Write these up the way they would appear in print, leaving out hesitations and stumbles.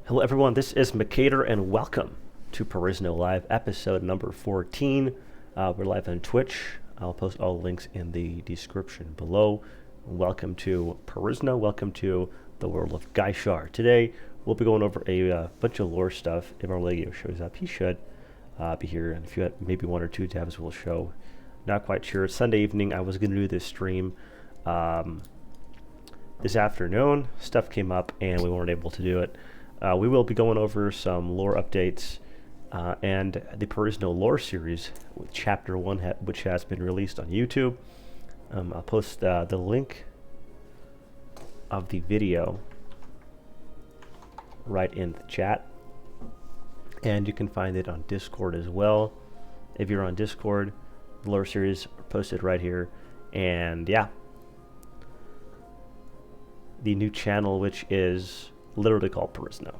Hello, everyone. This is Makader, and welcome to Perisno Live, episode number 14. We're live on Twitch. I'll post all links in the description below. Welcome to Perisno. Welcome to the world of Gaishar. Today, we'll be going over a bunch of lore stuff. If our Legio shows up, he should be here. And if you had maybe one or two tabs, we'll show. Not quite sure. Sunday evening, I was going to do this stream. This afternoon, stuff came up, and we weren't able to do it. We will be going over some lore updates and the Perisno lore series with Chapter 1, which has been released on YouTube. I'll post the link of the video right in the chat. And you can find it on Discord as well. If you're on Discord, the lore series are posted right here. And yeah, the new channel, which is literally called Perisno.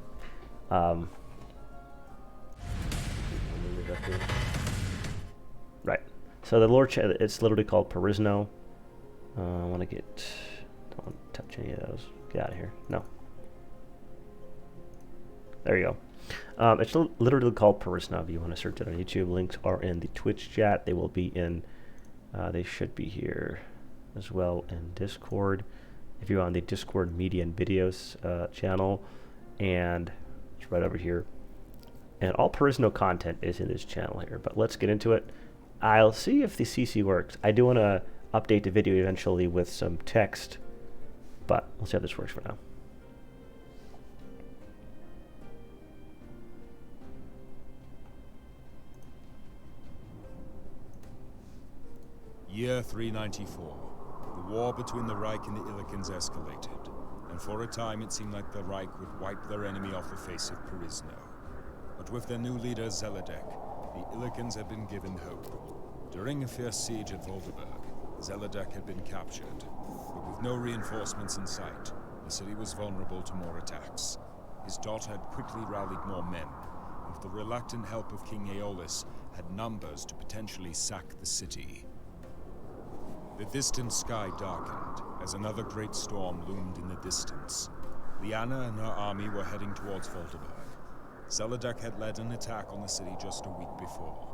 Right. So the lore channel, it's literally called Perisno. I want to don't touch any of those. Get out of here. No. There you go. It's literally called Perisno. If you want to search it on YouTube, links are in the Twitch chat. They will be in, they should be here as well in Discord. If you're on the Discord Media and Videos channel, and it's right over here. And all Perisno content is in this channel here, but let's get into it. I'll see if the CC works. I do want to update the video eventually with some text, but we'll see how this works for now. Year 394. The war between the Reich and the Illikens escalated, and for a time it seemed like the Reich would wipe their enemy off the face of Perisno. But with their new leader Zeladek, the Illikens had been given hope. During a fierce siege at Volderberg, Zeladek had been captured, but with no reinforcements in sight, the city was vulnerable to more attacks. His daughter had quickly rallied more men, and with the reluctant help of King Aeolus, had numbers to potentially sack the city. The distant sky darkened as another great storm loomed in the distance. Lyanna and her army were heading towards Volderberg. Zeladek had led an attack on the city just a week before.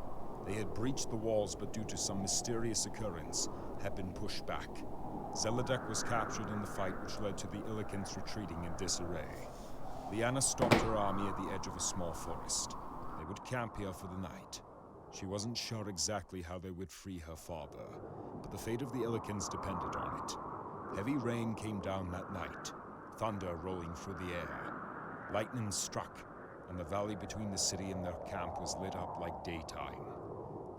They had breached the walls, but due to some mysterious occurrence, had been pushed back. Zeladek was captured in the fight, which led to the Illikens retreating in disarray. Lyanna stopped her army at the edge of a small forest. They would camp here for the night. She wasn't sure exactly how they would free her father, but the fate of the Illikens depended on it. Heavy rain came down that night, thunder rolling through the air. Lightning struck, and the valley between the city and their camp was lit up like daytime.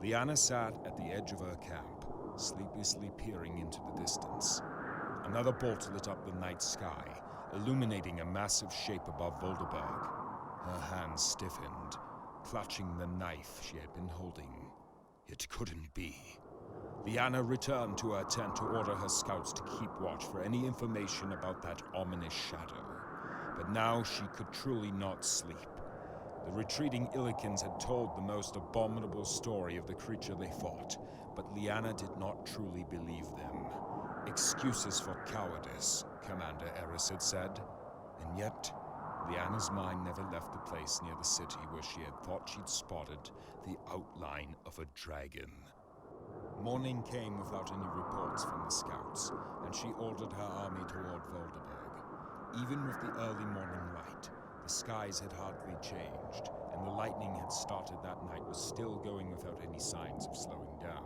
Lyanna sat at the edge of her camp, sleeplessly peering into the distance. Another bolt lit up the night sky, illuminating a massive shape above Volderberg. Her hands stiffened, clutching the knife she had been holding. It couldn't be. Lyanna returned to her tent to order her scouts to keep watch for any information about that ominous shadow. But now she could truly not sleep. The retreating Illikens had told the most abominable story of the creature they fought, but Lyanna did not truly believe them. Excuses for cowardice, Commander Eris had said. And yet, Lyanna's mind never left the place near the city where she had thought she'd spotted the outline of a dragon. Morning came without any reports from the scouts, and she ordered her army toward Volderberg. Even with the early morning light, the skies had hardly changed, and the lightning had started that night was still going without any signs of slowing down.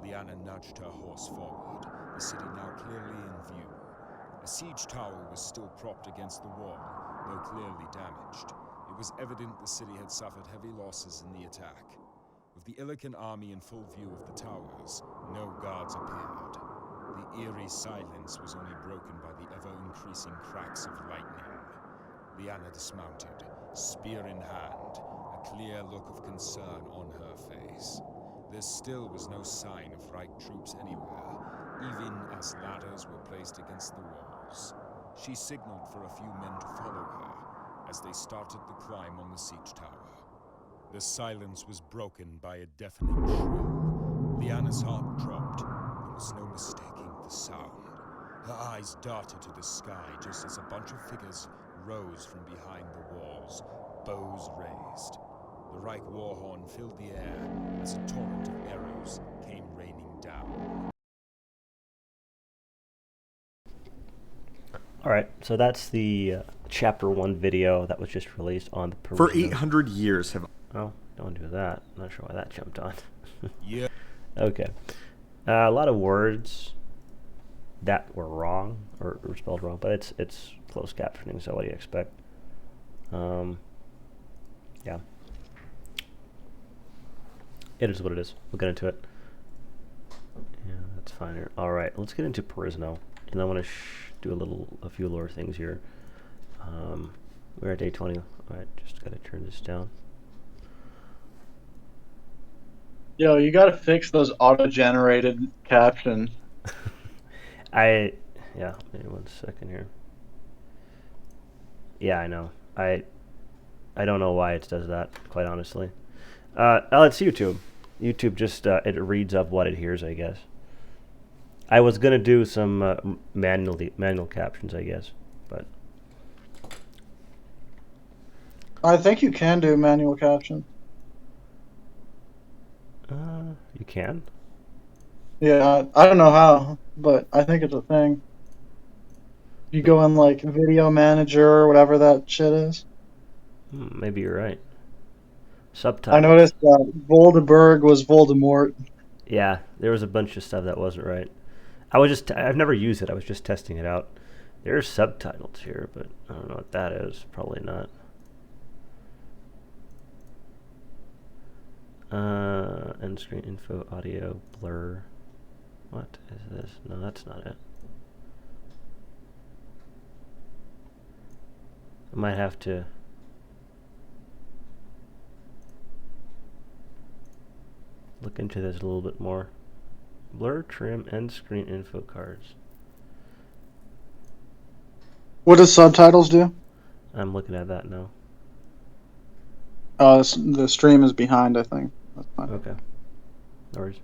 Lyanna nudged her horse forward, the city now clearly in view. A siege tower was still propped against the wall, though clearly damaged. It was evident the city had suffered heavy losses in the attack. With the Illiken army in full view of the towers, no guards appeared. The eerie silence was only broken by the ever-increasing cracks of lightning. Lyanna dismounted, spear in hand, a clear look of concern on her face. There still was no sign of Reich troops anywhere, even as ladders were placed against the walls. She signaled for a few men to follow her as they started the climb on the siege tower. The silence was broken by a deafening shrill. Lyanna's heart dropped. There was no mistaking the sound. Her eyes darted to the sky just as a bunch of figures rose from behind the walls, bows raised. The Reich war horn filled the air as a torrent of arrows came raining down. Alright, so that's the Chapter 1 video that was just released on the Perisno. For 800 years have... Oh, don't do that. Not sure why that jumped on. Yeah. Okay. A lot of words that were wrong, or spelled wrong, but it's closed captioning, so what do you expect? Yeah. It is what it is. We'll get into it. Yeah, that's fine. Alright, let's get into Perisno. And I want to do a few lore things here. We're at day 20. Alright, just gotta turn this down. Yo, you gotta fix those auto-generated captions. Yeah, maybe 1 second here. Yeah, I know. I don't know why it does that, quite honestly. It's YouTube. YouTube just, it reads up what it hears, I guess. I was gonna do some manual captions, I guess, but I think you can do manual caption. you can. Yeah, I don't know how, but I think it's a thing. You go in like Video Manager or whatever that shit is. Maybe you're right. Subtitles. I noticed Voldemort was Voldemort. Yeah, there was a bunch of stuff that wasn't right. I've never used it. I was just testing it out. There's subtitles here, but I don't know what that is. Probably not. End screen info, audio, blur. What is this? No, that's not it. I might have to look into this a little bit more. Blur, trim, end screen info cards. What does subtitles do? I'm looking at that now. The stream is behind, I think. That's fine. Okay. No worries.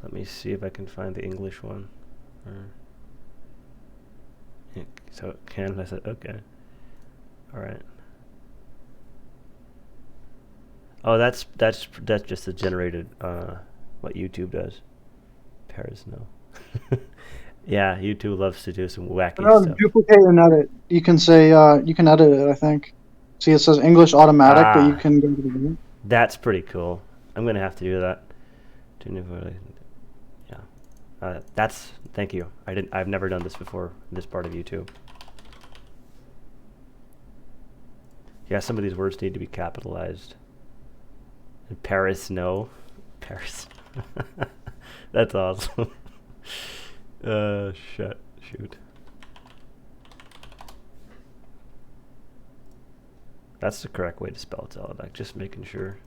Let me see if I can find the English one. So can I said okay. All right. Oh, that's just the generated what YouTube does. Perisno. Yeah, YouTube loves to do some wacky stuff. Duplicate and edit. You can say you can edit it. I think. See, it says English automatic, but you can go to the. That's pretty cool. I'm gonna have to do that. Yeah. Thank you. I've never done this before. This part of YouTube. Yeah, some of these words need to be capitalized. And Paris, no. Paris. That's awesome. Shoot. That's the correct way to spell Zelda. Just making sure.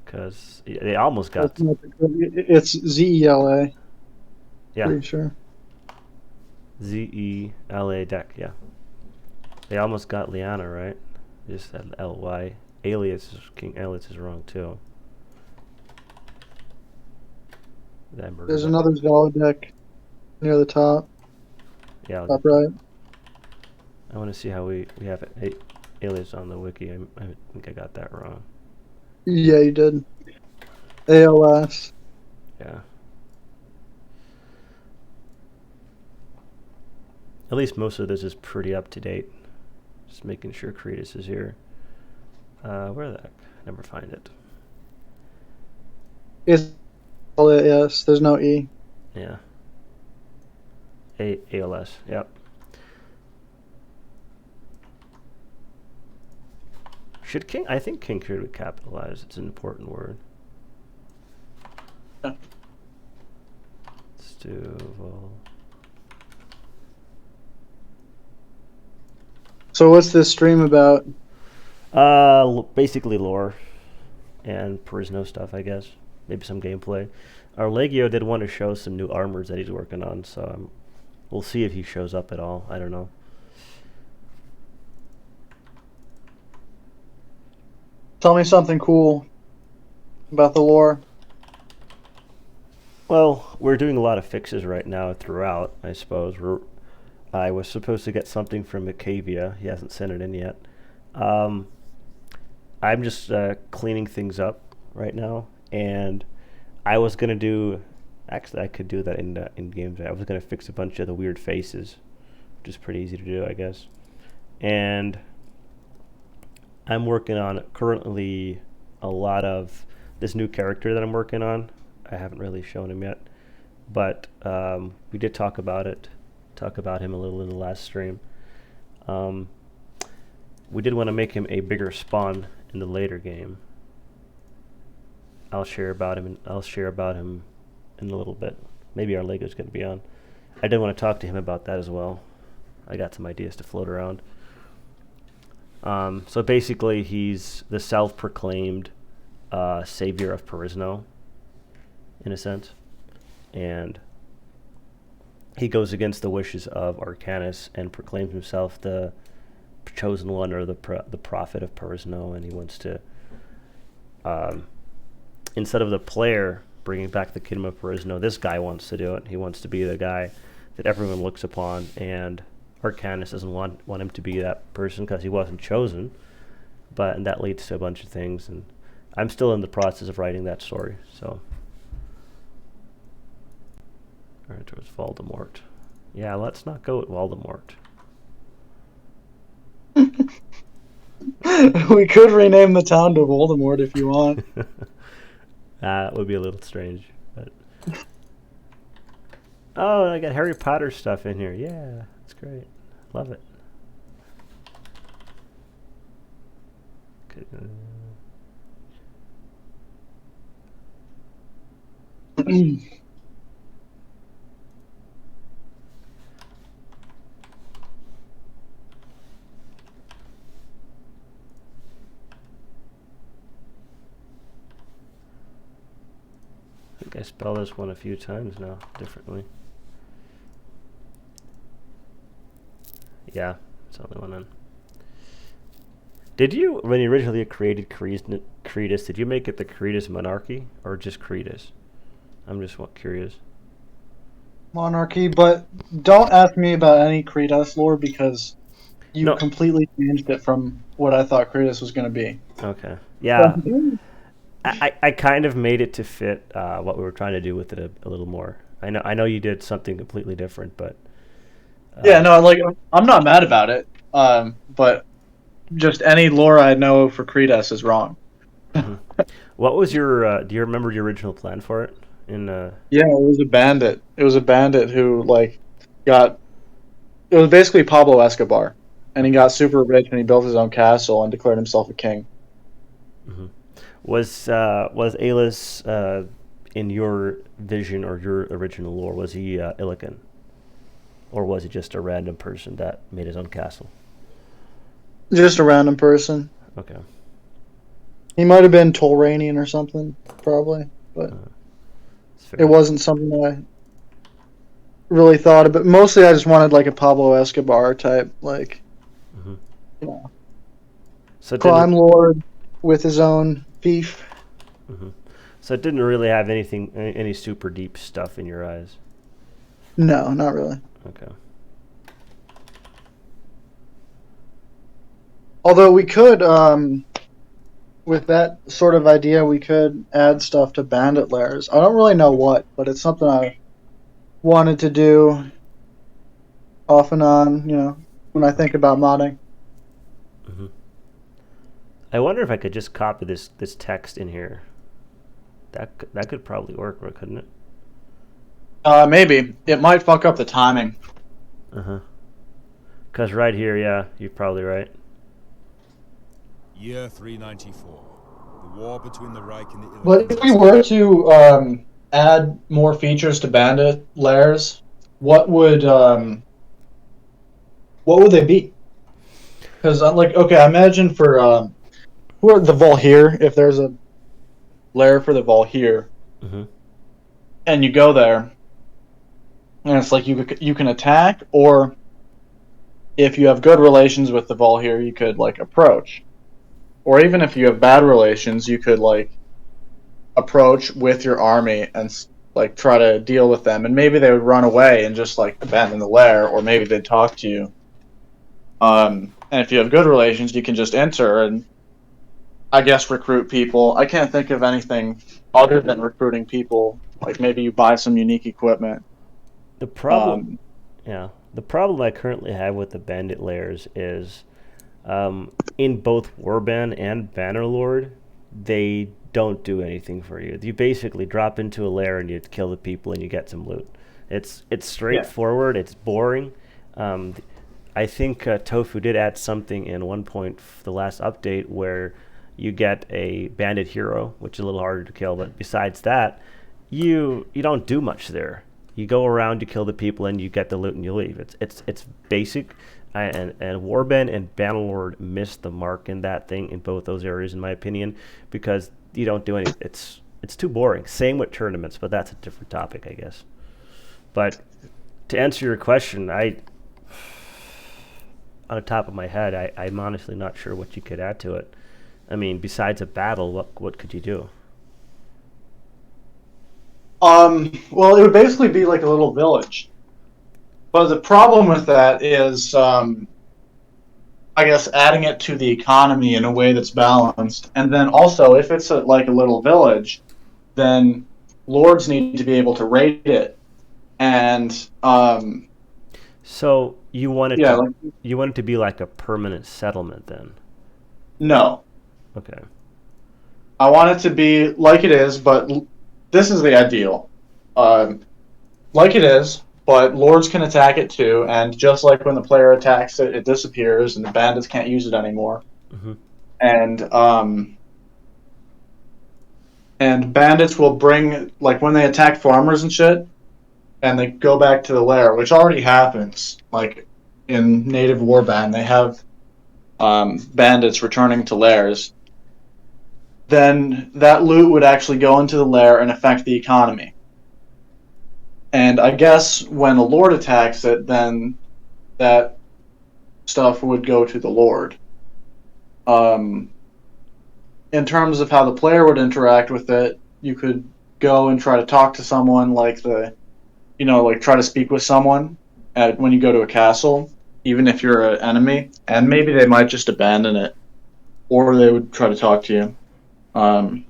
Because they almost got... It's Z-E-L-A. Yeah. Pretty sure. Z-E-L-A deck, yeah. They almost got Liana, right? They just said L-Y. King Alias is wrong, too. There's another Zelda deck near the top. Yeah. Top right. I want to see how we have Alias on the wiki. I think I got that wrong. Yeah, you did. ALS. Yeah. At least most of this is pretty up to date. Just making sure Cretus is here. Where the heck? Never find it. It's ALS. There's no E. Yeah. ALS. Yep. Should King? I think King should be capitalized. It's an important word. Yeah. Let's do. So what's this stream about? Basically lore and Perisno stuff, I guess. Maybe some gameplay. Our Legio did want to show some new armors that he's working on, so we'll see if he shows up at all. I don't know. Tell me something cool about the lore. Well, we're doing a lot of fixes right now throughout, I suppose. I was supposed to get something from Macavia. He hasn't sent it in yet. Um, I'm just cleaning things up right now, and I was gonna do. Actually, I could do that in games. I was gonna fix a bunch of the weird faces, which is pretty easy to do, I guess. And I'm working on currently a lot of this new character that I'm working on. I haven't really shown him yet, but we did talk about him a little in the last stream. Um, we did want to make him a bigger spawn in the later game. I'll share about him. I'll share about him in a little bit. Maybe our Lego's going to be on. I did want to talk to him about that as well. I got some ideas to float around. So basically, he's the self-proclaimed savior of Perisno, in a sense, and he goes against the wishes of Arcanus and proclaims himself the chosen one or the prophet of Perisno, and he wants to, instead of the player bringing back the kingdom of Perisno, this guy wants to do it. He wants to be the guy that everyone looks upon, and Arcanus doesn't want him to be that person because he wasn't chosen, and that leads to a bunch of things, and I'm still in the process of writing that story, so. Alright, towards Voldemort. Yeah, let's not go with Voldemort. We could rename the town to Voldemort if you want. That would be a little strange, but. Oh, I got Harry Potter stuff in here. Yeah, that's great. Love it. Okay. I think I spelled this one a few times now, differently. Yeah, it's the only one in. Did you, when you originally created Cretus, did you make it the Cretus Monarchy or just Cretus? I'm just curious. Monarchy, but don't ask me about any Cretus lore because you No. completely changed it from what I thought Cretus was going to be. Okay. Yeah. I kind of made it to fit what we were trying to do with it a little more. I know you did something completely different, but yeah, no, like I'm not mad about it. But just any lore I know for Cretus is wrong. Mm-hmm. What was your? Do you remember your original plan for it? Yeah, it was a bandit. It was a bandit who got. It was basically Pablo Escobar, and he got super rich and he built his own castle and declared himself a king. Mm-hmm. Was Aelus in your vision or your original lore? Was he Illican, or was he just a random person that made his own castle? Just a random person. Okay. He might have been Tolraenian or something, probably, but it wasn't something that I really thought about. Mostly, I just wanted like a Pablo Escobar type, Mm-hmm. You know, so crime lord with his own fief. Mm-hmm. So it didn't really have any super deep stuff in your eyes. No, not really. Okay. Although we could, with that sort of idea, we could add stuff to bandit lairs. I don't really know what, but it's something I wanted to do off and on, when I think about modding. Mm-hmm. I wonder if I could just copy this text in here. That could probably work, couldn't it? Maybe. It might fuck up the timing. Uh-huh. Because right here, yeah, you're probably right. Year 394. The war between the Reich and the Illichens. But if we were to add more features to bandit lairs, what would they be? Because okay, I imagine for who are the Volhir, if there's a lair for the Volhir, Mm-hmm. and you go there, and it's like you can attack, or if you have good relations with the Volhir, you could approach. Or even if you have bad relations, you could approach with your army and like try to deal with them, and maybe they would run away and just like abandon the lair, or maybe they'd talk to you. And if you have good relations, you can just enter and I guess recruit people. I can't think of anything other than recruiting people. Like maybe you buy some unique equipment. The problem, Um, yeah, the problem I currently have with the bandit layers is in both Warband and Bannerlord, they don't do anything for you. You basically drop into a lair and you kill the people and you get some loot. It's yeah. straightforward. It's boring. Um, I think Tofu did add something in one point, the last update, where you get a bandit hero, which is a little harder to kill. But besides that, you don't do much there. You go around, you kill the people, and you get the loot, and you leave. It's basic, and Warband and Bannerlord missed the mark in that thing in both those areas, in my opinion, because you don't do any. It's too boring. Same with tournaments, but that's a different topic, I guess. But to answer your question, on the top of my head, I'm honestly not sure what you could add to it. I mean, besides a battle, what could you do? Well, it would basically be like a little village. But the problem with that is, I guess, adding it to the economy in a way that's balanced. And then also, if it's like a little village, then lords need to be able to raid it. And So yeah, like you want it to be like a permanent settlement then? no, Okay. I want it to be like it is, but this is the ideal. Um, like it is, but lords can attack it too, and just like when the player attacks it, it disappears, and the bandits can't use it anymore. Hmm. And and bandits will bring like when they attack farmers and shit, and they go back to the lair, which already happens. Like in native warband, they have bandits returning to lairs. Then that loot would actually go into the lair and affect the economy. And I guess when a lord attacks it, then that stuff would go to the lord. Um, in terms of how the player would interact with it, you could go and try to talk to someone, like like try to speak with someone when you go to a castle, even if you're an enemy, and maybe they might just abandon it, or they would try to talk to you. Um,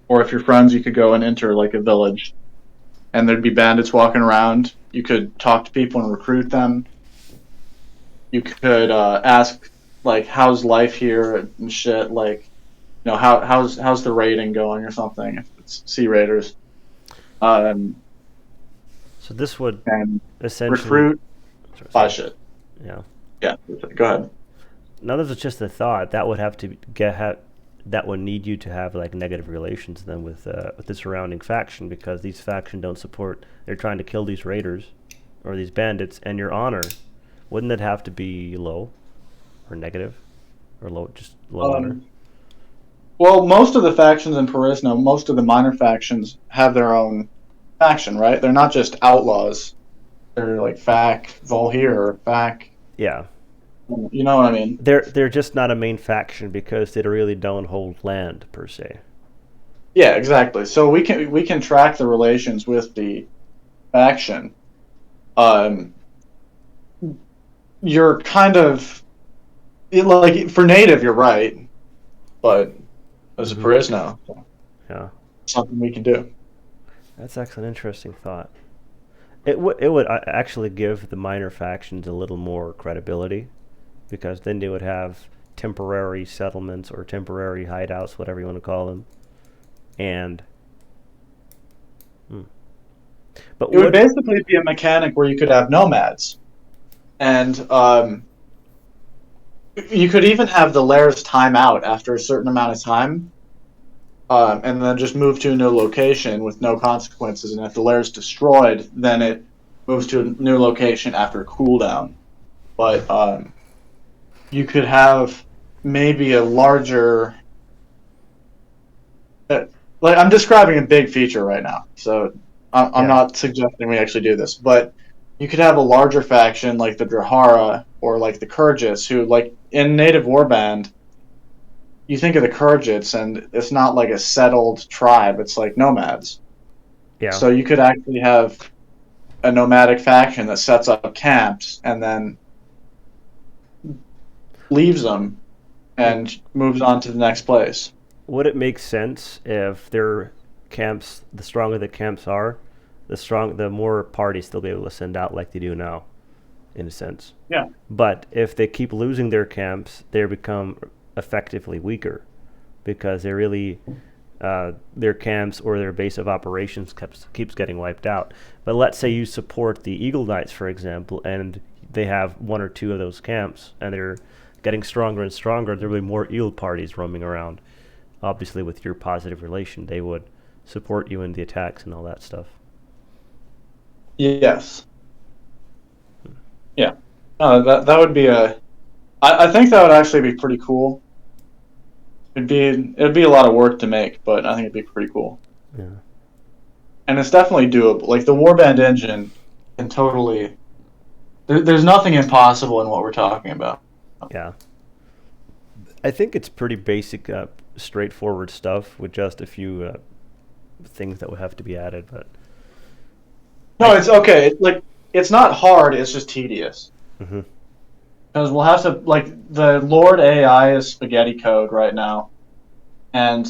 or if you're friends, you could go and enter like a village, and there'd be bandits walking around. You could talk to people and recruit them. You could ask like, "How's life here?" and shit. Like, how's the raiding going or something? If it's Sea Raiders, um, So this would and essentially, recruit, buy sorry, shit. yeah. Yeah, go ahead. Now this is just a thought that would have to that would need you to have like negative relations then with the surrounding faction, because these faction don't support. They're trying to kill these raiders or these bandits, and your honor wouldn't it have to be low or negative or low, just low honor? Um, well, most of the factions in Perisno, most of the minor factions have their own faction, right? They're not just outlaws. They're like Fac, Volhir, or Fac. Yeah, You know what I mean? they're just not a main faction because they really don't hold land per se. Yeah, exactly. So we can track the relations with the faction. Um, you're kind of like for native, you're right, but as a Hmm. Perisno, so Yeah, something we can do. that's actually an interesting thought. It would actually give the minor factions a little more credibility, because then they would have temporary settlements or temporary hideouts, whatever you want to call them. And hmm. But It would what? basically be a mechanic where you could have nomads, and you could even have the lairs time out after a certain amount of time, and then just move to a new location with no consequences. And if the lair is destroyed, then it moves to a new location after a cooldown. But you could have maybe a larger. Uh, like I'm describing a big feature right now, so I'm Yeah, not suggesting we actually do this, but you could have a larger faction like the Drahara or like the Kurgits, who like in Native Warband, you think of the Kurgits and it's not like a settled tribe; it's like nomads. Yeah. So you could actually have a nomadic faction that sets up camps and then leaves them and moves on to the next place. Would it make sense if their camps, the stronger the camps are, the more parties they'll be able to send out like they do now, in a sense. Yeah. But if they keep losing their camps, they become effectively weaker because they really their camps or their base of operations keeps getting wiped out. But let's say you support the Eagle Knights, for example, and they have one or two of those camps, and they're getting stronger and stronger. There will be more Eagle parties roaming around. Obviously, with your positive relation, they would support you in the attacks and all that stuff. Yes. Yeah. That would be a. I think that would actually be pretty cool. It'd be a lot of work to make, but I think it'd be pretty cool. Yeah. And it's definitely doable. Like the Warband engine can totally. There's nothing impossible in what we're talking about. Yeah. I think it's pretty basic, straightforward stuff with just a few things that would have to be added. But No, it's okay. It's not hard. It's just tedious. mm-hmm. Because we'll have to the Lord AI is spaghetti code right now, and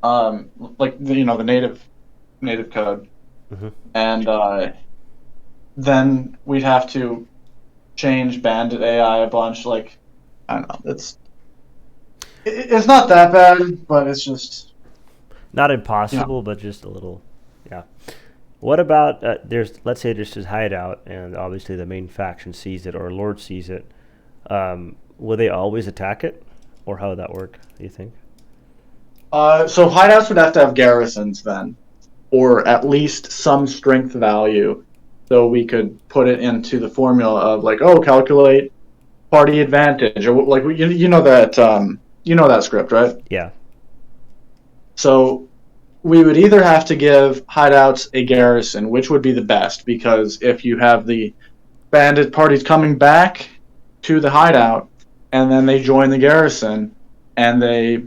the native code, Mm-hmm. and then we'd have to change Bandit AI a bunch. Like I don't know, it's not that bad, but it's just Not impossible, but just a little. Yeah. What about let's say there's this hideout, and obviously the main faction sees it or Lord sees it. Will they always attack it, or how would that work? Do you think? So hideouts would have to have garrisons then, or at least some strength value, so we could put it into the formula of calculate party advantage, or you know that script, right? Yeah. So we would either have to give hideouts a garrison, which would be the best, because if you have the bandit parties coming back to the hideout, and then they join the garrison, and they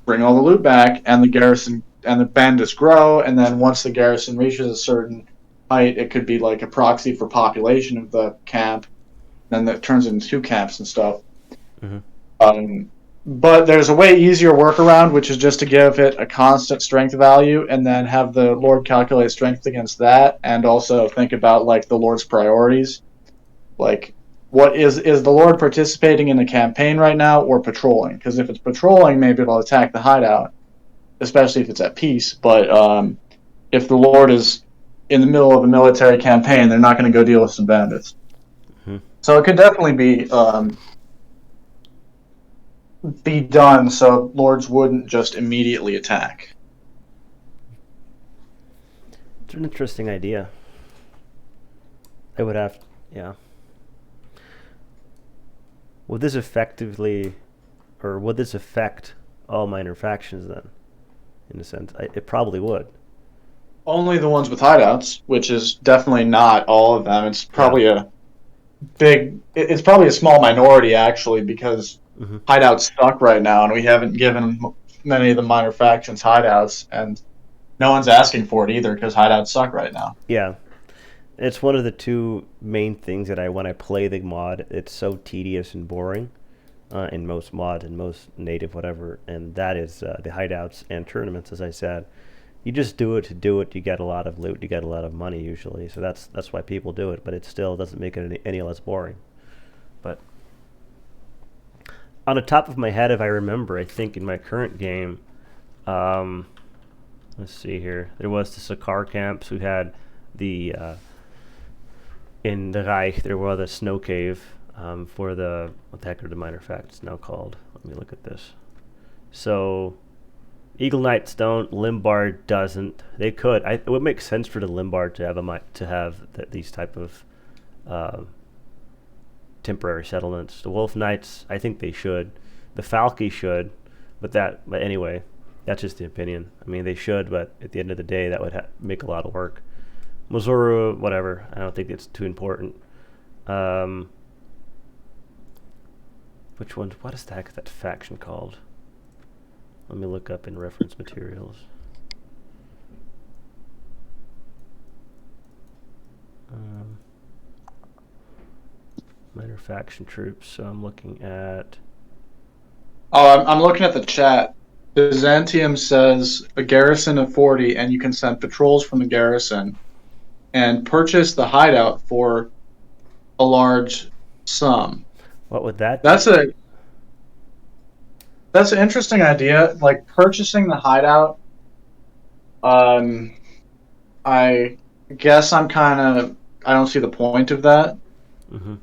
bring all the loot back, and the garrison and the bandits grow, and then once the garrison reaches a certain height, it could be like a proxy for population of the camp, then that turns into two camps and stuff. Mm-hmm. But there's a way easier workaround, which is just to give it a constant strength value, and then have the Lord calculate strength against that, and also think about the Lord's priorities. Like, what is the Lord participating in a campaign right now, or patrolling? Because if it's patrolling, maybe it'll attack the hideout, especially if it's at peace. But if the Lord is in the middle of a military campaign, they're not going to go deal with some bandits. Mm-hmm. So it could definitely be done so Lords wouldn't just immediately attack. It's an interesting idea. I would have, yeah. Would this affect all minor factions then? In a sense, it probably would. Only the ones with hideouts, which is definitely not all of them. It's probably it's probably a small minority actually, because Mm-hmm. hideouts suck right now, and we haven't given many of the minor factions hideouts, and no one's asking for it either because hideouts suck right now. Yeah. It's one of the two main things that when I play the mod, it's so tedious and boring in most mods and most native whatever, and that is the hideouts and tournaments. As I said, you just do it to do it. You get a lot of loot, you get a lot of money usually, so that's why people do it. But it still doesn't make it any less boring. But on the top of my head, if I remember, I think in my current game, let's see here, there was the Sakar camps. We had the in the Reich, there was a snow cave for what the heck are the minor facts now called? Let me look at this. So, Eagle Knights don't, Limbard doesn't. They could. It would make sense for the Limbard to have these type of temporary settlements. The Wolf Knights, I think they should. The Falki should, but anyway, that's just the opinion. I mean, they should, but at the end of the day, that would make a lot of work. Missouri, whatever. I don't think it's too important. Which one? What is the heck is that faction called? Let me look up in reference materials. Um, minor faction troops. So I'm looking at. Oh, I'm looking at the chat. Byzantium says a garrison of 40, and you can send patrols from the garrison and purchase the hideout for a large sum. What would that do? That's a that's an interesting idea. Like purchasing the hideout. Um, I guess I don't see the point of that. Mm-hmm.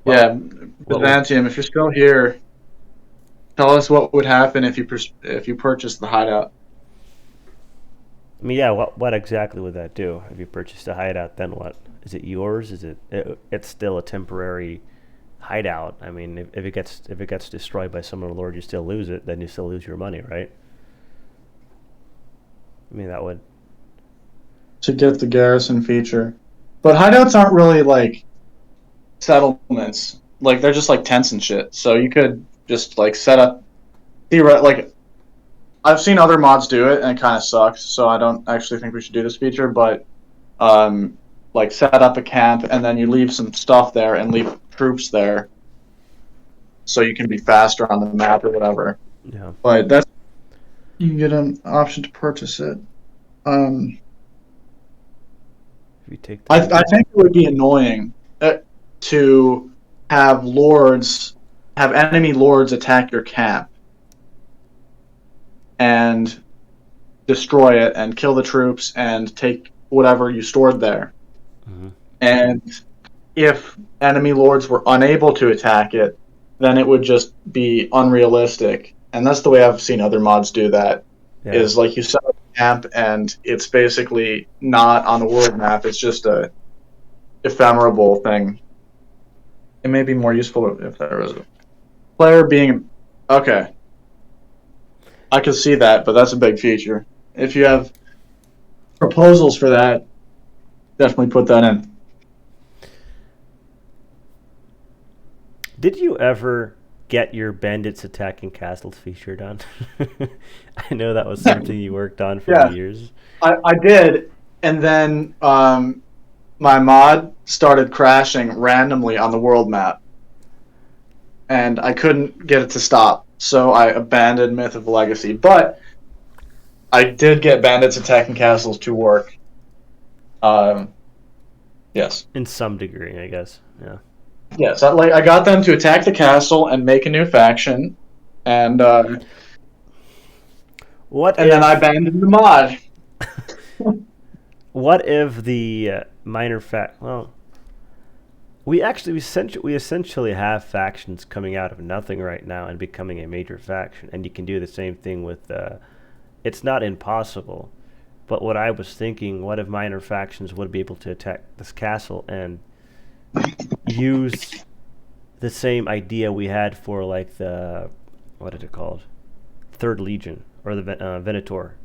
Well, Yeah, what would Byzantium, if you're still here, tell us what would happen if you purchased the hideout. I mean? Yeah. What exactly would that do? If you purchased a hideout, then what? Is it yours? It's still a temporary hideout. I mean, if it gets destroyed by some lord, you still lose it. Then you still lose your money, right? I mean, that would. To get the garrison feature. But hideouts aren't really like settlements. Like they're just like tents and shit. So you could just like set up like I've seen other mods do it and it kind of sucks. So I don't actually think we should do this feature. But um, like set up a camp and then you leave some stuff there and leave troops there, so you can be faster on the map or whatever. Yeah. But that's you can get an option to purchase it. Um, If you take I think it would be annoying to have have enemy lords attack your camp and destroy it and kill the troops and take whatever you stored there. Mm-hmm. And if enemy lords were unable to attack it, then it would just be unrealistic. And that's the way I've seen other mods do that. Yeah. Is like you set up a camp and it's basically not on the world map. It's just a ephemeral thing. It may be more useful if there was a player being okay. I could see that, but that's a big feature. If you have proposals for that, definitely put that in. Did you ever get your bandits attacking castles feature done? I know that was something you worked on for Yeah. years. I did, and then my mod started crashing randomly on the world map, and I couldn't get it to stop, so I abandoned Myth of Legacy. But I did get bandits attacking castles to work. Yes. In some degree, I guess. Yeah. Yes, I got them to attack the castle and make a new faction, and What then I abandoned the mod. what if the minor fact? Well, we essentially have factions coming out of nothing right now and becoming a major faction, and you can do the same thing with. It's not impossible, but what I was thinking, what if minor factions would be able to attack this castle and use the same idea we had for like the what is it called, Third Legion or the Venator?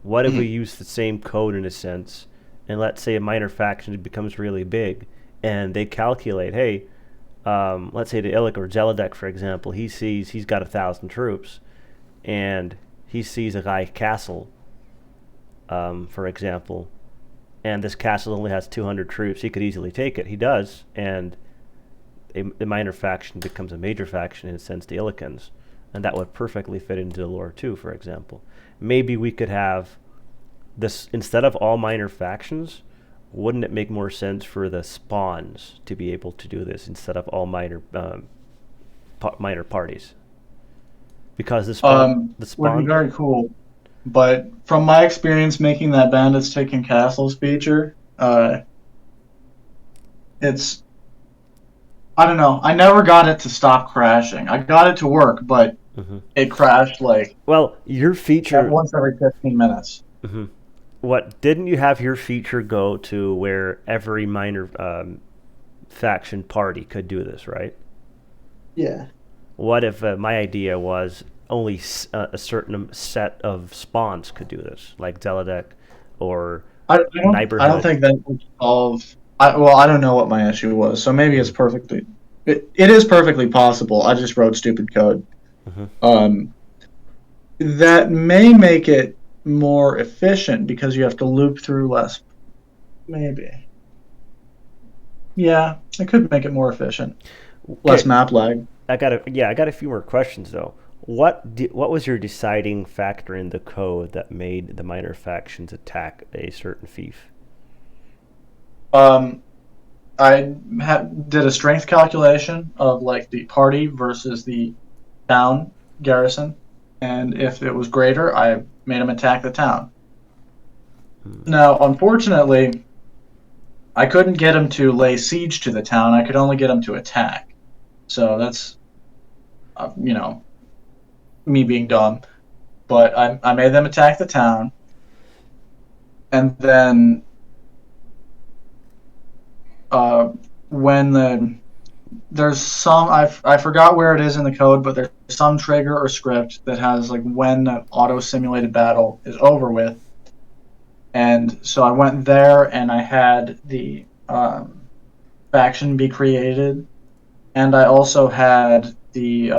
What if we use the same code in a sense, and let's say a minor faction becomes really big, and they calculate, hey, let's say the Illic or Zeladek, for example, he sees he's got 1,000 troops, and he sees a guy castle, for example, and this castle only has 200 troops. He could easily take it. He does, and the minor faction becomes a major faction in a sense, the Illicans, and that would perfectly fit into the lore too. For example, maybe we could have this instead of all minor factions. Wouldn't it make more sense for the spawns to be able to do this instead of all minor parties? Because the Would be spawn. very cool. But from my experience making that bandits taking castles feature, it's I don't know. I never got it to stop crashing. I got it to work, but Mm-hmm. it crashed like Well, your feature. once every 15 minutes. Mm-hmm. What didn't you have your feature go to where every minor faction party could do this, right? Yeah. What if my idea was only a certain set of spawns could do this, like Zeladek or I don't. Neighborhood? I don't think that would solve. I don't know what my issue was, so maybe it's perfectly. It is perfectly possible. I just wrote stupid code. Mm-hmm. That may make it more efficient because you have to loop through less. Maybe. Yeah, it could make it more efficient, less Okay, map lag. I got a few more questions though. What was your deciding factor in the code that made the minor factions attack a certain fief? Um, did a strength calculation of like the party versus the town garrison, and if it was greater, I made them attack the town. Hmm. Now, unfortunately, I couldn't get him to lay siege to the town. I could only get him to attack. So that's you know me being dumb. But I made them attack the town, and then uh, when there's some I forgot where it is in the code, but there's some trigger or script that has like when the auto simulated battle is over with, and so I went there and I had the faction be created, and I also had the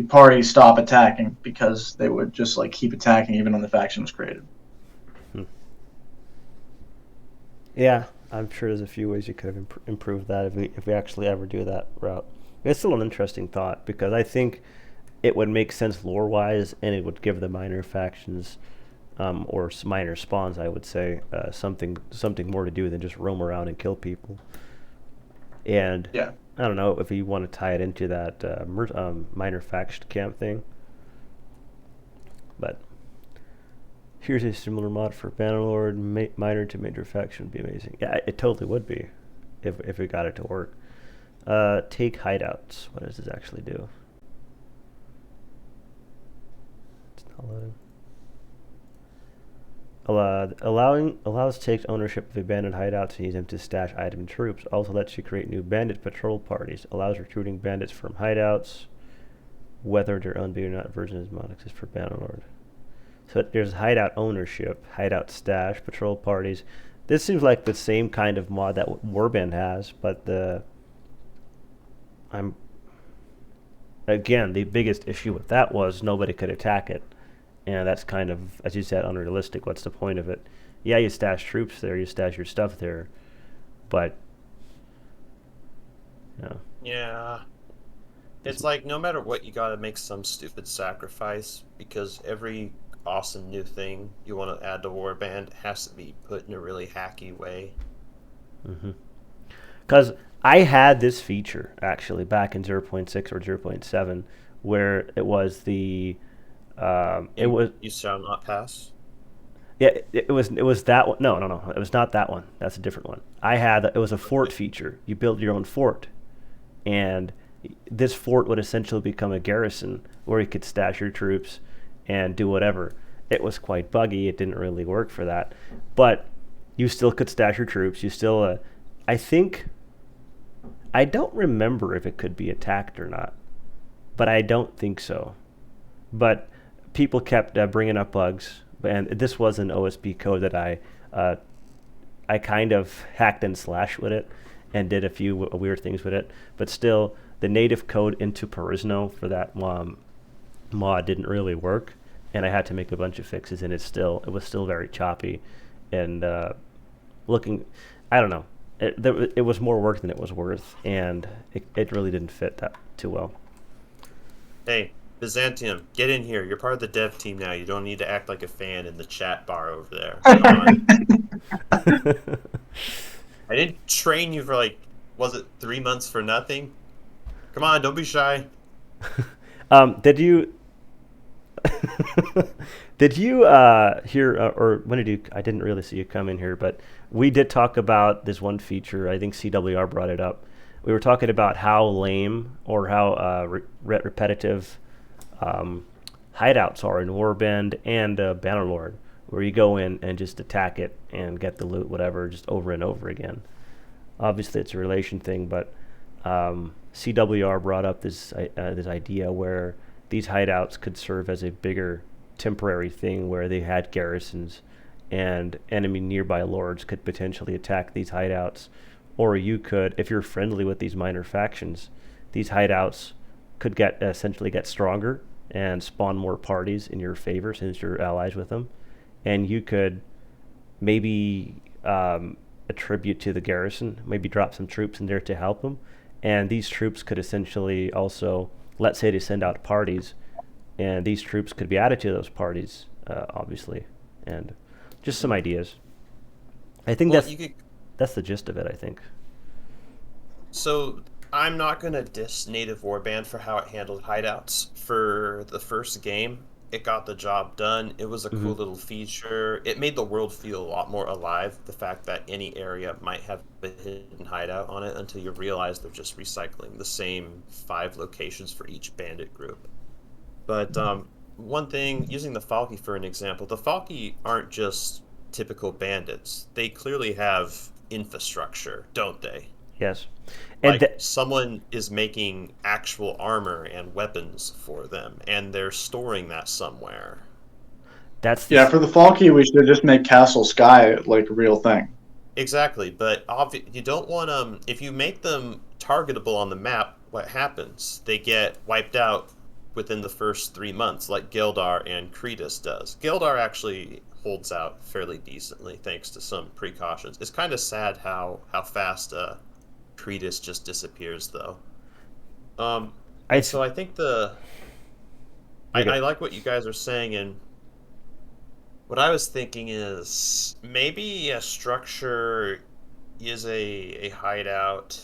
party stop attacking because they would just like keep attacking even when the faction was created. Hmm. Yeah, I'm sure there's a few ways you could have improved that if we actually ever do that route. It's still an interesting thought because I think it would make sense lore wise, and it would give the minor factions or minor spawns, I would say, something more to do than just roam around and kill people. And Yeah. I don't know if you want to tie it into that minor faction camp thing, but here's a similar mod for Bannerlord. Minor to major faction would be amazing. Yeah, it totally would be if we got it to work. Take hideouts. What does this actually do? It's not loading. Allows takes ownership of abandoned hideouts and use them to stash item troops. Also lets you create new bandit patrol parties. Allows recruiting bandits from hideouts, whether their own or not version is mod exists for Bannerlord. So there's hideout ownership, hideout stash, patrol parties. This seems like the same kind of mod that Warband has, but I'm again the biggest issue with that was nobody could attack it. And that's kind of, as you said, unrealistic. What's the point of it? Yeah, you stash troops there, you stash your stuff there, but you know, Yeah. It's like no matter what, you gotta make some stupid sacrifice because every awesome new thing you want to add to Warband has to be put in a really hacky way. because I had this feature actually back in 0.6 or 0.7 where it was it was You shall not pass. yeah it was that one. No, it was not that one. That's a different one. I had it was a fort Okay. feature. You build your own fort, and this fort would essentially become a garrison where you could stash your troops and do whatever. It was quite buggy. It didn't really work for that, but you still could stash your troops. You still, I think, I don't remember if it could be attacked or not, but I don't think so. But people kept bringing up bugs, and this was an OSB code that uh, I kind of hacked and slashed with it and did a few weird things with it. But still, the native code into Perisno for that mod didn't really work, and I had to make a bunch of fixes, and it was still very choppy, and looking, I don't know, it was more work than it was worth, and it really didn't fit that too well. Hey, Byzantium, get in here. You're part of the dev team now. You don't need to act like a fan in the chat bar over there. Come on. I didn't train you for like, was it 3 months for nothing? Come on, don't be shy. Did you did you hear or when did you? I didn't really see you come in here, but we did talk about this one feature. I think CWR brought it up. We were talking about how lame or how repetitive um, hideouts are in Warband and Bannerlord, where you go in and just attack it and get the loot, whatever, just over and over again. Obviously, it's a relation thing, but CWR brought up this idea where these hideouts could serve as a bigger temporary thing where they had garrisons and enemy nearby lords could potentially attack these hideouts, or you could, if you're friendly with these minor factions, these hideouts could get essentially get stronger and spawn more parties in your favor since you're allies with them, and you could maybe a tribute to the garrison, maybe drop some troops in there to help them. And these troops could essentially also, let's say they send out parties, and these troops could be added to those parties, obviously. And just some ideas. I think that's the gist of it, I think. So I'm not gonna diss Native Warband for how it handled hideouts. For the first game, it got the job done. It was a cool little feature. It made the world feel a lot more alive. The fact that any area might have a hidden hideout on it until you realize they're just recycling the same 5 locations for each bandit group. But one thing, using the Falki for an example, the Falki aren't just typical bandits. They clearly have infrastructure, don't they? Yes. And Like someone is making actual armor and weapons for them, and they're storing that somewhere. that's Yeah, for the Falky, we should just make Castle Sky like a real thing. Exactly, but you don't want if you make them targetable on the map, what happens? They get wiped out within the first 3 months, like Gildar and Kretus does. Gildar actually holds out fairly decently, thanks to some precautions. It's kind of sad how fast Kretus just disappears, though. So I think I like what you guys are saying, and what I was thinking is maybe a structure is a hideout.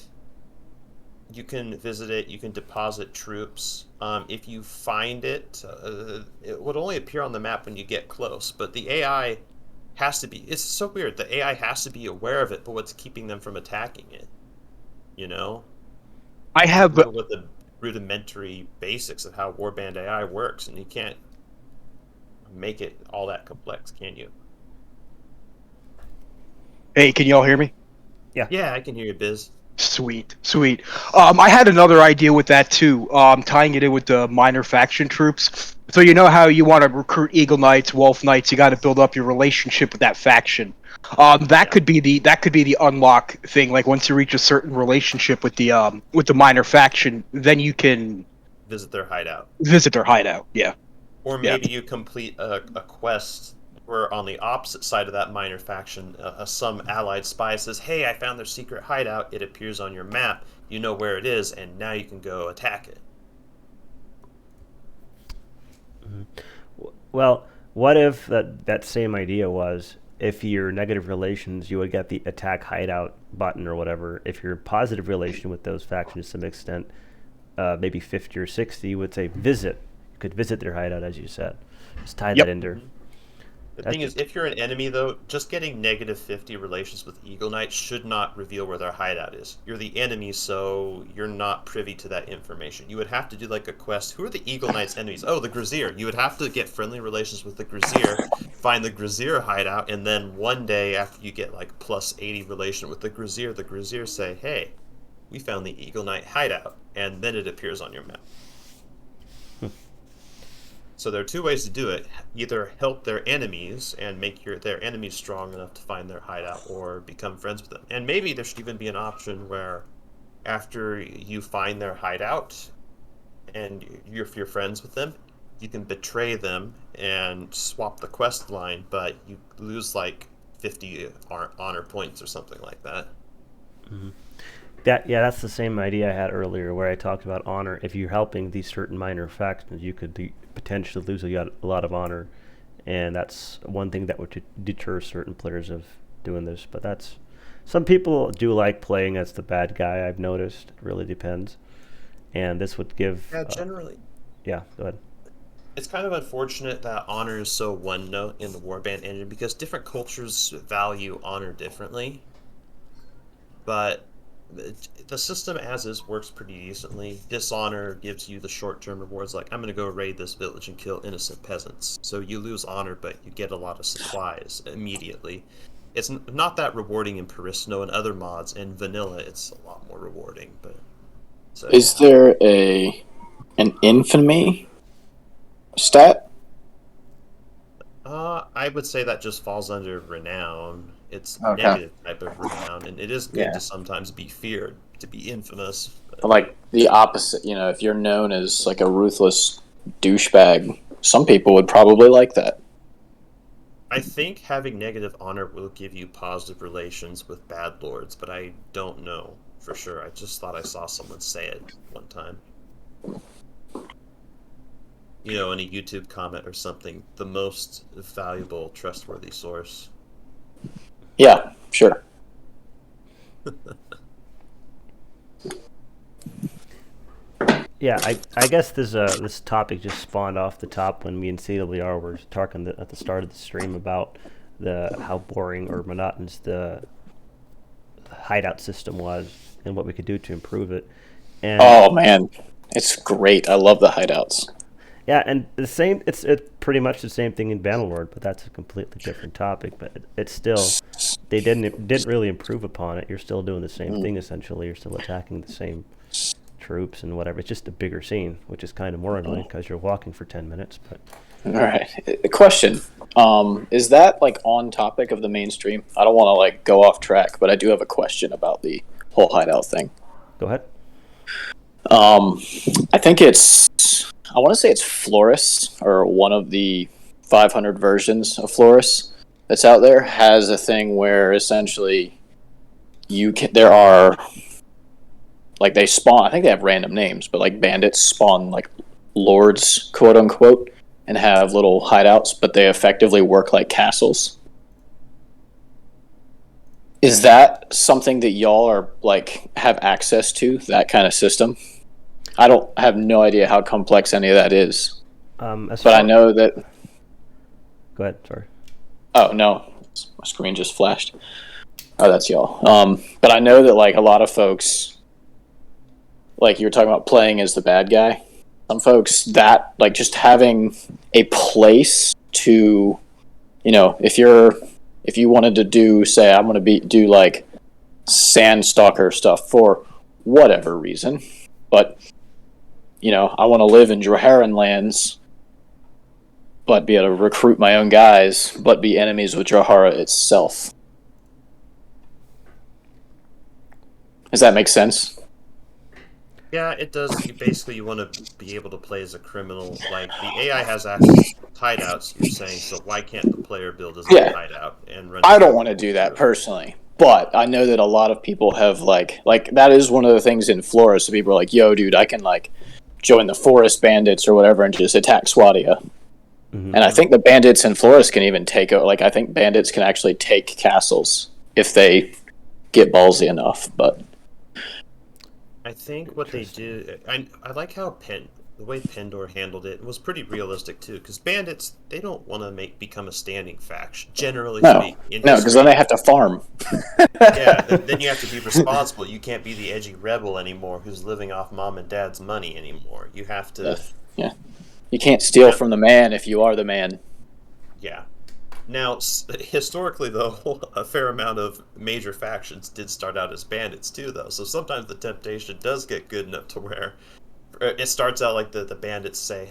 You can visit it, you can deposit troops. If you find it, it would only appear on the map when you get close, but the AI has to be, it's so weird, the AI has to be aware of it, but what's keeping them from attacking it? You know? I have Know what the rudimentary basics of how Warband AI works, and you can't make it all that complex, can you? Hey, can you all hear me? Yeah, I can hear you, Biz. Sweet. I had another idea with that too, tying it in with the minor faction troops. So you know how you want to recruit Eagle Knights, Wolf Knights, you got to build up your relationship with that faction. That could be the unlock thing. Like once you reach a certain relationship with the minor faction, then you can Visit their hideout. Yeah. Or maybe you complete a quest where on the opposite side of that minor faction, some allied spy says, hey, I found their secret hideout. It appears on your map. You know where it is, and now you can go attack it. Well, what if that same idea was, if you're negative relations, you would get the attack hideout button or whatever. If you're in positive relation with those factions to some extent, maybe 50 or 60, you would say visit. You could visit their hideout, as you said. Just tie that in there. The thing is, if you're an enemy, though, just getting negative 50 relations with Eagle Knight should not reveal where their hideout is. You're the enemy, so you're not privy to that information. You would have to do like a quest. Who are the Eagle Knight's enemies? Oh, the Grazier. You would have to get friendly relations with the Grazier, find the Grazier hideout, and then one day after you get like plus 80 relation with the Grazier say, hey, we found the Eagle Knight hideout, and then it appears on your map. So there are 2 ways to do it. Either help their enemies and make their enemies strong enough to find their hideout, or become friends with them. And maybe there should even be an option where after you find their hideout and if you're friends with them, you can betray them and swap the quest line, but you lose like 50 honor points or something like that. Mm-hmm. That's the same idea I had earlier, where I talked about honor. If you're helping these certain minor factions, you could potentially lose a lot of honor, and that's one thing that would deter certain players of doing this. But that's, some people do like playing as the bad guy, I've noticed. It really depends, and this would give. Yeah, generally. Yeah, go ahead. It's kind of unfortunate that honor is so one note in the Warband engine, because different cultures value honor differently. But the system as is works pretty decently. Dishonor gives you the short-term rewards, like I'm going to go raid this village and kill innocent peasants. So you lose honor, but you get a lot of supplies immediately. It's not that rewarding in Perisno and other mods. In vanilla, it's a lot more rewarding. But so, is there an infamy stat? I would say that just falls under renown. It's Okay. negative type of renown, and it is good Yeah. to sometimes be feared, to be infamous. But like the opposite, if you're known as like a ruthless douchebag, some people would probably like that. I think having negative honor will give you positive relations with bad lords, but I don't know for sure. I just thought I saw someone say it one time. In a YouTube comment or something, the most valuable, trustworthy source. Yeah, sure. Yeah, I guess this topic just spawned off the top when me and CWR were talking at the start of the stream about how boring or monotonous the hideout system was and what we could do to improve it. And oh man, it's great. I love the hideouts. yeah, and it's pretty much the same thing in Bannerlord, but that's a completely different topic. But it's still, they didn't really improve upon it. You're still doing the same thing essentially. You're still attacking the same troops and whatever. It's just a bigger scene, which is kind of more annoying because you're walking for 10 minutes. But all right, question: is that like on topic of the mainstream? I don't want to like go off track, but I do have a question about the whole hideout thing. Go ahead. I think I want to say it's Florus, or one of the 500 versions of Florus that's out there has a thing where essentially there are, like, they spawn, I think they have random names, but like bandits spawn like lords, quote unquote, and have little hideouts, but they effectively work like castles. Is that something that y'all are like have access to, that kind of system? I have no idea how complex any of that is. But I know that... Go ahead, sorry. Oh, no. My screen just flashed. Oh, that's y'all. But I know that like a lot of folks, like you were talking about playing as the bad guy, some folks that like just having a place to, if you wanted to do, say, I'm going to do like Sandstalker stuff for whatever reason, but I want to live in Draharan lands, but be able to recruit my own guys, but be enemies with Drahara itself. Does that make sense? Yeah, it does. You want to be able to play as a criminal. Like, the AI has access to hideouts, you're saying, so why can't the player build as a hideout and run... I don't want to do that personally, but I know that a lot of people have, like that is one of the things in Flora, so people are like, yo, dude, I can, like, join the Forest Bandits or whatever and just attack Swadia. Mm-hmm. And I think the bandits in Florist can even I think bandits can actually take castles if they get ballsy enough, but... I think what they do... I like how the way Pendor handled it was pretty realistic, too, because bandits, they don't want to become a standing faction, generally speaking. No, because then they have to farm. Yeah, then you have to be responsible. You can't be the edgy rebel anymore who's living off mom and dad's money anymore. You have to... Yeah. You can't steal from the man if you are the man. Yeah. Now, historically, though, a fair amount of major factions did start out as bandits, too, though. So sometimes the temptation does get good enough to where it starts out like the bandits say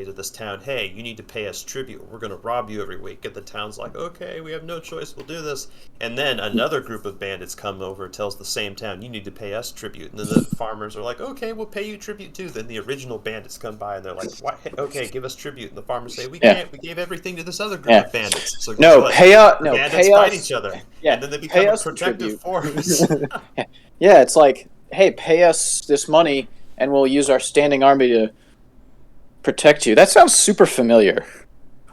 to this town, hey, you need to pay us tribute. We're going to rob you every week. And the town's like, okay, we have no choice. We'll do this. And then another group of bandits come over, tells the same town, you need to pay us tribute. And then the farmers are like, okay, we'll pay you tribute too. Then the original bandits come by and they're like, what? Okay, give us tribute. And the farmers say, we can't. We gave everything to this other group of bandits. So bandits fight each other. Yeah, and then they become a protective force. Yeah, it's like, hey, pay us this money and we'll use our standing army to protect you. That sounds super familiar.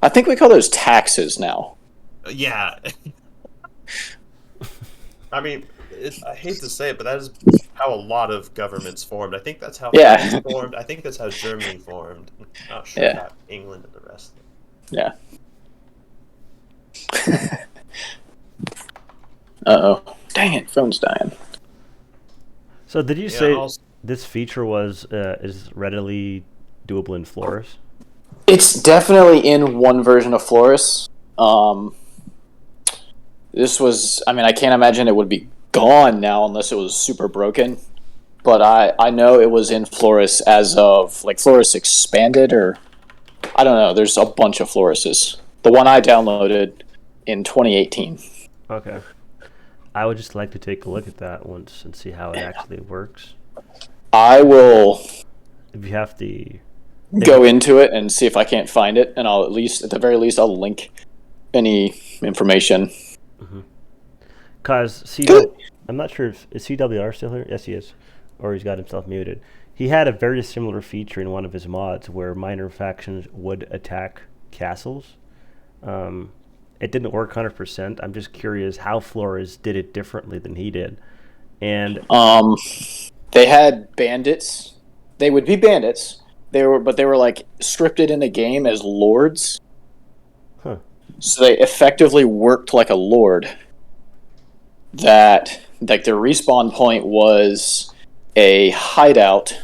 I think we call those taxes now. Yeah. I mean, I hate to say it, but that is how a lot of governments formed. I think that's how France formed. I think that's how Germany formed. I'm not sure about England and the rest. Yeah. Uh-oh. Dang it, phone's dying. So did you say... This feature is readily doable in Florus? It's definitely in one version of Florus. This was... I mean, I can't imagine it would be gone now unless it was super broken. But I know it was in Florus as of... Like, Florus expanded, or... I don't know. There's a bunch of Floruses. The one I downloaded in 2018. Okay. I would just like to take a look at that once and see how it actually works. I will... If you have the... Go into it and see if I can't find it, and I'll at the very least, I'll link any information. Cause CW, I'm not sure if is CWR still here. Yes, he is, or he's got himself muted. He had a very similar feature in one of his mods where minor factions would attack castles. It didn't work 100%. I'm just curious how Flores did it differently than he did. And They had bandits. They would be bandits. They were like scripted in the game as lords. Huh. So they effectively worked like a lord. That like their respawn point was a hideout,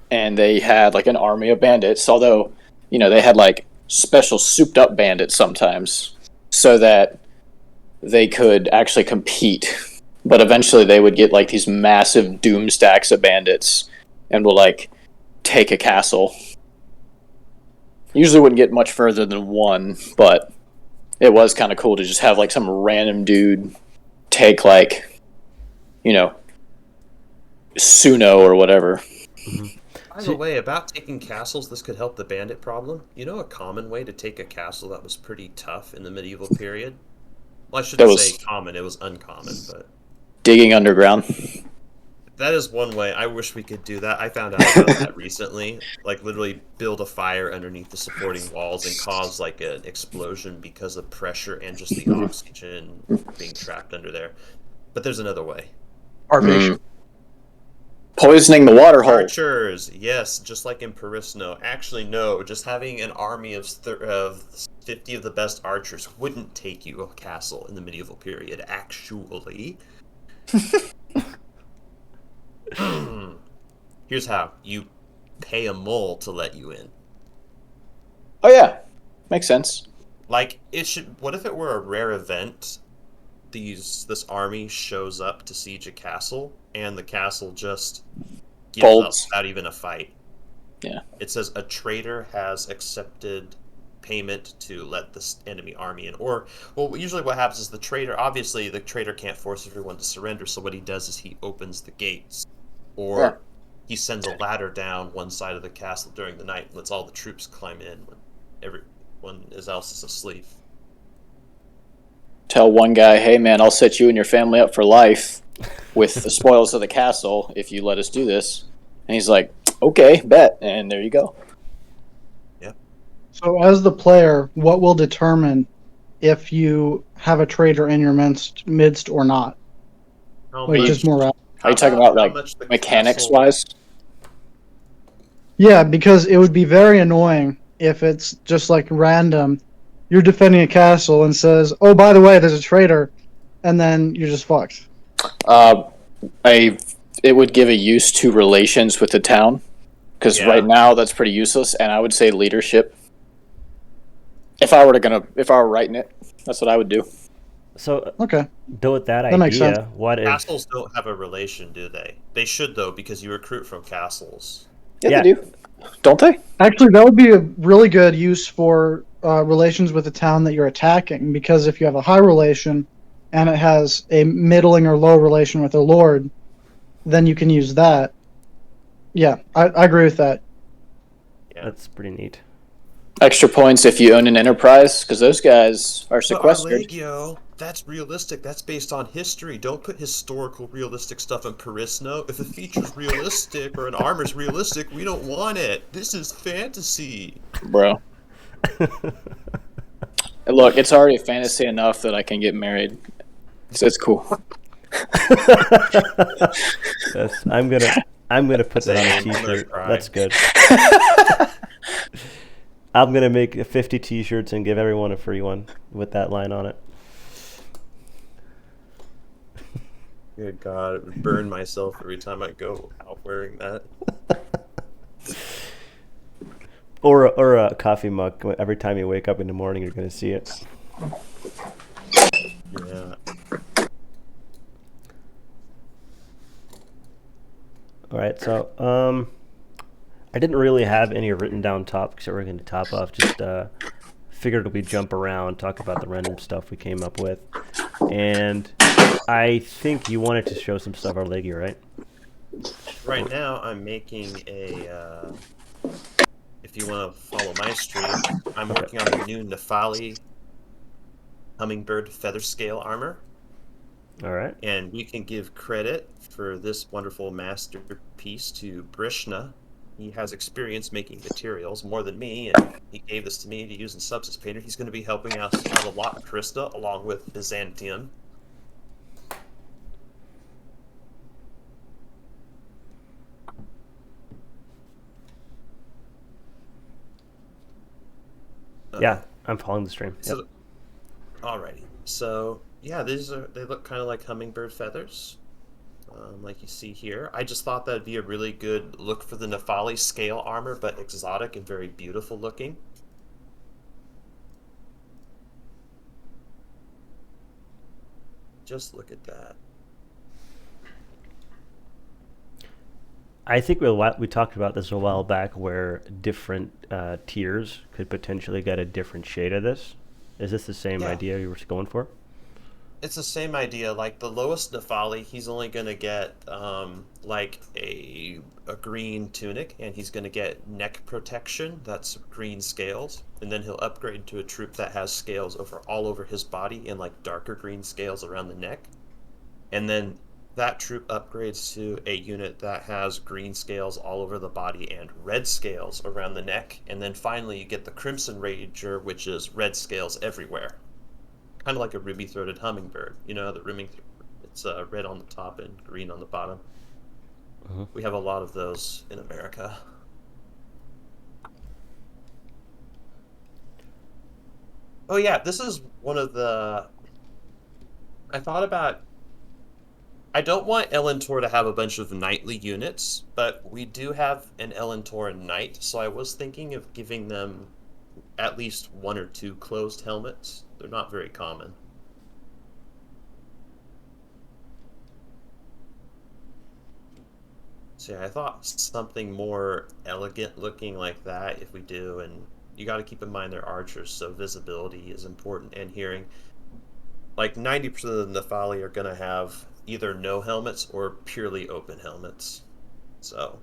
and they had like an army of bandits. Although, they had like special souped up bandits sometimes, so that they could actually compete. But eventually they would get like these massive doom stacks of bandits and will like take a castle. Usually wouldn't get much further than one, but it was kind of cool to just have like some random dude take like, Suno or whatever. By the way, about taking castles, this could help the bandit problem. You know a common way to take a castle that was pretty tough in the medieval period? Well, I shouldn't say common, it was uncommon, but... Digging underground. That is one way. I wish we could do that. I found out about that recently. Like, literally build a fire underneath the supporting walls and cause, like, an explosion because of pressure and just the oxygen being trapped under there. But there's another way. Starvation. Poisoning the water hole. Archers, yes, just like in Perisno. Actually, no, just having an army of 50 of the best archers wouldn't take you a castle in the medieval period, actually. Here's how. You pay a mole to let you in. Oh yeah, makes sense. Like, what if it were a rare event? This army shows up to siege a castle, and the castle just gives Folds. up without even a fight. Yeah. It says a traitor has accepted payment to let this enemy army in. Or, well, usually what happens is the traitor can't force everyone to surrender, so what he does is he opens the gates. Or he sends a ladder down one side of the castle during the night and lets all the troops climb in when everyone else is asleep. Tell one guy, hey man, I'll set you and your family up for life with the spoils of the castle if you let us do this. And he's like, okay, bet. And there you go. Yeah. So as the player, what will determine if you have a traitor in your midst or not? Like, just morale. Are you talking about like mechanics wise? Yeah, because it would be very annoying if it's just like random. You're defending a castle and says, "Oh, by the way, there's a traitor," and then you're just fucked. It would give a use to relations with the town, because right now that's pretty useless. And I would say leadership. If I were writing it, that's what I would do. So okay, though with that makes sense. idea, what if castles don't have a relation, do they? They should though, because you recruit from castles. Yeah, they do. Don't they? Actually, that would be a really good use for relations with the town that you're attacking, because if you have a high relation and it has a middling or low relation with a lord, then you can use that. Yeah, I agree with that. Yeah, that's pretty neat. Extra points if you own an enterprise, because those guys are sequestered. Legio, that's realistic. That's based on history. Don't put historical, realistic stuff in Perisno. If a feature's realistic or an armor's realistic, we don't want it. This is fantasy. Bro. Look, it's already fantasy enough that I can get married. So it's cool. Yes, I'm gonna put that on a t-shirt. That's good. I'm gonna make 50 t-shirts and give everyone a free one with that line on it. Good God, it would burn myself every time I go out wearing that. Or a coffee mug. Every time you wake up in the morning, you're gonna see it. Yeah. All right, so I didn't really have any written down topics that we're going to top off. Just figured we'd jump around, talk about the random stuff we came up with, and I think you wanted to show some stuff on Leggy, right? Right now, I'm making a. If you want to follow my stream, I'm working on a new Nefali hummingbird feather scale armor. All right. And we can give credit for this wonderful masterpiece to Brishna. He has experience making materials more than me, and he gave this to me to use in Substance Painter. He's going to be helping us out a lot, Krista, along with Byzantium. Yeah, I'm following the stream. Yep. So, alrighty. So, yeah, they look kind of like hummingbird feathers, like you see here. I just thought that'd be a really good look for the Nefali scale armor, but exotic and very beautiful looking. Just look at that. I think we talked about this a while back, where different tiers could potentially get a different shade of this. Is this the same idea you were going for? It's the same idea. Like the lowest Nefali, he's only gonna get like a green tunic, and he's gonna get neck protection. That's green scales, and then he'll upgrade to a troop that has scales all over his body and like darker green scales around the neck, and then that troop upgrades to a unit that has green scales all over the body and red scales around the neck, and then finally you get the Crimson Ranger, which is red scales everywhere. Kind of like a ruby-throated hummingbird. You know, it's red on the top and green on the bottom. Uh-huh. We have a lot of those in America. Oh yeah, this is one of the... I thought about... I don't want Elentor to have a bunch of knightly units, but we do have an Elentor knight, so I was thinking of giving them at least 1 or 2 closed helmets. They're not very common. So yeah, I thought something more elegant looking like that if we do, and you got to keep in mind they're archers, so visibility is important, and hearing. Like 90% of the Nefali are going to have either no helmets or purely open helmets. So,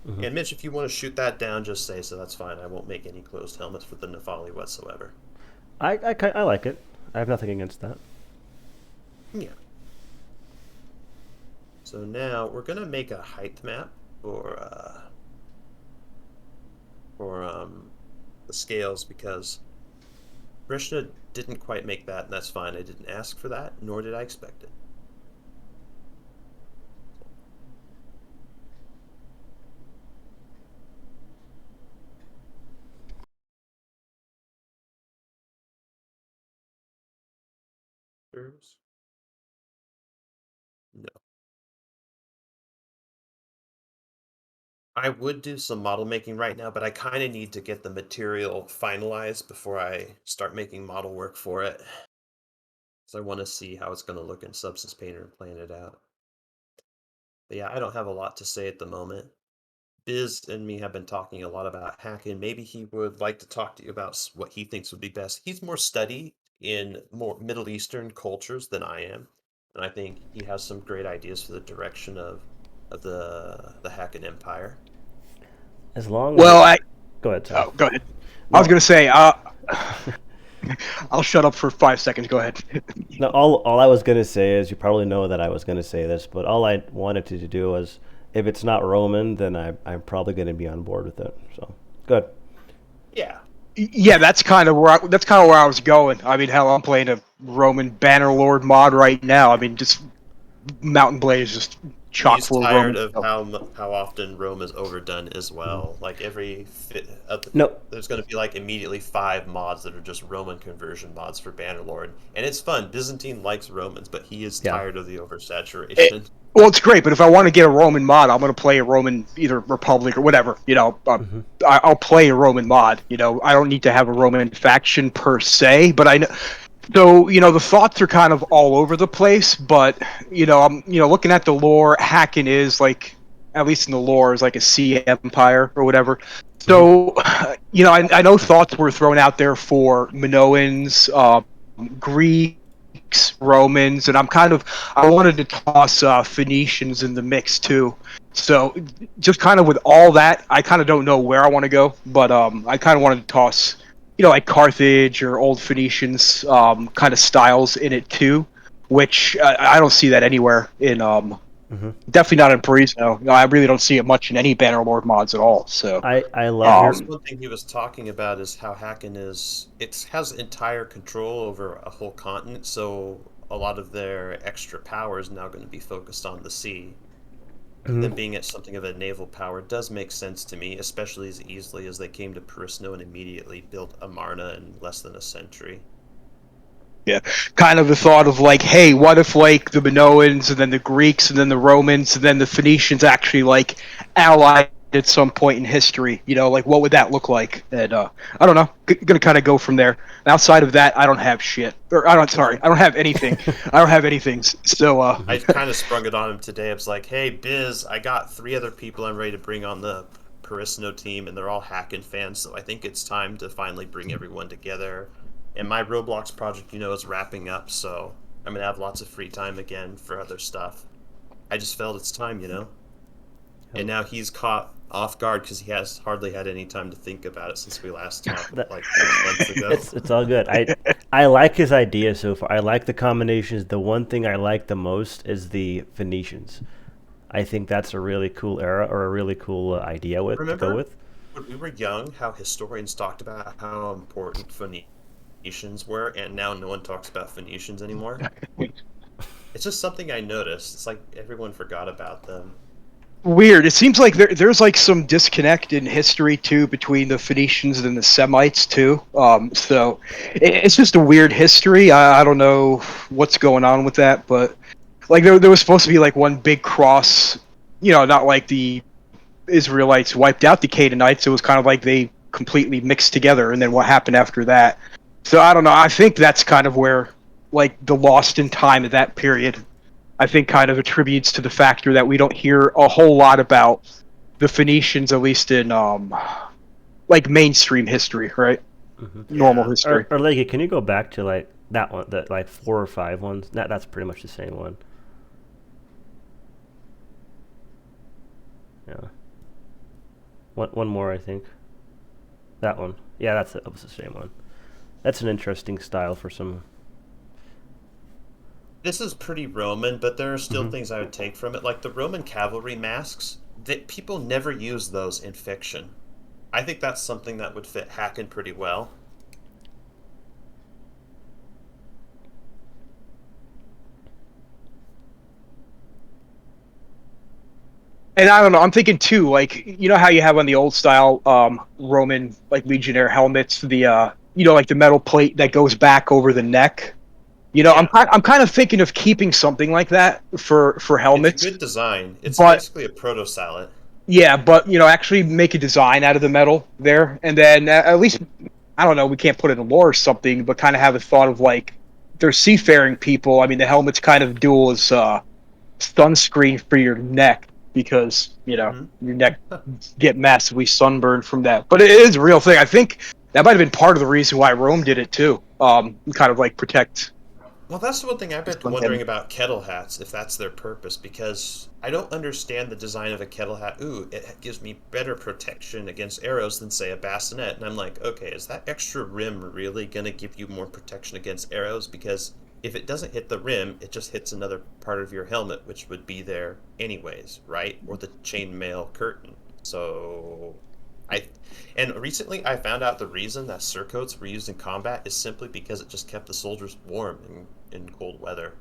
and Mitch, if you want to shoot that down, just say so. That's fine. I won't make any closed helmets for the Nefali whatsoever. I like it. I have nothing against that. Yeah. So now we're gonna make a height map for the scales, because Brishna didn't quite make that, and that's fine. I didn't ask for that, nor did I expect it. No. I would do some model making right now, but I kind of need to get the material finalized before I start making model work for it. So I want to see how it's going to look in Substance Painter and plan it out. But yeah, I don't have a lot to say at the moment. Biz and me have been talking a lot about hacking. Maybe he would like to talk to you about what he thinks would be best. He's more studied in more Middle Eastern cultures than I am, and I think he has some great ideas for the direction of the Hacking Empire. As long Well, as... Go ahead, Tom. go ahead. No. I was gonna say, I'll shut up for 5 seconds. Go ahead. No, all I was gonna say is, you probably know that I was gonna say this, but all I wanted to do was, if it's not Roman, then I'm probably gonna be on board with it. So good. Yeah. Yeah, that's kind of where I was going. I mean, hell, I'm playing a Roman Bannerlord mod right now. I mean, just Mountain Blade is just chock He's full of tired Roman. of how often Rome is overdone as well. Like No. there's going to be like immediately 5 mods that are just Roman conversion mods for Bannerlord, and it's fun. Byzantine likes Romans, but he is tired of the oversaturation. Well, it's great, but if I want to get a Roman mod, I'm going to play a Roman, either Republic or whatever. You know, I'll play a Roman mod. You know, I don't need to have a Roman faction per se, but I know. So, you know, the thoughts are kind of all over the place, but, you know, I'm, looking at the lore, Hacken is like, at least in the lore, is like a sea empire or whatever. So, you know, I know thoughts were thrown out there for Minoans, Greeks, Romans, and I wanted to toss Phoenicians in the mix too. So, just kind of with all that, I kind of don't know where I want to go, but I kind of wanted to toss like Carthage or old Phoenicians kind of styles in it too, which I don't see that anywhere in definitely not in Perisno. No, I really don't see it much in any Bannerlord mods at all. So I love Yeah, your that's one thing he was talking about is how Hacken has entire control over a whole continent, so a lot of their extra power is now going to be focused on the sea. Them being at something of a naval power does make sense to me, especially as easily as they came to Perisno and immediately built Amarna in less than a century. yeah, kind of the thought of like, hey, what if like the Minoans and then the Greeks and then the Romans and then the Phoenicians actually like allied at some point in history? Like what would that look like? And I don't know. Gonna kind of go from there. Outside of that, I don't have shit. Or I don't have anything. I don't have anything. So I kind of sprung it on him today. I was like, "Hey, Biz, I got 3 other people I'm ready to bring on the Perisno team, and they're all Hackin fans. So I think it's time to finally bring everyone together. And my Roblox project, is wrapping up, so I'm gonna have lots of free time again for other stuff. I just felt it's time. And now he's caught off guard because he has hardly had any time to think about it since we last talked That- like 6 months ago. it's all good. I like his idea so far. I like the combinations. The one thing I like the most is the Phoenicians. I think that's a really cool era or a really cool idea to go Remember with. when we were young, how historians talked about how important Phoenicians were, and now no one talks about Phoenicians anymore? It's just something I noticed. It's like everyone forgot about them. weird. It seems like there's like some disconnect in history too between the Phoenicians and the Semites too. So it's just a weird history. I don't know what's going on with that, but like there was supposed to be like one big cross. Not like the Israelites wiped out the Canaanites. It was kind of like they completely mixed together, and then what happened after that. So I don't know. I think that's kind of where like the lost in time of that period, I think, kind of attributes to the factor that we don't hear a whole lot about the Phoenicians, at least in like mainstream history, right? Normal Yeah. history. Or Leggy, can you go back to like that one, that like 4 or 5 ones? That's pretty much the same one. Yeah. One more, I think. That one. Yeah, that was the same one. That's an interesting style for some. This is pretty Roman, but there are still Mhm. things I would take from it, like the Roman cavalry masks. That people never use those in fiction. I think that's something that would fit Hacken pretty well. And I don't know. I'm thinking too, like how you have on the old style Roman like legionnaire helmets, the like the metal plate that goes back over the neck. Yeah, I'm kind of thinking of keeping something like that for it's a helmets, good design. It's but basically a proto salad. yeah, but actually make a design out of the metal there, and then at least I don't know, we can't put it in lore or something, but kind of have a thought of like they're seafaring people. I mean, the helmet's kind of dual as sunscreen for your neck because Hmm. your neck get massively sunburned from that. But it is a real thing. I think that might have been part of the reason why Rome did it too. Kind of like protect. Well, that's the one thing I've been Him. wondering about kettle hats, if that's their purpose, because I don't understand the design of a kettle hat. Ooh, it gives me better protection against arrows than, say, a bassinet. And I'm like, okay, is that extra rim really going to give you more protection against arrows? Because if it doesn't hit the rim, it just hits another part of your helmet, which would be there anyways, right? Or the chainmail curtain. So I and recently I found out the reason that surcoats were used in combat is simply because it just kept the soldiers warm in cold weather.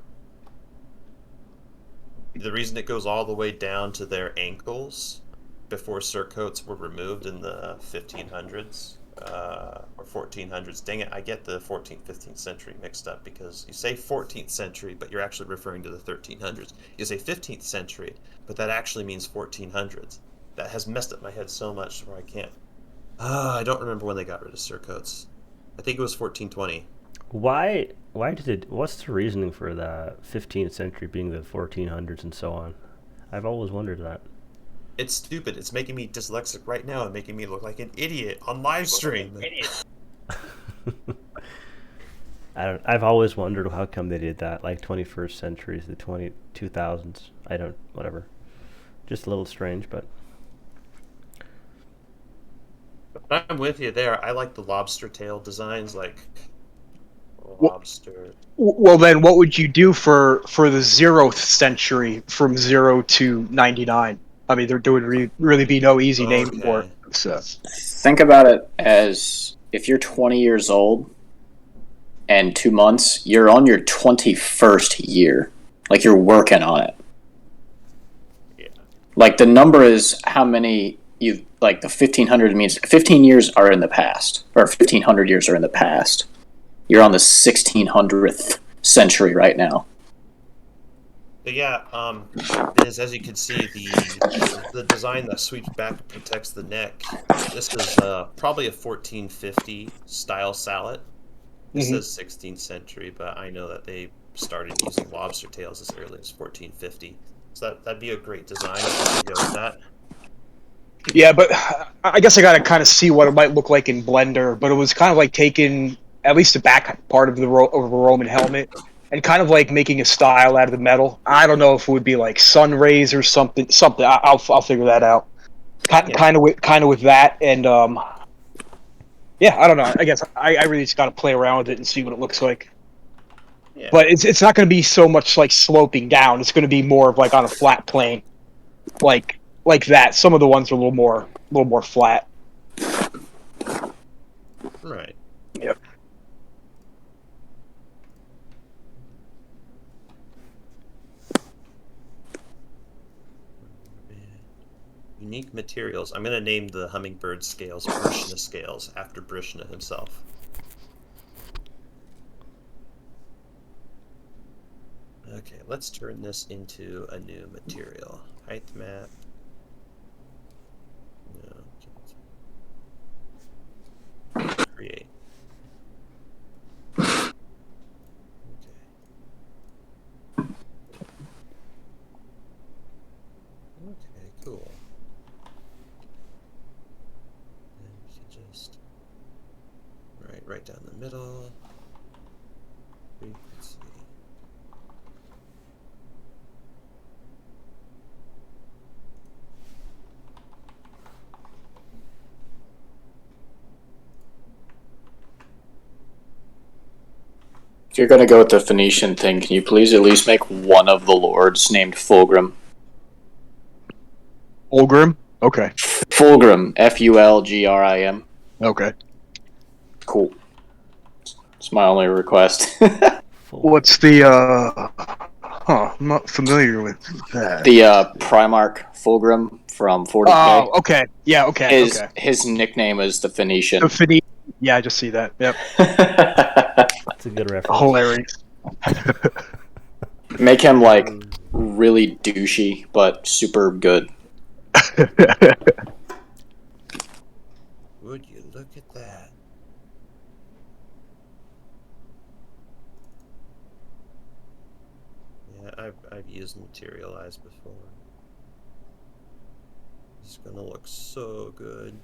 The reason it goes all the way down to their ankles before surcoats were removed in the 1500s or 1400s. Dang it, I get the 14th, 15th century mixed up because you say 14th century, but you're actually referring to the 1300s. You say 15th century, but that actually means 1400s. That has messed up my head so much where I can't. I don't remember when they got rid of surcoats. I think it was 1420. Why did it? What's the reasoning for the 15th century being the 1400s and so on? I've always wondered that. It's stupid. It's making me dyslexic right now and making me look like an idiot on live stream. I've always wondered how come they did that. Like 21st centuries, the 2000s. I don't. Whatever. Just a little strange, but I'm with you there. I like the lobster tail designs, like Well, lobster. well, then what would you do for the 0th century from 0 to 99? I mean, there would really be no easy name for it. Okay. So. Think about it as if you're 20 years old and 2 months, you're on your 21st year. Like you're working on it. Yeah. Like the number is how many you've, like the 1500 means 15 years are in the past, or 1500 years are in the past. You're on the 1600th century right now. But yeah, as you can see, the design that sweeps back and protects the neck. This is probably a 1450 style salad. This Mhm. says 16th century, but I know that they started using lobster tails as early as 1450. So that'd be a great design. I could go with that. Yeah, but I guess I gotta kind of see what it might look like in Blender. But it was kind of like taking at least the back part of of a Roman helmet and kind of like making a style out of the metal. I don't know if it would be like sun rays or something. Something. I'll figure that out. Yeah. Kind of with that, and yeah, I don't know. I guess I really just got to play around with it and see what it looks like. Yeah. But it's not going to be so much like sloping down. It's going to be more of like on a flat plane, like that. Some of the ones are a little more flat. Right. Yep. Unique materials. I'm going to name the hummingbird scales Brishna scales after Brishna himself. Okay, let's turn this into a new material. Height map. No. Create. Okay. Okay, cool. And we can just right down the middle. Frequency. If you're going to go with the Phoenician thing, can you please at least make one of the lords named Fulgrim? Fulgrim? Okay. Fulgrim. Fulgrim. Okay. Cool. It's my only request. What's the I'm not familiar with that. The Primarch Fulgrim from 40K. Oh, okay. Yeah, okay. His nickname is the Phoenician. The Phoenician. Yeah, I just see that. Yep. That's a good reference. Hilarious. Make him like really douchey, but super good. Would you look at that? Yeah, I've used Materialize before. It's gonna look so good.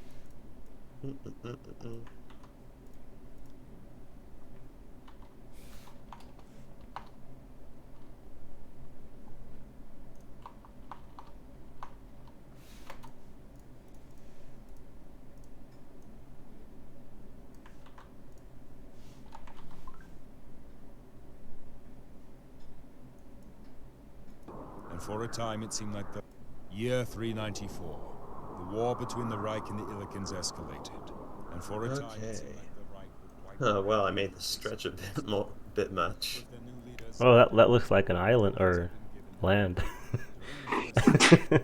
And for a time it seemed like the year 394. The war between the Reich and the Illikens escalated. And for a time it seemed like the Reich would wipe Oh, well, I made the stretch a bit much. their new leaders. Oh, that looks like an island or land. Yeah.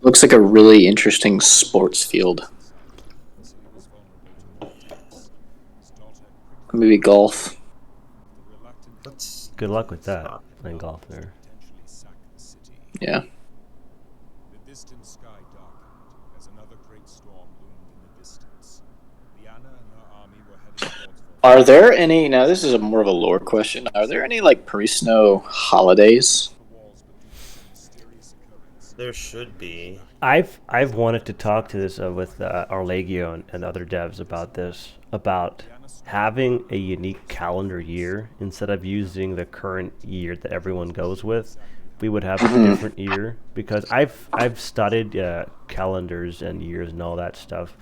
Looks like a really interesting sports field. Maybe golf. Let's Good luck with that. stop. Playing golf there. Yeah. The distant sky darkened as another great storm loomed in the distance. Lyanna and her army were heading towards Are there any, now this is more of a lore question, are there any like Perisno holidays? the walls, but due to some mysterious occurrence, There should be. I've wanted to talk to this with our Legio and other devs about this, about having a unique calendar year instead of using the current year that everyone goes with. we would have a different year, because I've studied calendars and years and all that stuff,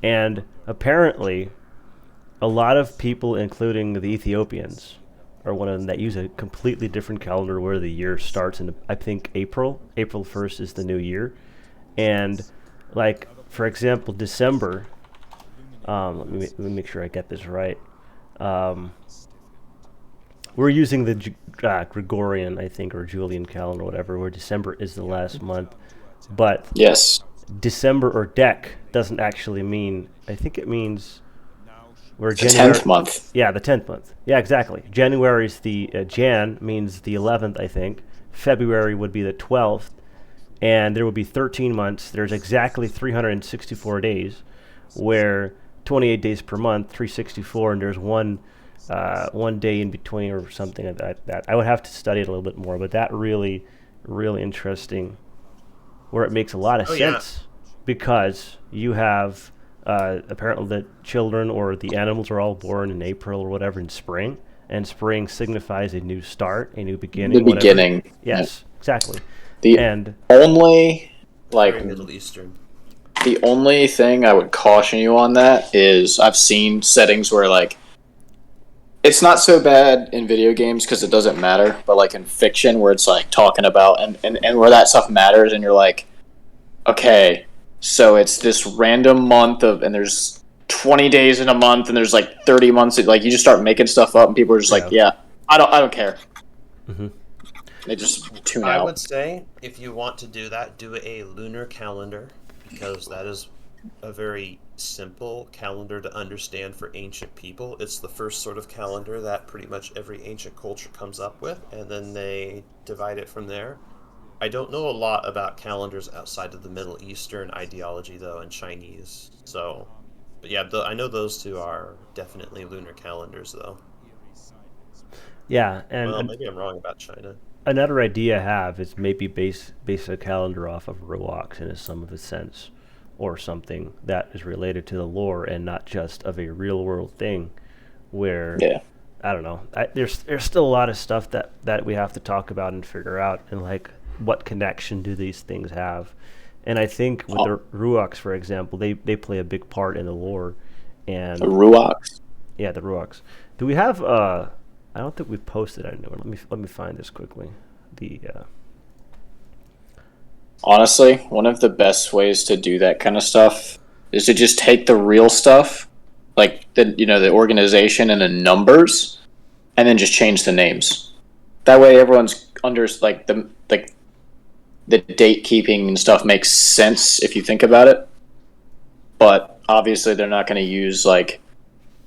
and apparently a lot of people, including the Ethiopians, are one of them that use a completely different calendar where the year starts in, I think, April. April 1st is the new year. And, like, for example, December, let me make sure I get this right. We're using the Gregorian, I think, or Julian calendar, whatever, where December is the last month. But Yes. December or Dec doesn't actually mean, I think it means where The 10th month. Yeah, the 10th month. Yeah, exactly. January's the Jan means the 11th, I think. February would be the 12th, and there would be 13 months. There's exactly 364 days, where 28 days per month, 364, and there's one day in between or something like that. I would have to study it a little bit more, but that really, really interesting, where it makes a lot of sense, because you have apparently the children or the animals are all born in April or whatever, in spring, and spring signifies a new start, a new beginning. The beginning. Yes, exactly. The And only, like, Very Middle Eastern. the only thing I would caution you on that is I've seen settings where, like, it's not so bad in video games because it doesn't matter, but like in fiction where it's like talking about and where that stuff matters, and you're like, okay, so it's this random month of, and there's 20 days in a month, and there's like 30 months. Like, you just start making stuff up, and people are just like, yeah, I don't care. Mm-hmm. They just tune I out. would say, if you want to do that, do a lunar calendar, because that is a very simple calendar to understand for ancient people. It's the first sort of calendar that pretty much every ancient culture comes up with, and then they divide it from there. I don't know a lot about calendars outside of the Middle Eastern ideology, though, and Chinese. So, but yeah, I know those two are definitely lunar calendars, though. yeah, and Well, maybe I'm wrong about China. another idea I have is maybe base a calendar off of Ruach in some of its sense, or something that is related to the lore and not just of a real world thing, where Yeah. I don't know. There's still a lot of stuff that we have to talk about and figure out, and like, what connection do these things have? And I think with the Ruachs, for example, they play a big part in the lore. And The Ruach. yeah, the Ruachs. Do we have? I don't think we've posted it anywhere. Let me find this quickly. The Honestly, one of the best ways to do that kind of stuff is to just take the real stuff, like the organization and the numbers, and then just change the names. That way, everyone's under the date keeping and stuff makes sense if you think about it. But obviously, they're not going to use like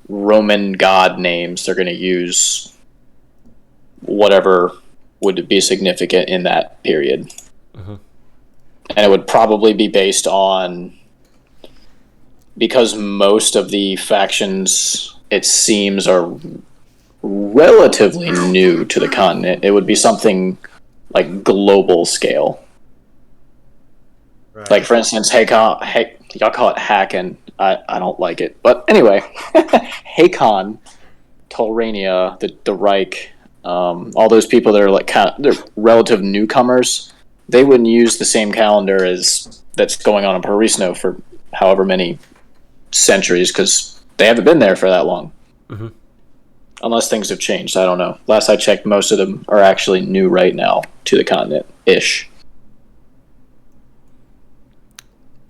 Roman god names. They're going to use whatever would be significant in that period. Mm-hmm. And it would probably be based on, because most of the factions, it seems, are relatively new to the continent. It would be something like global scale. Right. Like, for instance, y'all call it Hacken. I don't like it. But anyway, Hakon, Tolrania, the Reich, all those people that are like they're relative newcomers, they wouldn't use the same calendar as that's going on in Perisno for however many centuries, because they haven't been there for that long. Mm-hmm. Unless things have changed, I don't know. Last I checked, most of them are actually new right now to the continent-ish.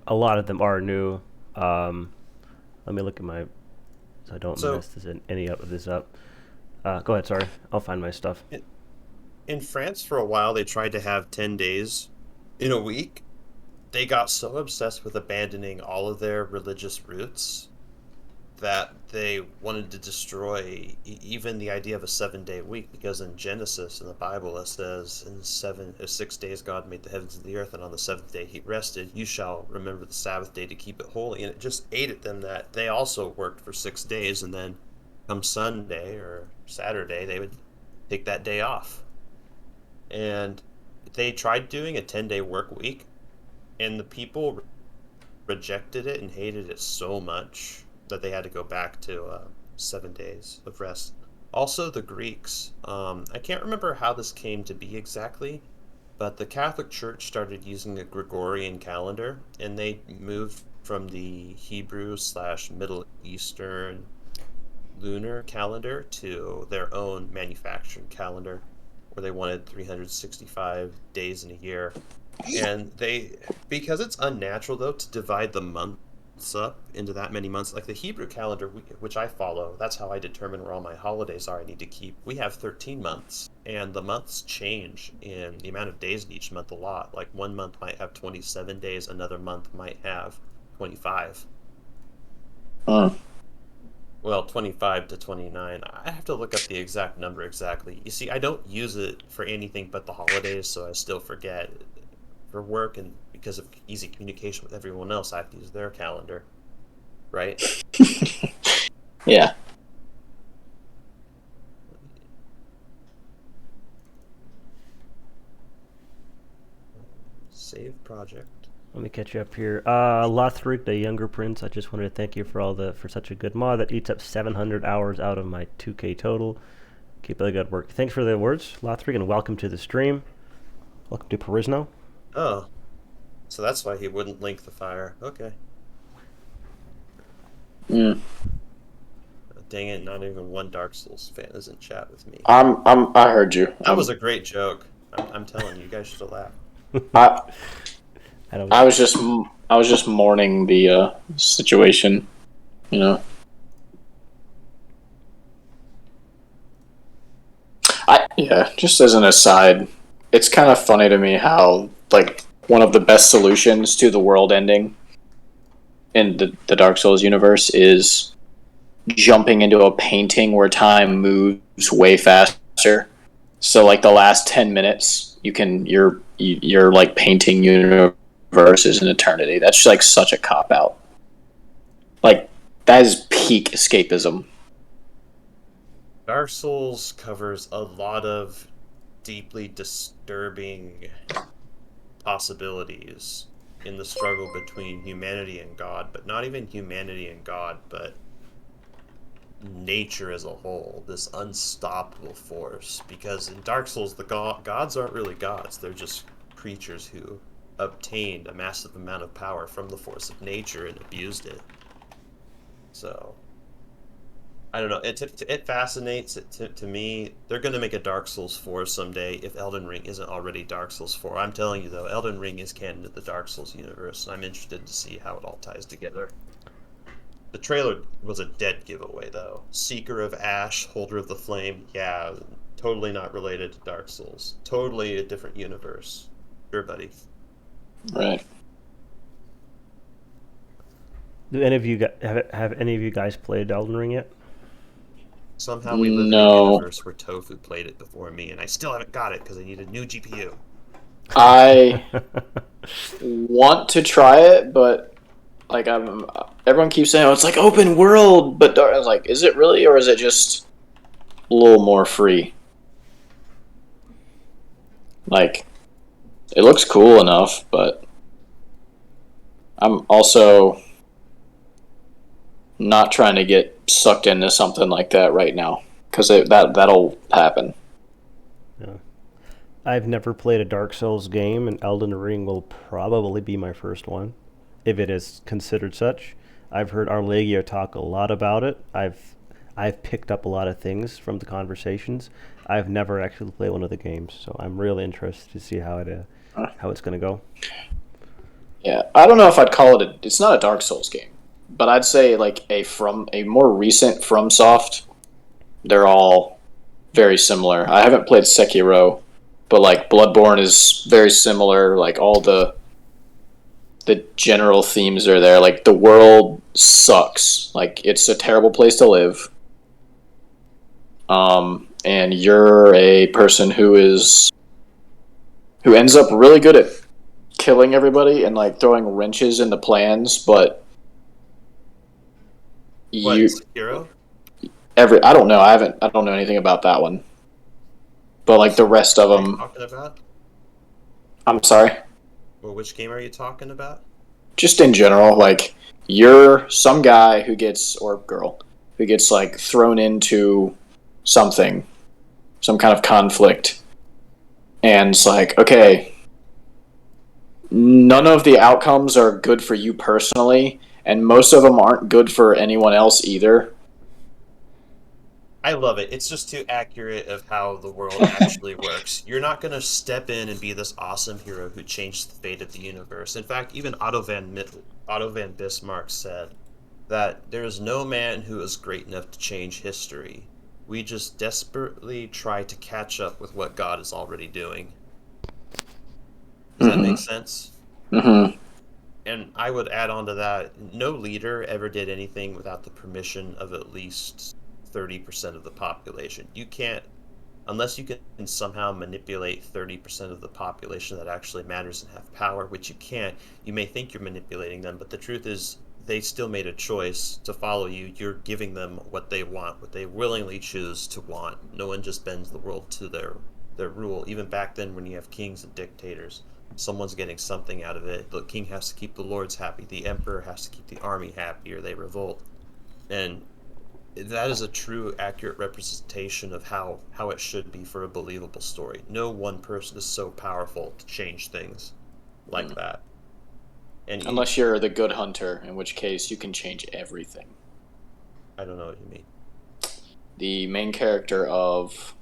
A lot of them are new. Let me look at my, so I don't mess any of this up. Go ahead, sorry. I'll find my stuff. In France, for a while, they tried to have 10 days in a week. They got so obsessed with abandoning all of their religious roots that they wanted to destroy even the idea of a 7-day week, because in Genesis, in the Bible, it says, in 6 days God made the heavens and the earth, and on the 7th day he rested. You shall remember the Sabbath day to keep it holy. And it just ate at them that they also worked for 6 days, and then come Sunday or Saturday, they would take that day off. And they tried doing a 10-day work week, and the people rejected it and hated it so much that they had to go back to 7 days of rest. Also, the Greeks. I can't remember how this came to be exactly, But the Catholic Church started using a Gregorian calendar, and they moved from the Hebrew/Middle Eastern lunar calendar to their own manufactured calendar, where they wanted 365 days in a year. And because it's unnatural though to divide the months up into that many months, like the Hebrew calendar, which I follow, that's how I determine where all my holidays are I need to keep. We have 13 months, and the months change in the amount of days in each month a lot. Like one month might have 27 days, another month might have 25. Well, 25 to 29. I have to look up the exact number exactly. You see, I don't use it for anything but the holidays, so I still forget. For work and because of easy communication with everyone else, I have to use their calendar. Right? Yeah. Save project. Let me catch you up here. Lothric, the younger prince, I just wanted to thank you for such a good mod that eats up 700 hours out of my 2K total. Keep up the good work. Thanks for the words, Lothric, and welcome to the stream. Welcome to Perisno. Oh. So that's why he wouldn't link the fire. Okay. Mm. Dang it, not even one Dark Souls fan is in chat with me. I heard you. That was a great joke. I'm telling you, you guys should have laughed. I was just mourning the situation, you know. Just as an aside, it's kind of funny to me how like one of the best solutions to the world ending in the Dark Souls universe is jumping into a painting where time moves way faster. So like the last 10 minutes, you're like painting universes in eternity. That's like such a cop out. Like that is peak escapism. Dark Souls covers a lot of deeply disturbing possibilities in the struggle between humanity and God, but not even humanity and God, but nature as a whole, this unstoppable force. Because in Dark Souls, the gods aren't really gods, they're just creatures who obtained a massive amount of power from the force of nature and abused it. So I don't know. It fascinates it to me. They're going to make a Dark Souls 4 someday if Elden Ring isn't already Dark Souls 4. I'm telling you, though, Elden Ring is canon to the Dark Souls universe, and I'm interested to see how it all ties together. The trailer was a dead giveaway, though. Seeker of Ash, Holder of the Flame, yeah, totally not related to Dark Souls. Totally a different universe. Sure, buddy. Right. Do any of you have any of you guys played Elden Ring yet? Somehow we live in a universe where Tofu played it before me, and I still haven't got it because I need a new GPU. I want to try it, but like everyone keeps saying, "Oh, it's like open world," but I was like, "Is it really, or is it just a little more free?" Like, it looks cool enough, but I'm also not trying to get sucked into something like that right now, because that'll happen. Yeah. I've never played a Dark Souls game, and Elden Ring will probably be my first one, if it is considered such. I've heard Arlegio talk a lot about it. I've picked up a lot of things from the conversations. I've never actually played one of the games, so I'm really interested to see how it's going to go. Yeah, I don't know if I'd call it it's not a Dark Souls game, but I'd say like a more recent FromSoft. They're all very similar. I haven't played Sekiro, but like Bloodborne is very similar. Like all the general themes are there. Like the world sucks. Like it's a terrible place to live. And you're a person who ends up really good at killing everybody and like throwing wrenches into plans, but Sekiro? I don't know. I don't know anything about that one. But like the rest of them. Talking about? I'm sorry. Well, which game are you talking about? Just in general, like you're some guy who gets or girl who gets like thrown into something, some kind of conflict, and it's like, okay, none of the outcomes are good for you personally, and most of them aren't good for anyone else either. I love it. It's just too accurate of how the world actually works. You're not going to step in and be this awesome hero who changed the fate of the universe. In fact, even Otto van Bismarck said that there is no man who is great enough to change history. We just desperately try to catch up with what God is already doing. Does that make sense? Mm-hmm. And I would add on to that, no leader ever did anything without the permission of at least 30% of the population. You can't, unless you can somehow manipulate 30% of the population that actually matters and have power, which you can't. You may think you're manipulating them, but the truth is they still made a choice to follow you. You're giving them what they want, what they willingly choose to want. No one just bends the world to their rule. Even back then when you have kings and dictators, someone's getting something out of it. The king has to keep the lords happy. The emperor has to keep the army happy or they revolt. And that is a true, accurate representation of how it should be for a believable story. No one person is so powerful to change things like that. And Unless you're the good hunter, in which case you can change everything. I don't know what you mean. The main character of,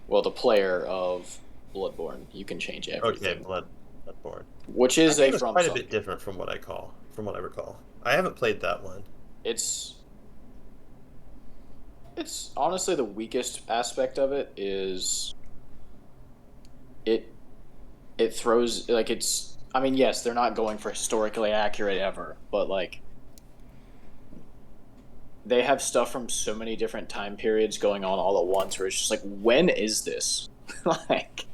well, the player of Bloodborne, you can change everything. Okay, Bloodborne. Which is a from quite a bit different from what I recall. I haven't played that one. It's honestly the weakest aspect of it is it throws, like, it's, I mean, yes, they're not going for historically accurate ever, but like they have stuff from so many different time periods going on all at once where it's just like, when is this? Like,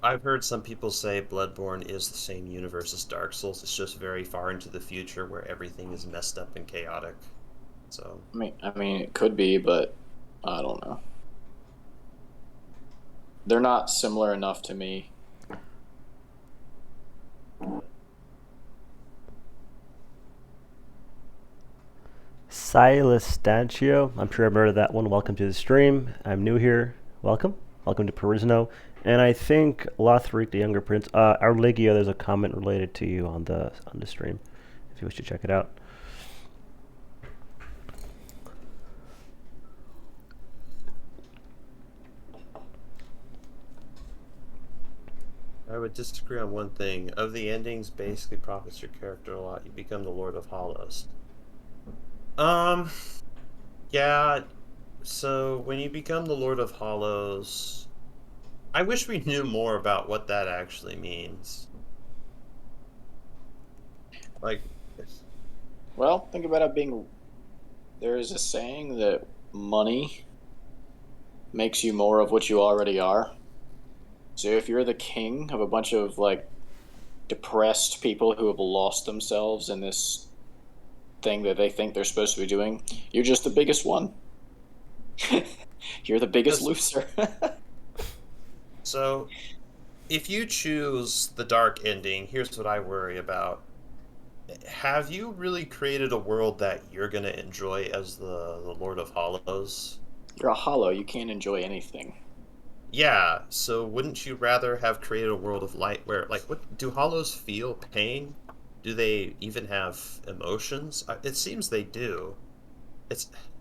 I've heard some people say Bloodborne is the same universe as Dark Souls. It's just very far into the future where everything is messed up and chaotic. So I mean, it could be, but I don't know. They're not similar enough to me. Silas Stancio, I'm sure I've heard of that one. Welcome to the stream. I'm new here. Welcome. Welcome to Perisno. And I think Lothric, the Younger Prince, Arligio, there's a comment related to you on the stream, if you wish to check it out. I would disagree on one thing. Of the endings, basically profits your character a lot. You become the Lord of Hollows. Yeah. So when you become the Lord of Hollows, I wish we knew more about what that actually means. Like, well, think about it being. There is a saying that money makes you more of what you already are. So if you're the king of a bunch of like depressed people who have lost themselves in this thing that they think they're supposed to be doing, you're just the biggest one. You're the biggest loser. So, if you choose the dark ending, here's what I worry about. Have you really created a world that you're going to enjoy as the Lord of Hollows? You're a hollow. You can't enjoy anything. Yeah, so wouldn't you rather have created a world of light where, like, what do hollows feel pain? Do they even have emotions? It seems they do.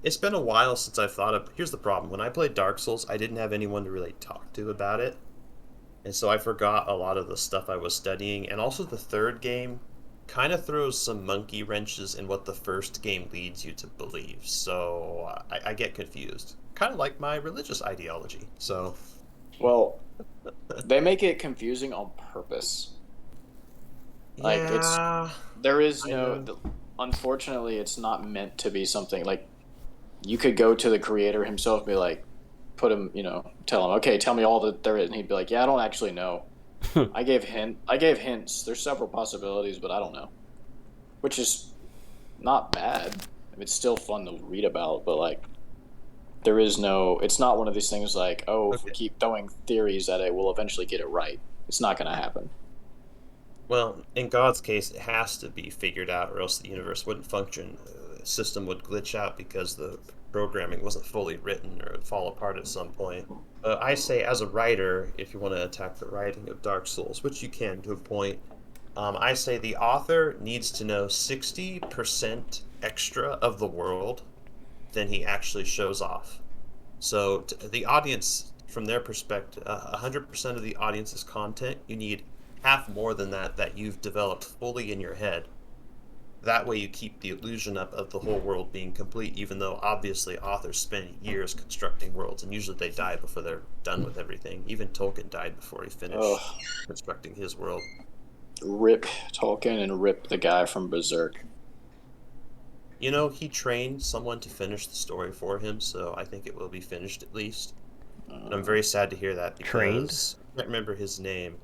It's been a while since I've thought of. Here's the problem: when I played Dark Souls, I didn't have anyone to really talk to about it, and so I forgot a lot of the stuff I was studying. And also, the third game kind of throws some monkey wrenches in what the first game leads you to believe. So I get confused, kind of like my religious ideology. So. Well, they make it confusing on purpose. Like, Yeah, there is no, unfortunately, it's not meant to be something like, you could go to the creator himself and be like, put him, tell him, okay, tell me all that there is, and he'd be like, yeah, I don't actually know. I gave hints. There's several possibilities, but I don't know. Which is not bad. I mean, it's still fun to read about, but like, there is no, it's not one of these things like, oh, if we keep throwing theories at it, we'll eventually get it right. It's not going to happen. Well, in God's case, it has to be figured out, or else the universe wouldn't function. The system would glitch out because the programming wasn't fully written or it'd fall apart at some point. I say, as a writer, if you want to attack the writing of Dark Souls, which you can to a point, I say the author needs to know 60% extra of the world than he actually shows off. So the audience, from their perspective, 100% of the audience's content, you need half more than that you've developed fully in your head. That way you keep the illusion up of the whole world being complete, even though obviously authors spend years constructing worlds, and usually they die before they're done with everything. Even Tolkien died before he finished constructing his world. Rip Tolkien and rip the guy from Berserk. You know, he trained someone to finish the story for him, so I think it will be finished at least. And I'm very sad to hear that because I can't remember his name,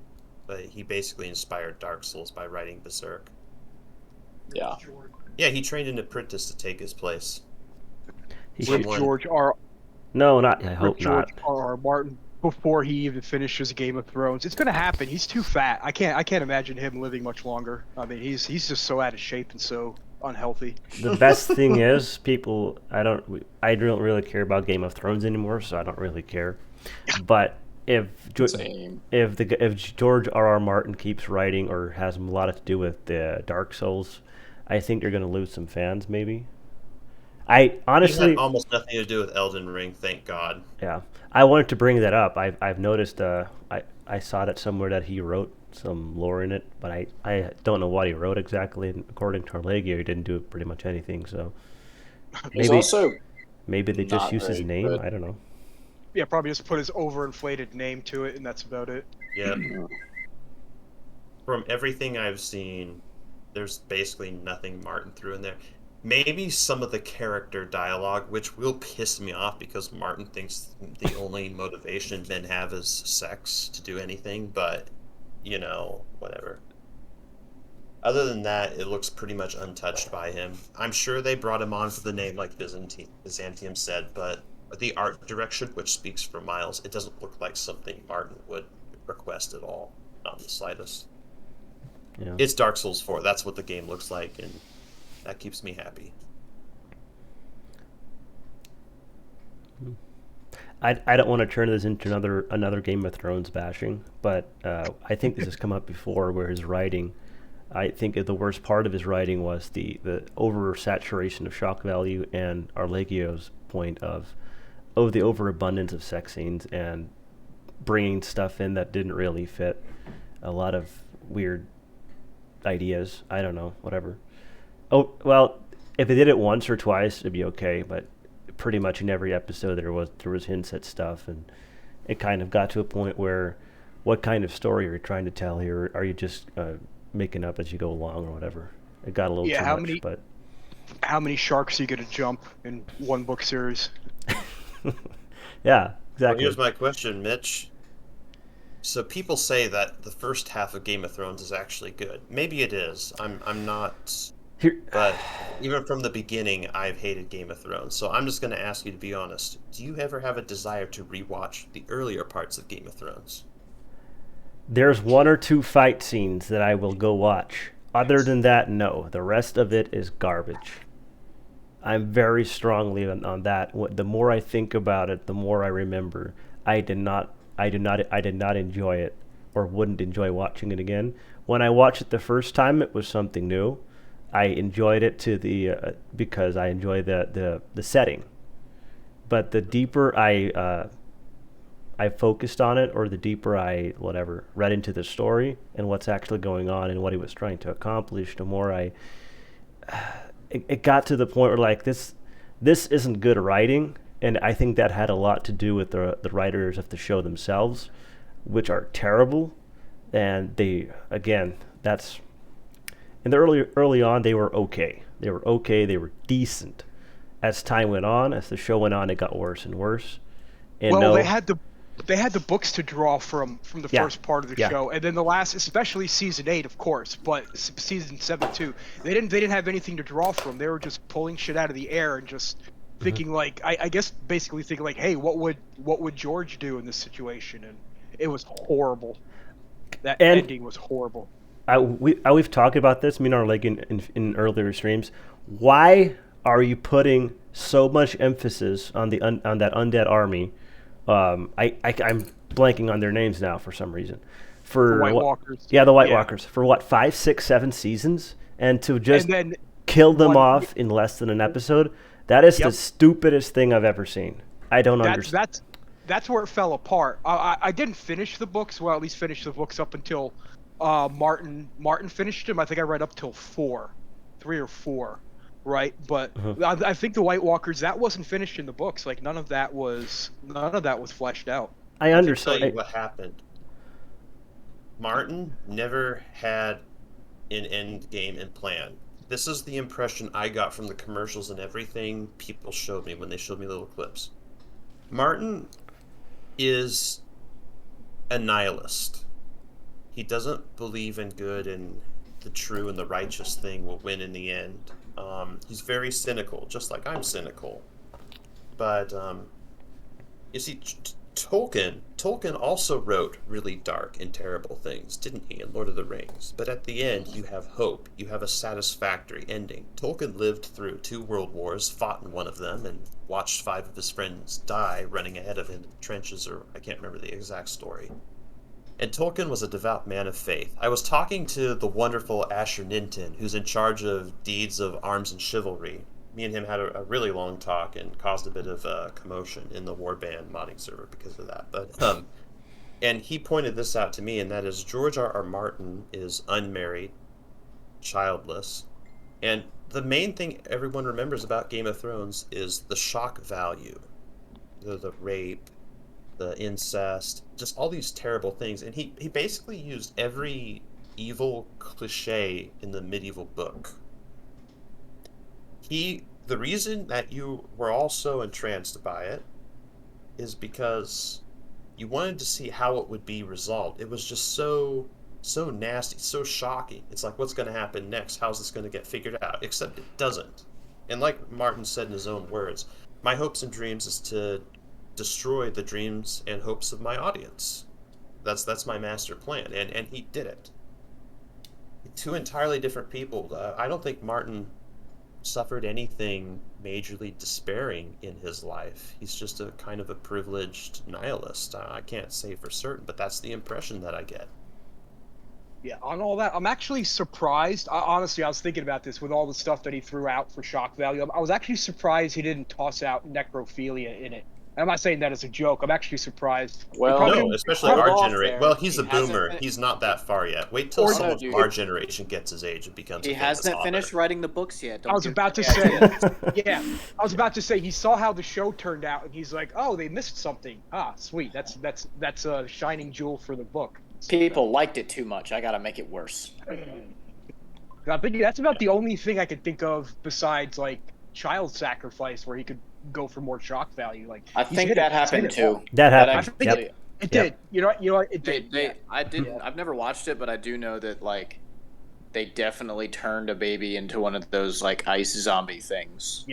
but he basically inspired Dark Souls by writing Berserk. Yeah. Yeah, he trained an apprentice to take his place. Rip George R. No, not. I hope George not. R. Martin before he even finishes Game of Thrones. It's gonna happen. He's too fat. I can't imagine him living much longer. I mean, he's just so out of shape and so unhealthy. The best thing is, people. I don't really care about Game of Thrones anymore, so I don't really care. But if George R. Martin keeps writing or has a lot to do with the Dark Souls, I think you're going to lose some fans. Maybe. I honestly he had almost nothing to do with Elden Ring. Thank God. Yeah, I wanted to bring that up. I've noticed. I saw that somewhere that he wrote some lore in it, but I don't know what he wrote exactly. And according to Arlegio, he didn't do pretty much anything. So maybe they just use his name. Good. I don't know. Yeah, probably just put his overinflated name to it, and that's about it. Yeah. From everything I've seen, there's basically nothing Martin threw in there. Maybe some of the character dialogue, which will piss me off because Martin thinks the only motivation men have is sex to do anything, but, you know, whatever. Other than that, it looks pretty much untouched by him. I'm sure they brought him on for the name like Byzantium said, but the art direction, which speaks for miles, it doesn't look like something Martin would request at all. Not the slightest. Yeah. It's Dark Souls 4. That's what the game looks like, and that keeps me happy. I don't want to turn this into another Game of Thrones bashing, but I think this has come up before where his writing, I think the worst part of his writing was the oversaturation of shock value and Arlegio's point of the overabundance of sex scenes and bringing stuff in that didn't really fit. A lot of weird ideas. I don't know, whatever. Oh, well, if they did it once or twice, it'd be okay, but pretty much in every episode there was hints at stuff, and it kind of got to a point where what kind of story are you trying to tell here? Are you just making up as you go along or whatever? It got a little too much, but how many sharks are you going to jump in one book series? Yeah, exactly. Well, here's my question, Mitch. So people say that the first half of Game of Thrones is actually good. Maybe it is. I'm not... But even from the beginning, I've hated Game of Thrones. So I'm just going to ask you to be honest. Do you ever have a desire to rewatch the earlier parts of Game of Thrones? There's one or two fight scenes that I will go watch. Other than that, no. The rest of it is garbage. I'm very strongly on that. The more I think about it, the more I remember. I did not enjoy it, or wouldn't enjoy watching it again. When I watched it the first time, it was something new. I enjoyed it because I enjoy the setting. But the deeper I focused on it, or the deeper I read into the story and what's actually going on and what he was trying to accomplish, the more it got to the point where like this isn't good writing, and I think that had a lot to do with the writers of the show themselves, which are terrible. And that's. In the early on, they were okay. They were decent. As time went on, as the show went on, it got worse and worse. And they had the books to draw from the first part of the show, and then the last, especially season 8, of course, but season 7 too. They didn't have anything to draw from. They were just pulling shit out of the air and just thinking like, I guess basically thinking like, hey, what would George do in this situation? And it was horrible. That ending was horrible. We've talked about this, me and our in earlier streams. Why are you putting so much emphasis on on that undead army? I'm blanking on their names now for some reason. The For White what? Walkers. Yeah, the White Yeah. Walkers. For what? 5, 6, 7 seasons, and to just And then kill them one- off in less than an episode. That is the Yep. stupidest thing I've ever seen. I don't understand. That's where it fell apart. I didn't finish the books. Well, at least finish the books up until Martin finished them. I think I read up till 3 or 4, right? But I think the White Walkers, that wasn't finished in the books. Like none of that was fleshed out. I I'll understand. tell you what happened. Martin never had an end game and plan. This is the impression I got from the commercials and everything people showed me when they showed me little clips. Martin is a nihilist. He doesn't believe in good and the true and the righteous thing will win in the end. He's very cynical, just like I'm cynical. But you see, Tolkien also wrote really dark and terrible things, didn't he, in Lord of the Rings? But at the end, you have hope. You have a satisfactory ending. Tolkien lived through 2 world wars, fought in one of them, and watched 5 of his friends die running ahead of him in the trenches, or I can't remember the exact story. And Tolkien was a devout man of faith. I was talking to the wonderful Asher Ninton, who's in charge of deeds of arms and chivalry. Me and him had a really long talk and caused a bit of commotion in the Warband modding server because of that. But and he pointed this out to me, and that is George R.R. Martin is unmarried, childless, and the main thing everyone remembers about Game of Thrones is the shock value, the rape, the incest, just all these terrible things. And he basically used every evil cliche in the medieval book. The reason that you were all so entranced by it is because you wanted to see how it would be resolved. It was just so nasty, so shocking. It's like, what's going to happen next? How's this going to get figured out? Except it doesn't. And like Martin said in his own words, my hopes and dreams is to destroy the dreams and hopes of my audience. That's my master plan, and he did it. 2 entirely different people. I don't think Martin suffered anything majorly despairing in his life. He's just a kind of a privileged nihilist. I can't say for certain, but that's the impression that I get. Yeah, on all that, I'm actually surprised. Honestly, I was thinking about this with all the stuff that he threw out for shock value. I was actually surprised he didn't toss out necrophilia in it. And I'm not saying that as a joke. I'm actually surprised. Well, No, especially hold our off generation. there. Well, he's He a hasn't boomer. fin- He's not that far yet. Wait till Or someone no, dude. from our generation gets his age and becomes He a famous hasn't author. finished writing the books yet. Don't I was give about to him say, the idea. yeah, I was about to say he saw how the show turned out, and he's like, "Oh, they missed something. Ah, sweet. That's a shining jewel for the book." people liked it too much. I gotta make it worse. I think that's about the only thing I could think of besides like child sacrifice, where he could go for more shock value. Like I he's think hit it. that He's hit happened it too. all. That happened. actually- Yep. It Yep. did. You know what? It did. They Yeah. I did. Yeah. I've never watched it, but I do know that like they definitely turned a baby into one of those like ice zombie things.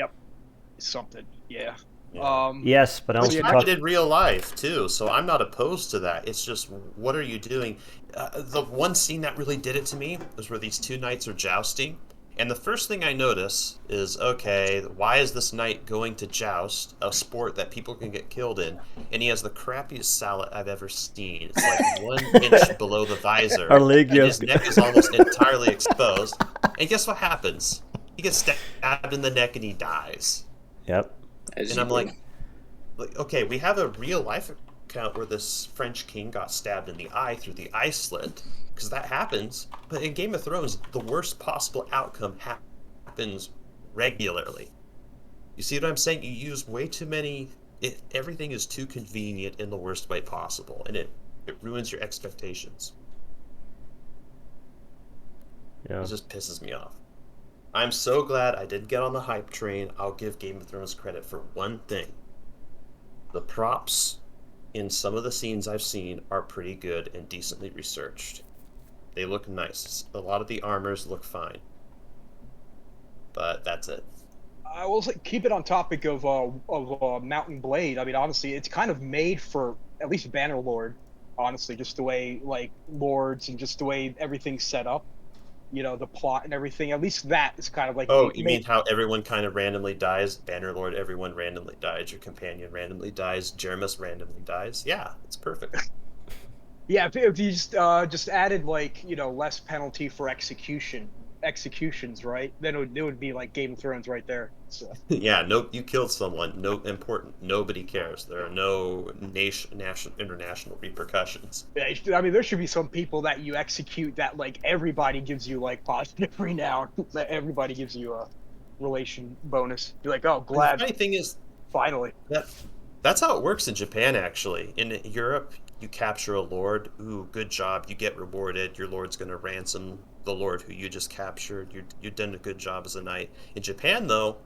Something. Yeah. Yeah. Yes, but I want Which you to happened talk. in real life too, so I'm not opposed to that. It's just, what are you doing? The one scene that really did it to me was where these 2 knights are jousting, and the first thing I notice is, okay, why is this knight going to joust, a sport that people can get killed in, and he has the crappiest sallet I've ever seen. It's like 1 inch below the visor, Our leg, and yes. his neck is almost entirely exposed. And guess what happens? He gets stabbed in the neck and he dies. Yep. As And you I'm do. like, okay, we have a real life account where this French king got stabbed in the eye through the eye slit, because that happens. But in Game of Thrones, the worst possible outcome happens regularly. You see what I'm saying? You use way too many. Everything is too convenient in the worst way possible, and it ruins your expectations. Yeah. It just pisses me off. I'm so glad I didn't get on the hype train. I'll give Game of Thrones credit for one thing. The props in some of the scenes I've seen are pretty good and decently researched. They look nice. A lot of the armors look fine. But that's it. I will say, keep it on topic of Mountain Blade. I mean, honestly, it's kind of made for at least Bannerlord. Honestly, just the way like lords and just the way everything's set up. the plot and everything. At least that is kind of like. Oh, you mean how everyone kind of randomly dies? Bannerlord, everyone randomly dies. Your companion randomly dies. Jeremus randomly dies. Yeah, it's perfect. Yeah, if you just added like less penalty for executions, right? Then it would be like Game of Thrones right there. So. Yeah, no, you killed someone. No important. Nobody cares. There are no national, international repercussions. Yeah, I mean, there should be some people that you execute that like everybody gives you like positive renown. That everybody gives you a relation bonus. You're like, oh, And the glad funny thing is finally. that's how it works in Japan. Actually, in Europe, you capture a lord. Ooh, good job. You get rewarded. Your lord's going to ransom the lord who you just captured. You've done a good job as a knight. In Japan, though,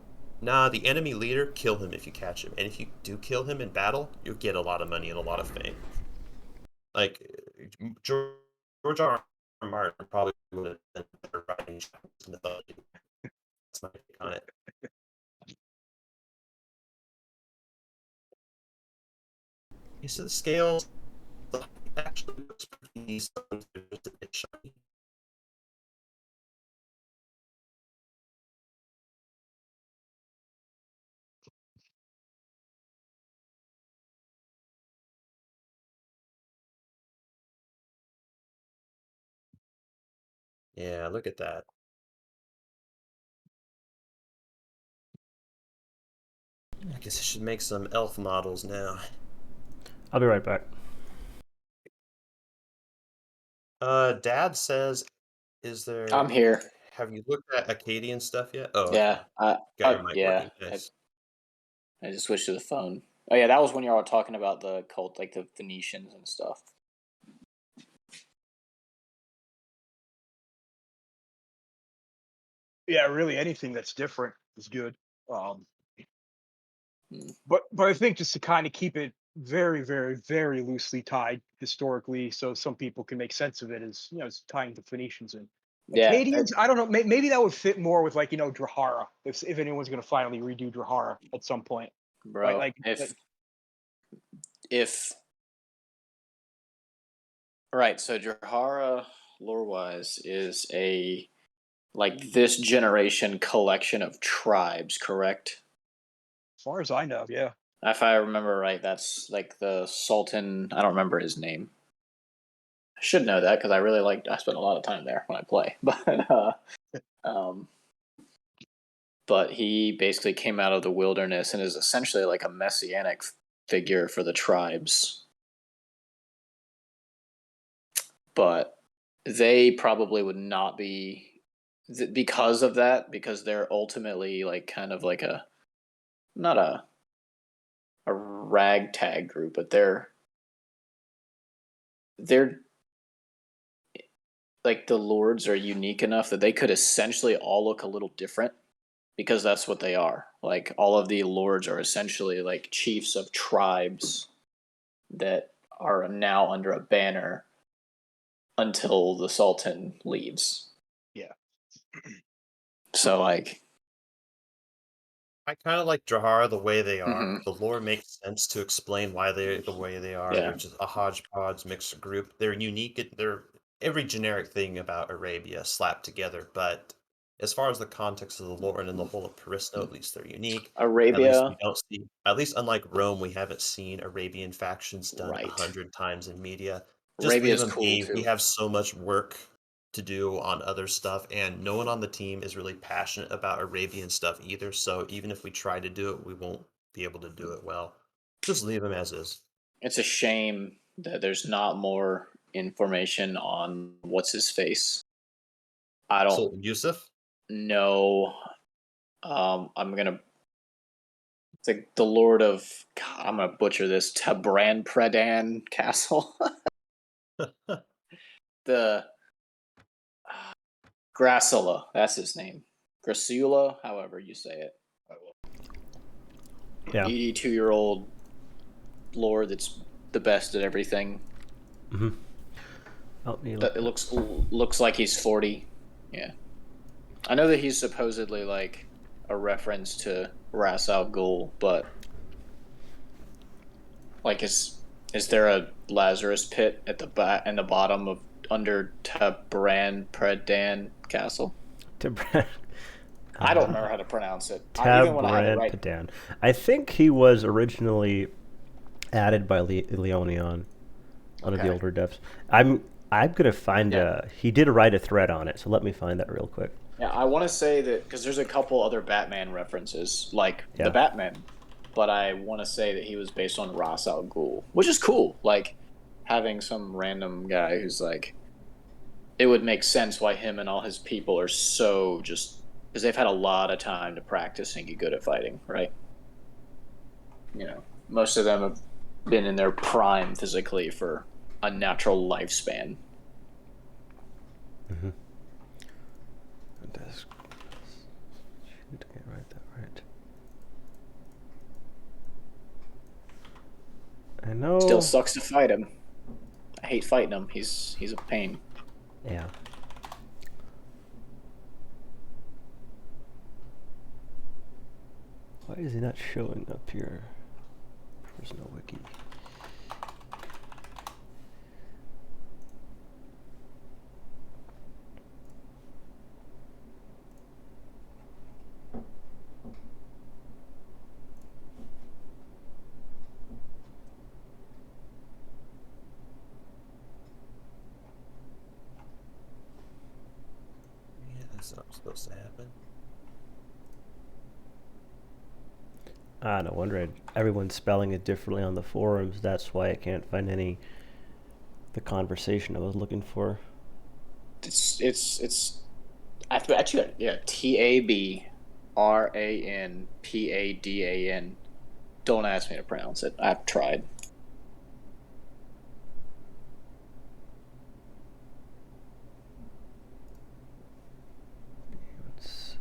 nah, the enemy leader, kill him if you catch him. And if you do kill him in battle, you'll get a lot of money and a lot of fame. Like George R. Martin probably would have been better writing Japanese mythology. That's my take on it. Okay, so the scales actually looks pretty decent. Just a bit shiny. Yeah, look at that. I guess I should make some elf models now. I'll be right back. Dad says, is there... I'm here. Have you looked at Acadian stuff yet? Oh, okay. Yeah, Got your mic yeah. working. Nice. I just switched to the phone. Oh yeah, that was when y'all were talking about the cult, like the Phoenicians and stuff. Yeah, really, anything that's different is good. Hmm. But I think just to kind of keep it very, very, very loosely tied historically, so some people can make sense of it, is it's tying the Phoenicians in. Yeah, Acadians, I don't know. Maybe that would fit more with like Drahara, if anyone's going to finally redo Drahara at some point. bro. Like If right, so Drahara lore-wise is a like this generation collection of tribes, correct? as far as I know, yeah. If I remember right, that's like the Sultan. I don't remember his name. I should know that because I spent a lot of time there when I play. Um, but he basically came out of the wilderness and is essentially like a messianic figure for the tribes. But they probably would not be because of that, because they're ultimately like kind of like not a ragtag group, but they're like the lords are unique enough that they could essentially all look a little different because that's what they are. Like all of the lords are essentially like chiefs of tribes that are now under a banner until the Sultan leaves. Yeah. So like I kind of like Drahara the way they are. Mhm. The lore makes sense to explain why they're the way they are. Yeah. They're just a hodgepodge mixed group. They're unique. They're every generic thing about Arabia slapped together. But as far as the context of the lore and in the whole of Perisno, at least they're unique. At least we Arabia, don't see. At least unlike Rome, we haven't seen Arabian factions done right. 100 times in media. Just leave Arabia's them cool be. We too. have so much work to do on other stuff, and no one on the team is really passionate about Arabian stuff either. So even if we try to do it, we won't be able to do it well. Just leave them as is. It's a shame that there's not more information on what's his face. I don't Sultan Yusuf. know. I'm gonna. It's like the Lord of. God, I'm gonna butcher this. Tabran Predan Castle. The Gracula. That's his name. Gracula, however you say it. Yeah. 82-year-old lord that's the best at everything. Mm-hmm. Oh, It looks like he's 40. Yeah. I know that he's supposedly like a reference to Ras Al Ghul, but like is there a Lazarus pit at the in the bottom under Tabran Castle. I don't remember how to pronounce it. Even when I had it Tabran right. Padan. I think he was originally added by Leonion, one of the Okay. older devs. I'm gonna find he did write a thread on it, so let me find that real quick. Yeah, I want to say that because there's a couple other Batman references, like Yeah. the Batman, but I want to say that he was based on Ra's al Ghul, which is cool. Like having some random guy who's like, it would make sense why him and all his people are so just because they've had a lot of time to practice and get good at fighting, right? You know, most of them have been in their prime physically for a natural lifespan. Mm-hmm. Shoot, I can't write that right. I know. Still sucks to fight him. I hate fighting him. He's a pain. Yeah. Why is he not showing up here? There's no wiki. Yeah, that's not supposed to happen. No wonder everyone's spelling it differently on the forums. That's why I can't find the conversation I was looking for. It's actually yeah, Tabranpadan. Don't ask me to pronounce it. I've tried. Let's...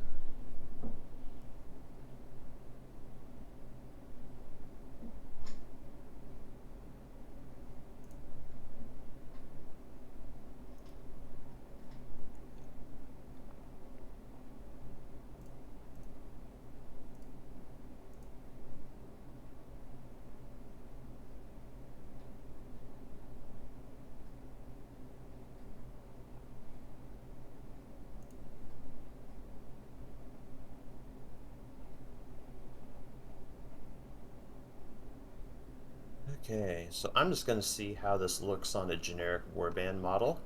Okay, so I'm just going to see how this looks on a generic warband model.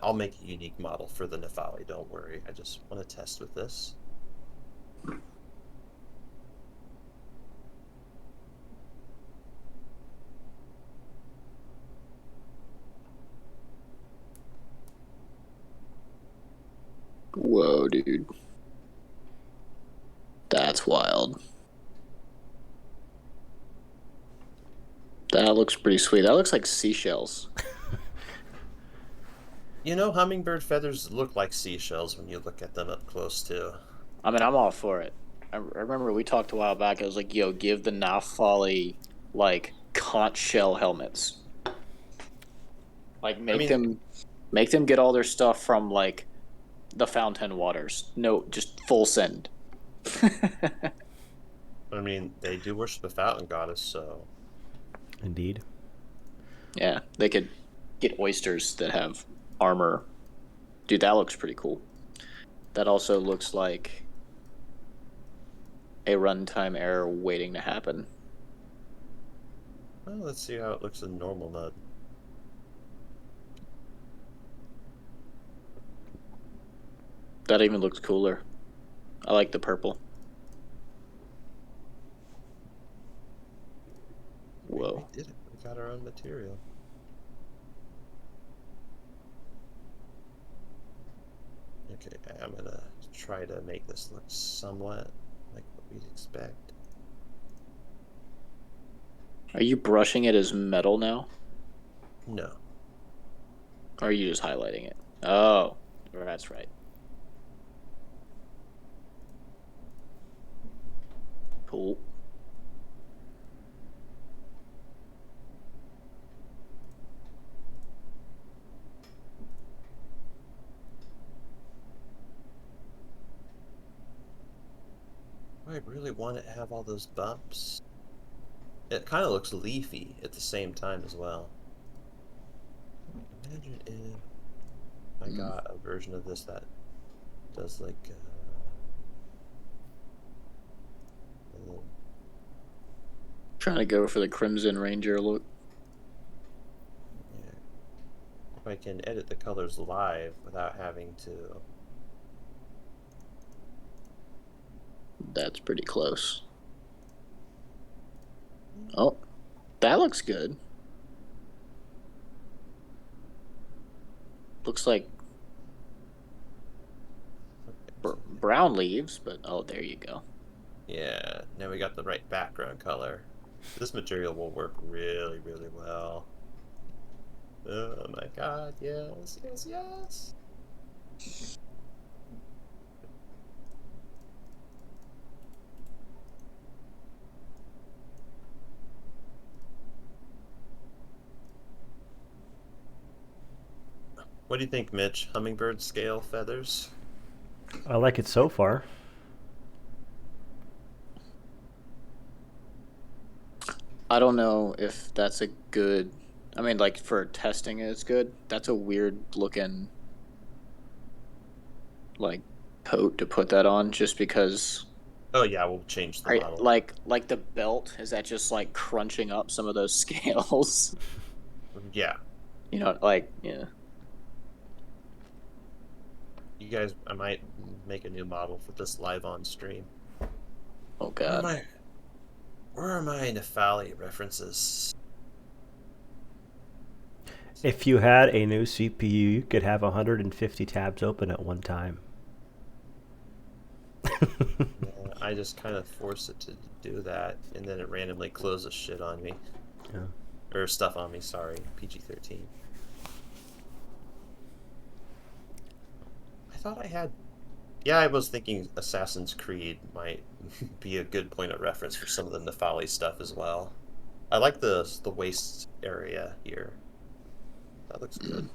I'll make a unique model for the Nefali, don't worry. I just want to test with this. Whoa, dude. That's wild. That looks pretty sweet. That looks like seashells. You know, hummingbird feathers look like seashells when you look at them up close, too. I mean, I'm all for it. I remember we talked a while back. I was like, yo, give the Nafali, like, conch shell helmets. Like, make them get all their stuff from, like, the Fountain Waters. No, just full send. I mean, they do worship the fountain goddess, so... Indeed. Yeah, they could get oysters that have armor. Dude, that looks pretty cool. That also looks like a runtime error waiting to happen. Well, let's see how it looks in normal mode. That even looks cooler. I like the purple. Whoa. We did it. We got our own material. Okay, I'm gonna try to make this look somewhat like what we'd expect. Are you brushing it as metal now? No. Or are you just highlighting it? Oh, that's right. Cool. I really want it to have all those bumps. It kind of looks leafy at the same time as well. Imagine if I got a version of this that does like Trying to go for the Crimson Ranger look. yeah. If I can edit the colors live without having to. That's pretty close. Oh, that looks good. Looks like brown leaves, but oh, there you go. Yeah, now we got the right background color. This material will work really, really well. Oh my god, yes, yes, yes! What do you think, Mitch? Hummingbird scale feathers? I like it so far. I don't know if that's a good. I mean, like for testing, it's good. That's a weird looking like coat to put that on, just because. Oh yeah, we'll change the model. Like the belt, is that just like crunching up some of those scales? Yeah. You know, like yeah. You guys, I might make a new model for this live on stream. Oh god. Where are my Nephali references? If you had a new CPU, you could have 150 tabs open at one time. Yeah, I just kind of force it to do that, and then it randomly closes shit on me. Yeah. Or stuff on me, sorry. PG-13. I thought I had... Yeah, I was thinking Assassin's Creed might be a good point of reference for some of the Nephali stuff as well. I like the waist area here. That looks good.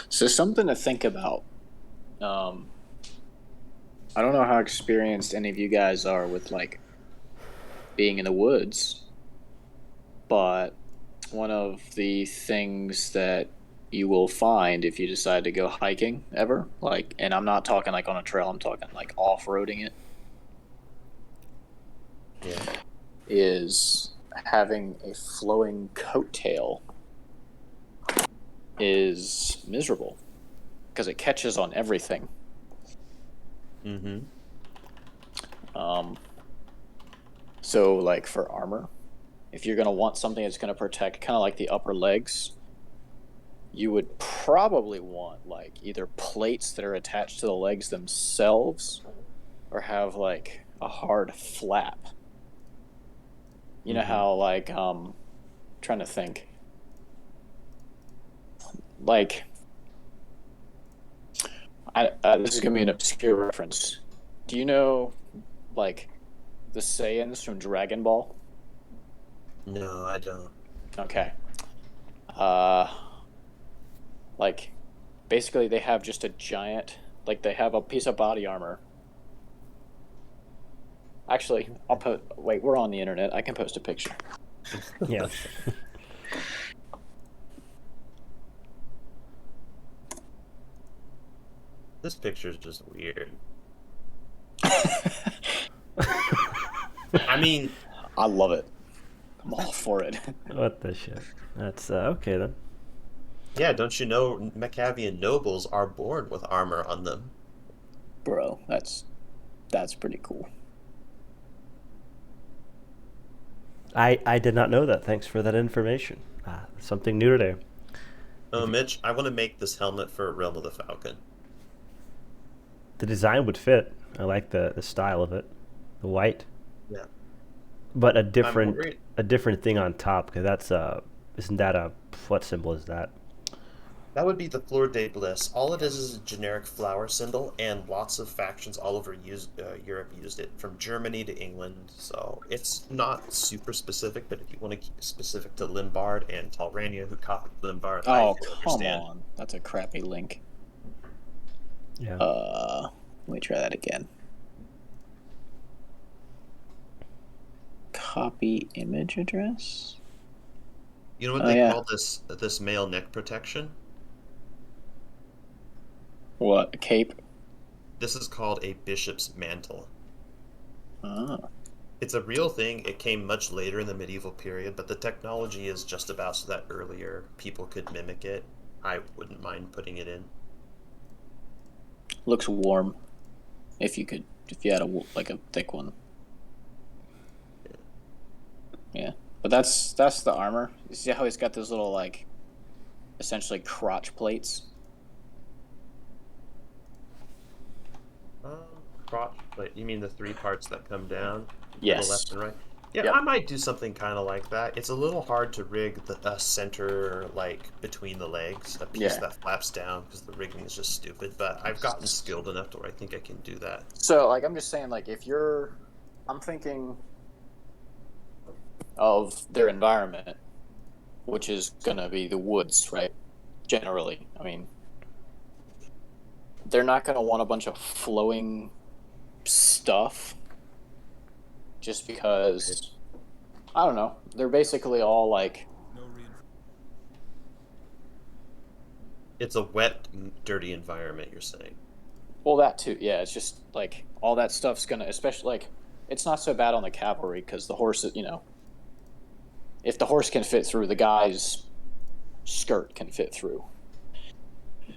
So something to think about. I don't know how experienced any of you guys are with like being in the woods, but one of the things that you will find if you decide to go hiking ever, like, and I'm not talking like on a trail, I'm talking like off-roading it, Yeah. is having a flowing coattail is miserable because it catches on everything. Mm-hmm. So like for armor, if you're going to want something that's going to protect kind of like the upper legs, you would probably want like either plates that are attached to the legs themselves or have like a hard flap. You know how like trying to think, like this is gonna be an obscure reference. Do you know like the Saiyans from Dragon Ball? No, I don't. Okay. Like basically they have just a giant, like they have a piece of body armor. Actually, wait, we're on the internet. I can post a picture. Yeah. This picture is just weird. I mean, I love it. I'm all for it. What the shit? That's okay then. yeah, don't you know Macavian nobles are born with armor on them? Bro, that's pretty cool. I did not know that. Thanks for that information. Something new today. Oh, Mitch, I want to make this helmet for Realm of the Falcon. The design would fit. I like the style of it, the white. Yeah. But a different thing on top, because that's isn't that a, what symbol is that? That would be the Fleur de Bliss. All it is a generic flower symbol, and lots of factions all over Europe used it, from Germany to England. So it's not super specific, but if you want to keep it specific to Limbard and Talrania, who copied Limbard, Oh, I come understand. on. That's a crappy link. Yeah. Let me try that again. Copy image address. You know what Oh, they yeah. call this male neck protection? What, a cape? This is called a bishop's mantle. Oh. It's a real thing. It came much later in the medieval period, but the technology is just about so that earlier people could mimic it. I wouldn't mind putting it in. Looks warm. If you had a thick one. Yeah. But that's the armor. You see how he's got those little, like, essentially crotch plates? Crotch plate. You mean the three parts that come down? Yes. Middle, left, and right? Yeah, Yep. I might do something kind of like that. It's a little hard to rig the center, like, between the legs, a piece Yeah. that flaps down, because the rigging is just stupid, but I've gotten skilled enough to where I think I can do that. So, like, I'm just saying, like, I'm thinking of their environment, which is going to be the woods, right? Generally. I mean, they're not going to want a bunch of flowing stuff just because, I don't know, they're basically all like... No reinforcement. It's a wet, dirty environment, you're saying. Well, that too, yeah. It's just, like, all that stuff's going to, especially, like, it's not so bad on the cavalry because the horse, if the horse can fit through, the guy's skirt can fit through.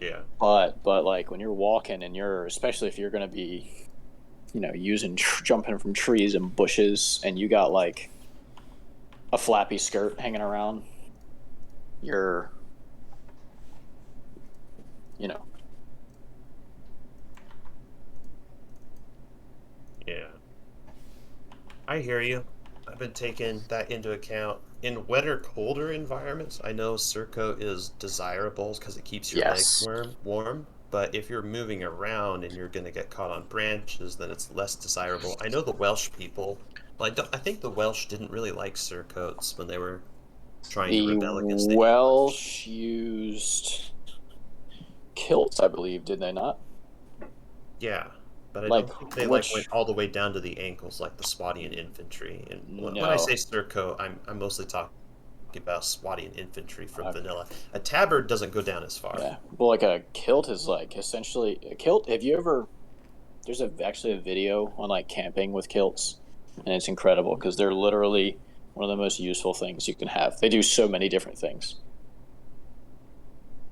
Yeah. But like when you're walking and especially if you're going to be, jumping from trees and bushes and you got like a flappy skirt hanging around, you're, Yeah. I hear you. I've been taking that into account. In wetter, colder environments, I know Circo is desirable because it keeps your Yes. legs warm. But if you're moving around and you're going to get caught on branches, then it's less desirable. I know the Welsh people. Well, I think the Welsh didn't really like surcoats when they were trying to rebel against the English. Welsh used kilts, I believe, did they not? Yeah, but I Like, don't think they which- went all the way down to the ankles like the Swadian infantry. And when I No. say surcoat, I'm mostly talking about Swadian infantry from vanilla. A tabard doesn't go down as far. Yeah. Well, like a kilt is like essentially a kilt. Have you ever? There's actually a video on like camping with kilts, and it's incredible because they're literally one of the most useful things you can have. They do so many different things.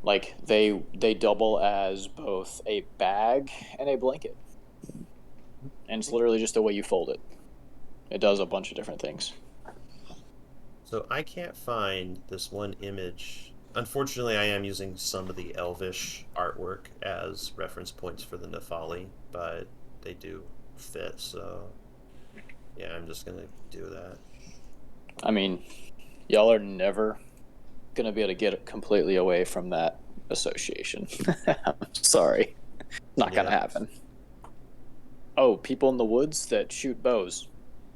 Like they double as both a bag and a blanket, and it's literally just the way you fold it. It does a bunch of different things. So I can't find this one image. Unfortunately, I am using some of the Elvish artwork as reference points for the Nephali, but they do fit, so yeah, I'm just gonna do that. I mean, y'all are never gonna be able to get completely away from that association. I'm sorry. Not gonna happen. Oh, people in the woods that shoot bows.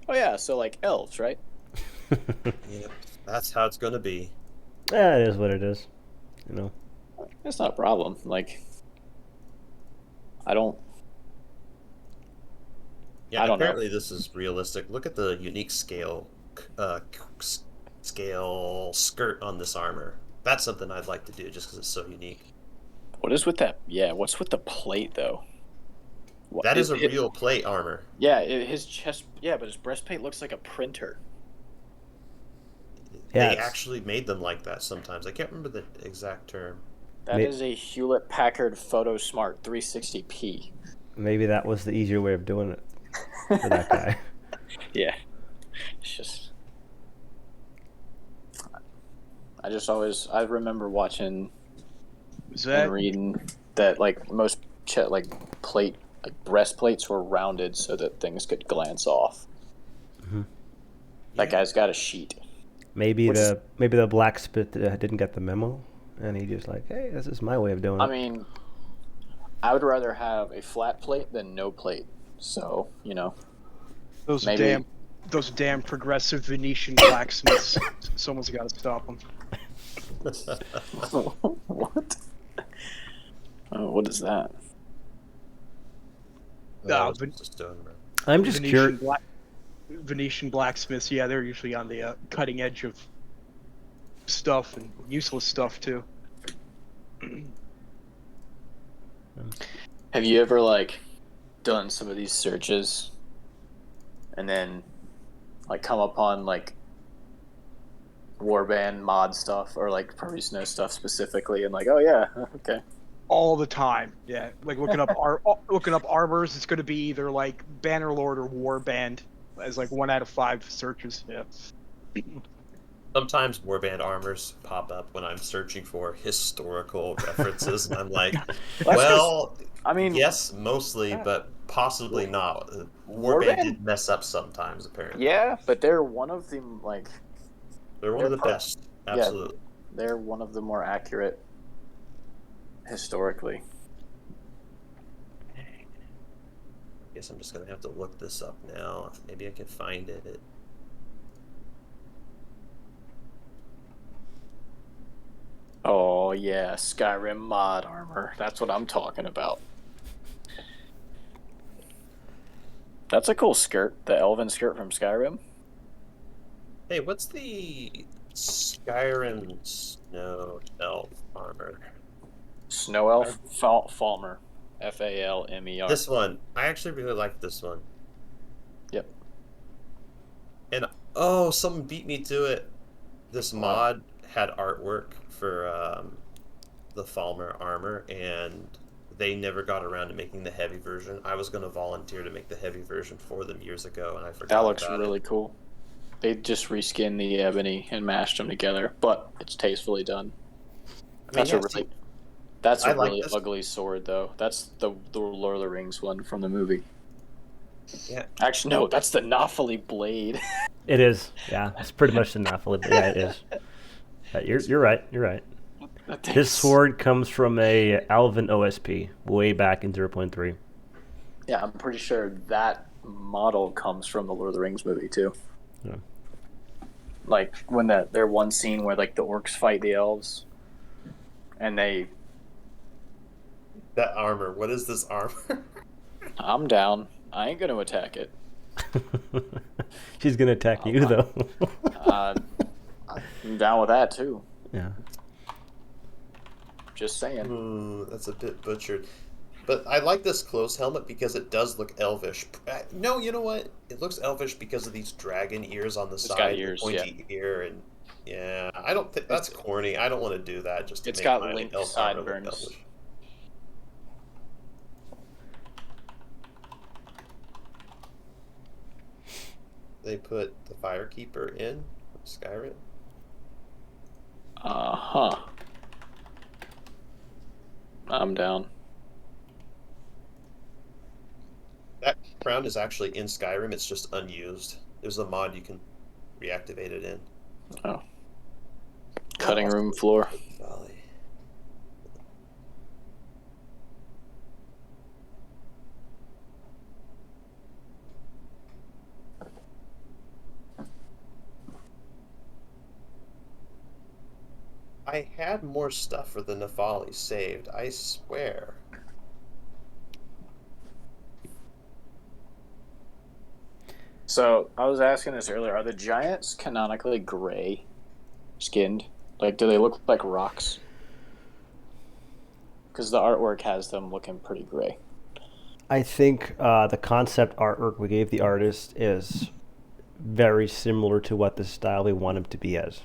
Oh yeah, so like elves, right? Yeah, that's how it's gonna be. Yeah, it is what it is. That's not a problem. Like, I don't Yeah, know. apparently this is realistic. Look at the unique scale skirt on this armor. That's something I'd like to do just because it's so unique. What is with that? Yeah, what's with the plate though? That is a real plate armor. Yeah, his chest. Yeah, but his breastplate looks like a printer. Yeah, They actually made them like that sometimes. I can't remember the exact term. That is a Hewlett Packard PhotoSmart 360p. Maybe that was the easier way of doing it for that guy. Yeah, it's just. I remember watching and reading that like most breastplates were rounded so that things could glance off. Mm-hmm. That guy's got a sheet. Maybe the blacksmith didn't get the memo, and he just like, hey, this is my way of doing it. I mean, I would rather have a flat plate than no plate. So Those maybe... damn progressive Venetian blacksmiths. Someone's got to stop them. What? Oh, what is that? I'm just curious. Venetian blacksmiths, yeah, they're usually on the cutting edge of stuff and useless stuff too. Have you ever like done some of these searches and then like come upon like warband mod stuff or like Perisno stuff specifically and like, oh yeah, okay. All the time, yeah. Like looking up armors, it's going to be either like Bannerlord or Warband as like 1 out of 5 searches. Yeah. Sometimes warband armors pop up when I'm searching for historical references, and I'm like, well, I mean, yes, mostly, but possibly not. Warband did mess up sometimes, apparently. Yeah, but they're one of the like. They're one of the best. Absolutely. Yeah, they're one of the more accurate historically. Guess I'm just gonna have to look this up now. Maybe I can find it. Oh yeah, Skyrim mod armor. That's what I'm talking about. That's a cool skirt, the elven skirt from Skyrim. Hey, what's the Skyrim snow elf armor? Snow elf Falmer, Falmer. This one, I actually really like this one. Yep. And someone beat me to it. This mod had artwork for the Falmer armor, and they never got around to making the heavy version. I was going to volunteer to make the heavy version for them years ago, and I forgot. That looks really cool. They just reskinned the ebony and mashed them together, but it's tastefully done. That's a really ugly sword, though. That's the Lord of the Rings one from the movie. Yeah. Actually, no, that's the Nafali blade. It is. Yeah, it's pretty much the Nafali. Yeah, it is. You're right. You're right. This sword comes from a Alvin OSP way back in 0.3. Yeah, I'm pretty sure that model comes from the Lord of the Rings movie too. Yeah. Like when their one scene where like the orcs fight the elves, and they. That armor. What is this armor? I'm down. I ain't gonna attack it. She's gonna attack you though. I'm down with that too. Yeah. Just saying. Ooh, that's a bit butchered. But I like this close helmet because it does look elvish. No, you know what? It looks elvish because of these dragon ears on the side, got ears, the pointy ear, and yeah, I don't think that's corny. I don't want to do that. Just to it's make got my linked elf armor look sideburns. elvish. They put the Firekeeper in Skyrim. Uh-huh. I'm down. That crown is actually in Skyrim. It's just unused. There's a mod you can reactivate it in. Oh. Cutting room floor. Valley. I had more stuff for the Nefali saved, I swear. So, I was asking this earlier. Are the giants canonically gray skinned? Like, do they look like rocks? Because the artwork has them looking pretty gray. I think the concept artwork we gave the artist is very similar to what the style we want him to be as.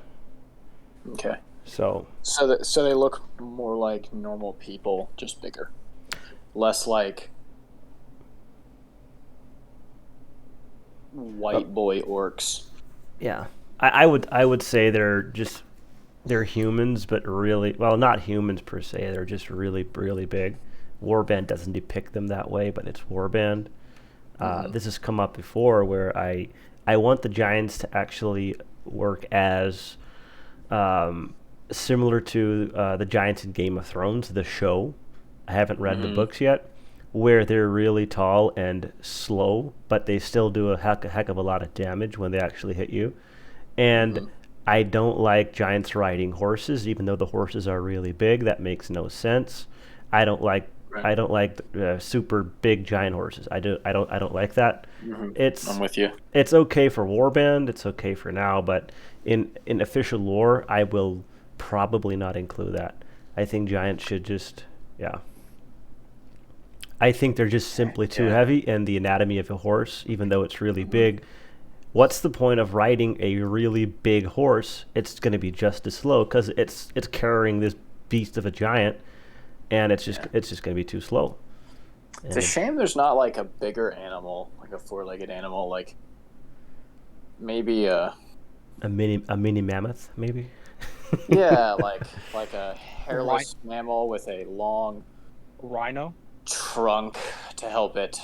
Okay. So they look more like normal people, just bigger. Less like white boy orcs. Yeah, I would say they're humans, but really, well, not humans per se. They're just really big. Warband doesn't depict them that way, but it's Warband. This has come up before where I want the giants to actually work as similar to the giants in Game of Thrones, the show. I haven't read the books yet, where they're really tall and slow, but they still do a heck of a lot of damage when they actually hit you. And I don't like giants riding horses, even though the horses are really big. That makes no sense. I don't like Right. I don't like super big giant horses. I don't like that. It's I'm with you. it's okay for Warband. It's okay for now, but in official lore, I will probably not include that. I think giants should just I think they're just simply too Yeah. heavy, and the anatomy of a horse, even though it's really big, what's the point of riding a really big horse? It's going to be just as slow because it's carrying this beast of a giant, and it's just going to be too slow. It's a shame there's not like a bigger animal, like a four-legged animal, like maybe a mini mammoth, maybe. yeah, like a hairless mammal with a long Rhino. trunk to help it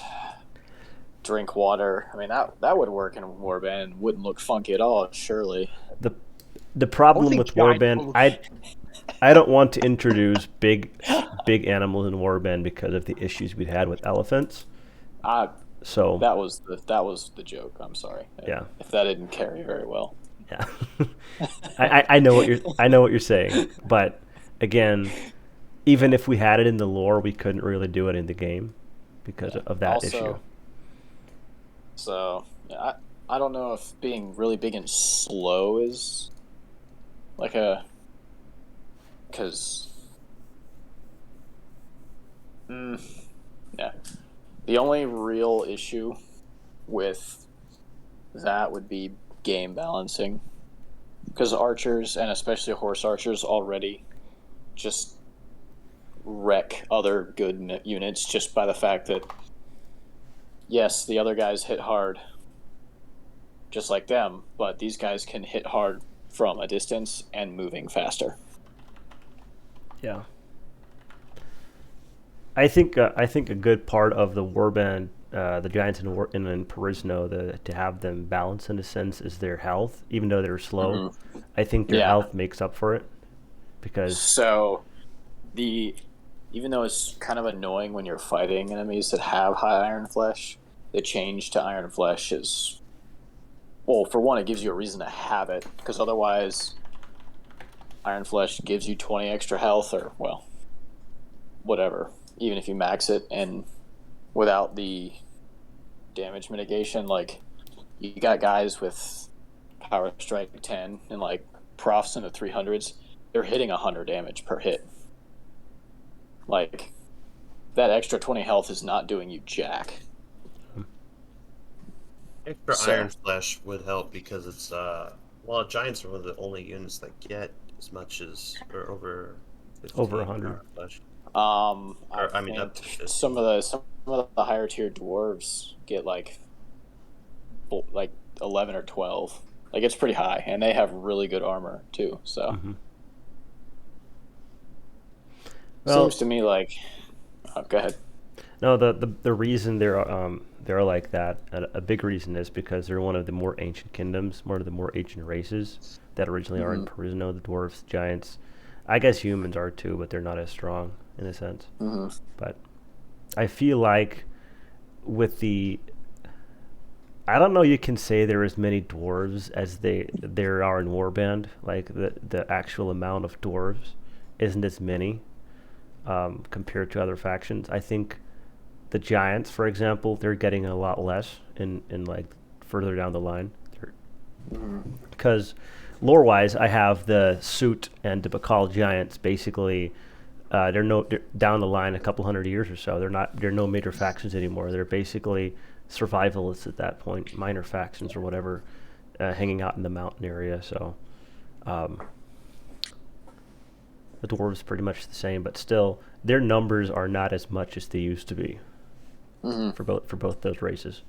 drink water. I mean, that would work in a warband and wouldn't look funky at all, surely. The problem think with giant Warband, will- I don't want to introduce big animals in Warband because of the issues we'd had with elephants. So That was the joke. I'm sorry. Yeah. If that didn't carry very well. yeah, I know what you're saying, but again, even if we had it in the lore, we couldn't really do it in the game because of that issue. So I don't know if being really big and slow is like because yeah, the only real issue with that would be game balancing, because archers, and especially horse archers, already just wreck other good units just by the fact that yes, the other guys hit hard just like them, but these guys can hit hard from a distance and moving faster. Yeah. I think a good part of the warband, the giants in Perisno, to have them balance in a sense is their health. Even though they're slow, I think their health makes up for it. Because so even though it's kind of annoying when you're fighting enemies that have high iron flesh, the change to iron flesh is, well, for one, it gives you a reason to have it, because otherwise iron flesh gives you 20 extra health, or well, whatever, even if you max it, and without the damage mitigation, like you got guys with power strike 10 and like profs in the 300s, they're hitting 100 damage per hit. Like that extra 20 health is not doing you jack. Extra iron flesh would help because it's giants are one of the only units that get as much as or over 100 iron flesh. I mean, up to 50. some of the higher tier dwarves get like 11 or 12. Like it's pretty high, and they have really good armor too. So seems to me like. Oh, go ahead. No, the reason they're like that, a big reason is because they're one of the more ancient kingdoms, one of the more ancient races that originally are in Perisno, the dwarves, giants. I guess humans are too, but they're not as strong in a sense. But I feel like with I don't know, you can say there are as many dwarves as there are in Warband. Like the actual amount of dwarves isn't as many compared to other factions. I think the giants, for example, they're getting a lot less in like further down the line. Because lore-wise, I have the Suit and the Bakal giants. Basically, they're down the line a couple hundred years or so. They're no major factions anymore. They're basically survivalists at that point, minor factions or whatever, hanging out in the mountain area. So the dwarves pretty much the same, but still their numbers are not as much as they used to be for both those races,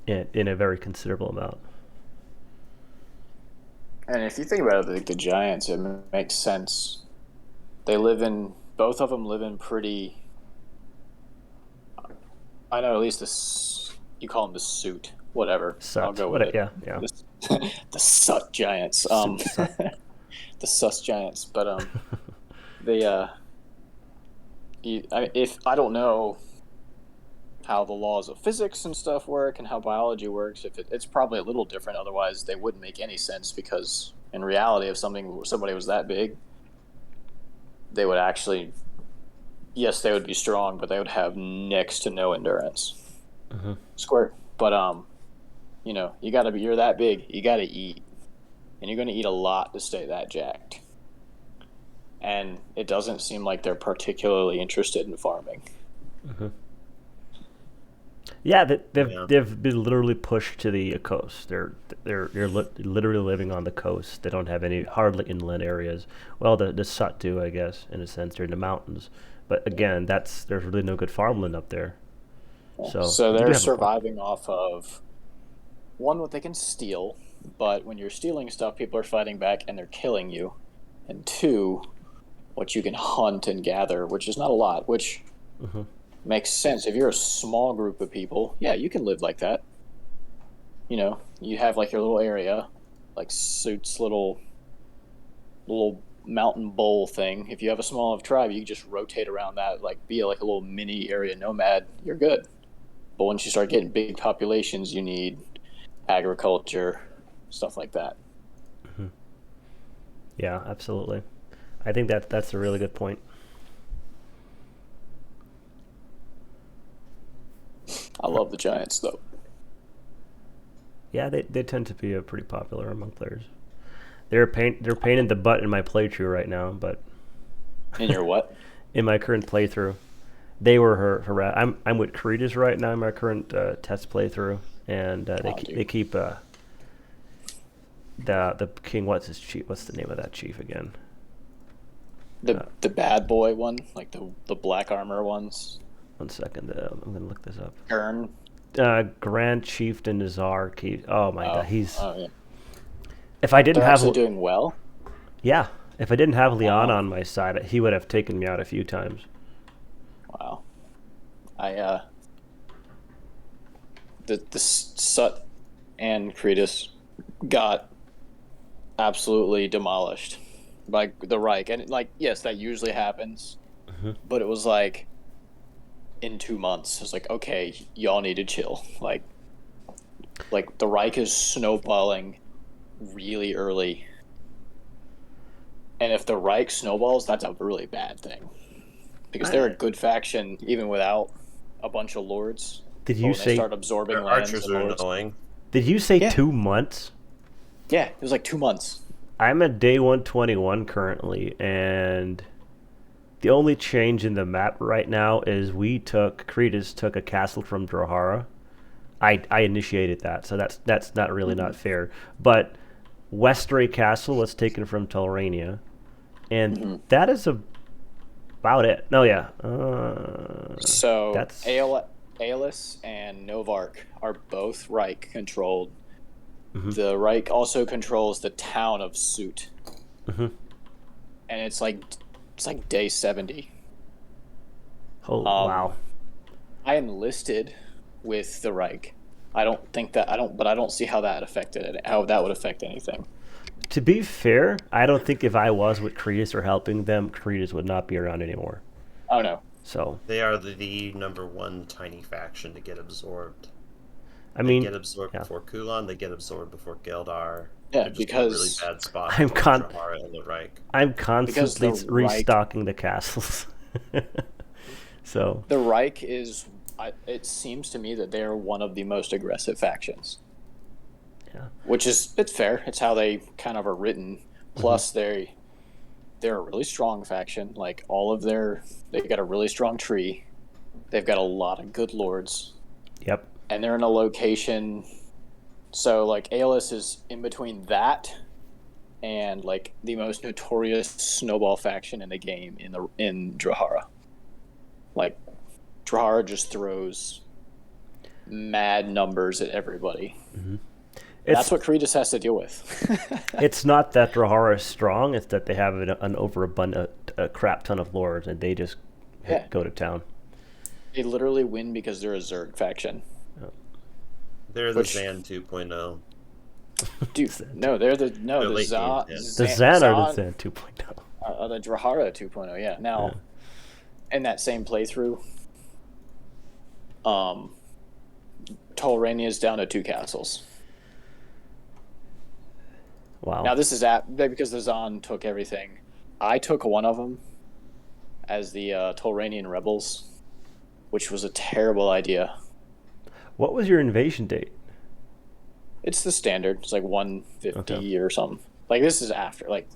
in a very considerable amount. And if you think about it, the giants, it makes sense. Both of them live in pretty. I know at least this. You call them the Suit, whatever. Sut. I'll go with it. Yeah. The Sut giants. The Sus giants, but they if I don't know how the laws of physics and stuff work and how biology works, if it's probably a little different. Otherwise, they wouldn't make any sense, because in reality, if somebody was that big, they would actually yes, they would be strong, but they would have next to no endurance. Mm-hmm. Squirt. But you're that big. You gotta eat, and you're gonna eat a lot to stay that jacked. And it doesn't seem like they're particularly interested in farming. Mm-hmm. Yeah, they've Yeah. they've been literally pushed to the coast. They're literally living on the coast. They don't have any hardly inland areas. Well, the Sut do, I guess, in a sense. They're in the mountains. But again, there's really no good farmland up there. So you do They're have a point. surviving off of one, what they can steal, but when you're stealing stuff, people are fighting back and they're killing you. And two, what you can hunt and gather, which is not a lot, which Mm-hmm. makes sense. If you're a small group of people, yeah, you can live like that. You have like your little area, like Suit's little mountain bowl thing. If you have a small enough tribe, you can just rotate around that, like be like a little mini area nomad. You're good. But once you start getting big populations, you need agriculture, stuff like that. Mm-hmm. Yeah, absolutely. I think that's a really good point. I love the Giants, though. Yeah, they tend to be pretty popular among players. They're pain in the butt in my playthrough right now, but In your what? in my current playthrough, they were I'm with Cretus right now in my current test playthrough, and they keep the king. What's his chief? What's the name of that chief again? The bad boy one, like the black armor ones. 1 second. I'm gonna look this up. Kern. Grand Chieftain Nazar. Oh my God, he's. Yeah. If I didn't They're have actually doing well. Yeah, if I didn't have Leon Wow. on my side, he would have taken me out a few times. Wow. The Sut and Cretus got absolutely demolished by the Reich, and yes, that usually happens, but it was like in 2 months. It's like, okay, y'all need to chill. Like the Reich is snowballing really early, and if the Reich snowballs, that's a really bad thing because they're a good faction even without a bunch of lords. Did But you when say? they start absorbing Their lands archers and are lords, annoying. Did you say Yeah. 2 months? yeah, it was like 2 months. I'm at day 121 currently, and the only change in the map right now is Cretus took a castle from Drahara. I initiated that, so that's not really not fair. But Westray Castle was taken from Telrania, and that is about it. No, yeah. So That's- Aeolus and Novark are both Reich controlled. Mhm. The Reich also controls the town of Suit, Mhm. and it's like day 70. Oh wow. I enlisted with the Reich. I don't see how that would affect anything. To be fair, I don't think if I was with Cretus or helping them, Cretus would not be around anymore. Oh no. So They are the number one tiny faction to get absorbed. I They mean, get absorbed yeah. before Kulan. They get absorbed before Geldar. Yeah, They're just because in a really bad spot. I'm for con- Drahara and the Reich. I'm constantly the Reich- restocking the castles. So The Reich it seems to me that they're one of the most aggressive factions. yeah. Which it's fair. It's how they kind of are written. Plus, they're a really strong faction. Like they've got a really strong tree. They've got a lot of good lords, Yep. and they're in a location. So like Aeolus is in between that and like the most notorious snowball faction in the game in Drahara. Like Drahara just throws mad numbers at everybody. That's It's what Cretus has to deal with. it's not that Drahara is strong; it's that they have an overabundant, a crap ton of lords, and they just Yeah. go to town. They literally win because they're a Zerg faction. They're the Which- Zan 2.0. Dude, no, they're the They're late game, yeah. The Zan are the Zan 2.0. The Drahara 2.0. Yeah. Now, in that same playthrough, Tolrania is down to 2 castles. Wow. Now this is because the Zan took everything. I took one of them, as the Tolranian rebels, which was a terrible idea. What was your invasion date? It's the standard. It's like 150 Okay. or something. Like this is after. Like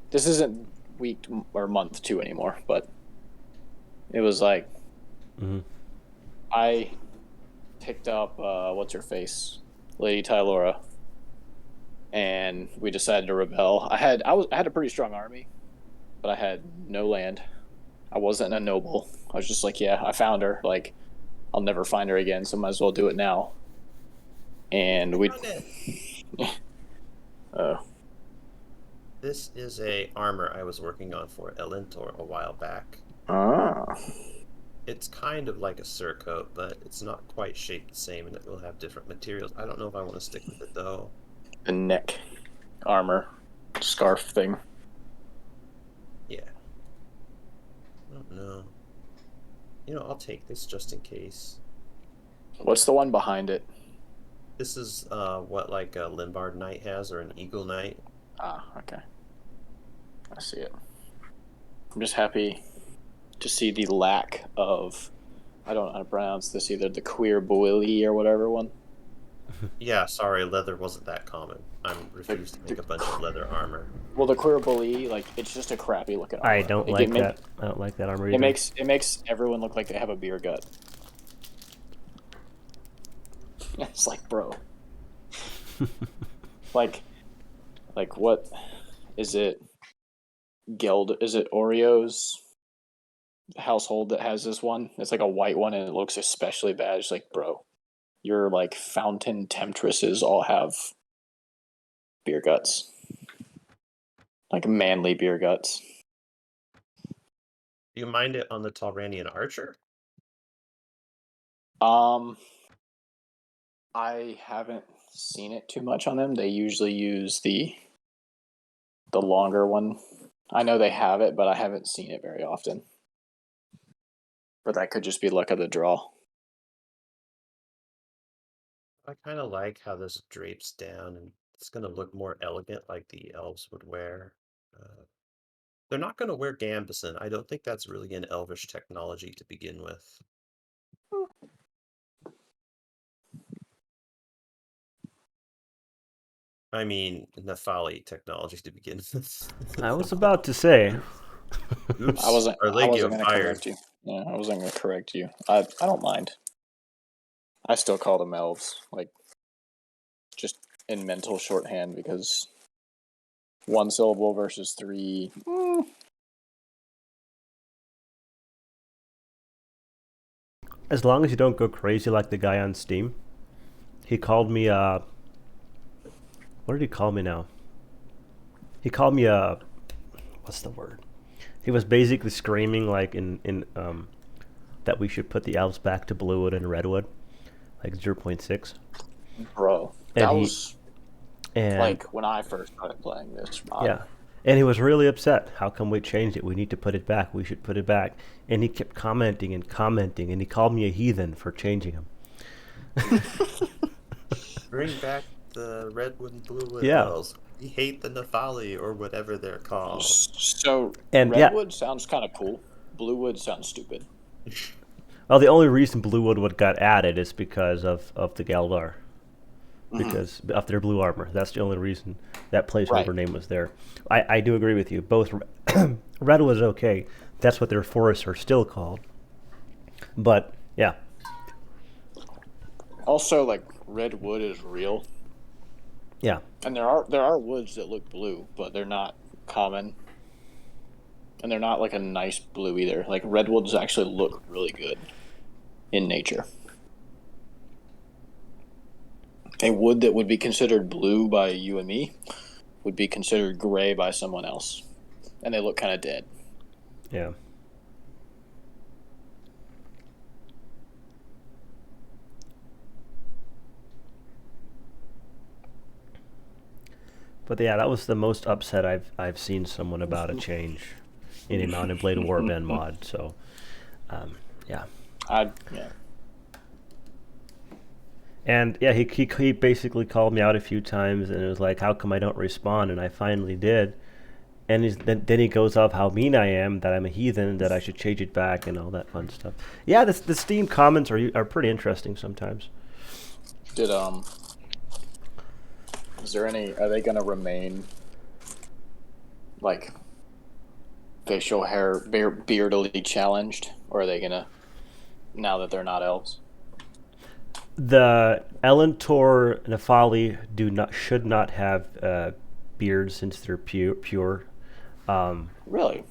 this isn't week or month 2 anymore. But it was like I picked up what's her face, Lady Tylora, and we decided to rebel. I had a pretty strong army, but I had no land. I wasn't a noble. I was just like, yeah, I found her. Like, I'll never find her again, so might as well do it now. And we. This is a armor I was working on for Elentor a while back. Ah. It's kind of like a surcoat, but it's not quite shaped the same, and it will have different materials. I don't know if I want to stick with it though. The neck armor scarf thing. Yeah. I don't know. I'll take this just in case. What's the one behind it? This is what like a Limbard Knight has, or an Eagle Knight. Ah, okay. I see it. I'm just happy to see the lack of, I don't know how to pronounce this either, the queer boily or whatever one. Yeah, sorry, leather wasn't that common. I'm refused to make a bunch of leather armor. Well, the queer boily, like, it's just a crappy looking armor. I don't like that. I don't like that armor either. It makes everyone look like they have a beer gut. It's like, bro. like what is it? Is it Oreo's household that has this one? It's like a white one and it looks especially bad. It's like, bro, your like fountain temptresses all have beer guts. Like manly beer guts. Do you mind it on the Tolranian Archer? I haven't seen it too much on them. They usually use the longer one. I know they have it, but I haven't seen it very often. But that could just be luck of the draw. I kind of like how this drapes down, and it's going to look more elegant like the elves would wear. They're not going to wear gambeson. I don't think that's really an elvish technology to begin with. I mean, Nephali technology to begin with. I was about to say. Oops. I wasn't going to fired. correct you. Yeah, I wasn't going to correct you. I don't mind. I still call them elves, like, just in mental shorthand, because 1 syllable versus 3. As long as you don't go crazy like the guy on Steam. He called me what did he call me now? He called me what's the word? He was basically screaming like in that we should put the elves back to Bluewood and Redwood, like 0.6. Bro, And that he- was And like when I first started playing this mod. yeah. And he was really upset. How come we changed it? We need to put it back. We should put it back. And he kept commenting, and he called me a heathen for changing him. Bring back the Redwood and Bluewood Yeah. elves. We hate the Nephali, or whatever they're called. So And yeah. Redwood sounds kind of cool. Bluewood sounds stupid. Well, the only reason Bluewood got added is because of the Galdar. Because of their blue armor. That's the only reason that placeholder Right. name was there. I do agree with you. Both Red was okay. That's what their forests are still called. But yeah. Also, like, redwood is real. Yeah. And there are woods that look blue, but they're not common. And they're not like a nice blue either. Like redwoods actually look really good in nature. A wood that would be considered blue by you and me would be considered gray by someone else. And they look kind of dead. Yeah. But yeah, that was the most upset I've seen someone about a change in a Mountain Blade Warband mod. So, yeah. Yeah. And yeah, he basically called me out a few times, and it was like, how come I don't respond? And I finally did. and then he goes off how mean I am, that I'm a heathen, that I should change it back, and all that fun stuff. Yeah, the Steam comments are pretty interesting sometimes. Did is there any? Are they gonna remain like facial hair beardily challenged, or are they gonna now that they're not elves? The Elentor Nefali should not have beards since they're pure. Really?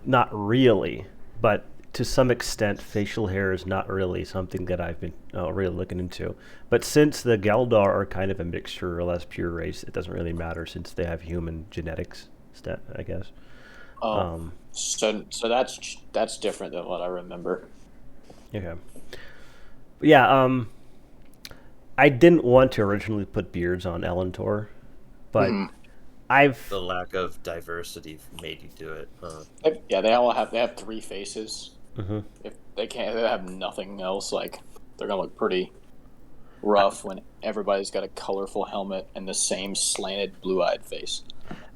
Not really, but to some extent, facial hair is not really something that I've been really looking into. But since the Geldar are kind of a mixture or less pure race, it doesn't really matter since they have human genetics, I guess. So that's different than what I remember. Okay. Yeah, I didn't want to originally put beards on Elentor, but The lack of diversity made you do it. Yeah, they have 3 faces. If they have nothing else, like they're gonna look pretty rough when everybody's got a colorful helmet and the same slanted blue-eyed face.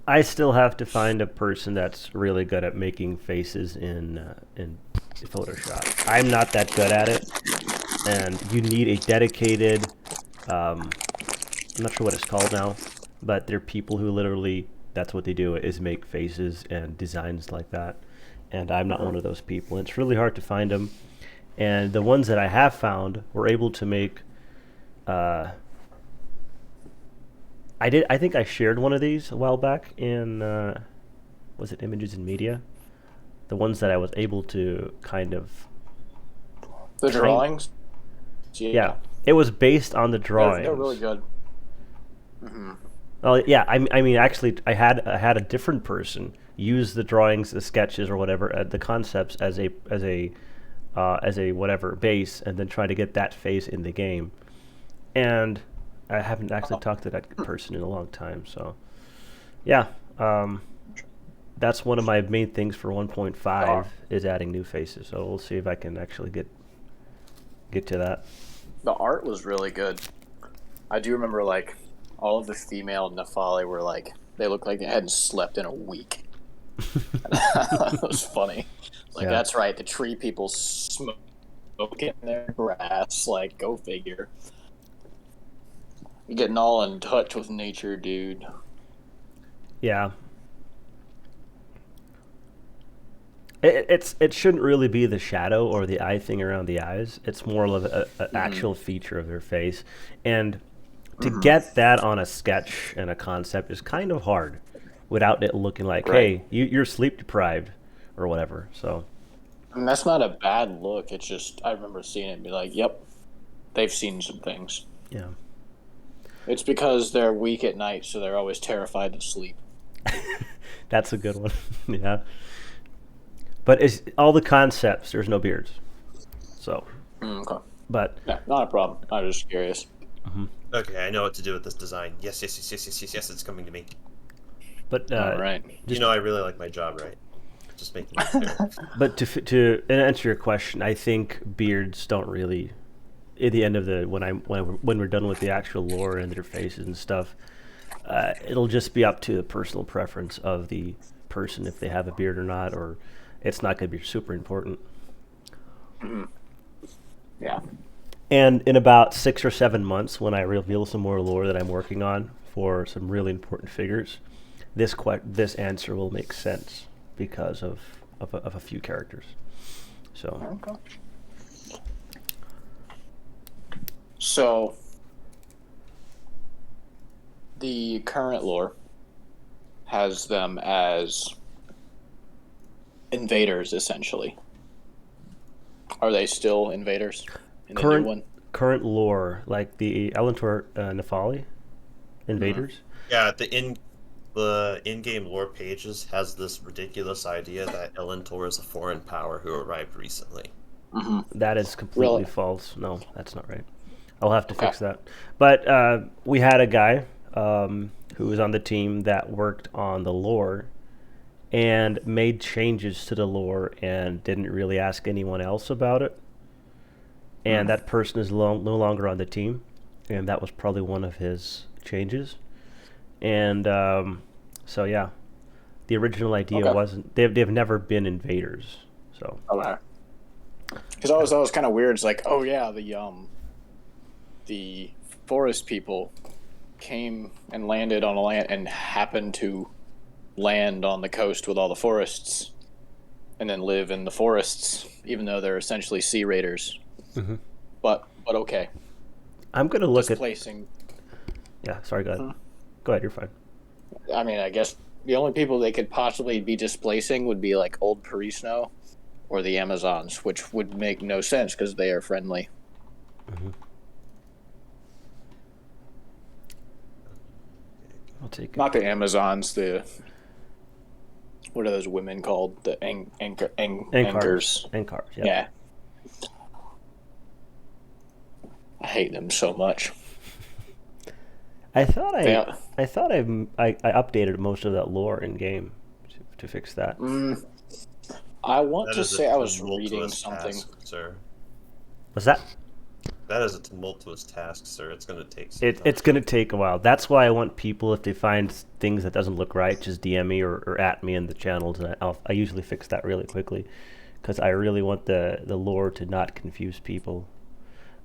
I still have to find a person that's really good at making faces in Photoshop. I'm not that good at it, and you need a dedicated. I'm not sure what it's called now, but there are people who literally that's what they do is make faces and designs like that. And I'm not one of those people. It's really hard to find them. And the ones that I have found were able to make. I think I shared one of these a while back in. Was it Images and Media? The ones that I was able to kind of. The drawings. Yeah, it was based on the drawings. They're really good. Well, yeah. I mean, actually, I had a different person use the drawings, the sketches, or whatever, the concepts as a whatever base, and then try to get that face in the game. And I haven't actually talked to that person in a long time. So, yeah, that's one of my main things for 1.5 is adding new faces. So we'll see if I can actually get to that. The art was really good. I do remember like all of the female Nefali were like they looked like they hadn't slept in a week. It was funny. Like that's right, the tree people smoking their grass. Like go figure. You're getting all in touch with nature, dude. Yeah. It shouldn't really be the shadow or the eye thing around the eyes. It's more of an actual feature of their face. And to get that on a sketch and a concept is kind of hard without it looking like, hey, you're sleep deprived or whatever. So, and that's not a bad look. It's just, I remember seeing it and be like, yep, they've seen some things. Yeah. It's because they're weak at night, so they're always terrified to sleep. That's a good one. Yeah. But it's all the concepts, there's no beards. So. Okay. But. Yeah, not a problem. I was just curious. Okay, I know what to do with this design. Yes, it's coming to me. But all right. I really like my job, right? Just making it clear. But to answer your question, I think beards don't really. At the end of when we're done with the actual lore and their faces and stuff, it'll just be up to the personal preference of the person if they have a beard or not, or it's not going to be super important. Yeah. And in about 6 or 7 months, when I reveal some more lore that I'm working on for some really important figures, this answer will make sense because of a few characters. So. Okay. So, the current lore has them as invaders, essentially. Are they still invaders in the new one? Current lore, like the Elentor Nefali invaders? Yeah, the in-game lore pages has this ridiculous idea that Elentor is a foreign power who arrived recently. That is completely false. No, that's not right. I'll have to fix that. But we had a guy who was on the team that worked on the lore and made changes to the lore and didn't really ask anyone else about it. And that person is no longer on the team, and that was probably one of his changes. And so, yeah, The original idea Okay. wasn't. They've never been invaders. So Okay. Because I was kind of weird. It's like, oh yeah, the forest people came and landed on a land and happened to land on the coast with all the forests, and then live in the forests, even though they're essentially sea raiders. Mhm. But okay, I'm gonna look at. displacing. Yeah, sorry. Go ahead. Hmm. Go ahead. You're fine. I mean, I guess the only people they could possibly be displacing would be like old Perisno or the Amazons, which would make no sense because they are friendly. I'll take it. Not the Amazons. The what are those women called? The anchors. Ankars. Yeah. Yeah. I hate them so much. I thought Yeah. I thought I updated most of that lore in game to fix that. I want That to is a say I was tumultuous reading something. task, sir. What's that? That is a tumultuous task, sir. It's going to take some time. It's gonna take a while. That's why I want people, if they find things that doesn't look right, just DM me or at me in the channels, and I usually fix that really quickly, because I really want the lore to not confuse people.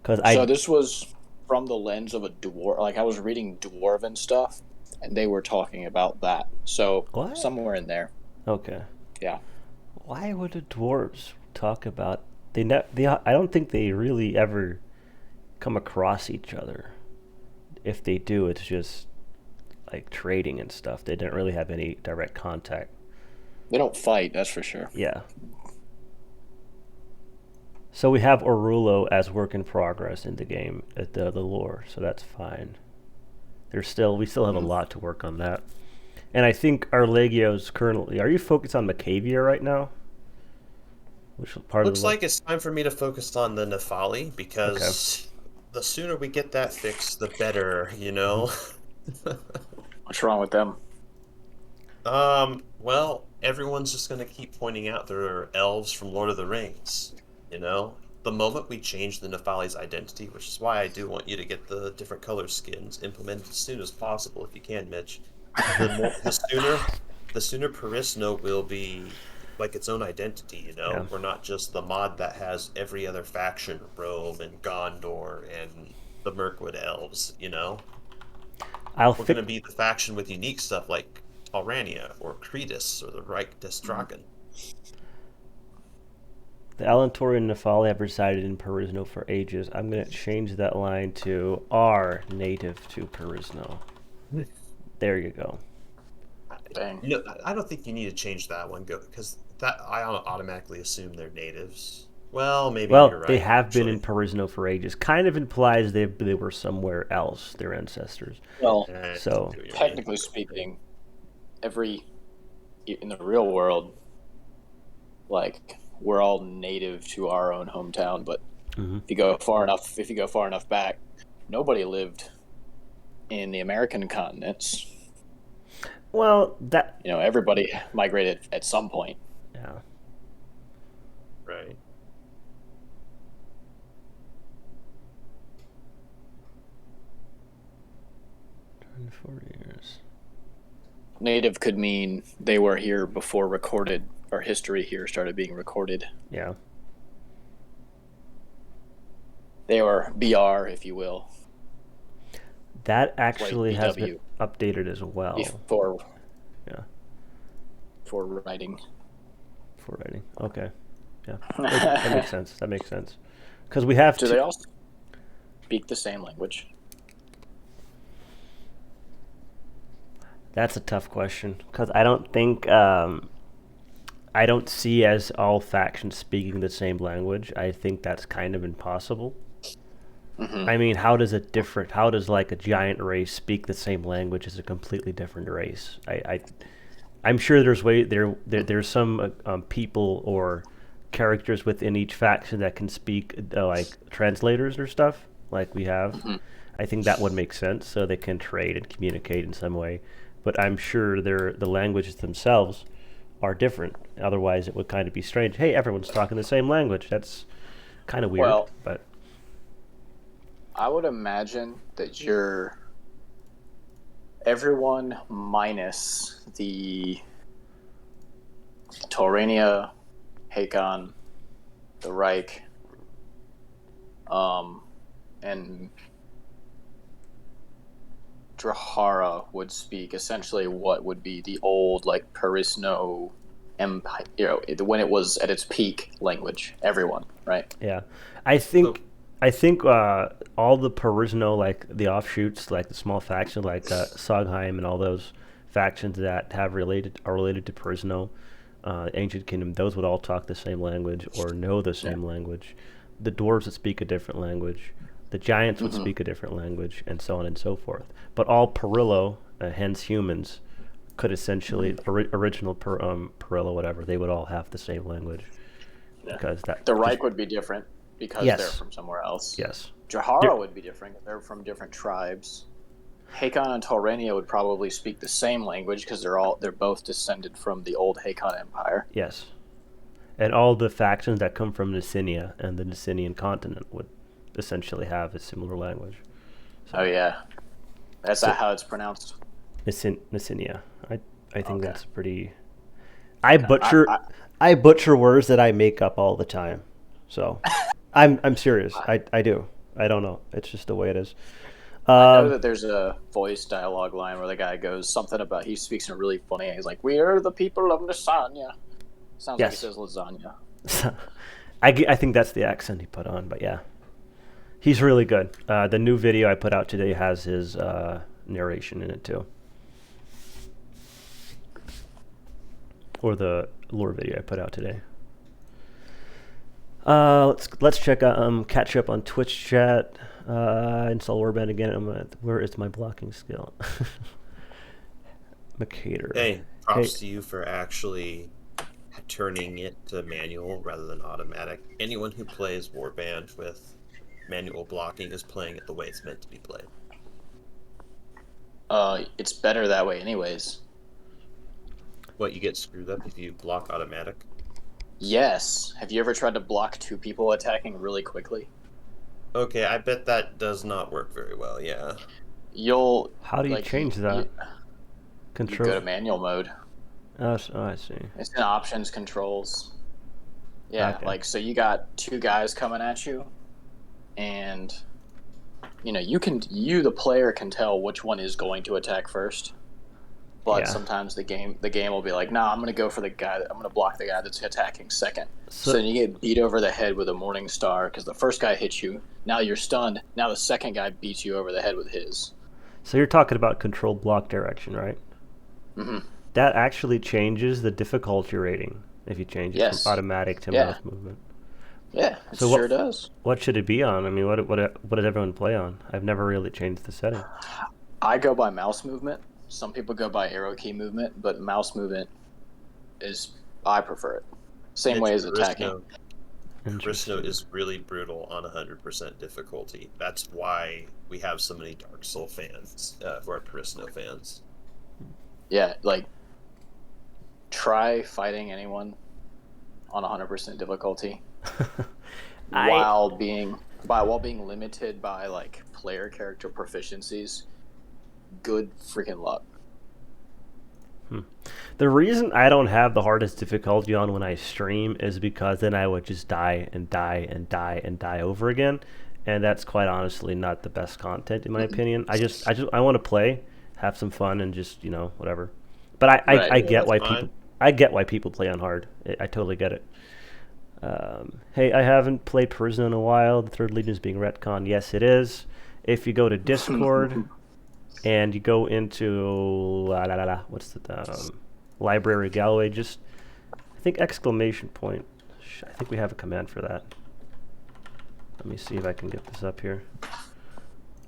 So this was from the lens of a dwarf. Like I was reading dwarven stuff, and they were talking about that. So What? somewhere in there, Okay. yeah. Why would the dwarves talk about they I don't think they really ever come across each other. If they do, it's just like trading and stuff. They didn't really have any direct contact. They don't fight, that's for sure. Yeah. So we have Orulo as work in progress in the game at the lore, so that's fine. We still have a lot to work on that. And I think our Legio's currently. Are you focused on Macavia right now? Which part Looks of the like it's time for me to focus on the Nefali, because the sooner we get that fixed, the better, you know? What's wrong with them? Well, everyone's just gonna keep pointing out there are elves from Lord of the Rings, you know? The moment we change the Nefali's identity, which is why I do want you to get the different color skins implemented as soon as possible, if you can, Mitch. The sooner Perisno will be like its own identity, you know? Yeah. We're not just the mod that has every other faction, Rome and Gondor and the Mirkwood elves, you know? We're going to be the faction with unique stuff like Talrania or Cretus or the Reich des Drachen. The Alentori and Nefali have resided in Perisno for ages. I'm going to change that line to are native to Perisno. There you go. Dang. You know, I don't think you need to change that one, because that I automatically assume they're natives. Well, maybe you're right. They have been actually. in Perisno for ages. Kind of implies they were somewhere else, their ancestors. Well, So technically speaking, in the real world, like we're all native to our own hometown, but if you go far enough back, nobody lived in the American continents. Well, everybody migrated at some point. Yeah. Right. Years. Native could mean they were here before recorded, or history here started being recorded. Yeah. They were BR, if you will. That actually has BW. been updated as well. Before Yeah. For writing. For writing. Okay. Yeah. That makes sense. That makes sense. Because we have Do they all speak the same language? That's a tough question, because I don't think I don't see as all factions speaking the same language. I think that's kind of impossible. I mean, how does like a giant race speak the same language as a completely different race? I'm sure there's some people or characters within each faction that can speak like translators or stuff like we have. I think that would make sense, so they can trade and communicate in some way. But I'm sure the languages themselves are different. Otherwise, it would kind of be strange. Hey, everyone's talking the same language. That's kind of weird. Well, but I would imagine that everyone minus the Taurania, Hakon, the Reich, and Drahara would speak essentially what would be the old like Perisno empire, when it was at its peak language. Everyone, right? Yeah, I think all the Perisno, like the offshoots, like the small factions, like Sogheim and all those factions that are related to Perisno, Ancient Kingdom, those would all talk the same language or know the same language. The dwarves would speak a different language. The giants would speak a different language, and so on and so forth. But all Perillo, hence humans, could essentially original Perillo, whatever, they would all have the same language. Yeah. Because that The Reich would be different because Yes. they're from somewhere else. Yes. Drahara would be different. They're from different tribes. Hakon and Taurania would probably speak the same language because they're both descended from the old Hakon Empire. Yes. And all the factions that come from Nicinia and the Nicinian continent would essentially have a similar language. Oh yeah, that's not how it's pronounced. Nicinia. I think Okay. that's pretty. I butcher words that I make up all the time. So I'm serious. I do. I don't know. It's just the way it is. I know that there's a voice dialogue line where the guy goes something about he speaks in really funny. He's like, "We are the people of lasagna." Sounds like he Yes. says lasagna. I think that's the accent he put on, but yeah. He's really good. The new video I put out today has his narration in it too. Or the lore video I put out today. Let's check out catch up on Twitch chat. Install Warband again. Where is my blocking skill? Mercator. Hey, props to you for actually turning it to manual rather than automatic. Anyone who plays Warband with manual blocking is playing it the way it's meant to be played. It's better that way, anyways. What, you get screwed up if you block automatic? Yes. Have you ever tried to block two people attacking really quickly? Okay, I bet that does not work very well, yeah. How do you change that? You Control. go to manual mode. Oh, I see. It's in options controls. Yeah, Okay. so you got two guys coming at you, and you the player can tell which one is going to attack first. But sometimes the game will be like, "Nah, I'm gonna go for I'm gonna block the guy that's attacking second." So then you get beat over the head with a Morning Star because the first guy hit you. Now you're stunned. Now the second guy beats you over the head with his. So you're talking about controlled block direction, right? Mm-hmm. That actually changes the difficulty rating if you change it from automatic to mouse movement. Yeah, it So sure does. What should it be on? I mean, what does everyone play on? I've never really changed the setting. I go by mouse movement. Some people go by arrow key movement, but mouse movement I prefer it. Same way as attacking. Perisno is really brutal on 100% difficulty. That's why we have so many Dark Soul fans who are Perisno fans. Yeah, like try fighting anyone on 100% difficulty while being limited by like player character proficiencies. Good freaking luck. The reason I don't have the hardest difficulty on when I stream is because then I would just die and die and die and die over again, and that's quite honestly not the best content in my opinion. I want to play, have some fun, and just whatever. But I get why people play on hard. I totally get it. Hey, I haven't played Perisno in a while. The Third Legion is being retconned. Yes, it is. If you go to Discord and you go into what's the Library Galway, just I think exclamation point. I think we have a command for that. Let me see if I can get this up here.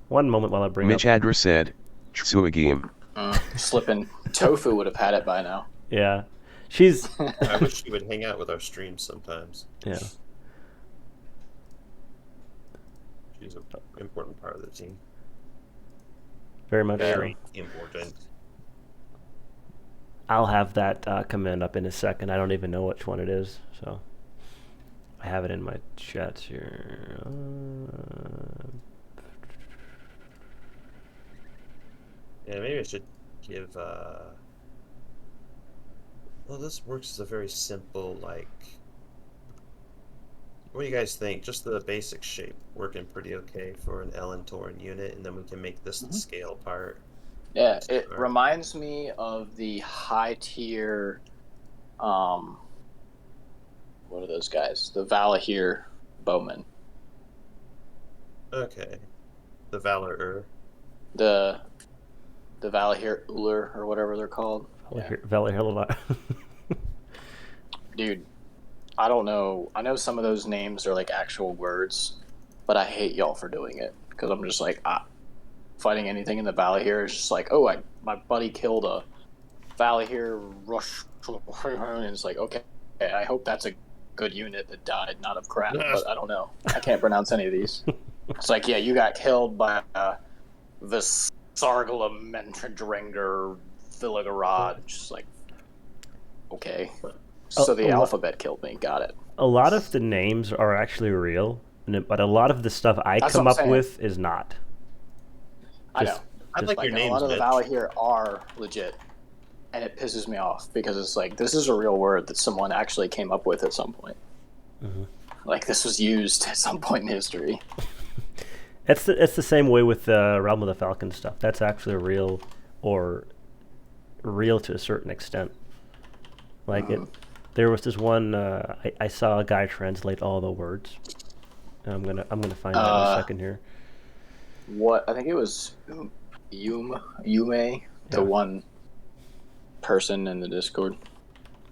One moment while I bring Mitch up. Adra said, Tsuagim. Slipping. Tofu would have had it by now. Yeah. She's. I wish she would hang out with our streams sometimes. Yeah. She's an important part of the team. Very much Very important. I'll have that command up in a second. I don't even know which one it is, so I have it in my chats here. Yeah, maybe I should give Well, this works as a very simple, like... What do you guys think? Just the basic shape working pretty okay for an Ellen Torn unit, and then we can make this the scale part. Yeah, it Alright. reminds me of the high tier. What are those guys? The Valahir bowmen. Okay. The Valor. The Valahir Uller or whatever they're called. Valhalla. Dude, I don't know. I know some of those names are like actual words, but I hate y'all for doing it because I'm just like, fighting anything in the valley here is just like, oh, my buddy killed a valley here rush, and it's like, okay, I hope that's a good unit that died, not of crap, but I don't know. I can't pronounce any of these. It's like, yeah, you got killed by the Sargala Mentradringer Villigarod. Just like, okay. So the alphabet killed me. Got it. A lot of the names are actually real, but a lot of the stuff I That's come what I'm up saying. with is not. I Just- know. I like Like, your a names, lot of the Mitch. valley here are legit, and it pisses me off because it's like this is a real word that someone actually came up with at some point. Like this was used at some point in history. It's the same way with the Realm of the Falcon stuff. That's actually real, or real to a certain extent. Like there was this one I saw a guy translate all the words. And I'm gonna find that in a second here. What I think it was Yume, the Yeah. one person in the Discord,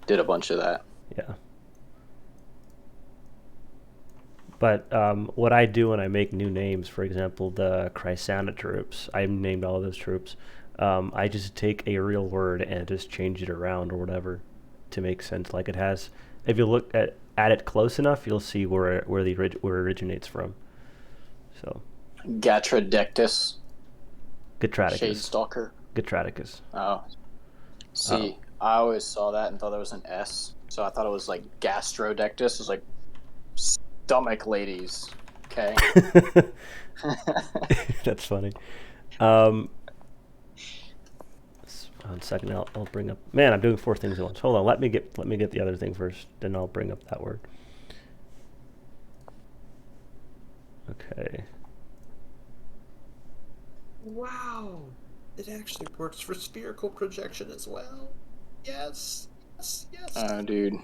did a bunch of that. Yeah. But what I do when I make new names, for example, the Chrysana troops, I named all of those troops. I just take a real word and just change it around or whatever to make sense. Like it has, if you look at it close enough, you'll see where it originates from. So. Gatradectus, Gatraticus. Shadestalker. Gatraticus. Oh, see, I always saw that and thought there was an S, so I thought it was like Gastrodectus. It was like stomach ladies. Okay. That's funny. 1 second, I'll bring up. Man, I'm doing 4 things at once. Hold on, let me get the other thing first, then I'll bring up that word. Okay. Wow! It actually works for spherical projection as well. Yes! Yes! Yes! Oh, dude.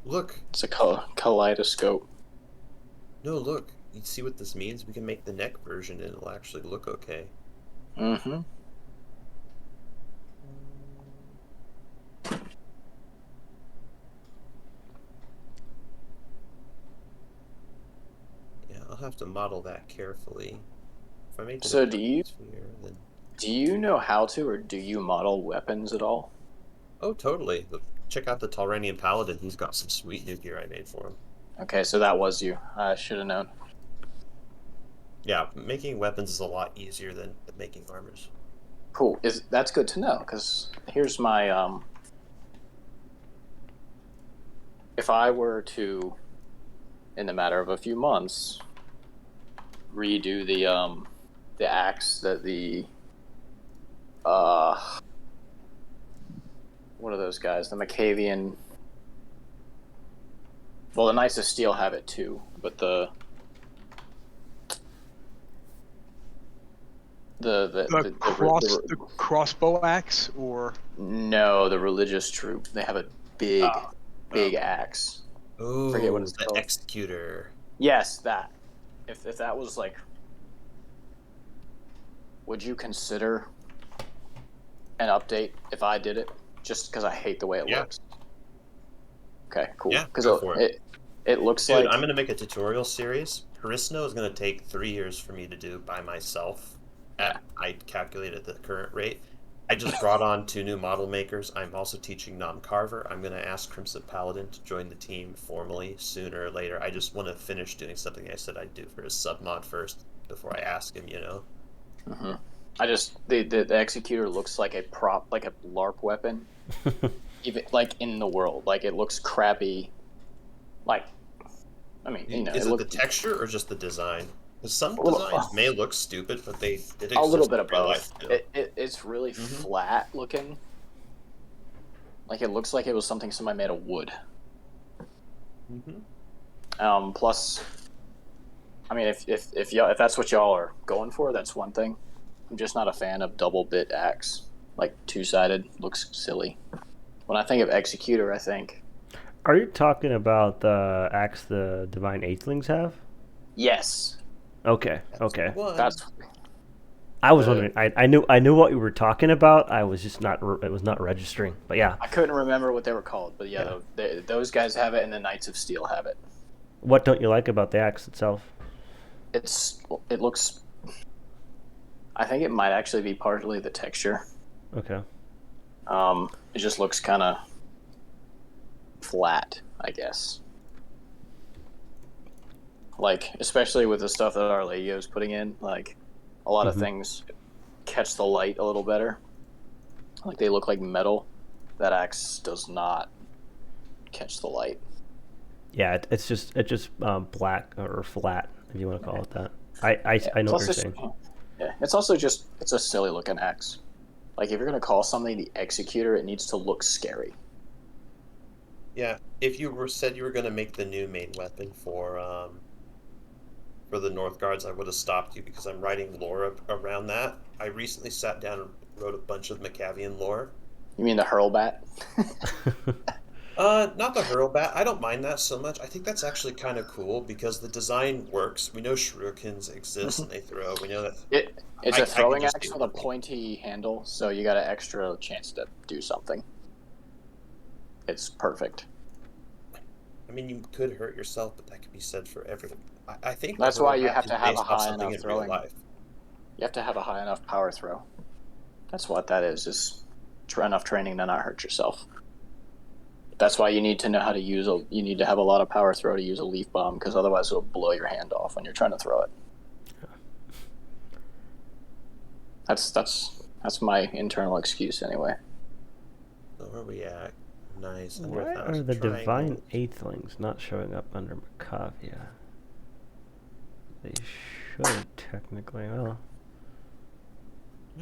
Look. It's a kaleidoscope. No, look. You see what this means? We can make the neck version and it'll actually look okay. Mm-hmm. Yeah, I'll have to model that carefully. If I make it So a do you- sphere, then... Do you know how to, or do you model weapons at all? Oh, totally. Check out the Talranian Paladin. He's got some sweet new gear I made for him. Okay, so that was you. I should have known. Yeah, making weapons is a lot easier than making armors. Cool. That's good to know, because here's my if I were to, in the matter of a few months, redo the axe that the what are those guys? The Macavian. Well, the Knights of Steel have it too, but the crossbow axe, or no, the religious troop. They have a big axe. Oh, Forget what it's the called. Executor. Yes, that. If that was like, would you consider an update if I did it? Just because I hate the way it looks. Okay, cool. Yeah, Because go for it. It looks Dude, like I'm going to make a tutorial series. Perisno is going to take 3 years for me to do by myself. I calculated the current rate. I just brought on 2 new model makers. I'm also teaching Nom Carver. I'm going to ask Crimson Paladin to join the team formally sooner or later. I just want to finish doing something I said I'd do for his submod first before I ask him, you know? Mm-hmm. I just the Executor looks like a prop, like a LARP weapon, even like in the world. Like it looks crappy. Like, I mean, you know, Is it the texture or just the design? Because some designs may look stupid, but they did a little bit in of real both. life, too. It's really flat looking. Like it looks like it was something somebody made of wood. Mm-hmm. Plus, I mean, if that's what y'all are going for, that's one thing. I'm just not a fan of double bit axe. Like 2-sided looks silly. When I think of executor, I think Are you talking about the axe the divine eightlings have? yes. Okay, That's okay. one. That's I was wondering. I knew what you were talking about. I was just not. It was not registering. But yeah. I couldn't remember what they were called, but yeah, Yeah. those guys have it, and the Knights of Steel have it. What don't you like about the axe itself? It looks. I think it might actually be partly the texture. Okay. It just looks kind of flat, I guess. Like, especially with the stuff that our Legio's putting in, like, a lot of things catch the light a little better. Like, they look like metal. That axe does not catch the light. Yeah, it's just black or flat, if you want to call it that. I know what you're saying. Yeah, it's also just it's a silly looking axe. Like if you're gonna call something the executor, it needs to look scary. Yeah, if you said you were going to make the new main weapon for the North Guards, I would have stopped you because I'm writing lore around that. I recently sat down and wrote a bunch of Macavian lore. You mean the hurlbat? Not the hurlbat. I don't mind that so much. I think that's actually kind of cool because the design works. We know shurikens exist and they throw. We know that. It's I a can throwing just axe do with a it. pointy handle, so you got an extra chance to do something. It's perfect. I mean, you could hurt yourself, but that could be said for everything. I think the That's why you hurlbat have is to have based a off high something enough in real throwing. life. You have to have a high enough power throw. That's what that is enough training to not hurt yourself. That's why you need to know how to use you need to have a lot of power throw to use a leaf bomb, because otherwise it'll blow your hand off when you're trying to throw it. That's my internal excuse anyway. So where are we at? Nice. Why are the divine eightlings not showing up under Macavia? They should technically. Well,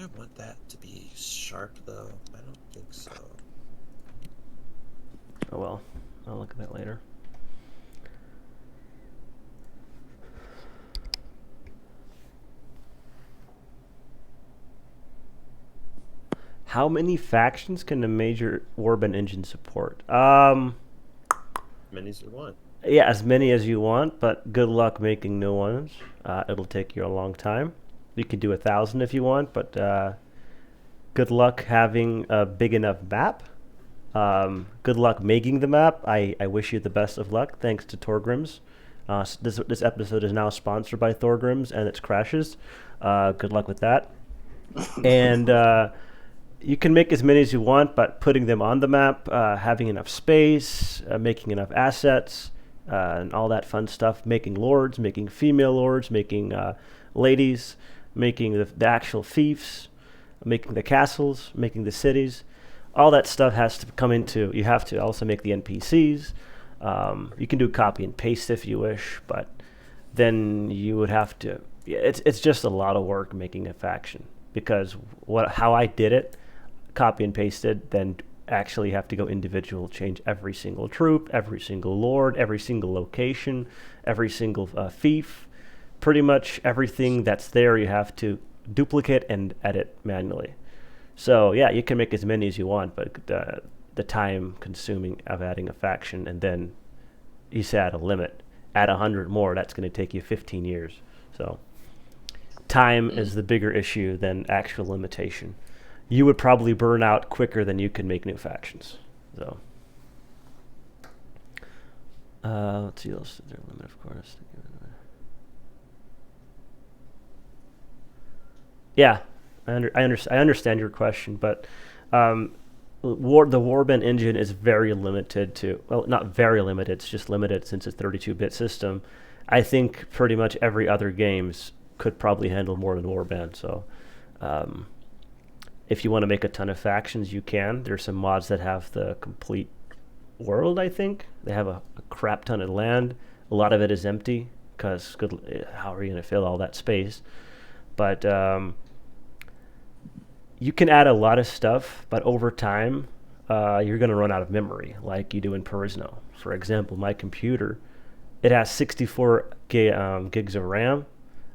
I want that to be sharp though. I don't think so. oh well. I'll look at that later. How many factions can a major Warband engine support? Many as you want. Yeah, as many as you want, but good luck making new ones. It'll take you a long time. You can do 1,000 if you want, but good luck having a big enough map. Good luck making the map. I wish you the best of luck. Thanks to Torgrims. This episode is now sponsored by Thorgrims and its crashes. Good luck with that. And you can make as many as you want, but putting them on the map, having enough space, making enough assets, and all that fun stuff. Making lords, making female lords, making ladies, making the actual fiefs, making the castles, making the cities. All that stuff has to come into. You have to also make the NPCs. You can do copy and paste if you wish, but then you would have to. It's just a lot of work making a faction, because how I did it, copy and pasted, then actually have to go individual, change every single troop, every single lord, every single location, every single fief. Pretty much everything that's there you have to duplicate and edit manually. So yeah, you can make as many as you want, but the time consuming of adding a faction, and then you set a limit. Add 100 more, that's going to take you 15 years. So time is the bigger issue than actual limitation. You would probably burn out quicker than you could make new factions. So let's see, else is there a limit, of course. Yeah, I understand your question, but the Warband engine is very limited to, well, not very limited, it's just limited since it's a 32-bit system. I think pretty much every other games could probably handle more than Warband, so if you want to make a ton of factions, you can. There's some mods that have the complete world, I think. They have a crap ton of land. A lot of it is empty, because how are you going to fill all that space? But you can add a lot of stuff, but over time, you're going to run out of memory, like you do in Perisno. For example, my computer, it has 64 gigs of RAM,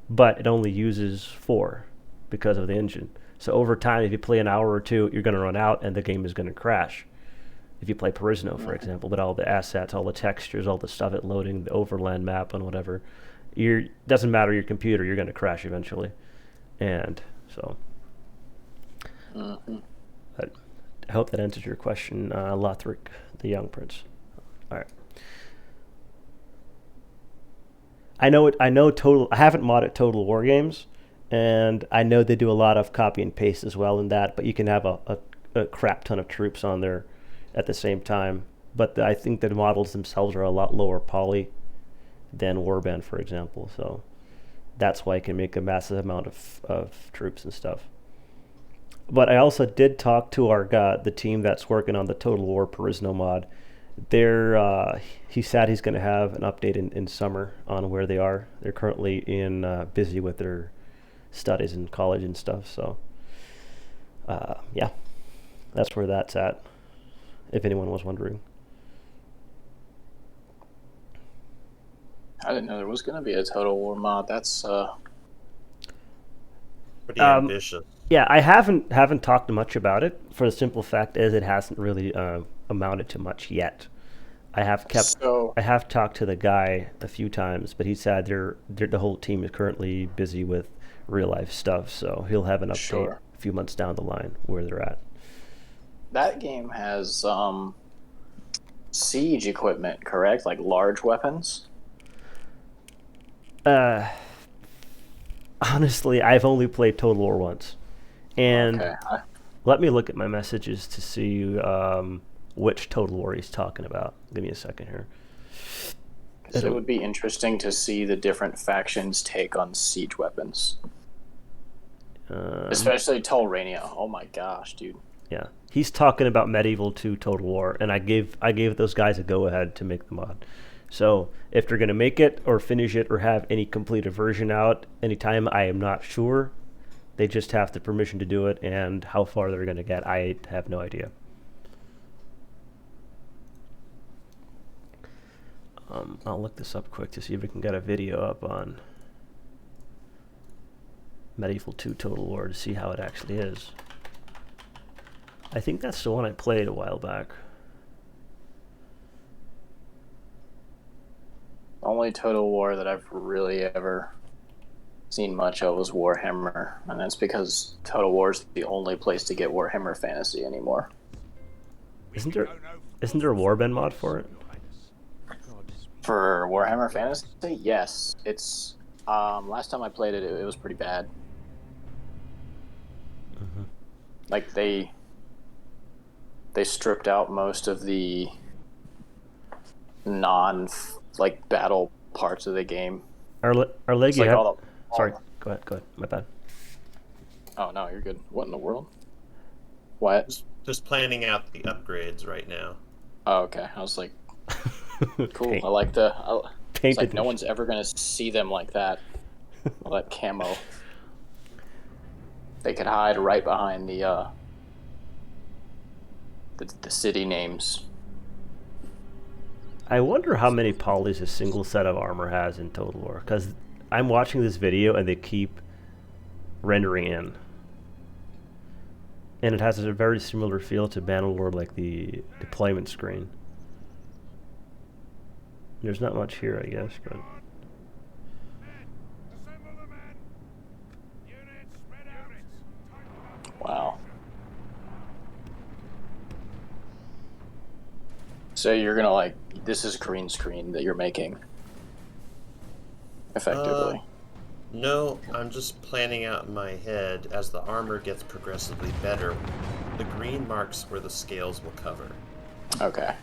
but it only uses 4 because of the engine. So over time, if you play an hour or two, you're going to run out, and the game is going to crash. If you play Perisno, for example, but all the assets, all the textures, all the stuff at loading, the overland map and whatever, doesn't matter your computer, you're going to crash eventually. And so, but I hope that answers your question, Lothric, the Young Prince. All right. I know Total. I haven't modded Total War games, and I know they do a lot of copy and paste as well in that. But you can have a crap ton of troops on there at the same time. But I think the models themselves are a lot lower poly than Warband, for example. So that's why I can make a massive amount of troops and stuff. But I also did talk to the team that's working on the Total War Perisno mod. He said he's going to have an update in summer on where they are. They're currently busy with their studies in college and stuff. So, yeah, that's where that's at, if anyone was wondering. I didn't know there was going to be a Total War mod. That's pretty ambitious. Yeah, I haven't talked much about it for the simple fact is it hasn't really amounted to much yet. I have talked to the guy a few times, but he said the whole team is currently busy with real life stuff, so he'll have an update a few months down the line where they're at. That game has siege equipment, correct? Like large weapons? Honestly, I've only played Total War once. And let me look at my messages to see which Total War he's talking about. Give me a second here. So it would be interesting to see the different factions take on siege weapons. Especially Tolrania. Oh my gosh, dude. Yeah. He's talking about Medieval 2 Total War, and I gave those guys a go-ahead to make the mod. So if they're going to make it or finish it or have any completed version out anytime, I am not sure. They just have the permission to do it, and how far they're going to get, I have no idea. I'll look this up quick to see if we can get a video up on Medieval 2 Total War to see how it actually is. I think that's the one I played a while back. The only Total War that I've really ever seen much of was Warhammer, and that's because Total War is the only place to get Warhammer Fantasy anymore. Isn't there a Warband mod for it? For Warhammer Fantasy, yes. It's last time I played it, it was pretty bad. Mm-hmm. Like they stripped out most of the battle parts of the game. Our Leggy like Sorry, go ahead. My bad. Oh no, you're good. What in the world? What? Just planning out the upgrades right now. Oh, okay. I was like, cool. I like it's like no one's ever gonna see them like that. All that camo. They could hide right behind the city names. I wonder how many polys a single set of armor has in Total War, because I'm watching this video and they keep rendering in. And it has a very similar feel to Bannerlord, like the deployment screen. There's not much here, I guess, but... Wow. So you're gonna this is green screen that you're making, effectively. No, I'm just planning out in my head as the armor gets progressively better. The green marks where the scales will cover. Okay.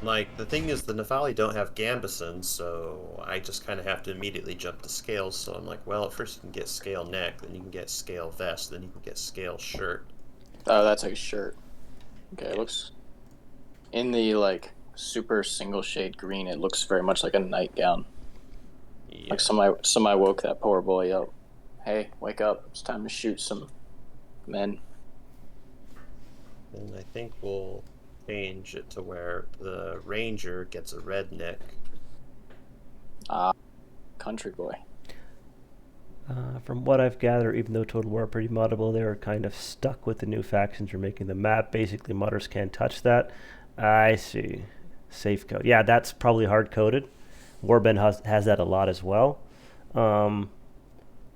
Like, the thing is, the Nefali don't have gambesons, so I just kind of have to immediately jump to scales. So I'm like, well, at first you can get scale neck, then you can get scale vest, then you can get scale shirt. Oh, that's a shirt. Okay, it looks... In the, super single shade green, it looks very much like a nightgown. Yeah. Like somebody woke that poor boy up. hey, wake up! It's time to shoot some men. And I think we'll change it to where the ranger gets a redneck. Country boy. From what I've gathered, even though Total War are pretty moddable, they are kind of stuck with the new factions you're making the map. Basically, modders can't touch that. I see. Safe code. Yeah, that's probably hard-coded. Warband has that a lot as well.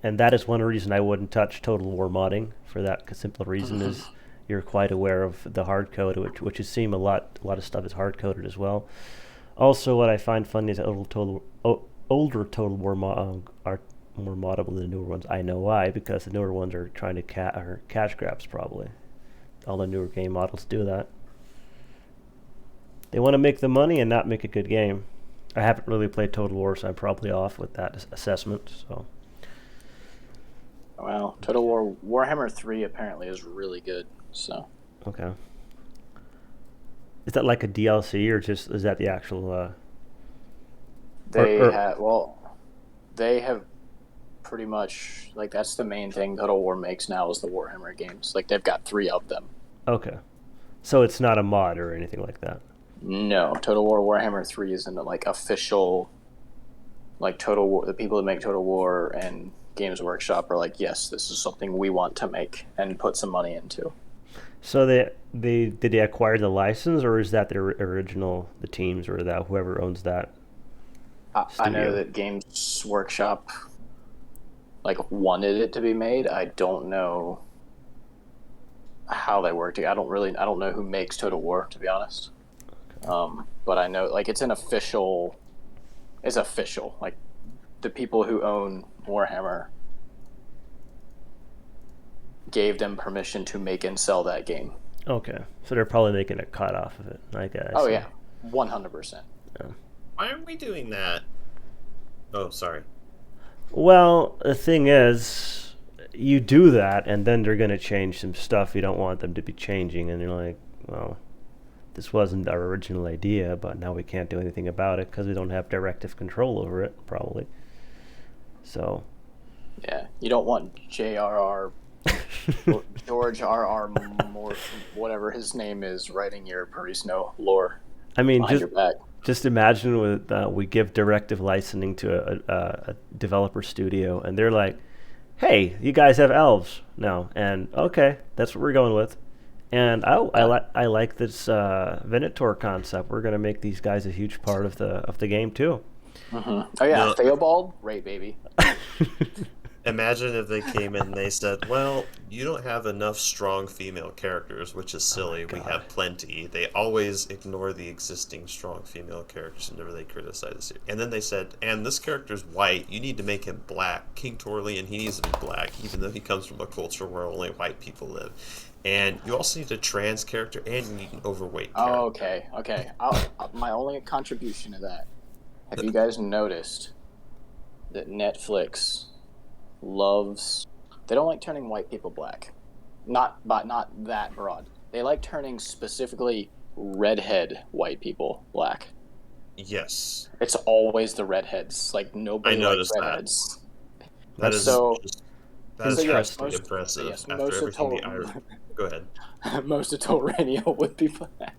And that is one reason I wouldn't touch Total War modding. For that simple reason is you're quite aware of the hard code, which you seem a lot of stuff is hard-coded as well. Also, what I find funny is that older Total War are more moddable than the newer ones. I know why, because the newer ones are trying to cash grabs probably. All the newer game models do that. They want to make the money and not make a good game. I haven't really played Total War, so I'm probably off with that assessment. So. Well, Total War Warhammer 3 apparently is really good. So. Okay. Is that like a DLC or just is that the actual? They have pretty much like that's the main thing Total War makes now is the Warhammer games. Like they've got 3 of them. Okay, so it's not a mod or anything like that. No, Total War Warhammer 3 isn't like official. Like Total War, the people that make Total War and Games Workshop are like, yes, this is something we want to make and put some money into. So did they acquire the license, or is that their original, the teams, or that whoever owns that? I know that Games Workshop like wanted it to be made. I don't know how they work together. I don't know who makes Total War, to be honest. Okay. But I know like it's official. Like the people who own Warhammer gave them permission to make and sell that game. Okay, so they're probably making a cut off of it, I guess. Oh yeah, 100%. Yeah. Why aren't we doing that? Oh, sorry. Well, the thing is, you do that, and then they're going to change some stuff you don't want them to be changing, and you're like, well, this wasn't our original idea, but now we can't do anything about it because we don't have directive control over it, probably. So. Yeah, you don't want J.R.R. George R.R. Moore, whatever his name is, writing your Perisno lore. I mean, your back. Just imagine with we give directive licensing to a developer studio, and they're like, "Hey, you guys have elves now," and okay, that's what we're going with. And I like this Venator concept. We're gonna make these guys a huge part of the game too. Mm-hmm. Oh yeah, no. Theobald, right, baby. Imagine if they came in and they said, well, you don't have enough strong female characters, which is silly. We have plenty. They always ignore the existing strong female characters whenever they criticize it. And then they said, and this character's white. You need to make him black. King Torlian, he needs to be black, even though he comes from a culture where only white people live. And you also need a trans character, and you need an overweight character. Oh, okay. My only contribution to that, have you guys noticed that Netflix loves, they don't like turning white people black, not that broad. They like turning specifically redhead white people black. Yes, it's always the redheads. Like nobody likes redheads. That is so. That is interesting. Impressive. Yes, after everything the Irish. Go ahead. Most of Tolrania would be black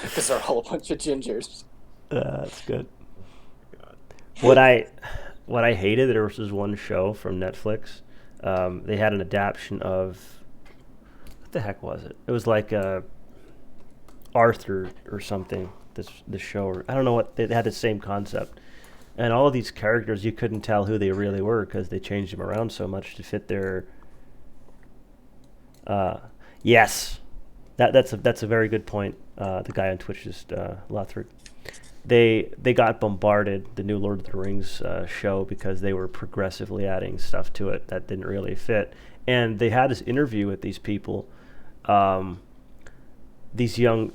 because they're all a bunch of gingers. That's good. God. What I hated, there was this one show from Netflix. They had an adaptation of, what the heck was it? It was like Arthur or something. This show, I don't know what. They had the same concept, and all of these characters you couldn't tell who they really were because they changed them around so much to fit their. Yes, that's a very good point. The guy on Twitch just Lothric. They got bombarded, the new Lord of the Rings show, because they were progressively adding stuff to it that didn't really fit. And they had this interview with these people, these young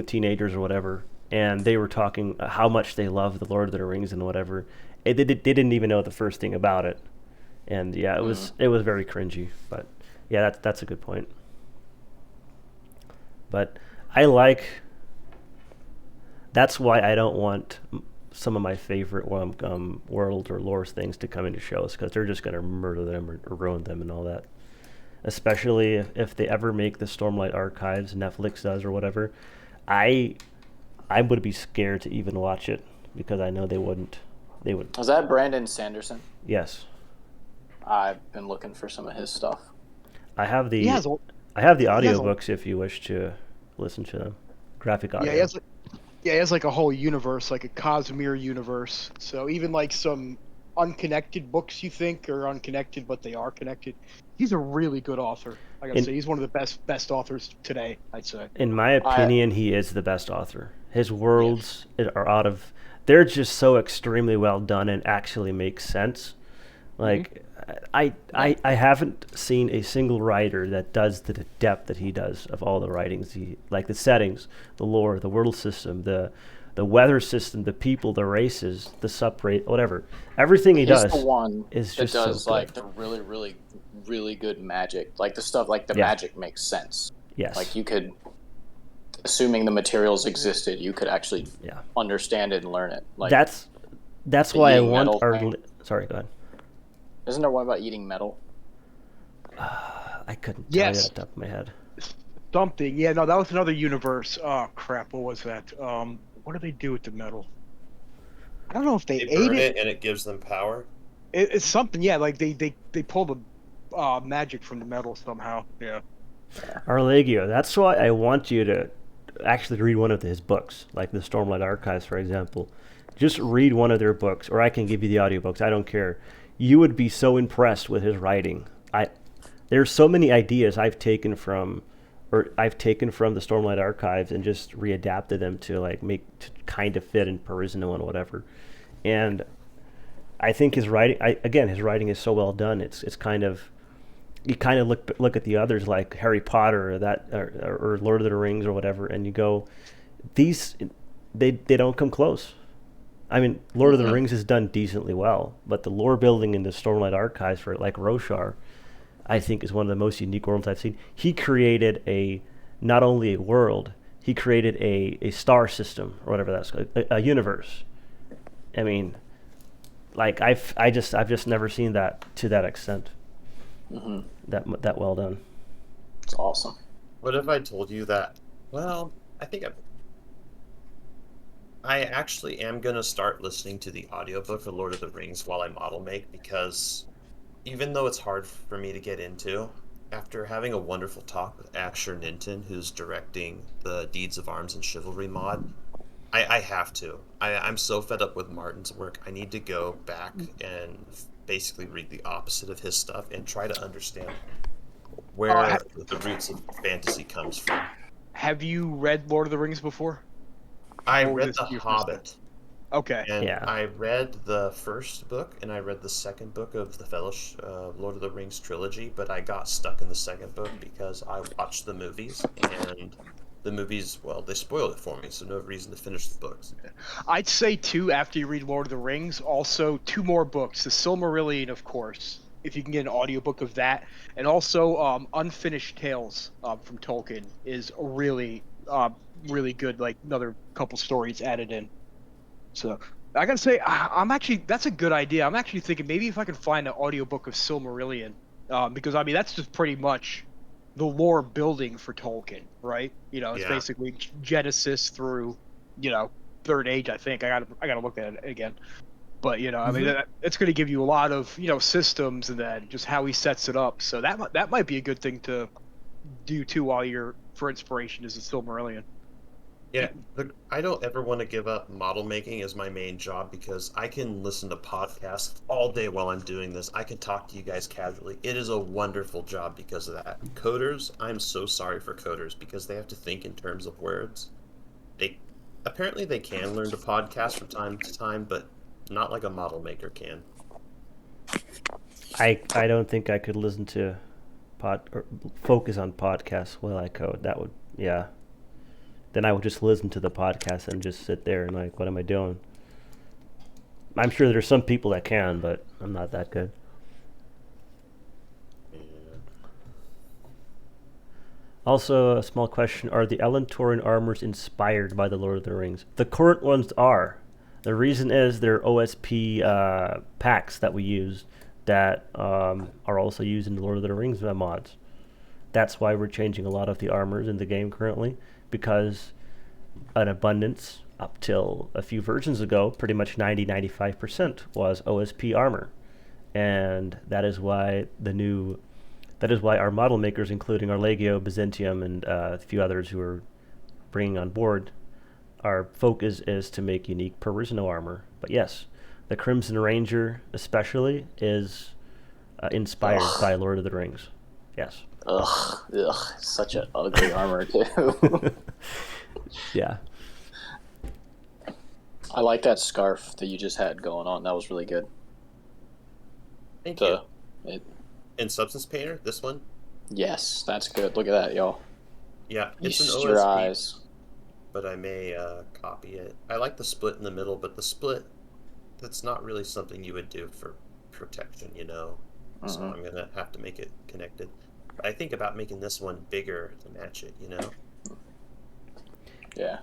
teenagers or whatever, and they were talking how much they love the Lord of the Rings and whatever. They didn't even know the first thing about it, and yeah, it was very cringy. But yeah, that's a good point. But that's why I don't want some of my favorite world or lore things to come into shows, because they're just going to murder them or ruin them and all that. Especially if they ever make the Stormlight Archives, Netflix does or whatever. I would be scared to even watch it, because I know they wouldn't. They would. Was that Brandon Sanderson? Yes. I've been looking for some of his stuff. I have the He has a, audiobooks if you wish to listen to them. Graphic audio. he has like a whole universe, like a Cosmere universe. So even like some unconnected books you think are unconnected, but they are connected. He's a really good author. I gotta say, he's one of the best authors today, I'd say. In my opinion, he is the best author. His worlds are they're just so extremely well done and actually make sense. Like, I haven't seen a single writer that does the depth that he does of all the writings. Like the settings, the lore, the world system, the weather system, the people, the races, the subrate, whatever. Everything he does the one is that just does so like good. the really, really, really good magic. Like the stuff, like the magic makes sense. Yes. Like you could, assuming the materials existed, you could actually understand it and learn it. Like that's why I want metal our. thing. Sorry, go ahead. Isn't there one about eating metal? I couldn't tell you off the top of my head. Something. Yeah, no, that was another universe. Oh crap, what was that? What do they do with the metal? I don't know if they ate burn it. and it gives them power. It's something. Yeah, like they pull the magic from the metal somehow. Yeah. Arlegio, that's why I want you to actually read one of his books, like the Stormlight Archives, for example. Just read one of their books, or I can give you the audiobooks. I don't care. You would be so impressed with his writing. There's so many ideas I've taken from the Stormlight Archives and just readapted them to to kind of fit in Perisno and whatever. And I think his writing, his writing is so well done. It's kind of, you kind of look at the others like Harry Potter or Lord of the Rings or whatever, and you go, they don't come close. I mean, Lord of the Rings is done decently well, but the lore building in the Stormlight Archives for like Roshar, I think is one of the most unique worlds I've seen. He created not only a world, he created a star system or whatever that's called, a universe. I mean, like I've just never seen that to that extent. That well done. It's awesome. What if I told you that? Well, I actually am going to start listening to the audiobook of Lord of the Rings while I model make, because even though it's hard for me to get into, after having a wonderful talk with Asher Ninton, who's directing the Deeds of Arms and Chivalry mod, I have to. I'm so fed up with Martin's work. I need to go back and basically read the opposite of his stuff and try to understand where the roots of fantasy comes from. Have you read Lord of the Rings before? I read The Hobbit. Okay. And I read the first book, and I read the second book of the Fellowship, Lord of the Rings trilogy, but I got stuck in the second book because I watched the movies, and the movies, well, they spoiled it for me, so no reason to finish the books. I'd say, too, after you read Lord of the Rings, also 2 more books. The Silmarillion, of course, if you can get an audiobook of that, and also Unfinished Tales from Tolkien is really good, like another couple stories added in. So I gotta say, that's a good idea. I'm actually thinking maybe if I could find an audiobook of Silmarillion, because I mean that's just pretty much the lore building for Tolkien, right? You know, it's basically Genesis through, Third Age. I think I gotta look at it again. But I mean, it's going to give you a lot of systems and then just how he sets it up. So that might be a good thing to do too while you're for inspiration is the Silmarillion. Yeah, look, I don't ever want to give up model making as my main job, because I can listen to podcasts all day while I'm doing this. I can talk to you guys casually. It is a wonderful job because of that. Coders, I'm so sorry for coders because they have to think in terms of words. Apparently they can learn to podcast from time to time, but not like a model maker can. I don't think I could listen to or focus on podcasts while I code. That would, Then I would just listen to the podcast and just sit there and like, what am I doing? I'm sure there's some people that can, but I'm not that good. Yeah. Also, a small question: are the Elantoran armors inspired by the Lord of the Rings? The current ones are. The reason is they're OSP packs that we use that are also used in the Lord of the Rings mods. That's why we're changing a lot of the armors in the game currently, because an abundance up till a few versions ago, pretty much 90-95% was OSP armor. And that is why our model makers, including our Legio, Byzantium, and a few others who are bringing on board, our focus is to make unique Perisno armor. But yes, the Crimson Ranger especially is inspired by Lord of the Rings. Yes. Ugh, such an ugly armor too. Yeah. I like that scarf that you just had going on. That was really good. Thank you. It, In Substance Painter, this one? yes, that's good. Look at that, y'all. Yeah, it's an Feast OSP, your eyes. but I may copy it. I like the split in the middle, but the split, that's not really something you would do for protection, you know? So Mhm. I'm going to have to make it connected. But I think about making this one bigger to match it, you know? Yeah.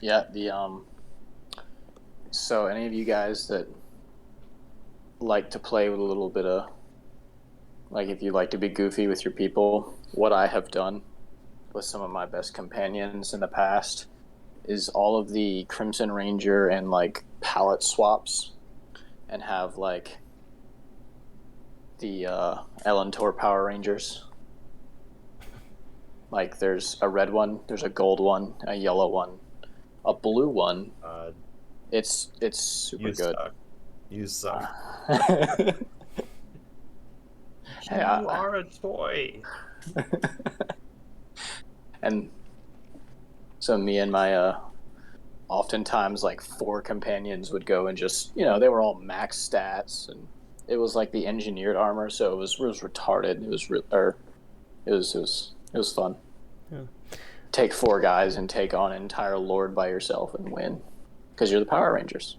Yeah, so any of you guys that like to play with a little bit of, like, if you like to be goofy with your people, what I have done with some of my best companions in the past is all of the Crimson Ranger and like palette swaps, and have like the Elantor Power Rangers. Like there's a red one, there's a gold one, a yellow one, a blue one. It's super You good. suck. You suck. Hey, You are a toy. And so me and my oftentimes like 4 companions would go and just, they were all max stats, and it was like the engineered armor, so it was retarded. It was fun. Yeah. Take 4 guys and take on an entire lord by yourself and win, because you're the Power Rangers.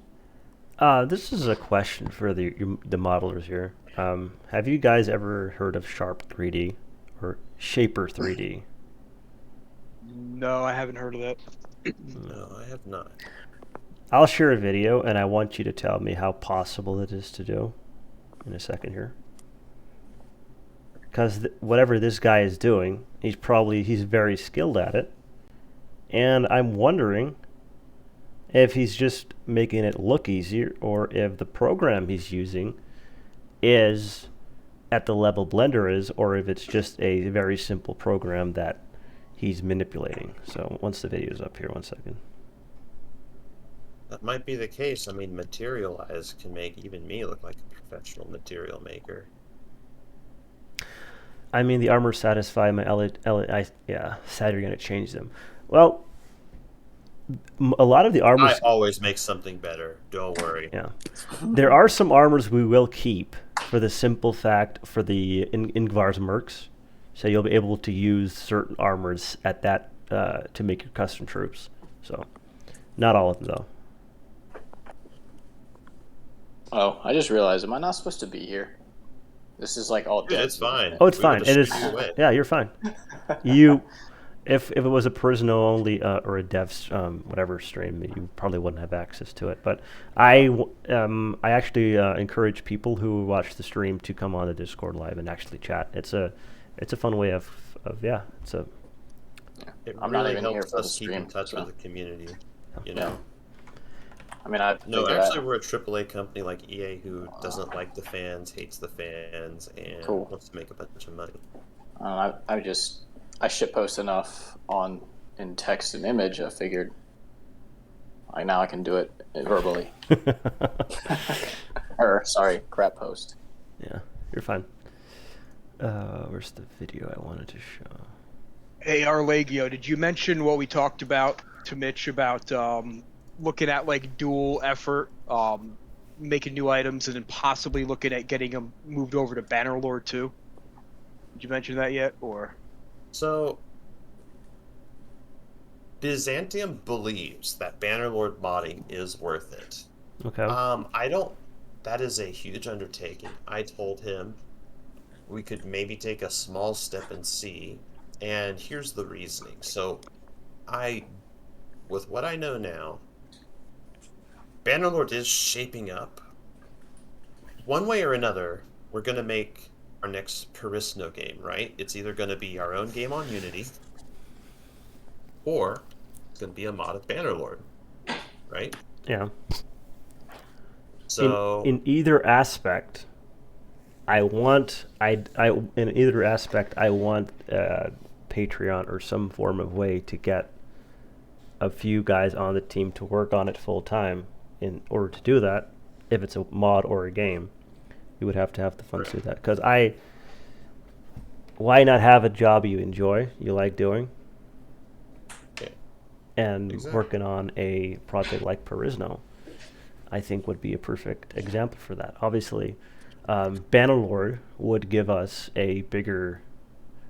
This is a question for the modelers here. Have you guys ever heard of Sharp 3D or Shaper 3D? No, I haven't heard of that. No, I have not. I'll share a video, and I want you to tell me how possible it is to do in a second here. Because whatever this guy is doing, he's very skilled at it. And I'm wondering if he's just making it look easier, or if the program he's using is at the level Blender is, or if it's just a very simple program that he's manipulating. So once the video is up here, 1 second. That might be the case. I mean, Materialize can make even me look like a professional material maker. I mean, the armor satisfy my sad you're going to change them. Well, a lot of the armors... I always make something better. Don't worry. Yeah. There are some armors we will keep for the simple fact for the Ingvar's mercs. So you'll be able to use certain armors at that to make your custom troops. So, not all of them, though. Oh, I just realized, am I not supposed to be here? This is like all Dude, dead. it's fine. Oh, it's We fine. would've It is. screwed you away. Yeah, you're fine. If it was a Perisno only or a dev whatever stream, you probably wouldn't have access to it. But I actually encourage people who watch the stream to come on the Discord live and actually chat. It's a fun way of it's a... It I'm not really even here helps for the us keep in stream, touch so. with the community. You Yeah. know. I mean, I No, figure actually, out- we're a AAA company like EA who doesn't like the fans, hates the fans, and Cool. wants to make a bunch of money. I shitpost enough in text and image. I figured, like, now I can do it verbally. Or sorry, crap post. Yeah, you're fine. Where's the video I wanted to show? Hey, Legio, did you mention what we talked about to Mitch about looking at like dual effort, making new items, and then possibly looking at getting them moved over to Bannerlord too? Did you mention that yet, or? So, Byzantium believes that Bannerlord modding is worth it. Okay. I don't. That is a huge undertaking. I told him we could maybe take a small step and see. And here's the reasoning. So, with what I know now, Bannerlord is shaping up. One way or another, we're going to make our next Perisno game, right? It's either going to be our own game on Unity, or it's going to be a mod of Bannerlord, right? Yeah. So In either aspect, I want Patreon or some form of way to get a few guys on the team to work on it full time. In order to do that, if it's a mod or a game, you would have to have the funds to do that. Because why not have a job you enjoy, you like doing, and working on a project like Perisno, I think would be a perfect example for that. Obviously, Bannerlord would give us a bigger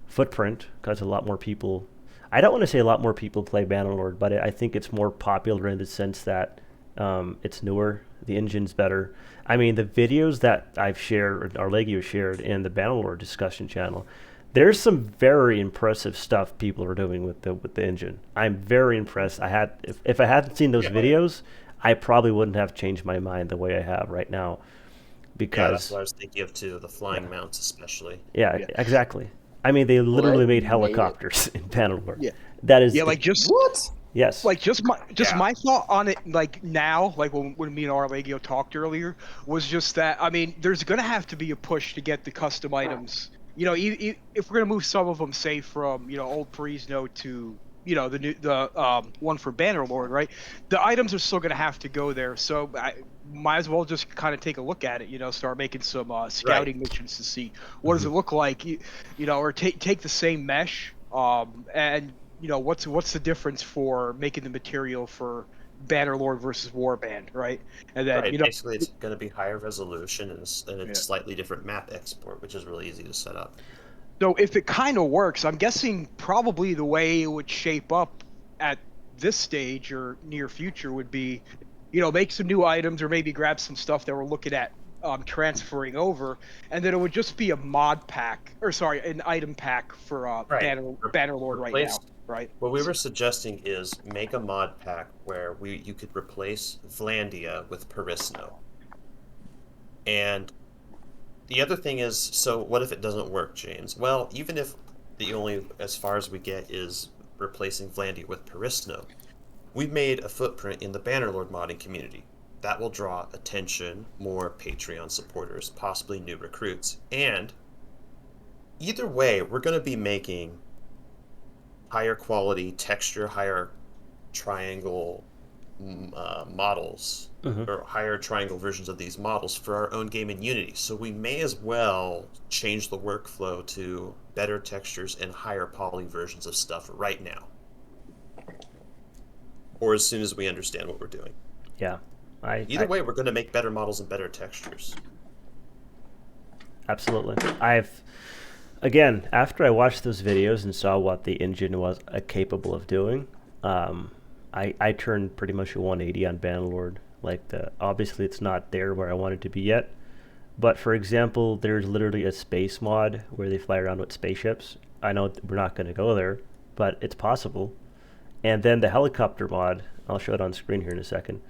footprint because a lot more people. I don't want to say a lot more people play Bannerlord, but I think it's more popular in the sense that it's newer, the engine's better. I mean, the videos that I've shared, or Legio shared in the Bannerlord discussion channel, there's some very impressive stuff people are doing with the engine. I'm very impressed. If I hadn't seen those videos, I probably wouldn't have changed my mind the way I have right now. Because that's what I was thinking of too, the flying mounts especially. Yeah, exactly. I mean, they literally made helicopters in Bannerlord. Yeah. That is like just What? yes. Like my thought on it, like now, like when me and Arlegio talked earlier, was just that there's gonna have to be a push to get the custom items. If we're gonna move some of them, say from old Perisno to the one for Bannerlord, right? The items are still gonna have to go there, so I might as well just kind of take a look at it. Start making some scouting missions to see what does it look like, or take the same mesh, and what's the difference for making the material for Bannerlord versus Warband, right? And then basically it's going to be higher resolution and a slightly different map export, which is really easy to set up. So if it kind of works, I'm guessing probably the way it would shape up at this stage or near future would be, make some new items or maybe grab some stuff that we're looking at transferring over, and then it would just be a mod pack, or sorry, an item pack for Bannerlord right now. Right. What we were suggesting is make a mod pack where you could replace Vlandia with Perisno. And the other thing is, so what if it doesn't work, James? Well, even if the only as far as we get is replacing Vlandia with Perisno, we've made a footprint in the Bannerlord modding community. That will draw attention, more Patreon supporters, possibly new recruits. And either way, we're going to be making higher quality texture, higher triangle models, or higher triangle versions of these models for our own game in Unity. So we may as well change the workflow to better textures and higher poly versions of stuff right now. Or as soon as we understand what we're doing. Yeah. Either way, we're going to make better models and better textures. Absolutely. Again, after I watched those videos and saw what the engine was capable of doing, I turned pretty much a 180 on Bannerlord. Obviously it's not there where I want it to be yet, but for example, there's literally a space mod where they fly around with spaceships. I know we're not going to go there, but it's possible. And then the helicopter mod, I'll show it on screen here in a second.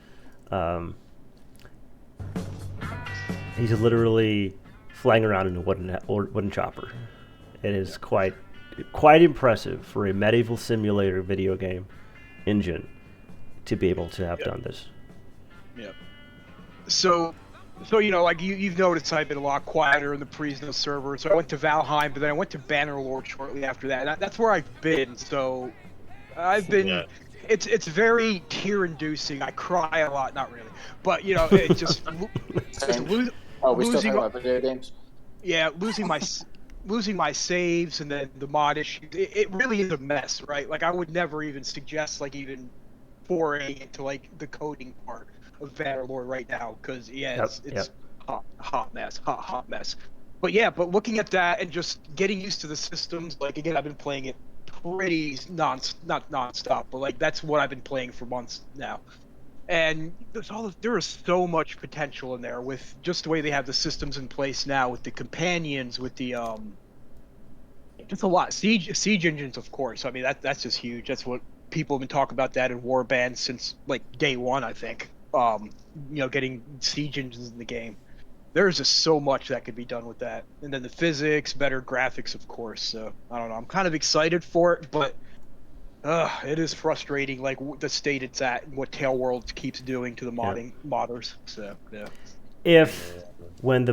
He's literally flying around in a wooden chopper. It is quite impressive for a medieval simulator video game engine to be able to have done this. Yeah. So you've noticed I've been a lot quieter in the Perisno server. So I went to Valheim, but then I went to Bannerlord shortly after that. And that's where I've been. So I've been. Yeah. It's very tear-inducing. I cry a lot, not really, but it just. We still talking about video games? Yeah, losing my saves and then the mod issues. It really is a mess, right? Like I would never even suggest even foraying into the coding part of Bannerlord right now because it's hot mess. But looking at that and just getting used to the systems, again, I've been playing it pretty not non-stop, but that's what I've been playing for months now. And there is so much potential in there with just the way they have the systems in place now, with the companions, with the just a lot siege engines, of course. I mean that's just huge. That's what people have been talking about that in Warband since day one, I think. getting siege engines in the game. There's just so much that could be done with that. And then the physics, better graphics, of course. So I don't know. I'm kind of excited for it, but it is frustrating, like the state it's at and what Tail Worlds keeps doing to the modders. So yeah. If when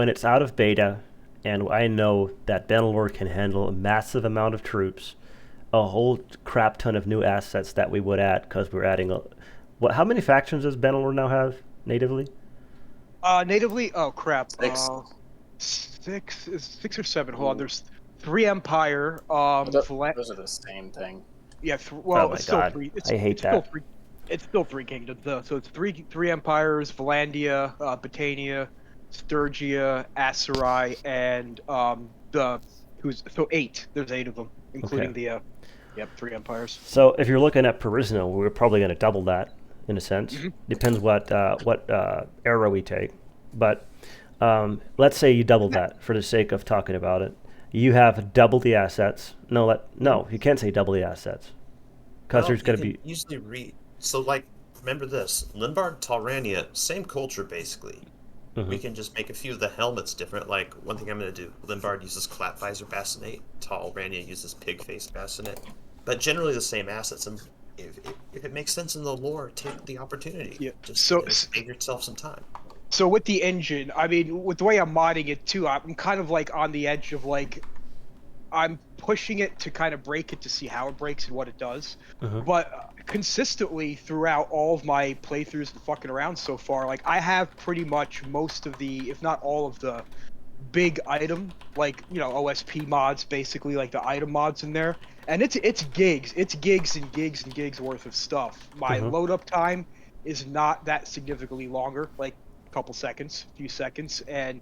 it's out of beta, and I know that Bannerlord can handle a massive amount of troops, a whole crap ton of new assets that we would add because we're adding how many factions does Bannerlord now have natively? Natively, oh crap, 6. six or seven. Hold on, there's 3 Empire. Those are the same thing. Yeah, Oh my it's still God. 3. I hate that. It's still 3 kingdoms though. So it's three empires: Valandia, Britannia, Sturgia, Aserai, and 8. There's 8 of them, including the 3 empires. So if you're looking at Perisno, we're probably going to double that in a sense. Mm-hmm. Depends what era we take, but let's say you double that for the sake of talking about it. You have double the assets. No, you can't say double the assets because there's going to be usually So, like, remember this: Limbard, Talrania, same culture basically. We can just make a few of the helmets different. Like, one thing I'm going to do: Limbard uses clap visor bassinet, Talrania uses pig face bassinet, but generally the same assets. And if it makes sense in the lore, take the opportunity. Yeah. Just save yourself some time. So with the engine, I mean, with the way I'm modding it too, I'm kind of like on the edge of like, I'm pushing it to kind of break it to see how it breaks and what it does. But consistently throughout all of my playthroughs and fucking around so far, like I have pretty much most of the, if not all of the big item, like, OSP mods, basically like the item mods in there. And it's gigs and gigs and gigs worth of stuff. My load up time is not that significantly longer, like a couple seconds, a few seconds, and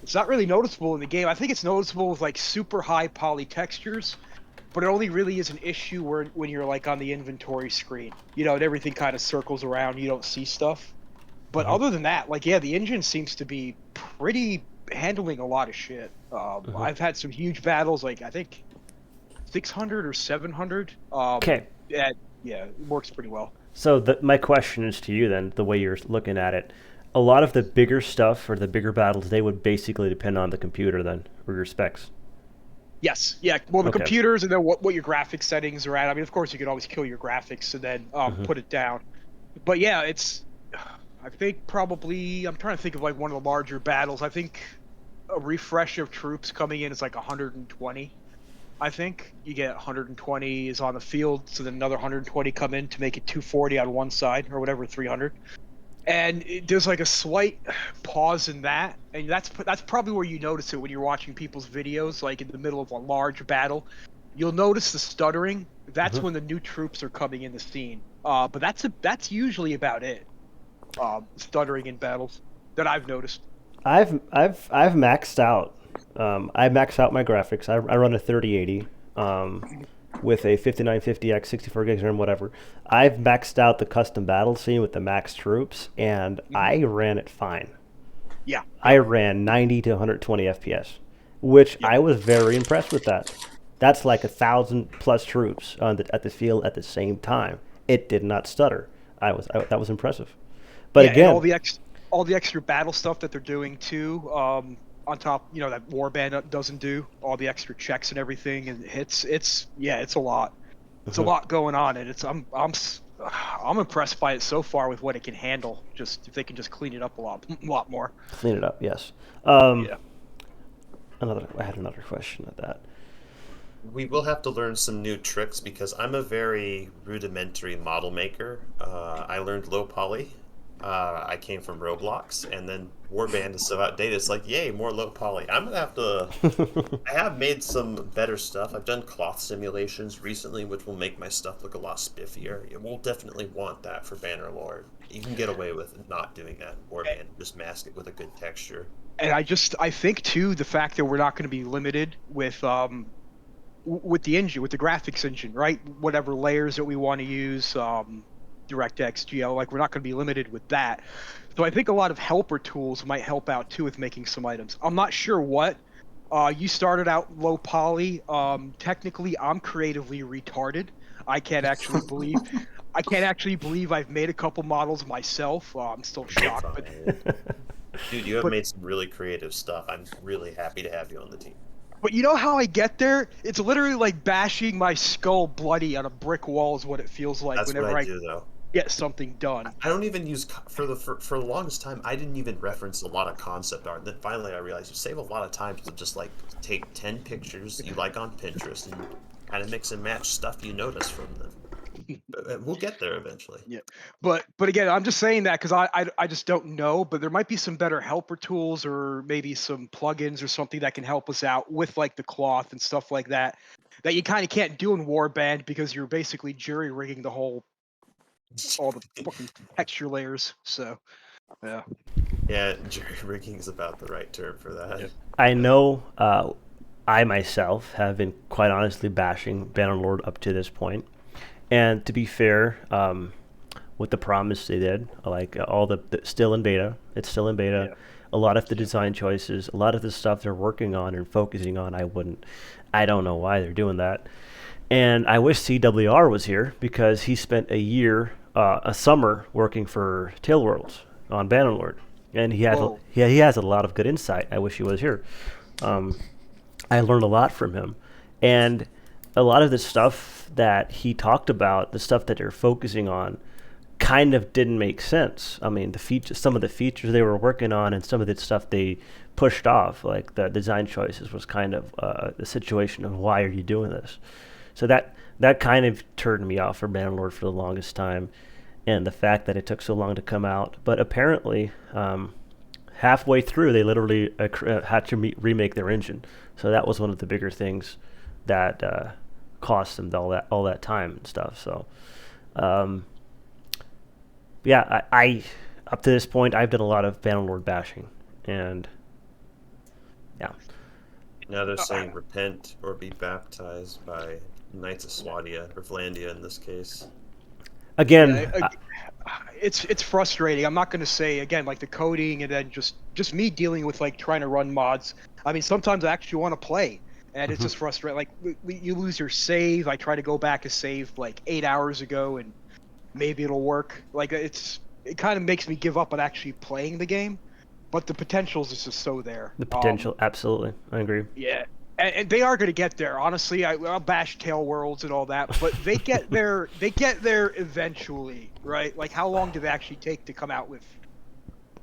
it's not really noticeable in the game. I think it's noticeable with like super high poly textures, but it only really is an issue when you're like on the inventory screen, and everything kind of circles around, you don't see stuff. But other than that, like, the engine seems to be pretty handling a lot of shit. I've had some huge battles, like I think 600 or 700. Okay. Yeah, it works pretty well. So my question is to you then, the way you're looking at it. A lot of the bigger stuff or the bigger battles, they would basically depend on the computer then, or your specs. Yes, yeah. Well, the computers and then what your graphics settings are at. I mean, of course, you can always kill your graphics and then put it down. But yeah, I think probably, I'm trying to think of like one of the larger battles. I think a refresh of troops coming in is like 120. I think you get 120 is on the field, so then another 120 come in to make it 240 on one side or whatever, 300. And there's like a slight pause in that, and that's probably where you notice it when you're watching people's videos, like in the middle of a large battle. You'll notice the stuttering. That's when the new troops are coming in the scene. But that's usually about it. Stuttering in battles that I've noticed. I've maxed out. I max out my graphics. I run a 3080 with a 5950X, 64 gigs RAM, whatever. I've maxed out the custom battle scene with the max troops, and I ran it fine. Yeah. I ran 90 to 120 FPS, which I was very impressed with that. That's like 1,000 plus troops at the field at the same time. It did not stutter. That was impressive. But again, all the extra battle stuff that they're doing too. On top, that warband doesn't do, all the extra checks and everything and hits. It's a lot. It's a lot going on, and I'm impressed by it so far with what it can handle. Just if they can just clean it up a lot more. Clean it up, yes. Yeah. I had another question at that. We will have to learn some new tricks because I'm a very rudimentary model maker. I learned low poly. I came from Roblox, and then Warband is so outdated. It's like, yay, more low poly. I'm gonna have to. I have made some better stuff. I've done cloth simulations recently, which will make my stuff look a lot spiffier. We'll definitely want that for Bannerlord. You can get away with not doing that in Warband. Just mask it with a good texture. And I think too, the fact that we're not going to be limited with the engine, with the graphics engine, right? Whatever layers that we want to use. DirectX, GL, like we're not going to be limited with that. So I think a lot of helper tools might help out too with making some items. I'm not sure what. You started out low poly. Technically, I'm creatively retarded. I can't actually believe. I can't actually believe I've made a couple models myself. I'm still shocked. But Dude, you have But- made some really creative stuff. I'm really happy to have you on the team. But you know how I get there? It's literally like bashing my skull bloody on a brick wall is what it feels like That's what whenever I I do, though. get something done. I don't even use for the longest time. I didn't even reference a lot of concept art. And then finally, I realized you save a lot of time to just like take 10 pictures you like on Pinterest and kind of mix and match stuff you notice from them. But we'll get there eventually. Yeah, but again, I'm just saying that because I just don't know. But there might be some better helper tools or maybe some plugins or something that can help us out with like the cloth and stuff like that that you kind of can't do in Warband because you're basically jury rigging all the fucking texture layers. So yeah. Yeah, jury rigging is about the right term for that. Yeah. I know I myself have been quite honestly bashing Bannerlord up to this point. And to be fair, with the promise they did, like all the still in beta, it's still in beta. Yeah. A lot of the design choices, a lot of the stuff they're working on and focusing on, I don't know why they're doing that. And I wish CWR was here because he spent a summer working for Tailworlds on Bannerlord, and he has a lot of good insight. I wish he was here. I learned a lot from him, and a lot of the stuff that he talked about, the stuff that they're focusing on, kind of didn't make sense. I mean, some of the features they were working on, and some of the stuff they pushed off, like the design choices, was kind of the situation of why are you doing this? So that kind of turned me off for Bannerlord for the longest time, and the fact that it took so long to come out. But apparently, halfway through, they literally had to remake their engine. So that was one of the bigger things that cost them all that time and stuff. So, yeah, I up to this point, I've done a lot of Bannerlord bashing, and yeah. Now they're saying repent or be baptized by Knights of Swadia, or Vlandia in this case. Again, It's frustrating. I'm not going to say again like the coding and then just me dealing with like trying to run mods. I mean, sometimes I actually want to play, and it's just frustrating. Like you lose your save. I try to go back to save like 8 hours ago, and maybe it'll work. Like it kind of makes me give up on actually playing the game, but the potential is just so there. the potential, absolutely, I agree. Yeah, and they are going to get there. Honestly, I'll bash Tail Worlds and all that, but they get there. They get there eventually, right? Like, how long did it actually take to come out with,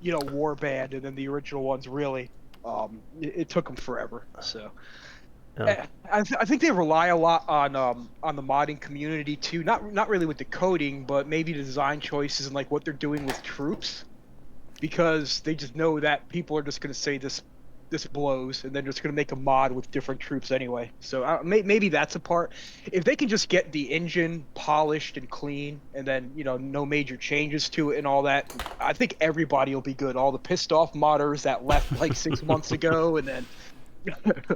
Warband and then the original ones? Really, it took them forever. So, Yeah. I think they rely a lot on the modding community too. Not really with the coding, but maybe the design choices and like what they're doing with troops, because they just know that people are just going to say this blows, and then just going to make a mod with different troops anyway. So maybe that's a part. If they can just get the engine polished and clean, and then no major changes to it and all that, I think everybody will be good. All the pissed off modders that left like 6 months ago, and then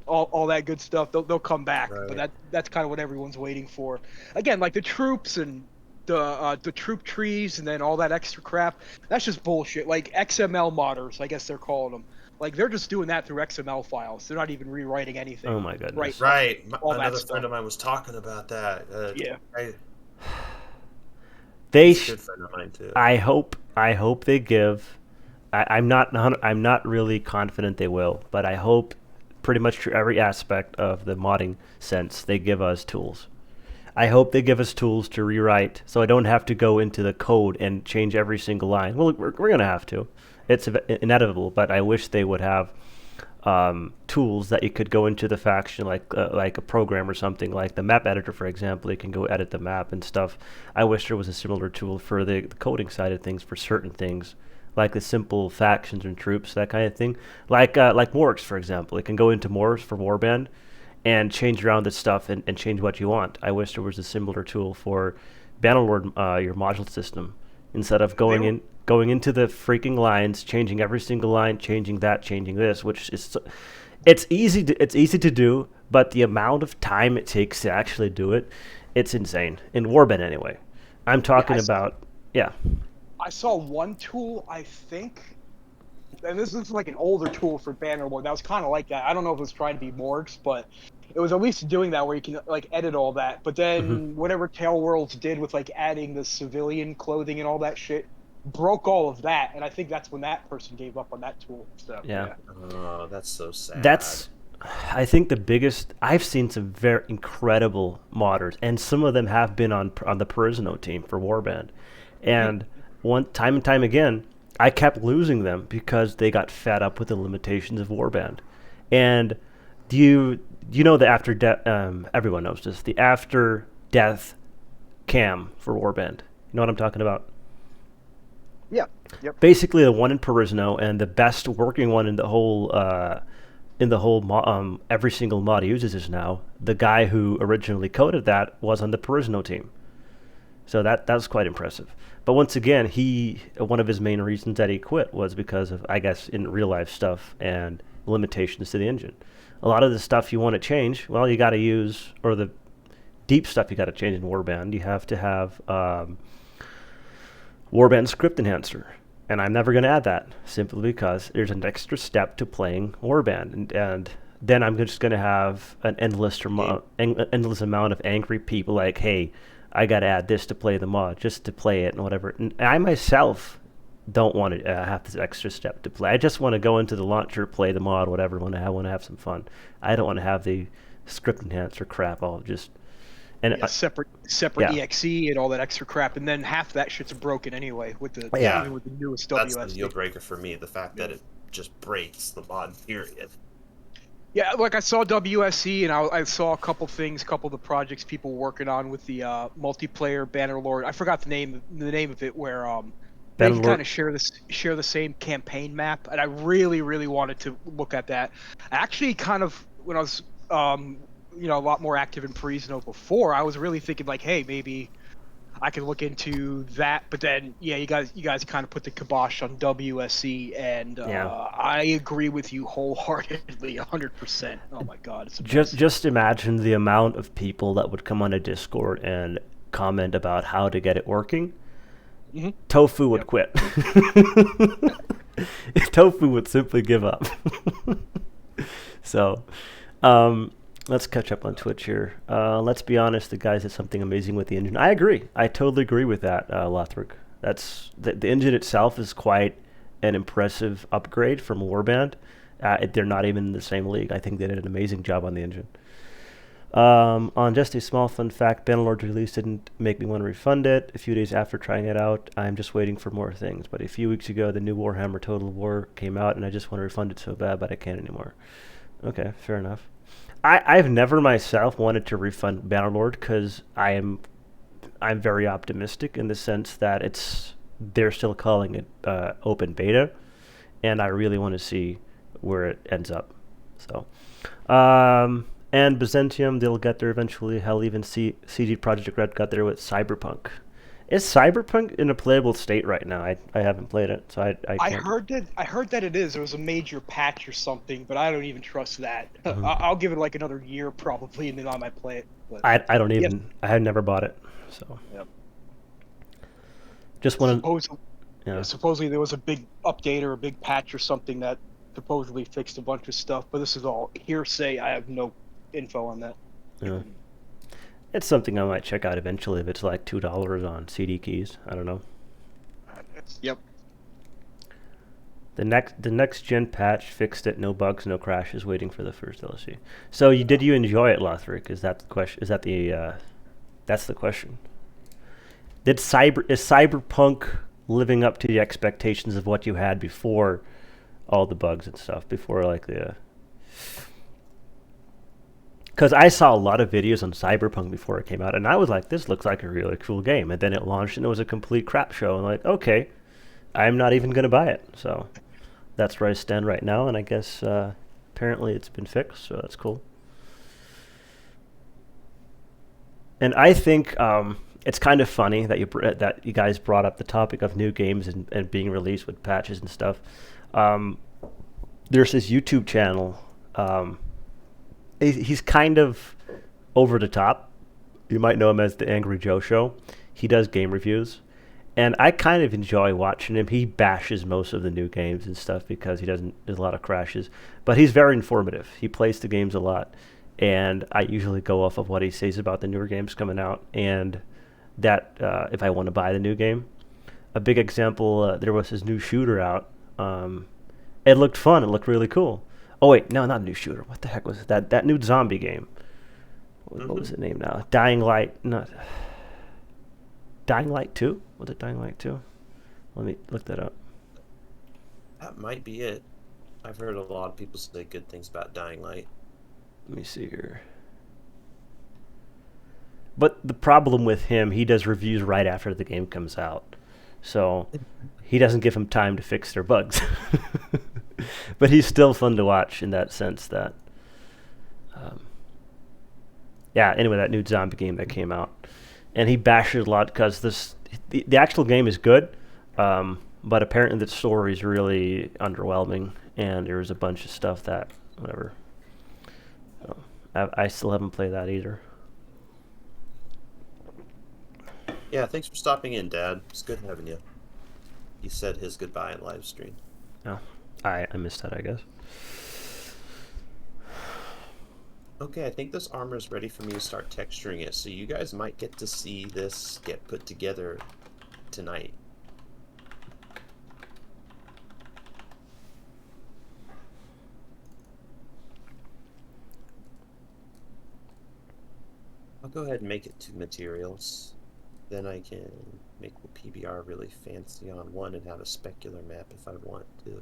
all that good stuff, they'll come back. Right. But that's kind of what everyone's waiting for. Again, like the troops and the troop trees and then all that extra crap, that's just bullshit. Like XML modders, I guess they're calling them. Like, they're just doing that through XML files. They're not even rewriting anything. Oh my goodness. Right. All that Another stuff. friend of mine was talking about that. Yeah. He's a good friend of mine too. I hope they give. I'm not really confident they will, but I hope pretty much through every aspect of the modding sense they give us tools. I hope they give us tools to rewrite, so I don't have to go into the code and change every single line. Well, we're gonna have to. It's inevitable, but I wish they would have tools that you could go into the faction, like a program or something, like the map editor, for example. You can go edit the map and stuff. I wish there was a similar tool for the coding side of things for certain things, like the simple factions and troops, that kind of thing. Like Morgs, for example. It can go into Morgs for Warband and change around the stuff and change what you want. I wish there was a similar tool for Bannerlord, your module system, instead of going into the freaking lines, changing every single line, changing that, changing this, which is it's easy to do, but the amount of time it takes to actually do it, it's insane. In Warband anyway. I'm talking about I saw one tool, I think, and this is like an older tool for Bannerlord that was kind of like that. I don't know if it was trying to be Morgs, but it was at least doing that where you can like edit all that. But then whatever Tail Worlds did with like adding the civilian clothing and all that shit broke all of that, and I think that's when that person gave up on that tool. So Yeah. Oh, that's so sad. That's, I think, the biggest. I've seen some very incredible modders, and some of them have been on the Perisno team for Warband, and one time and time again, I kept losing them because they got fed up with the limitations of Warband. And do you know the after death? Everyone knows this. The after death cam for Warband. You know what I'm talking about? yeah, yep. Basically, the one in Perisno and the best working one in the whole every single mod uses is now. The guy who originally coded that was on the Perisno team, so that was quite impressive. But once again, one of his main reasons that he quit was because of, I guess, in real life stuff and limitations to the engine. A lot of the stuff you want to change, well, you got to use, or the deep stuff you got to change in Warband. You have to have Warband script enhancer. And I'm never going to add that simply because there's an extra step to playing Warband. And then I'm just going to have an endless amount of angry people like, hey, I got to add this to play the mod, just to play it and whatever. And I myself don't want to have this extra step to play. I just want to go into the launcher, play the mod, whatever, when I want to have some fun. I don't want to have the script enhancer crap all just... And Yeah, separate exe and all that extra crap, and then half that shit's broken anyway with the even with the newest That's the WSD. deal breaker for me. The fact that it just breaks the mod. Period. Yeah, like I saw WSE and I saw a couple of the projects people were working on with the multiplayer Bannerlord. I forgot the name of it, where they can kind of share the same campaign map, and I really wanted to look at that. Actually, kind of when I was a lot more active in Perisno before, I was really thinking like, hey, maybe I could look into that. But then, yeah, you guys kind of put the kibosh on WSC, and I agree with you wholeheartedly, 100%. Oh my God, it's just imagine the amount of people that would come on a Discord and comment about how to get it working. Mm-hmm. Tofu would quit. Tofu would simply give up. So, let's catch up on Twitch here. Let's be honest, the guys did something amazing with the engine. I agree. I totally agree with that, Lothric. That's the engine itself is quite an impressive upgrade from Warband. They're not even in the same league. I think they did an amazing job on the engine. On just a small fun fact, Bannerlord's release didn't make me want to refund it. A few days after trying it out, I'm just waiting for more things. But a few weeks ago, the new Warhammer Total War came out, and I just want to refund it so bad, but I can't anymore. Okay, fair enough. I've never myself wanted to refund Bannerlord because I'm very optimistic in the sense that they're still calling it open beta, and I really want to see where it ends up. So, and Byzantium, they'll get there eventually. Hell, even CG Project Red got there with Cyberpunk. Is Cyberpunk in a playable state right now? I haven't played it, so I can't. I heard that it is. There was a major patch or something, but I don't even trust that. Mm-hmm. I'll give it like another year probably, and then I might play it. But I don't even. Yes. I had never bought it, so. Yep. Just want to. Supposedly there was a big update or a big patch or something that supposedly fixed a bunch of stuff, but this is all hearsay. I have no info on that. Yeah. It's something I might check out eventually if it's like $2 on CD keys. I don't know. Yep. The next gen patch fixed it. No bugs, no crashes. Waiting for the first DLC. So did you enjoy it, Lothric? Is that the question? That's the question. Is Cyberpunk living up to the expectations of what you had before all the bugs and stuff? Before like the. Because I saw a lot of videos on Cyberpunk before it came out, and I was like, this looks like a really cool game. And then it launched, and it was a complete crap show. And like, okay, I'm not even going to buy it. So that's where I stand right now, and I guess apparently it's been fixed, so that's cool. And I think it's kind of funny that you guys brought up the topic of new games and being released with patches and stuff. There's this YouTube channel. He's kind of over the top. You might know him as the Angry Joe Show. He does game reviews, and I kind of enjoy watching him. He bashes most of the new games and stuff because there's a lot of crashes, but he's very informative. He plays the games a lot, and I usually go off of what he says about the newer games coming out, and that if I want to buy the new game. A big example, there was this new shooter out. It looked fun. It looked really cool. Oh wait, no, not a new shooter. What the heck was it? That new zombie game? What was it named now? Dying Light. Not Dying Light 2? Was it Dying Light 2? Let me look that up. That might be it. I've heard a lot of people say good things about Dying Light. Let me see here. But the problem with him, he does reviews right after the game comes out. So he doesn't give them time to fix their bugs. But he's still fun to watch in that sense that... yeah, anyway, that new zombie game that came out. And he bashed it a lot because the actual game is good, but apparently the story is really underwhelming, and there was a bunch of stuff that, whatever. So, I still haven't played that either. Yeah, thanks for stopping in, Dad. It's good having you. He said his goodbye in live stream. Oh, I missed that, I guess. Okay, I think this armor is ready for me to start texturing it, so you guys might get to see this get put together tonight. I'll go ahead and make it 2 materials. Then I can make the PBR really fancy on one and have a specular map if I want to.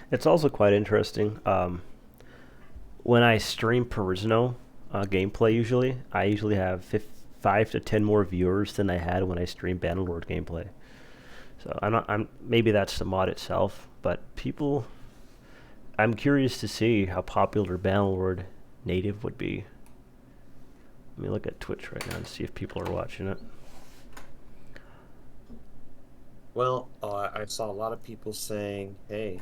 It's also quite interesting. When I stream Perisno gameplay, I usually have 5 to 10 more viewers than I had when I streamed Bannerlord gameplay. So maybe that's the mod itself, but people, I'm curious to see how popular Bannerlord native would be. Let me look at Twitch right now and see if people are watching it. Well, I saw a lot of people saying, hey,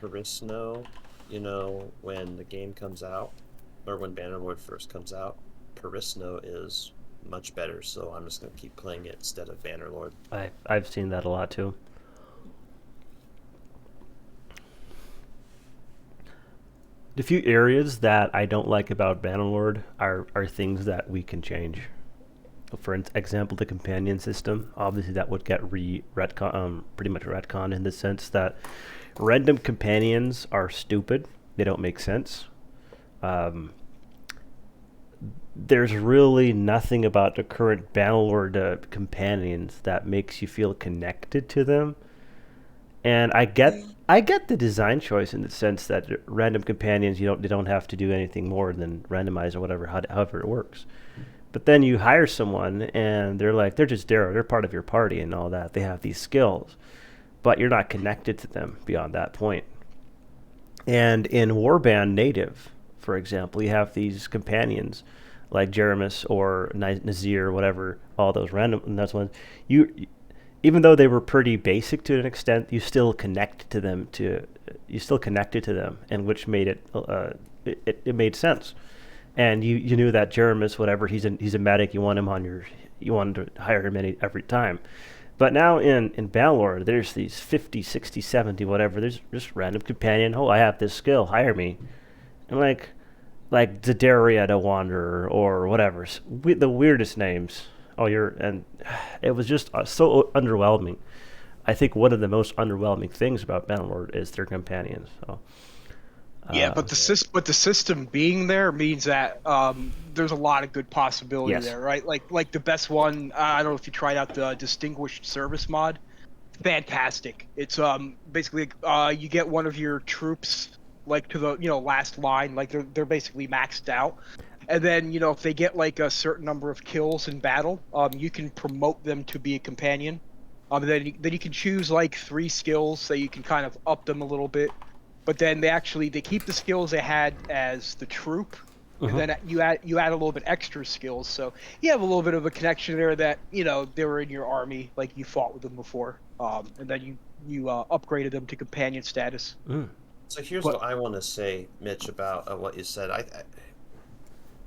Perisno, you know, when the game comes out, or when Bannerlord first comes out, Perisno is much better, so I'm just going to keep playing it instead of Bannerlord. I've seen that a lot too. The few areas that I don't like about Bannerlord are things that we can change. For example, the companion system. Obviously, that would get pretty much retconned in the sense that random companions are stupid. They don't make sense. There's really nothing about the current Bannerlord companions that makes you feel connected to them. And I get the design choice in the sense that random companions, they don't have to do anything more than randomize or whatever, however it works. But then you hire someone and they're just there. They're part of your party and all that. They have these skills, but you're not connected to them beyond that point. And in Warband Native, for example, you have these companions like Jeremus or Nazir, or whatever, all those random ones. Even though they were pretty basic to an extent, you still connected to them, and which made it made sense. And you knew that Jeremus, whatever, he's a medic. You want to hire him every time. But now in Bannerlord, there's these 50, 60, 70, whatever. There's just random companion. Oh, I have this skill. Hire me. And like Zadaria the Wanderer or whatever. The weirdest names. And it was just so underwhelming. I think one of the most underwhelming things about Bannerlord is their companions. So. Yeah, but the system being there means that there's a lot of good possibility there, right? Like the best one, I don't know if you tried out the Distinguished Service mod. Fantastic. It's basically you get one of your troops like to the last line, like they're basically maxed out, and then if they get like a certain number of kills in battle, you can promote them to be a companion. Then you can choose like 3 skills so you can kind of up them a little bit. But then they keep the skills they had as the troop, and then you add a little bit extra skills. So you have a little bit of a connection there that they were in your army, like you fought with them before, and then you upgraded them to companion status. So here's But- what I want to say, Mitch, about what you said.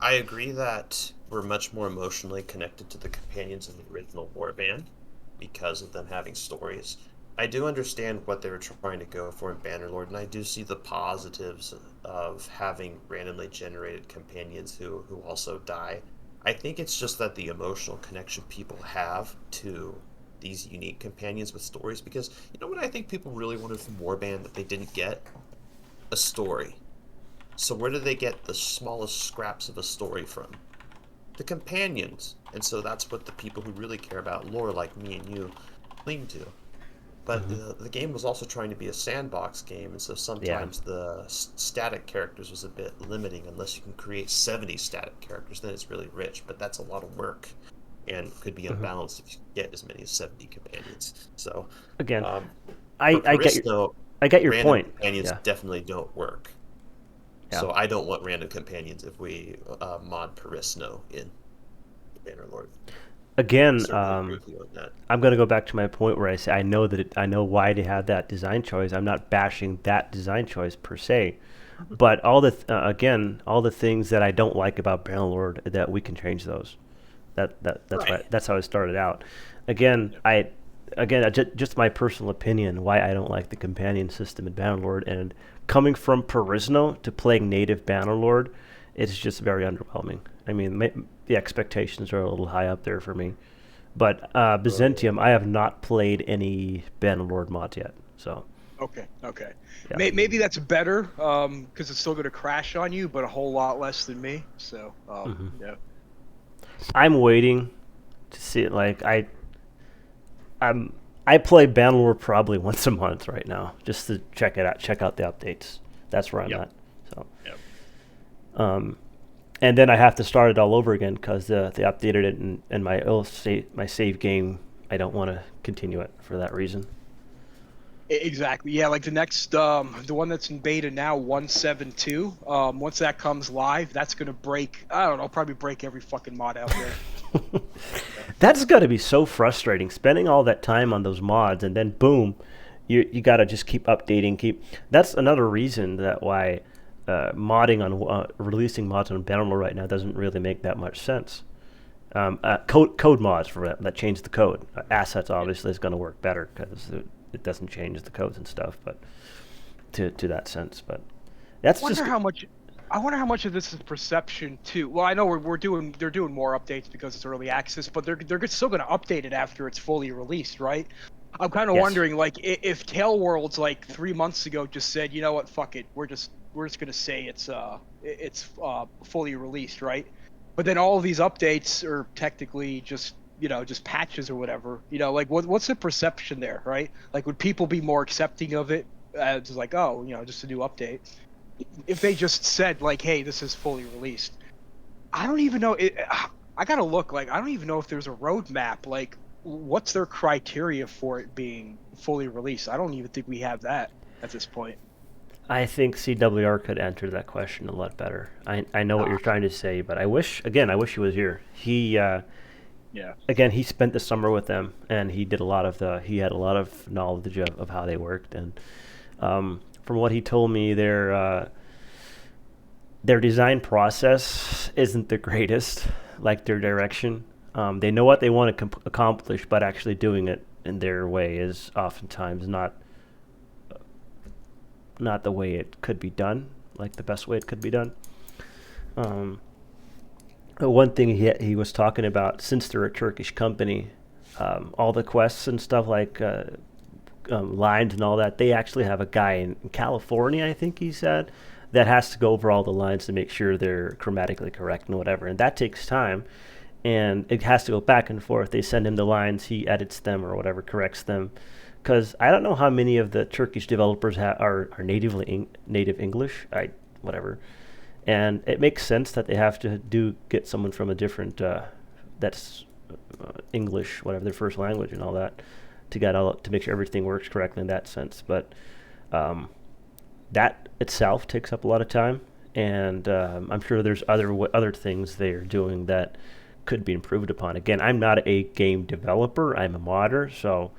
I agree that we're much more emotionally connected to the companions in the original Warband because of them having stories. I do understand what they were trying to go for in Bannerlord, and I do see the positives of having randomly generated companions who also die. I think it's just that the emotional connection people have to these unique companions with stories, because you know what I think people really wanted from Warband that they didn't get? A story. So where do they get the smallest scraps of a story from? The companions. And so that's what the people who really care about lore, like me and you, cling to. But the game was also trying to be a sandbox game, and so sometimes the static characters was a bit limiting. Unless you can create 70 static characters, then it's really rich, but that's a lot of work and could be unbalanced if you get as many as 70 companions. So Again, for I get your random point. companions Yeah. definitely don't work. Yeah. So I don't want random companions if we mod Perisno in Bannerlord. Again, Certainly agree with you on that. I'm going to go back to my point where I say I know I know why they had that design choice. I'm not bashing that design choice per se, but all the all the things that I don't like about Bannerlord, that we can change those. That's how it started out. Again, just my personal opinion why I don't like the companion system in Bannerlord, and coming from Perisno to playing native Bannerlord, it's just very underwhelming. I mean, the expectations are a little high up there for me. But Byzantium, I have not played any Bannerlord mods yet. So Okay. Yeah. Maybe that's better, because it's still going to crash on you, but a whole lot less than me. So, yeah. I'm waiting to see it. Like I play Bannerlord probably once a month right now, just to check it out, check out the updates. That's where I'm at. So. Yep. And then I have to start it all over again because they updated it, and my save game, I don't want to continue it for that reason. Exactly. Yeah, like the next, the one that's in beta now, 172. Once that comes live, that's gonna break. I don't know, probably break every fucking mod out there. That's got to be so frustrating, spending all that time on those mods, and then boom, you got to just keep updating. That's another reason that why modding on releasing mods on Bannerlord right now doesn't really make that much sense. Code mods for that change the code. Assets obviously is going to work better because it doesn't change the codes and stuff, but to that sense. But that's I wonder how much of this is perception too. Well, I know they're doing more updates because it's early access, but they're still going to update it after it's fully released, right? I'm kind of wondering, like, if Tail Worlds like 3 months ago just said, you know what, fuck it, we're just going to say it's fully released, right? But then all of these updates are technically just patches or whatever. Like what's the perception there, right? Like, would people be more accepting of it as like, oh, just a new update? If they just said like, hey, this is fully released. I don't even know. I gotta look. Like, I don't even know if there's a roadmap. Like, what's their criteria for it being fully released? I don't even think we have that at this point. I think CWR could answer that question a lot better. I know what you're trying to say, but I wish he was here. He he spent the summer with them, and he had a lot of knowledge of how they worked, and from what he told me, their design process isn't the greatest, like their direction. They know what they want to accomplish, but actually doing it in their way is oftentimes not the way it could be done, like the best way it could be done. One thing he was talking about, since they're a Turkish company, all the quests and stuff like lines and all that, they actually have a guy in California, I think he said, that has to go over all the lines to make sure they're grammatically correct and whatever, and that takes time, and it has to go back and forth. They send him the lines, he edits them or whatever, corrects them, because I don't know how many of the Turkish developers are native English, whatever, and it makes sense that they have to get someone from a different that's English, whatever their first language and all that, to make sure everything works correctly in that sense. But that itself takes up a lot of time, and I'm sure there's other things they're doing that could be improved upon. Again, I'm not a game developer; I'm a modder, so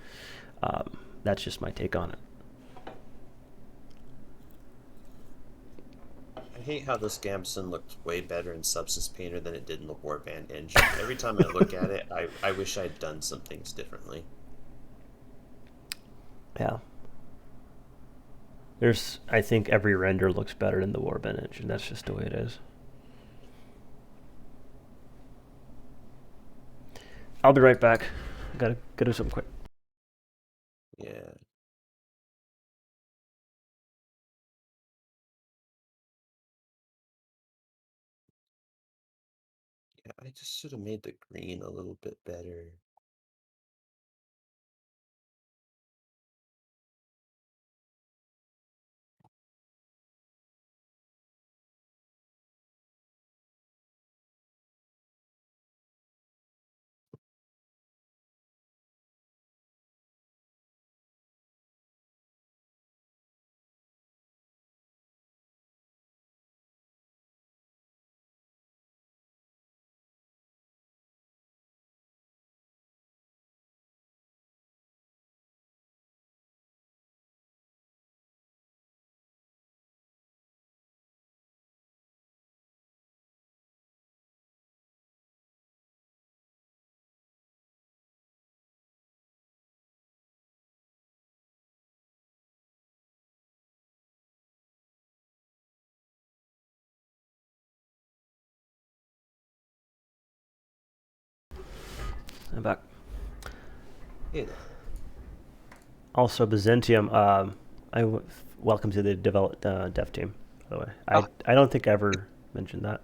that's just my take on it. I hate how this Gamson looked way better in Substance Painter than it did in the Warband engine. Every time I look at it, I wish I'd done some things differently. Yeah. I think every render looks better in the Warband engine. That's just the way it is. I'll be right back. Gotta do something quick. Yeah. Yeah, I just should have made the green a little bit better. I'm back. Hey there. Also, Byzantium. Welcome to the dev team. By the way, I don't think I ever mentioned that.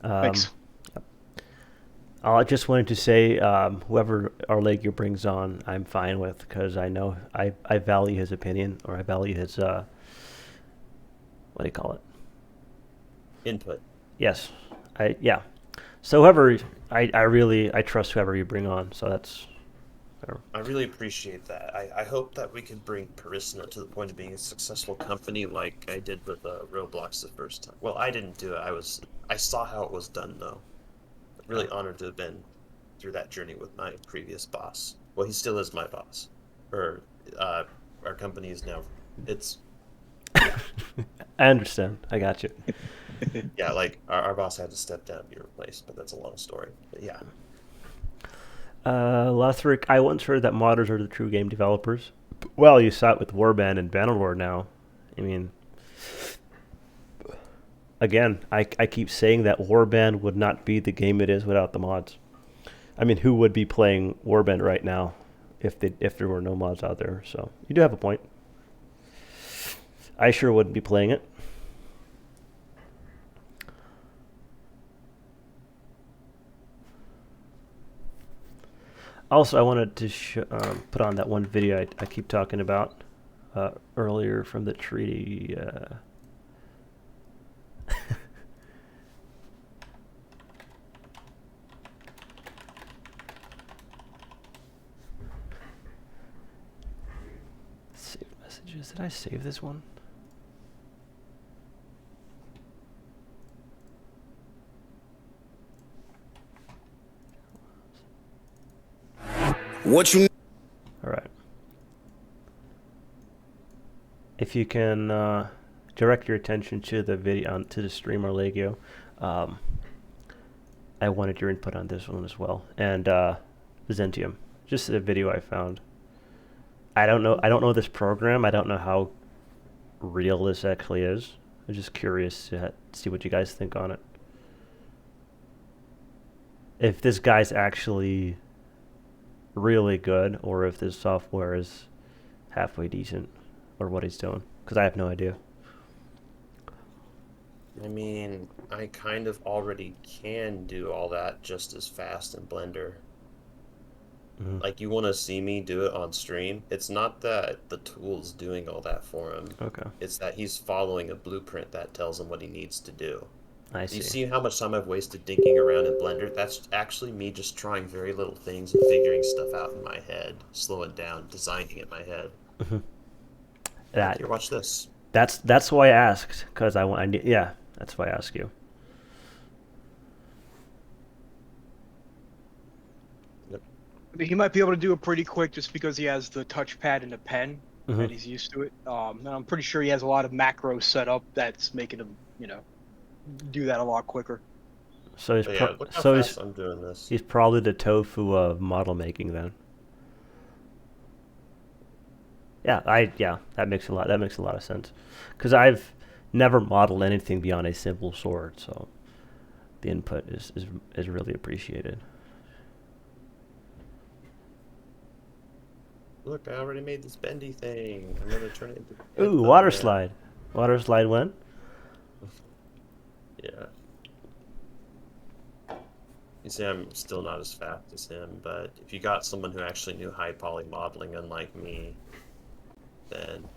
Thanks. I just wanted to say, whoever Arlegio brings on, I'm fine with, because I know I value his opinion, or I value his what do you call it? Input. Yes, yeah. So whoever I trust whoever you bring on. So that's. I really appreciate that. I hope that we can bring Perisno to the point of being a successful company like I did with Roblox the first time. Well, I didn't do it. I saw how it was done though. Really honored to have been through that journey with my previous boss. Well, he still is my boss. Or our company is now. It's. Yeah. I understand. I got you. Yeah, like our boss had to step down and be replaced, but that's a long story. But yeah. Lothric, I once heard that modders are the true game developers. Well, you saw it with Warband and Bannerlord now. I mean, again, I keep saying that Warband would not be the game it is without the mods. I mean, who would be playing Warband right now if there were no mods out there? So you do have a point. I sure wouldn't be playing it. Also, I wanted to put on that one video I keep talking about earlier from the treaty. Save messages. Did I save this one? What you? All right. If you can direct your attention to the video to the stream or Legio, I wanted your input on this one as well, and Byzantium, just a video I found. I don't know this program. I don't know how real this actually is. I'm just curious to see what you guys think on it. If this guy's actually really good, or if this software is halfway decent, or what he's doing, because I have no idea. I mean, I kind of already can do all that just as fast in Blender. Mm-hmm. Like, you want to see me do it on stream? It's not that the tool's doing all that for him. Okay. It's that he's following a blueprint that tells him what he needs to do. I see. You see how much time I've wasted dinking around in Blender? That's actually me just trying very little things and figuring stuff out in my head, slowing down, designing in my head. Mm-hmm. Here, watch this. That's why I asked, because yeah, That's why I ask you. He might be able to do it pretty quick just because he has the touchpad and the pen, Mhm. and he's used to it. And I'm pretty sure he has a lot of macros set up that's making him, do that a lot quicker. So he's But yeah, look how so fast I'm doing this. he's probably the tofu of model making then. Yeah, that makes a lot of sense. Because I've never modeled anything beyond a simple sword, so the input is really appreciated. Look, I already made this bendy thing. I'm gonna turn it into a Ooh, head water thumbnail. slide. Water slide when? Yeah. You see, I'm still not as fast as him, but if you got someone who actually knew high poly modeling, unlike me, then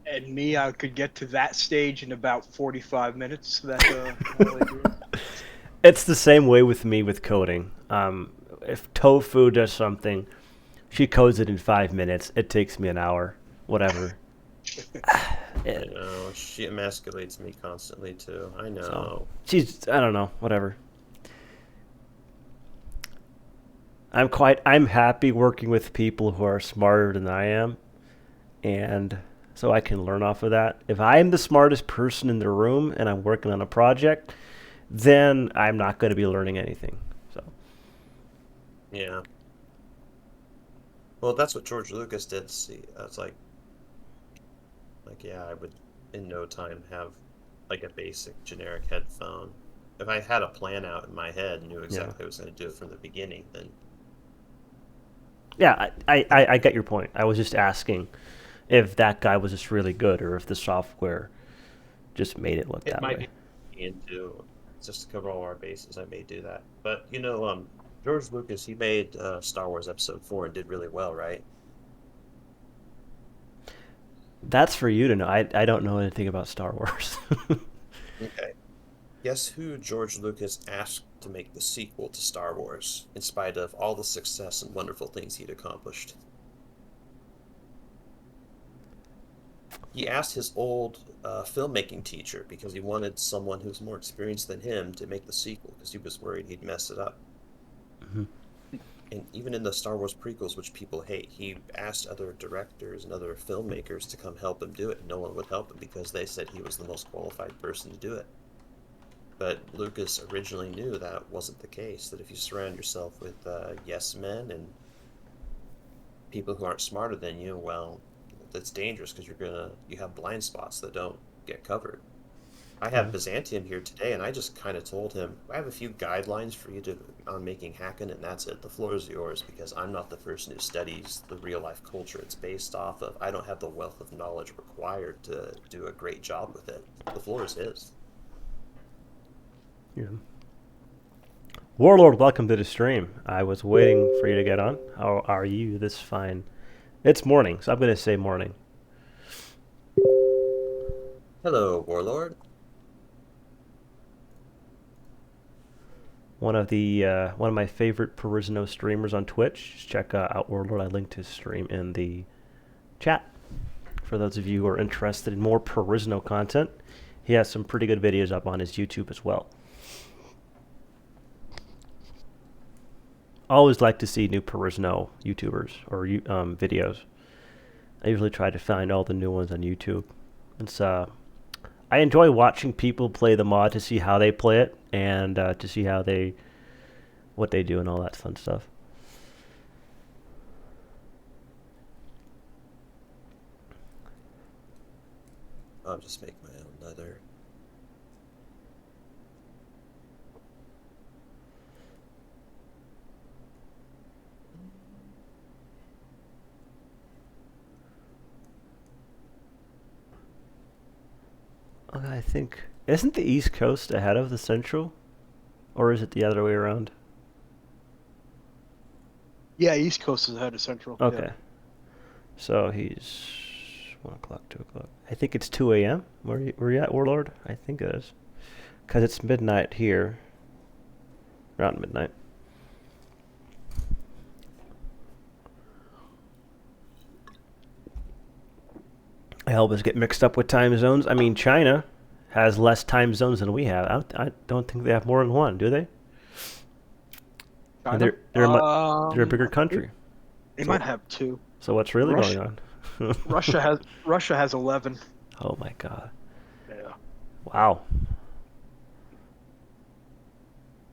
And me, I could get to that stage in about 45 minutes. That's all I do. It's the same way with me with coding. If tofu does something, she codes it in 5 minutes. It takes me an hour. Whatever. you know, she emasculates me constantly too. I know. So I don't know, whatever. I'm happy working with people who are smarter than I am, and so I can learn off of that. If I am the smartest person in the room and I'm working on a project, then I'm not going to be learning anything. So Yeah. Well, that's what George Lucas did. See, it's like yeah, I would in no time have like a basic generic headphone. If I had a plan out in my head and knew exactly what I was going to do it from the beginning, then yeah, I get your point. I was just asking if that guy was just really good or if the software just made it look it that might way. be into just to cover all our bases. I may do that, but George Lucas, he made Star Wars Episode 4 and did really well, right? That's for you to know. I don't know anything about Star Wars. Okay. Guess who George Lucas asked to make the sequel to Star Wars, in spite of all the success and wonderful things he'd accomplished? He asked his old filmmaking teacher because he wanted someone who's more experienced than him to make the sequel because he was worried he'd mess it up. Mhm. And even in the Star Wars prequels, which people hate, he asked other directors and other filmmakers to come help him do it, and no one would help him because they said he was the most qualified person to do it. But Lucas originally knew that wasn't the case, that if you surround yourself with yes men and people who aren't smarter than you, well, that's dangerous because you have blind spots that don't get covered. I have Byzantium here today, and I just kind of told him, I have a few guidelines for you on making Hacken, and that's it. The floor is yours because I'm not the person who studies the real life culture it's based off of. I don't have the wealth of knowledge required to do a great job with it. The floor is his. Yeah. Warlord, welcome to the stream. I was waiting for you to get on. How are you this fine? It's morning, so I'm going to say morning. Hello, Warlord. One of my favorite Perisno streamers on Twitch. Just check out Warlord. I linked his stream in the chat. For those of you who are interested in more Perisno content, he has some pretty good videos up on his YouTube as well. Always like to see new Perisno YouTubers or videos. I usually try to find all the new ones on YouTube. It's I enjoy watching people play the mod to see how they play it and to see what they do and all that fun stuff. I'll just make my own leather. I think isn't the East Coast ahead of the Central, or is it the other way around? Yeah, East Coast is ahead of Central. Okay, Yeah. so he's 1 o'clock, 2 o'clock. I think it's 2 a.m. Where you at, Warlord? I think it is, because it's midnight here. Around midnight. I always get mixed up with time zones. I mean, China has less time zones than we have. I don't think they have more than one, do they? China? They're a bigger country. They So- might have 2. So what's really Russia- going on? Russia has 11. Oh my god! Yeah. Wow.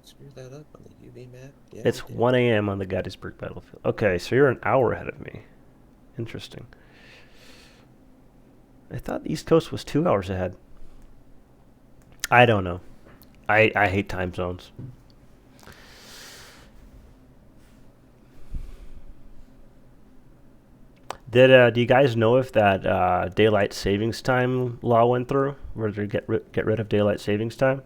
Screw that up on the UV map. Yeah, It's we did. 1 a.m. on the Gettysburg battlefield. Okay, so you're an hour ahead of me. Interesting. I thought the East Coast was 2 hours ahead. I don't know. I hate time zones. Do you guys know if that daylight savings time law went through? Where they get rid of daylight savings time?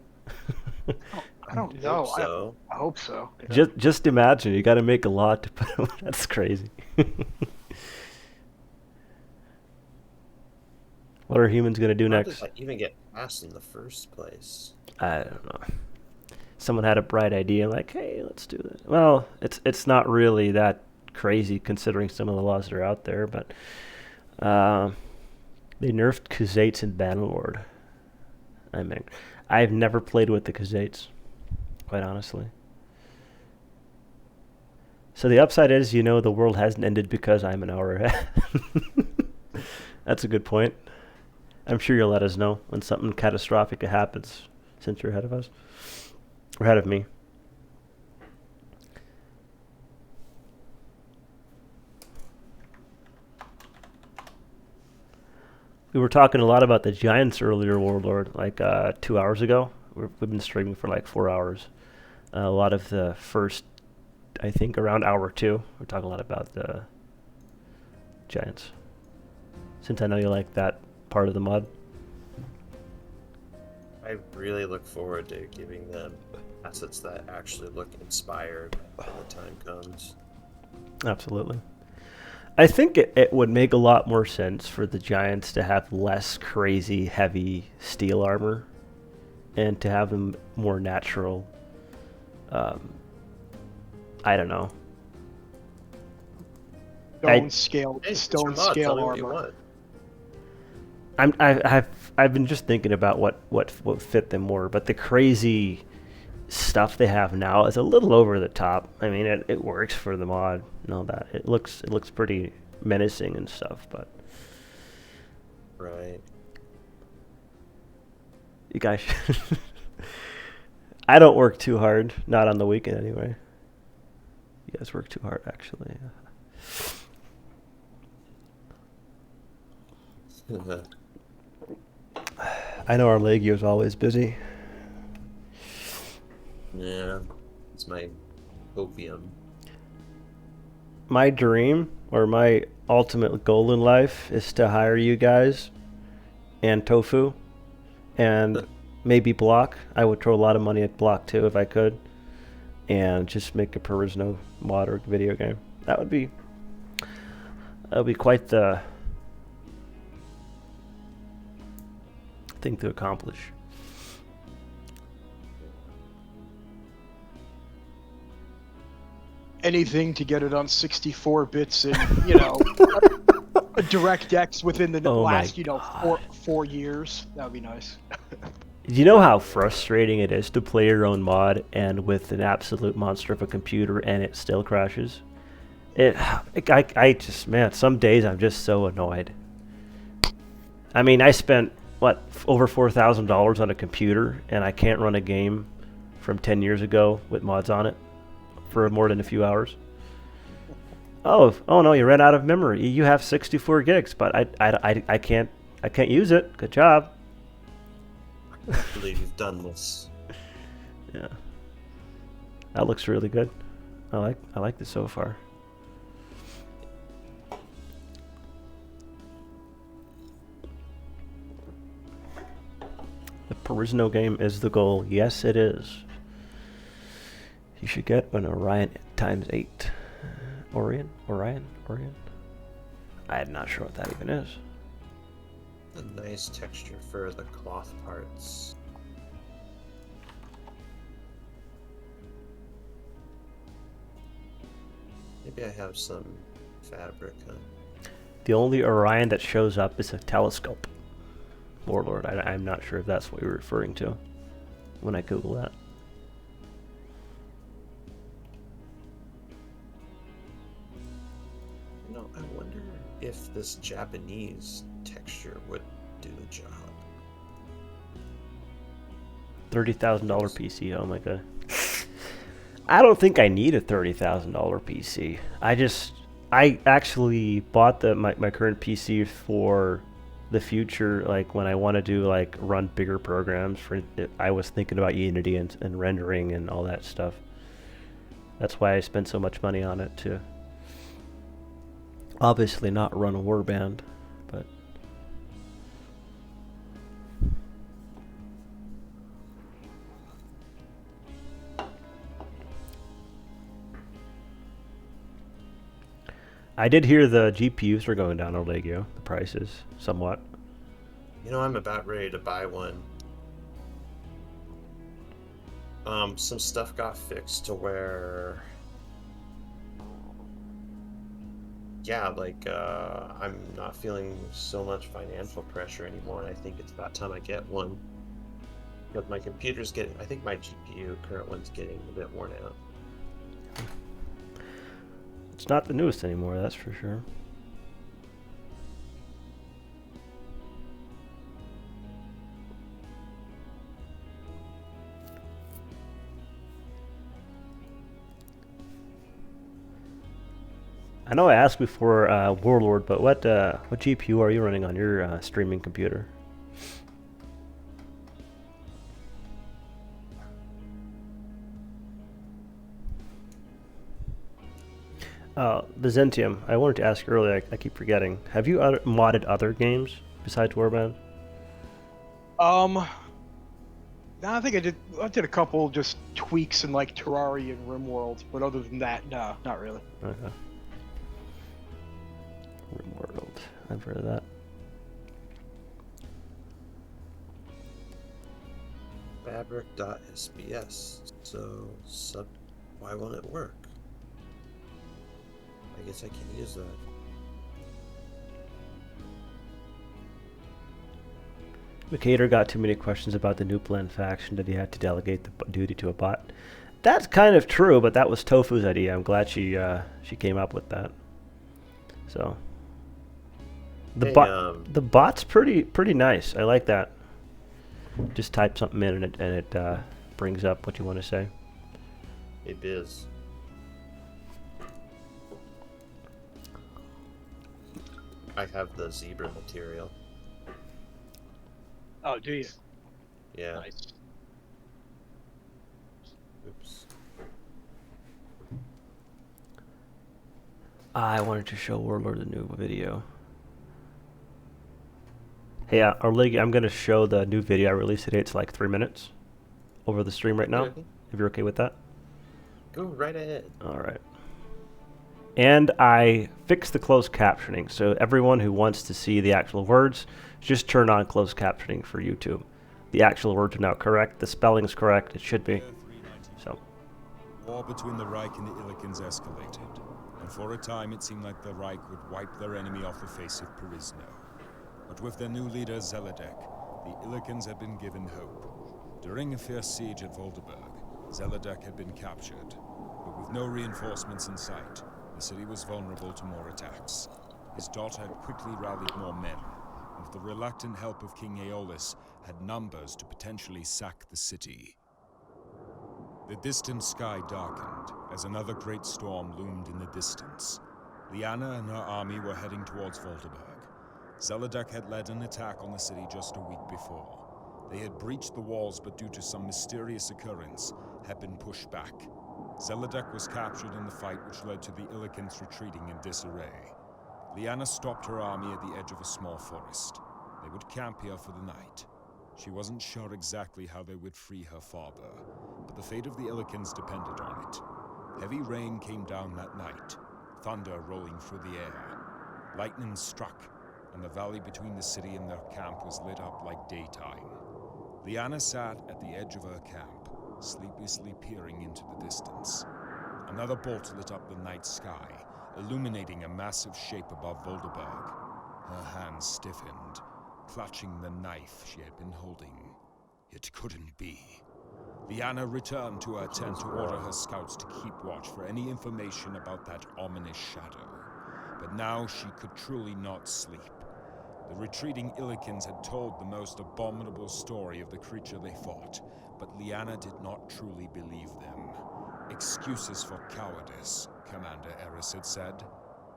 I don't I know. hope so. I hope so. Yeah. Just imagine, you got to make a law to put. That's crazy. What are humans gonna do How next? did that even get passed in the first place? I don't know. Someone had a bright idea, like, hey, let's do this. Well, it's not really that crazy considering some of the laws that are out there, but they nerfed Khuzaits in Bannerlord. I mean, I've never played with the Khuzaits, quite honestly. So the upside is, the world hasn't ended because I'm an hour ahead. That's a good point. I'm sure you'll let us know when something catastrophic happens, since you're ahead of us. Or ahead of me. We were talking a lot about the Giants earlier, Warlord, like 2 hours ago. We've been streaming for like 4 hours. A lot of the first, I think, around hour 2, we're talking a lot about the Giants. Since I know you like that part of the mod. I really look forward to giving them assets that actually look inspired when the time comes. Absolutely. I think it would make a lot more sense for the Giants to have less crazy, heavy steel armor and to have them more natural. I don't know. Hey, it's your Stone mod, scale tell me what you armor. want. I've been just thinking about what fit them more, but the crazy stuff they have now is a little over the top. I mean, it works for the mod and all that. It looks pretty menacing and stuff, but Right. you guys, I don't work too hard, not on the weekend anyway. You guys work too hard, actually. I know our Legio's always busy. Yeah, it's my opium. My dream or my ultimate goal in life is to hire you guys and Tofu and maybe Block. I would throw a lot of money at Block too if I could, and just make a Perisno mod or video game. That would be quite the thing to accomplish. Anything to get it on 64 bits and, a DirectX within the Oh my last, God. 4 years. That would be nice. Do you know how frustrating it is to play your own mod and with an absolute monster of a computer and it still crashes? I just, man, some days I'm just so annoyed. I mean, I spent, over $4,000 on a computer and I can't run a game from 10 years ago with mods on it for more than a few hours. Oh no, you ran out of memory. You have 64 gigs, but I can't use it. Good job. I can't believe you've done this. Yeah. That looks really good. I like this so far. The Perisno game is the goal. Yes, it is. You should get an Orion ×8. Orion? I'm not sure what that even is. A nice texture for the cloth parts. Maybe I have some fabric, huh? The only Orion that shows up is a telescope. Warlord. I'm not sure if that's what you're referring to when I Google that. No, I wonder if this Japanese texture would do the job. $30,000 PC. Oh my god. I don't think I need a $30,000 PC. I actually bought my current PC for the future, like when I want to do like run bigger programs. I was thinking about Unity and rendering and all that stuff. That's why I spent so much money on it to obviously not run a warband, but I did hear the GPUs are going down on Legio, the prices, somewhat. You know, I'm about ready to buy one. Some stuff got fixed to where... Yeah, like, I'm not feeling so much financial pressure anymore, and I think it's about time I get one. Because my computer's getting... I think my GPU, current one's getting a bit worn out. It's not the newest anymore, that's for sure. I know I asked before Warlord, but what GPU are you running on your streaming computer? Byzantium, I wanted to ask you earlier, I keep forgetting. Have you modded other games besides Warband? No, I think I did a couple just tweaks in like Terraria and RimWorld, but other than that, no, not really. Okay. RimWorld, I've heard of that. Fabric.sbs. So, why won't it work? I guess I can use that. Mikator got too many questions about the new blend faction that he had to delegate the duty to a bot. That's kind of true, but that was Tofu's idea. I'm glad she came up with that. So the bot's pretty nice. I like that. Just type something in and it brings up what you want to say. Hey Biz. I have the zebra material. Oh, do you? Yeah. Nice. Oops. I wanted to show Warlord the new video. Hey, Arlegi, I'm going to show the new video I released today. It's like 3 minutes over the stream right now. Okay. If you're okay with that. Go right ahead. All right. And I fixed the closed captioning, so everyone who wants to see the actual words, just turn on closed captioning for YouTube. The actual words are now correct. The spelling is correct. It should be. So. War between the Reich and the Illikens escalated, and for a time it seemed like the Reich would wipe their enemy off the face of Perisno. But with their new leader Zelidek, the Illikens had been given hope. During a fierce siege at Volderberg, Zelidek had been captured, but with no reinforcements in sight, the city was vulnerable to more attacks. His daughter had quickly rallied more men, and with the reluctant help of King Aeolus, had numbers to potentially sack the city. The distant sky darkened as another great storm loomed in the distance. Lyanna and her army were heading towards Volderberg. Zelidek had led an attack on the city just a week before. They had breached the walls, but due to some mysterious occurrence, had been pushed back. Zelidek was captured in the fight, which led to the Illikens retreating in disarray. Lyanna stopped her army at the edge of a small forest. They would camp here for the night. She wasn't sure exactly how they would free her father, but the fate of the Illikens depended on it. Heavy rain came down that night, thunder rolling through the air. Lightning struck, and the valley between the city and their camp was lit up like daytime. Lyanna sat at the edge of her camp, sleeplessly peering into the distance. Another bolt lit up the night sky, illuminating a massive shape above Volderberg. Her hands stiffened. clutching the knife she had been holding. It couldn't be. Lyanna returned to her tent to order her scouts to keep watch for any information about that ominous shadow. But now she could truly not sleep. The retreating Illikins had told the most abominable story of the creature they fought, but Lyanna did not truly believe them. Excuses for cowardice, Commander Eris had said.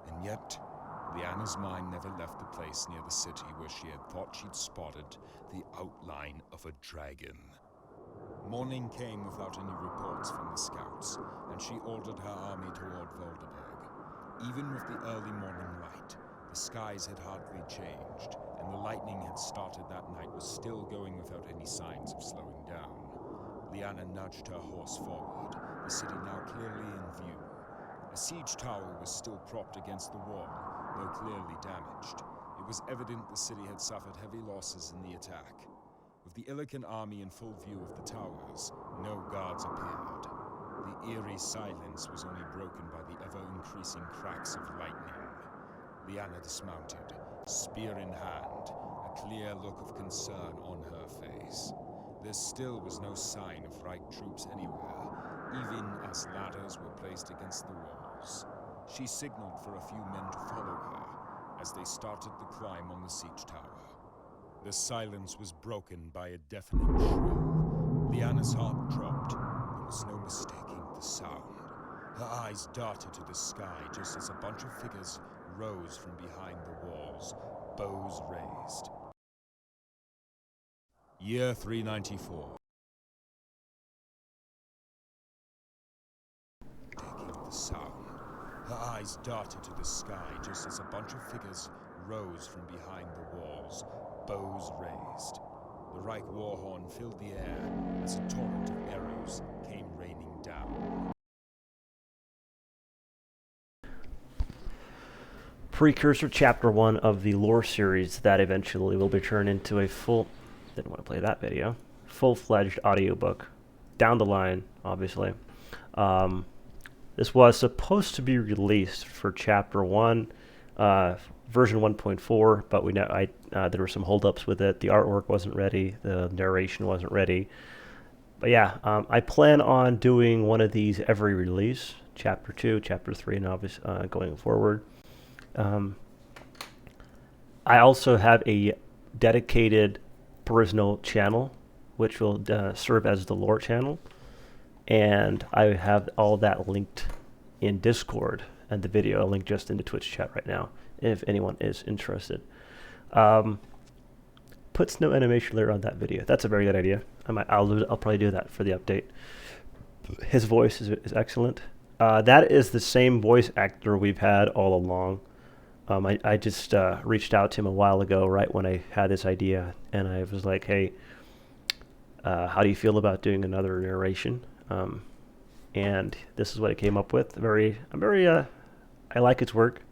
And yet, Lyanna's mind never left the place near the city where she had thought she'd spotted the outline of a dragon. Morning came without any reports from the scouts, and she ordered her army toward Volderberg. Even with the early morning light, the skies had hardly changed, and the lightning had started that night was still going without any signs of slowing down. Lyanna nudged her horse forward, the city now clearly in view. A siege tower was still propped against the wall, though clearly damaged. It was evident the city had suffered heavy losses in the attack. With the Illican army in full view of the towers, no guards appeared. The eerie silence was only broken by the ever-increasing cracks of lightning. Lyanna dismounted, spear in hand, a clear look of concern on her face. There still was no sign of Reich troops anywhere, even as ladders were placed against the walls. She signaled for a few men to follow her as they started the climb on the siege tower. The silence was broken by a deafening shrill. Lyanna's heart dropped. There was no mistaking the sound. Her eyes darted to the sky just as a bunch of figures rose from behind the walls, bows raised. Year 394. Taking the sound. Her eyes darted to the sky just as a bunch of figures rose from behind the walls, bows raised. The Reich war horn filled the air as a torrent of arrows came raining down. Precursor Chapter 1 of the lore series that eventually will be turned into a didn't want to play that video, full-fledged audiobook. Down the line, obviously. This was supposed to be released for Chapter 1, version 1.4, but there were some holdups with it. The artwork wasn't ready, the narration wasn't ready. But yeah, I plan on doing one of these every release, Chapter 2, Chapter 3, and obviously going forward. I also have a dedicated Perisno channel, which will serve as the lore channel. And I have all that linked in Discord and the video. I'll link just in the Twitch chat right now if anyone is interested. Puts no animation layer on that video. That's a very good idea. I'll probably do that for the update. His voice is excellent. That is the same voice actor we've had all along. I just reached out to him a while ago, right when I had this idea, and I was like, hey, how do you feel about doing another narration? And this is what I came up with. I like his work.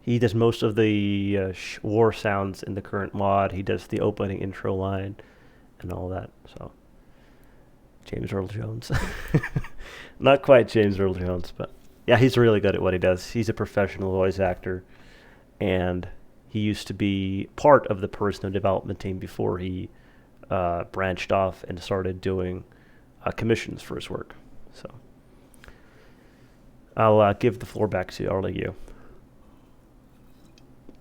He does most of the war sounds in the current mod. He does the opening intro line and all that. So, James Earl Jones. Not quite James Earl Jones, but yeah, he's really good at what he does. He's a professional voice actor, and he used to be part of the Perisno development team before he branched off and started doing commissions for his work. So I'll give the floor back to Arlie.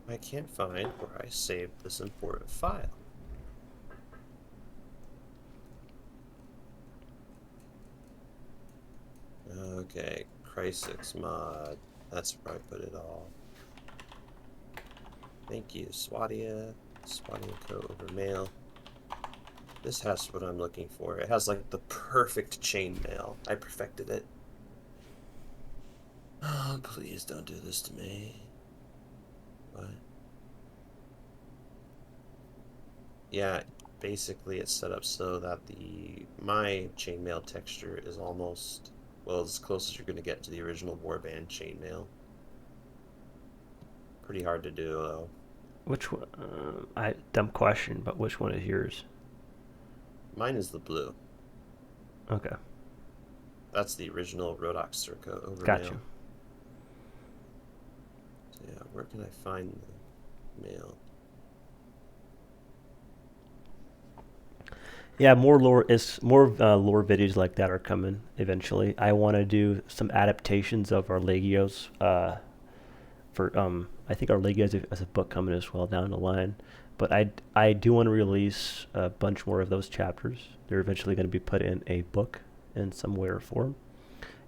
I can't find where I saved this important file. Okay, Crysis mod. That's where I put it all. Thank you, Swadia. Swadia Co. over mail. This has what I'm looking for. It has like the perfect chainmail. I perfected it. Oh, please don't do this to me. What? Yeah, basically it's set up so that my chainmail texture is almost, well, as close as you're going to get to the original warband chainmail. Pretty hard to do, though. Which one? Dumb question, but which one is yours? Mine is the blue. Okay. That's the original Rodox Circa over Gotcha. mail. So yeah, where can I find the mail? Yeah, more lore videos like that are coming eventually. I want to do some adaptations of our Legios. For I think our Legios has a book coming as well down the line. But I do want to release a bunch more of those chapters. They're eventually going to be put in a book in some way or form.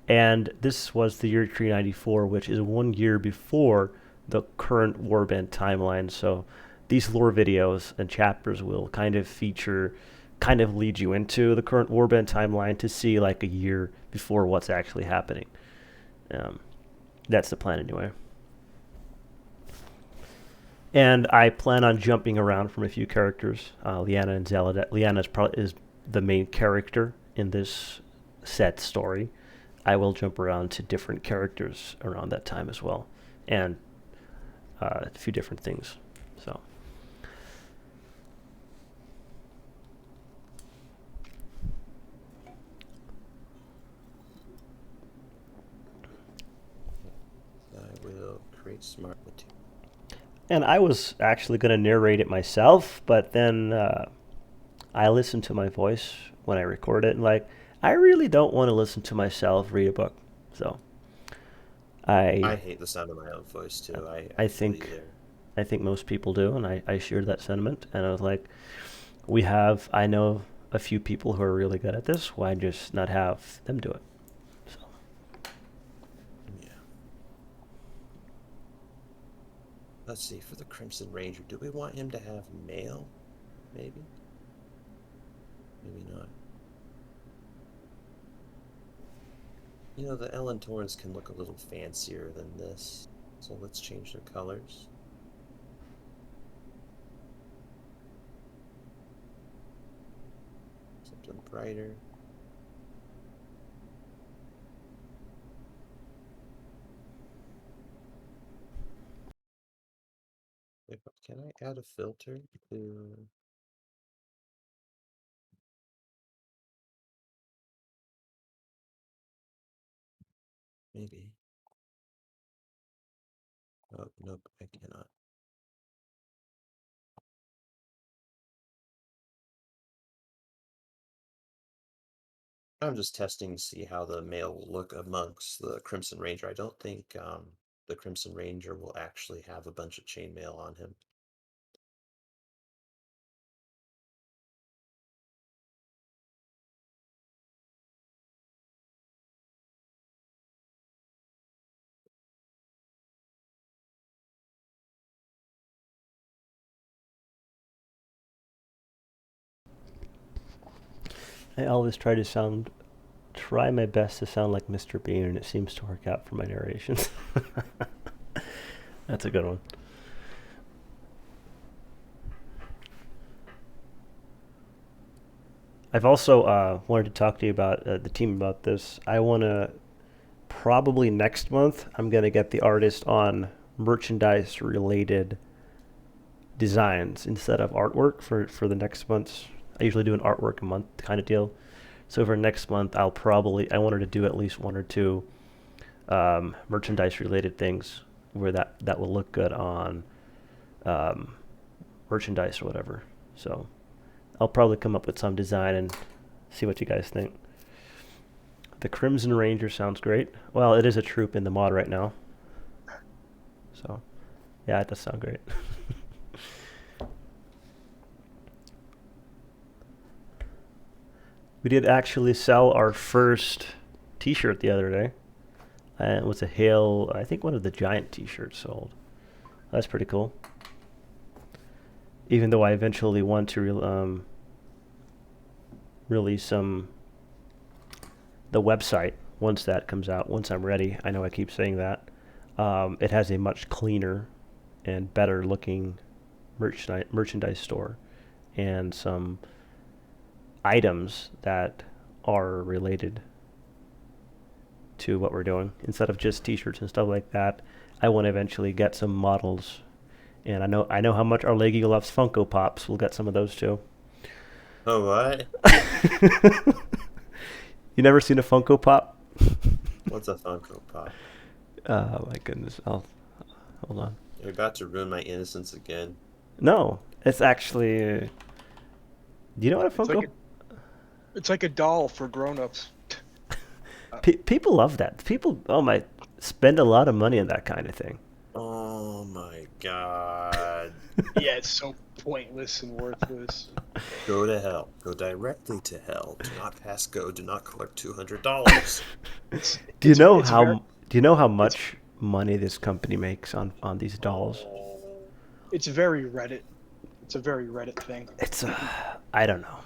And this was the year 394, which is 1 year before the current Warband timeline. So these lore videos and chapters will kind of lead you into the current Warband timeline to see like a year before what's actually happening. Um, that's the plan anyway. And I plan on jumping around from a few characters. Liana and Zelda. Liana is the main character in this set story. I will jump around to different characters around that time as well, and a few different things. So. I will create smart material. And I was actually going to narrate it myself, but then I listened to my voice when I record it, and like, I really don't want to listen to myself read a book. So I hate the sound of my own voice too. I think most people do, and I shared that sentiment. And I was like, I know a few people who are really good at this. Why just not have them do it? So. Yeah. Let's see, for the Crimson Ranger, do we want him to have mail? Maybe? Maybe not. You know, the Ellen Torrens can look a little fancier than this. So let's change their colors. Something brighter. Can I add a filter to... Maybe. Oh, nope, I cannot. I'm just testing to see how the male will look amongst the Crimson Ranger. I don't think the Crimson Ranger will actually have a bunch of chainmail on him. I always try my best to sound like Mr. Bean, and it seems to work out for my narrations. That's a good one. I've also wanted to talk to you about the team about this. I want to probably next month. I'm gonna get the artist on merchandise related designs instead of artwork for the next month. I usually do an artwork a month kind of deal. So for next month, I wanted to do at least one or two merchandise related things where that will look good on merchandise or whatever. So I'll probably come up with some design and see what you guys think. The Crimson Ranger sounds great. Well, it is a troop in the mod right now. So, yeah, it does sound great. We did actually sell our first t-shirt the other day. And it was a Hail, I think one of the giant t-shirts sold. That's pretty cool. Even though I eventually want to release the website once that comes out, once I'm ready. I know I keep saying that. It has a much cleaner and better looking merchandise store and some items that are related to what we're doing. Instead of just t-shirts and stuff like that, I want to eventually get some models. And I know how much our Legio loves Funko Pops. We'll get some of those too. Oh, what? You never seen a Funko Pop? What's a Funko Pop? Oh my goodness. Hold on. You're about to ruin my innocence again. No, it's actually. Do you know what a Funko? It's like a doll for grown-ups. People love that. People, oh my, spend a lot of money on that kind of thing. Oh my god. Yeah, it's so pointless and worthless. Go to hell. Go directly to hell. Do not pass go. Do not collect $200. It's Do you it's know it's very do you know how it's much money this company makes on these dolls? it's very Reddit. It's a very Reddit thing. It's I don't know.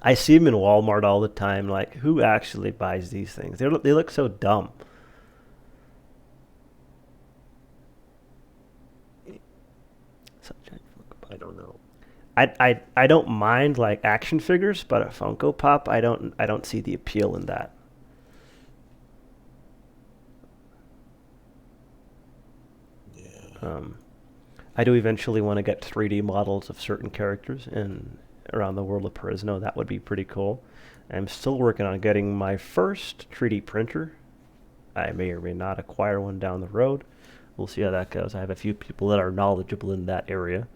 I see them in Walmart all the time. Like, who actually buys these things? They look so dumb. I don't know. I don't mind like action figures, but a Funko Pop, I don't see the appeal in that. Yeah. I do eventually want to get 3D models of certain characters in around the world of Perisno. That would be pretty cool. I'm still working on getting my first 3D printer. I may or may not acquire one down the road. We'll see how that goes. I have a few people that are knowledgeable in that area.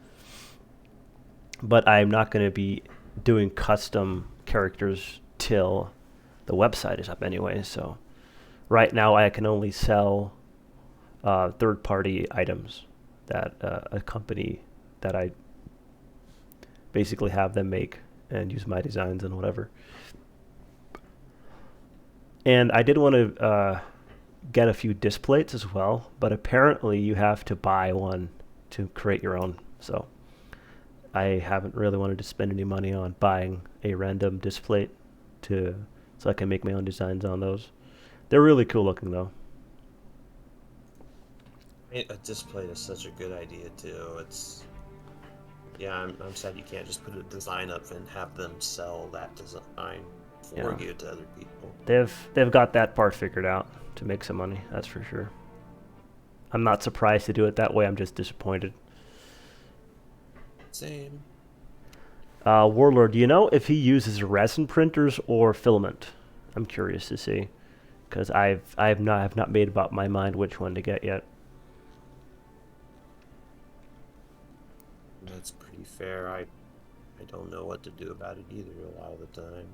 But I'm not going to be doing custom characters till the website is up anyway. So right now I can only sell third-party items that a company that I basically have them make and use my designs and whatever. And I did want to get a few disc plates as well, but apparently you have to buy one to create your own. So I haven't really wanted to spend any money on buying a random disc plate so I can make my own designs on those. They're really cool looking though. A display is such a good idea too. I'm sad you can't just put a design up and have them sell that design for you to other people. They've got that part figured out to make some money, that's for sure. I'm not surprised to do it that way, I'm just disappointed. Same. Warlord, do you know if he uses resin printers or filament? I'm curious to see, because I have not made up my mind which one to get yet. That's pretty fair. I don't know what to do about it either a lot of the time.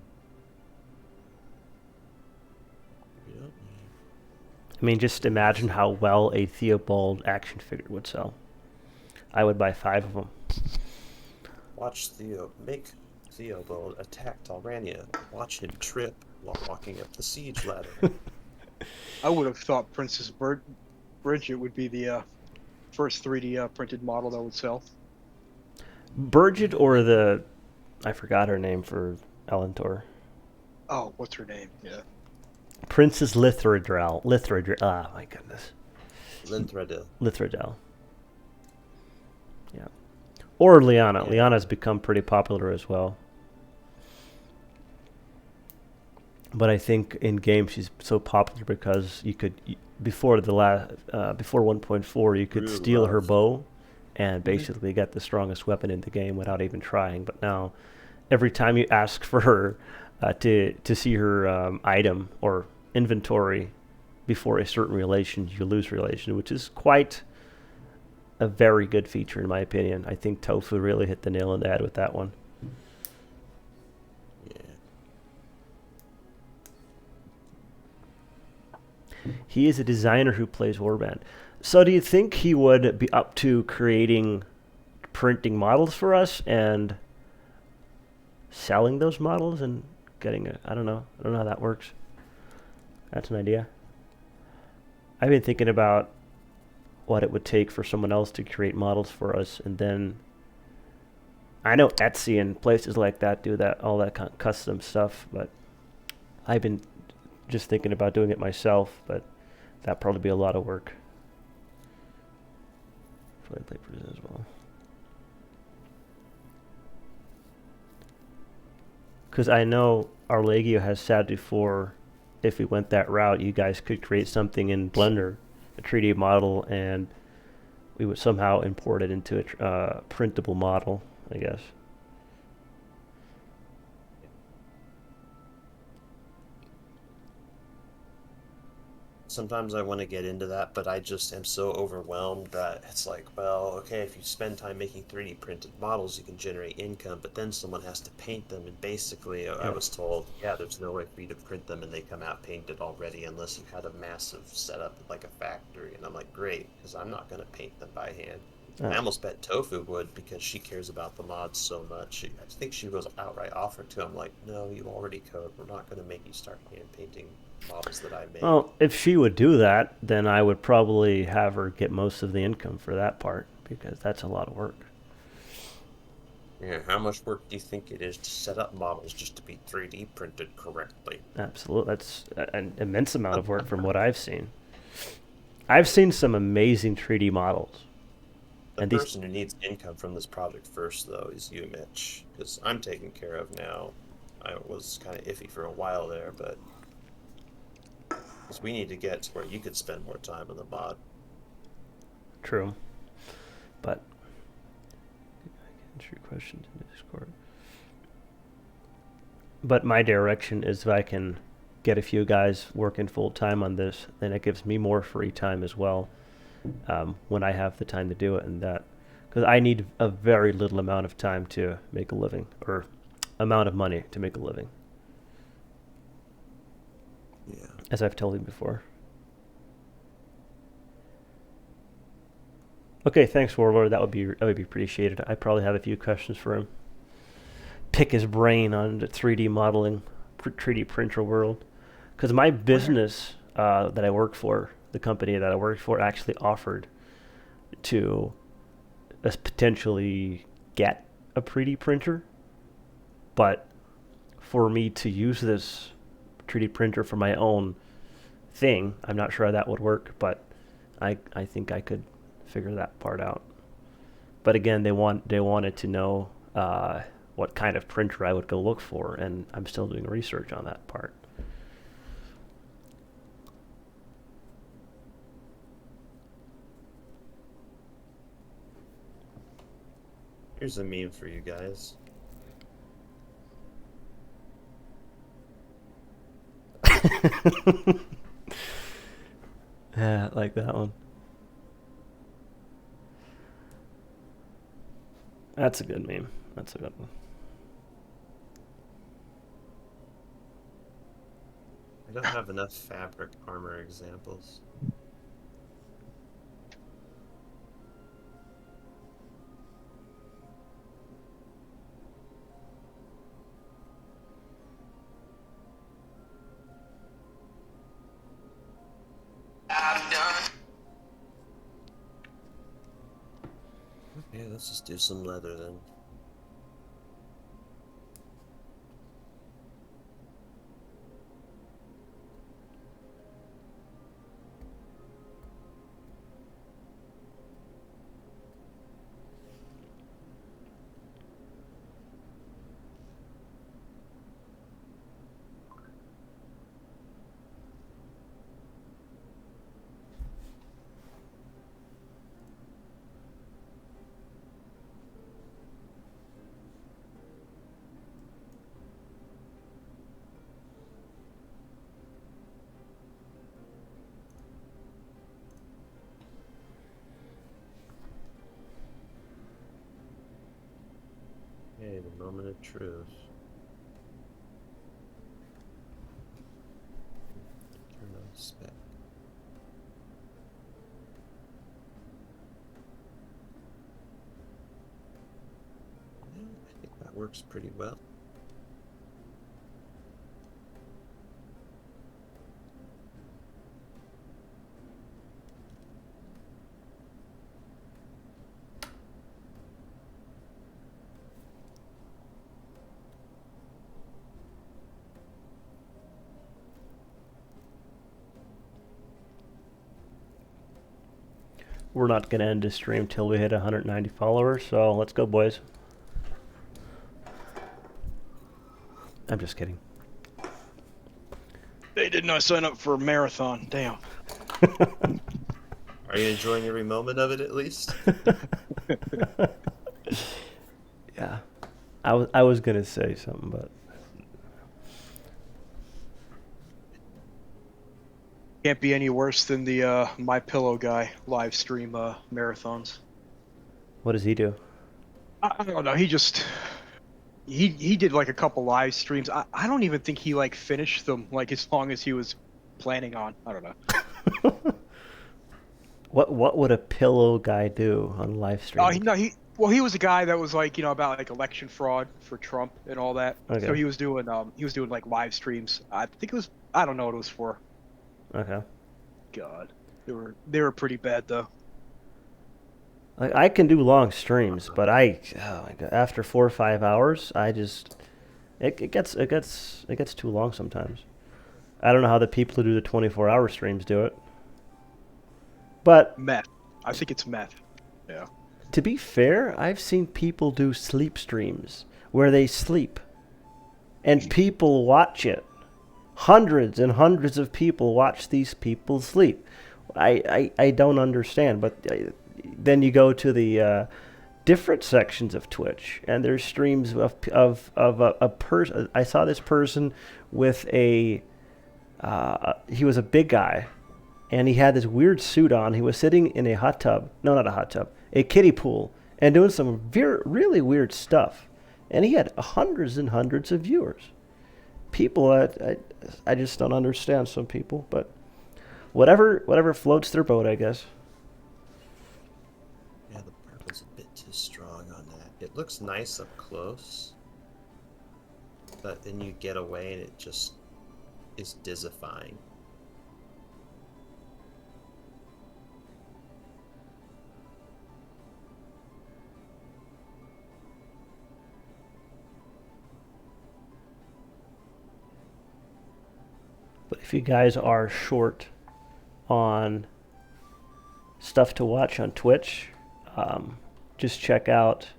Yep. I mean, just imagine how well a Theobald action figure would sell. I would buy 5 of them. Watch make Theobald attack Talrania. Watch him trip while walking up the siege ladder. I would have thought Princess Bridget would be the first 3D printed model that would sell. Bridget or I forgot her name for Elentor. Oh, what's her name? Yeah. Princess Lithridrel. Ah, my goodness. Lithridel. Yeah. Or Liana. Yeah. Liana's become pretty popular as well. But I think in game she's so popular because you could before 1.4 you could steal her bow and basically get the strongest weapon in the game without even trying. But now, every time you ask for her to see her item or inventory before a certain relation, you lose relation, which is quite a very good feature in my opinion. I think Tofu really hit the nail on the head with that one. He is a designer who plays Warband. So do you think he would be up to printing models for us and selling those models and getting I don't know how that works. That's an idea. I've been thinking about what it would take for someone else to create models for us, and then I know Etsy and places like that do all that custom stuff, but I've been just thinking about doing it myself, but that'd probably be a lot of work. Probably play Perisno as well. Because I know our Legio has said before, if we went that route, you guys could create something in Blender, a 3D model, and we would somehow import it into a printable model, I guess. sometimes I want to get into that, but I just am so overwhelmed that it's like, well, okay, if you spend time making 3D printed models, you can generate income, but then someone has to paint them. And basically, I was told, yeah, there's no way for you to print them and they come out painted already unless you had a massive setup like a factory. And I'm like, great, because I'm not going to paint them by hand. I almost bet Tofu would because she cares about the mods so much. I think she was outright offered to. I'm like, no, you already code. We're not going to make you start hand painting models that I made. Well, if she would do that, then I would probably have her get most of the income for that part, because that's a lot of work. Yeah, how much work do you think it is to set up models just to be 3D printed correctly? Absolutely. That's an immense amount of work from what I've seen. I've seen some amazing 3D models. The And person who needs income from this project first, though, is you, Mitch, because I'm taken care of now. I was kind of iffy for a while there, but because we need to get to where you could spend more time on the mod. True. But I can answer your questions in Discord. But my direction is if I can get a few guys working full time on this, then it gives me more free time as well. When I have the time to do it, and that, because I need a very little amount of time to make a living, or amount of money to make a living, Yeah. as I've told you before. Okay, thanks, Warlord. That would be appreciated. I probably have a few questions for him. Pick his brain on the 3D modeling, 3D printer world, because my business that I work for, the company that I work for, actually offered to us potentially get a 3D printer, but for me to use this 3D printer for my own thing, I'm not sure how that would work, but I think I could figure that part out. But again, they wanted to know what kind of printer I would go look for, and I'm still doing research on that part. Here's a meme for you guys. Yeah, I like that one. That's a good meme. That's a good one. I don't have enough fabric armor examples. Okay, let's just do some leather then. Okay, the moment of truth. Turn on spec. Yeah, I think that works pretty well. We're not going to end this stream till we hit 190 followers, so let's go, boys. I'm just kidding. They did not sign up for a marathon. Damn. Are you enjoying every moment of it at least? Yeah. I was going to say something, but Can't be any worse than the My Pillow guy live stream marathons. What does he do? I don't know. He did like a couple live streams. I don't even think he like finished them like as long as he was planning on. I don't know. What would a pillow guy do on live stream? Oh, he was a guy that was like, about like election fraud for Trump and all that. Okay. So he was doing like live streams. I think it was, I don't know what it was for. Okay. God, they were pretty bad though. Like, I can do long streams, but oh my God, after 4 or 5 hours, it gets too long sometimes. I don't know how the people who do the 24-hour streams do it. But Meth. I think it's meth. Yeah. to be fair, I've seen people do sleep streams where they sleep and people watch it. Hundreds and hundreds of people watch these people sleep. I don't understand, but then you go to the different sections of Twitch, and there's streams of a person. I saw this person with he was a big guy, and he had this weird suit on. He was sitting in a hot tub. No, not a hot tub. A kiddie pool, and doing some really weird stuff. And he had hundreds and hundreds of viewers. People, I just don't understand some people, but whatever floats their boat, I guess. Yeah, the purple's a bit too strong on that. It looks nice up close, but then you get away and it just is dizzifying. But if you guys are short on stuff to watch on Twitch, just check out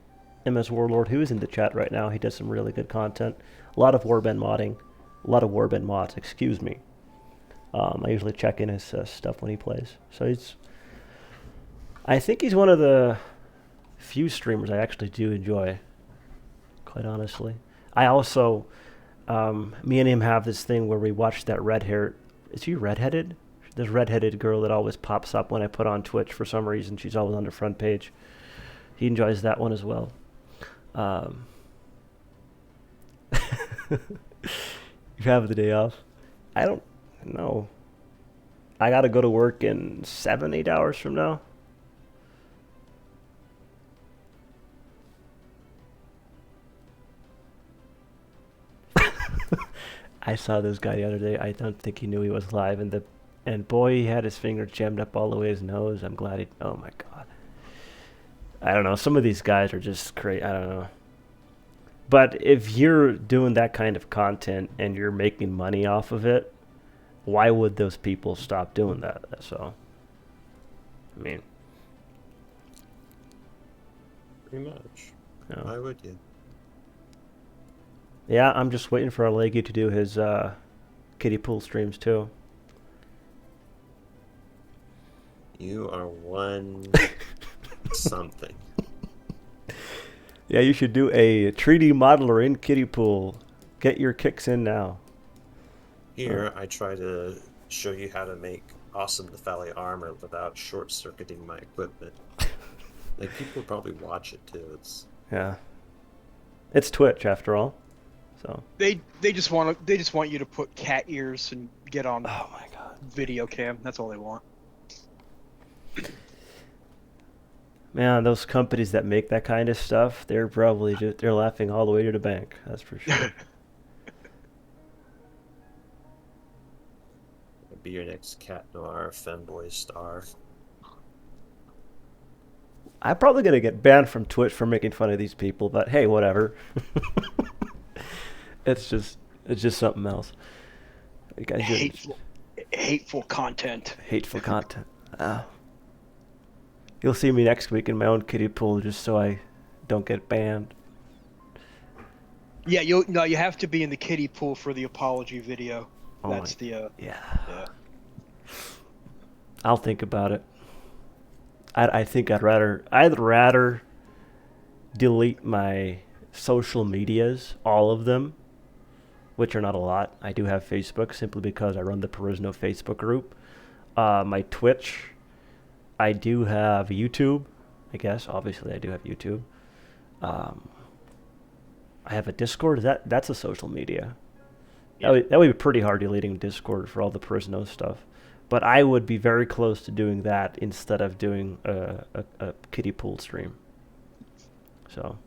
MS Warlord, who is in the chat right now. He does some really good content. A lot of Warband modding. A lot of Warband mods, excuse me. I usually check in his stuff when he plays. So I think he's one of the few streamers I actually do enjoy, quite honestly. I also... me and him have this thing where we watch that is she redheaded? This redheaded girl that always pops up when I put on Twitch for some reason. She's always on the front page. He enjoys that one as well. You have the day off? I don't know. I gotta go to work in 7-8 hours from now. I saw this guy the other day. I don't think he knew he was live, and boy, he had his finger jammed up all the way his nose. I'm glad he. Oh my God. I don't know. Some of these guys are just crazy. I don't know. But if you're doing that kind of content and you're making money off of it, why would those people stop doing that? So, I mean, Pretty much. you know. Why would you? Yeah, I'm just waiting for Alegi to do his kiddie pool streams too. You are one something. Yeah, you should do a 3D modeler in kiddie pool. Get your kicks in now. Here, I try to show you how to make awesome Nephali armor without short-circuiting my equipment. Like, people would probably watch it too. Yeah. It's Twitch after all. So. They just want you to put cat ears and get on Oh my God. video cam. That's all they want. Man, those companies that make that kind of stuff, they're probably they're laughing all the way to the bank. That's for sure. Be your next Cat Noir femboy star. I'm probably gonna get banned from Twitch for making fun of these people, but hey, whatever. It's just something else. You guys Hateful content. hateful content. You'll see me next week in my own kiddie pool just so I don't get banned. Yeah, you have to be in the kiddie pool for the apology video. Oh That's yeah. yeah. I'll think about it. I think I'd rather delete my social medias, all of them, which are not a lot. I do have Facebook simply because I run the Perisno Facebook group. My Twitch. I do have YouTube. I guess obviously I do have YouTube. I have a Discord. That's a social media. Yeah. That would be pretty hard deleting Discord for all the Perisno stuff. But I would be very close to doing that instead of doing a kiddie pool stream. So.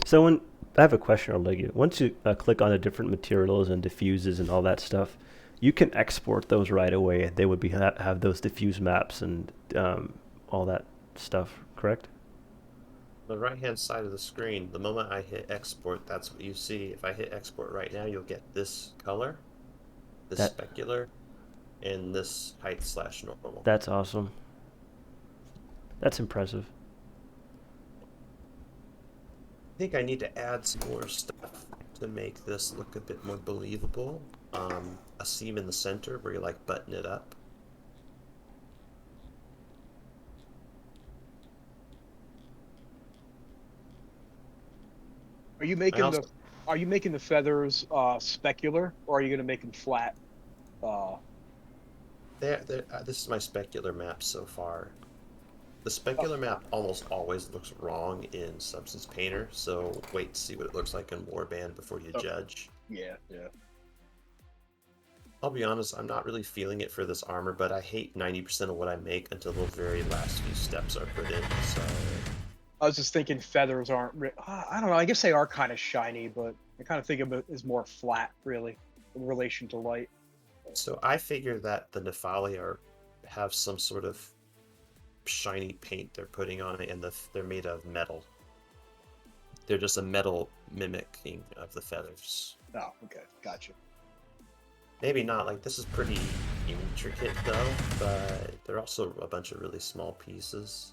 So when I have a question, Oleg, once you click on the different materials and diffuses and all that stuff, you can export those right away. They would be have those diffuse maps and all that stuff, correct? The right-hand side of the screen, the moment I hit export, that's what you see. If I hit export right now, you'll get this color, this specular, and this height/normal. That's awesome. That's impressive. I think I need to add some more stuff to make this look a bit more believable. A seam in the center where you like button it up. Are you making the feathers specular, or are you going to make them flat? This is my specular map so far. The specular map almost always looks wrong in Substance Painter, so wait to see what it looks like in Warband before you judge. Yeah. I'll be honest, I'm not really feeling it for this armor, but I hate 90% of what I make until the very last few steps are put in, so... I was just thinking feathers aren't... I don't know, I guess they are kind of shiny, but I kind of think of it as more flat, really, in relation to light. So I figure that the Nephalia have some sort of shiny paint they're putting on it, and they're made of metal. They're just a metal mimicking of the feathers. Oh, okay, gotcha. Maybe not, like this is pretty intricate though, but they're also a bunch of really small pieces.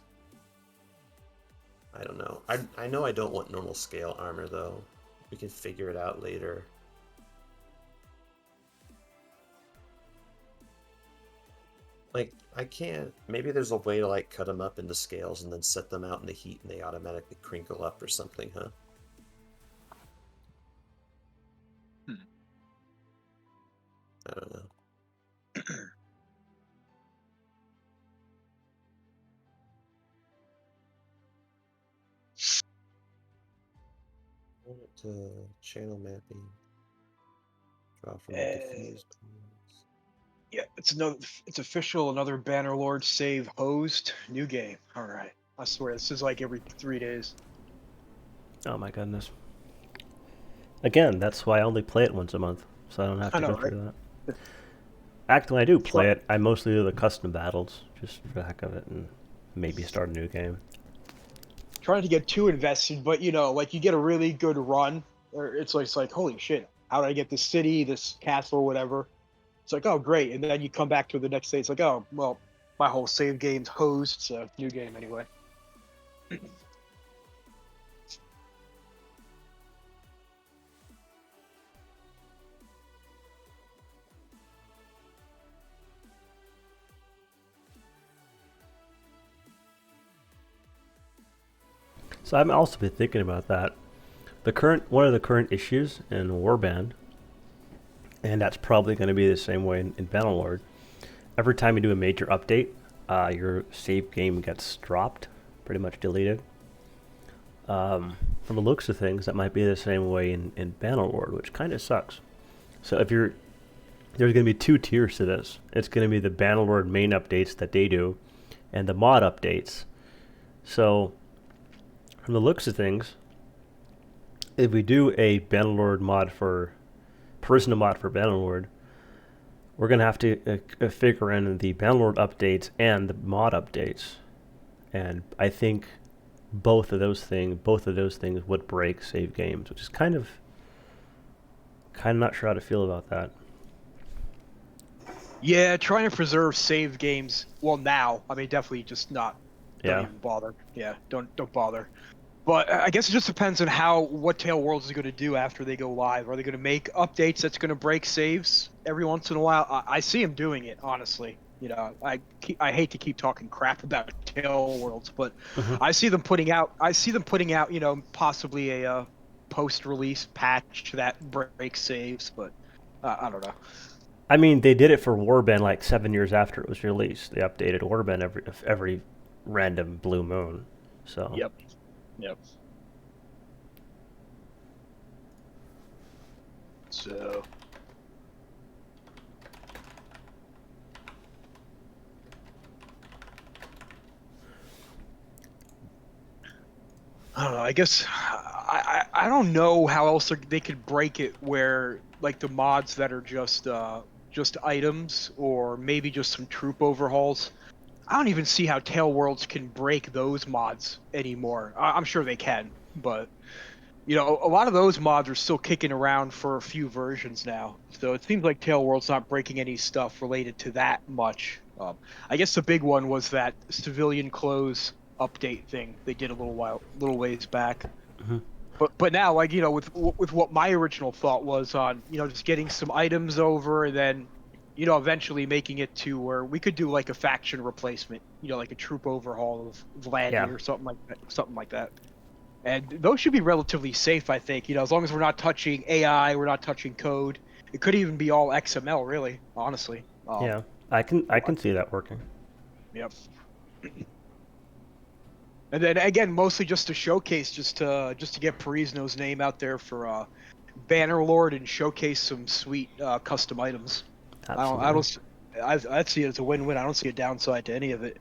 I don't know. I know I don't want normal scale armor though. We can figure it out later. Like, I can't... Maybe there's a way to, like, cut them up into scales and then set them out in the heat and they automatically crinkle up or something, huh? I don't know. Channel mapping. Draw from diffused points. Yeah, it's official, another Bannerlord save hosed. New game. Alright. I swear, this is like every 3 days. Oh my goodness. Again, that's why I only play it once a month, so I don't have to go through that. Actually, when I do play it, I mostly do the custom battles, just for the heck of it, and maybe start a new game. Trying to get too invested, but you know, like you get a really good run, or it's like holy shit, how did I get this city, this castle, whatever? It's like, oh great, and then you come back to the next day, it's like, oh well, my whole save game's hosed, so new game anyway. So I've also been thinking about that. One of the current issues in Warband, and that's probably going to be the same way in Bannerlord. Every time you do a major update, your save game gets dropped, pretty much deleted. From the looks of things, that might be the same way in Bannerlord, which kind of sucks. So there's going to be two tiers to this. It's going to be the Bannerlord main updates that they do, and the mod updates. So from the looks of things, if we do a Bannerlord mod for Perisno mod for Bannerlord, we're going to have to figure in the Bannerlord updates and the mod updates. And I think both of those things would break save games, which is kind of not sure how to feel about that. Yeah, trying to preserve save games. Well, now, I mean, definitely just not. Don't even bother. Yeah, don't bother. But I guess it just depends on what Tail Worlds is going to do after they go live. Are they going to make updates that's going to break saves every once in a while? I see them doing it, honestly. I hate to keep talking crap about Tail Worlds, but Mhm. I see them putting out possibly a post-release patch that breaks saves, but I don't know. I mean, they did it for Warband like 7 years after it was released. They updated Warband every random blue moon. So Yep. Yep. So I don't know. I guess I don't know how else they could break it where like the mods that are just items or maybe just some troop overhauls. I don't even see how Tail Worlds can break those mods anymore. I'm sure they can, but a lot of those mods are still kicking around for a few versions now. So it seems like Tail World's not breaking any stuff related to that much. I guess the big one was that civilian clothes update thing they did a little ways back. Mhm. But now, like with what my original thought was on just getting some items over, and then eventually making it to where we could do like a faction replacement, like a troop overhaul of Yeah. Vlandy or something like that. And those should be relatively safe, I think. As long as we're not touching AI, we're not touching code. It could even be all XML, really, honestly. Yeah, I can see that working. Yep. And then again, mostly just to showcase, just to get Perisno's name out there for Bannerlord and showcase some sweet custom items. Absolutely. I'd see it as a win-win. I don't see a downside to any of it.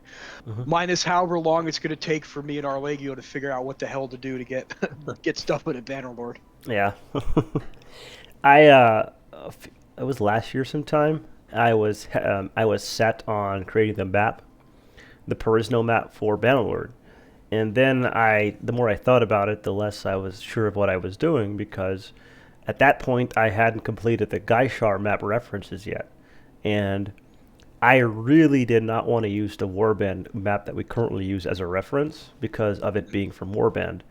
Mhm. Minus however long it's going to take for me and Arlegio to figure out what the hell to do to get get stuff with a Bannerlord. Yeah. It was last year sometime. I was set on creating the map, the Perisno map for Bannerlord. And then the more I thought about it, the less I was sure of what I was doing because at that point I hadn't completed the Gaishar map references yet. And I really did not want to use the Warband map that we currently use as a reference because of it being from Warband.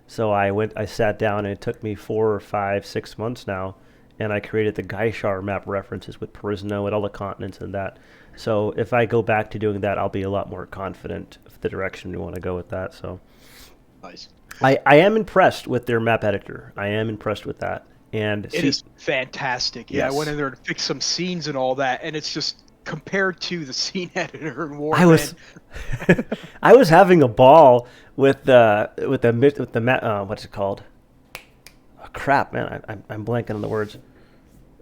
So I sat down and it took me 4 or 5, 6 months now, and I created the Gaishar map references with Perisno and all the continents and that. So if I go back to doing that, I'll be a lot more confident of the direction we want to go with that. So Nice. I am impressed with their map editor. I am impressed with that. And It is fantastic. Yeah, I went Yes. in there to fix some scenes and all that, and it's just compared to the scene editor in I was Warband. I was having a ball with what's it called? Oh, crap, man, I'm blanking on the words.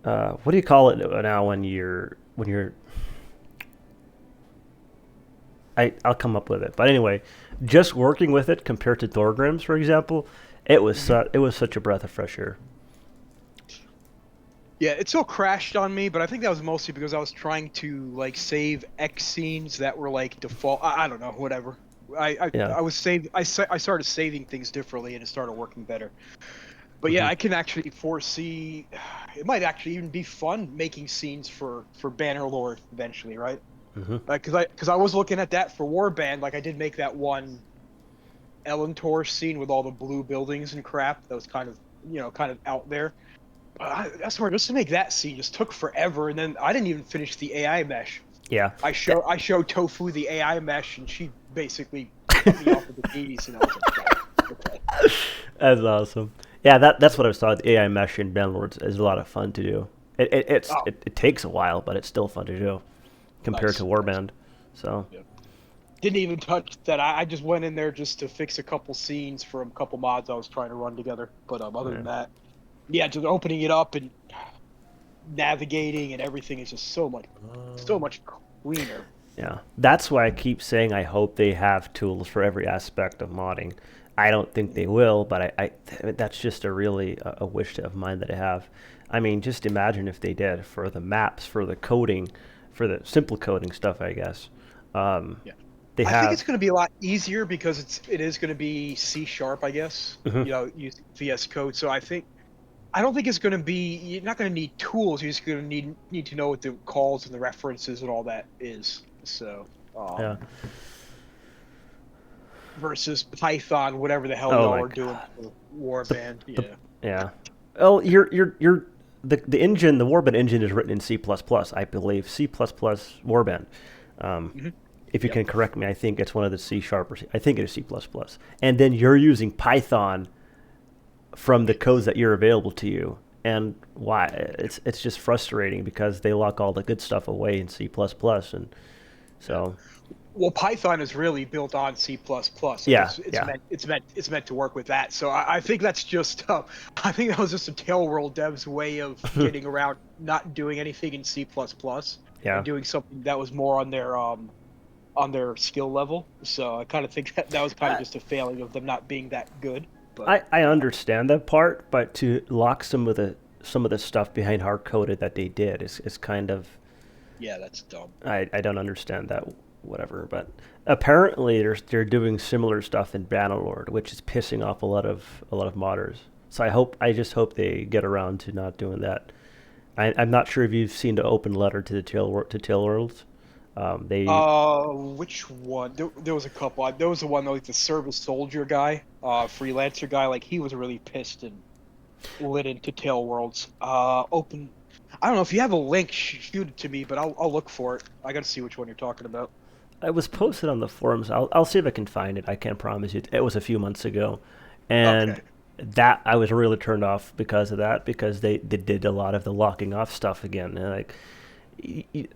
What do you call it now when you're I'll come up with it. But anyway, just working with it compared to Thorgrim's, for example, it was such a breath of fresh air. Yeah, it still crashed on me, but I think that was mostly because I was trying to like save X scenes that were like default. I don't know, whatever. Yeah. I was save I started saving things differently and it started working better. But yeah, Hmm. I can actually foresee it might actually even be fun making scenes for Bannerlord eventually, right? Hmm. Because I was looking at that for Warband, like I did make that one Elentor scene with all the blue buildings and crap that was kind of out there. That's where just to make that scene just took forever, and then I didn't even finish the AI mesh. Yeah. I showed Tofu the AI mesh, and she basically cut me off with the knees, and I was like, "Oh, okay." That's awesome. Yeah, that's what I was talking. The AI mesh in Bannerlords is a lot of fun to do. Oh, It takes a while, but it's still fun to do compared to nice. Warband. So Yeah. Didn't even touch that. I just went in there just to fix a couple scenes for a couple mods I was trying to run together. But other yeah. than that, yeah, just opening it up and navigating and everything is just so much cleaner. Yeah, that's why I keep saying I hope they have tools for every aspect of modding. I don't think they will, but that's just a wish of mine that I have. I mean, just imagine if they did for the maps, for the coding, for the simple coding stuff. I guess Yeah. they I think have. it's going to be a lot easier because it is going to be C sharp, I guess. Mhm. Use VS Code. So I don't think it's going to be. You're not going to need tools. You're just going to need to know what the calls and the references and all that is. So Yeah, versus Python, whatever the hell Oh y'all my are doing for Warband. The, yeah. Oh, you're the engine, the Warband engine is written in C++, I believe. C++ Warband. Mhm. If you Yep. can correct me, I think it's one of the C sharp or I think it is C++. And then you're using Python from the codes that you're available to you. And why? It's just frustrating because they lock all the good stuff away in C++, and so Well, Python is really built on C++, so yeah, it's yeah. meant to work with that. So I think that's just I think that was just a Tailworld dev's way of getting around not doing anything in C++ Yeah. and doing something that was more on their skill level. So I kind of think that was kind of just a failing of them not being that good. But I understand that part, but to lock some of the stuff behind hard coded that they did is kind of yeah, that's dumb. I don't understand that whatever, but apparently they're doing similar stuff in Bannerlord, which is pissing off a lot of modders. So I just hope they get around to not doing that. I'm not sure if you've seen the open letter to the Tailworlds. They Which one? There was a couple. There was the one like the service soldier guy, freelancer guy. Like he was really pissed and lit into Tail Worlds. Open. I don't know if you have a link. Shoot it to me, but I'll look for it. I gotta see which one you're talking about. it was posted on the forums. I'll see if I can find it. I can't promise you. It was a few months ago, and Okay. that I was really turned off because of that because they did a lot of the locking off stuff again. And like,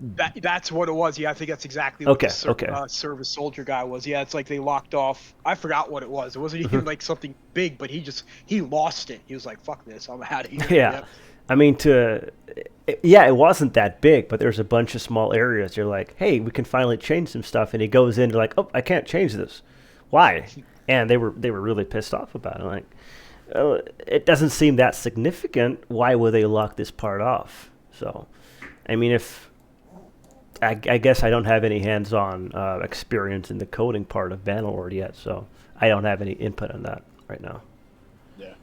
That's what it was. Yeah, I think that's exactly what okay, the okay. service soldier guy was. Yeah, it's like they locked off. I forgot what it was. It wasn't even like something big, but he lost it. He was like, "Fuck this, I'm out of here." Yeah. Yep. I mean, yeah, it wasn't that big, but there's a bunch of small areas. You're like, hey, we can finally change some stuff, and he goes in, like, oh, I can't change this. Why? And they were really pissed off about it. Like, oh, it doesn't seem that significant. Why would they lock this part off? So, I mean, if I guess I don't have any hands-on experience in the coding part of Bannerlord yet, so I don't have any input on that right now. Yeah.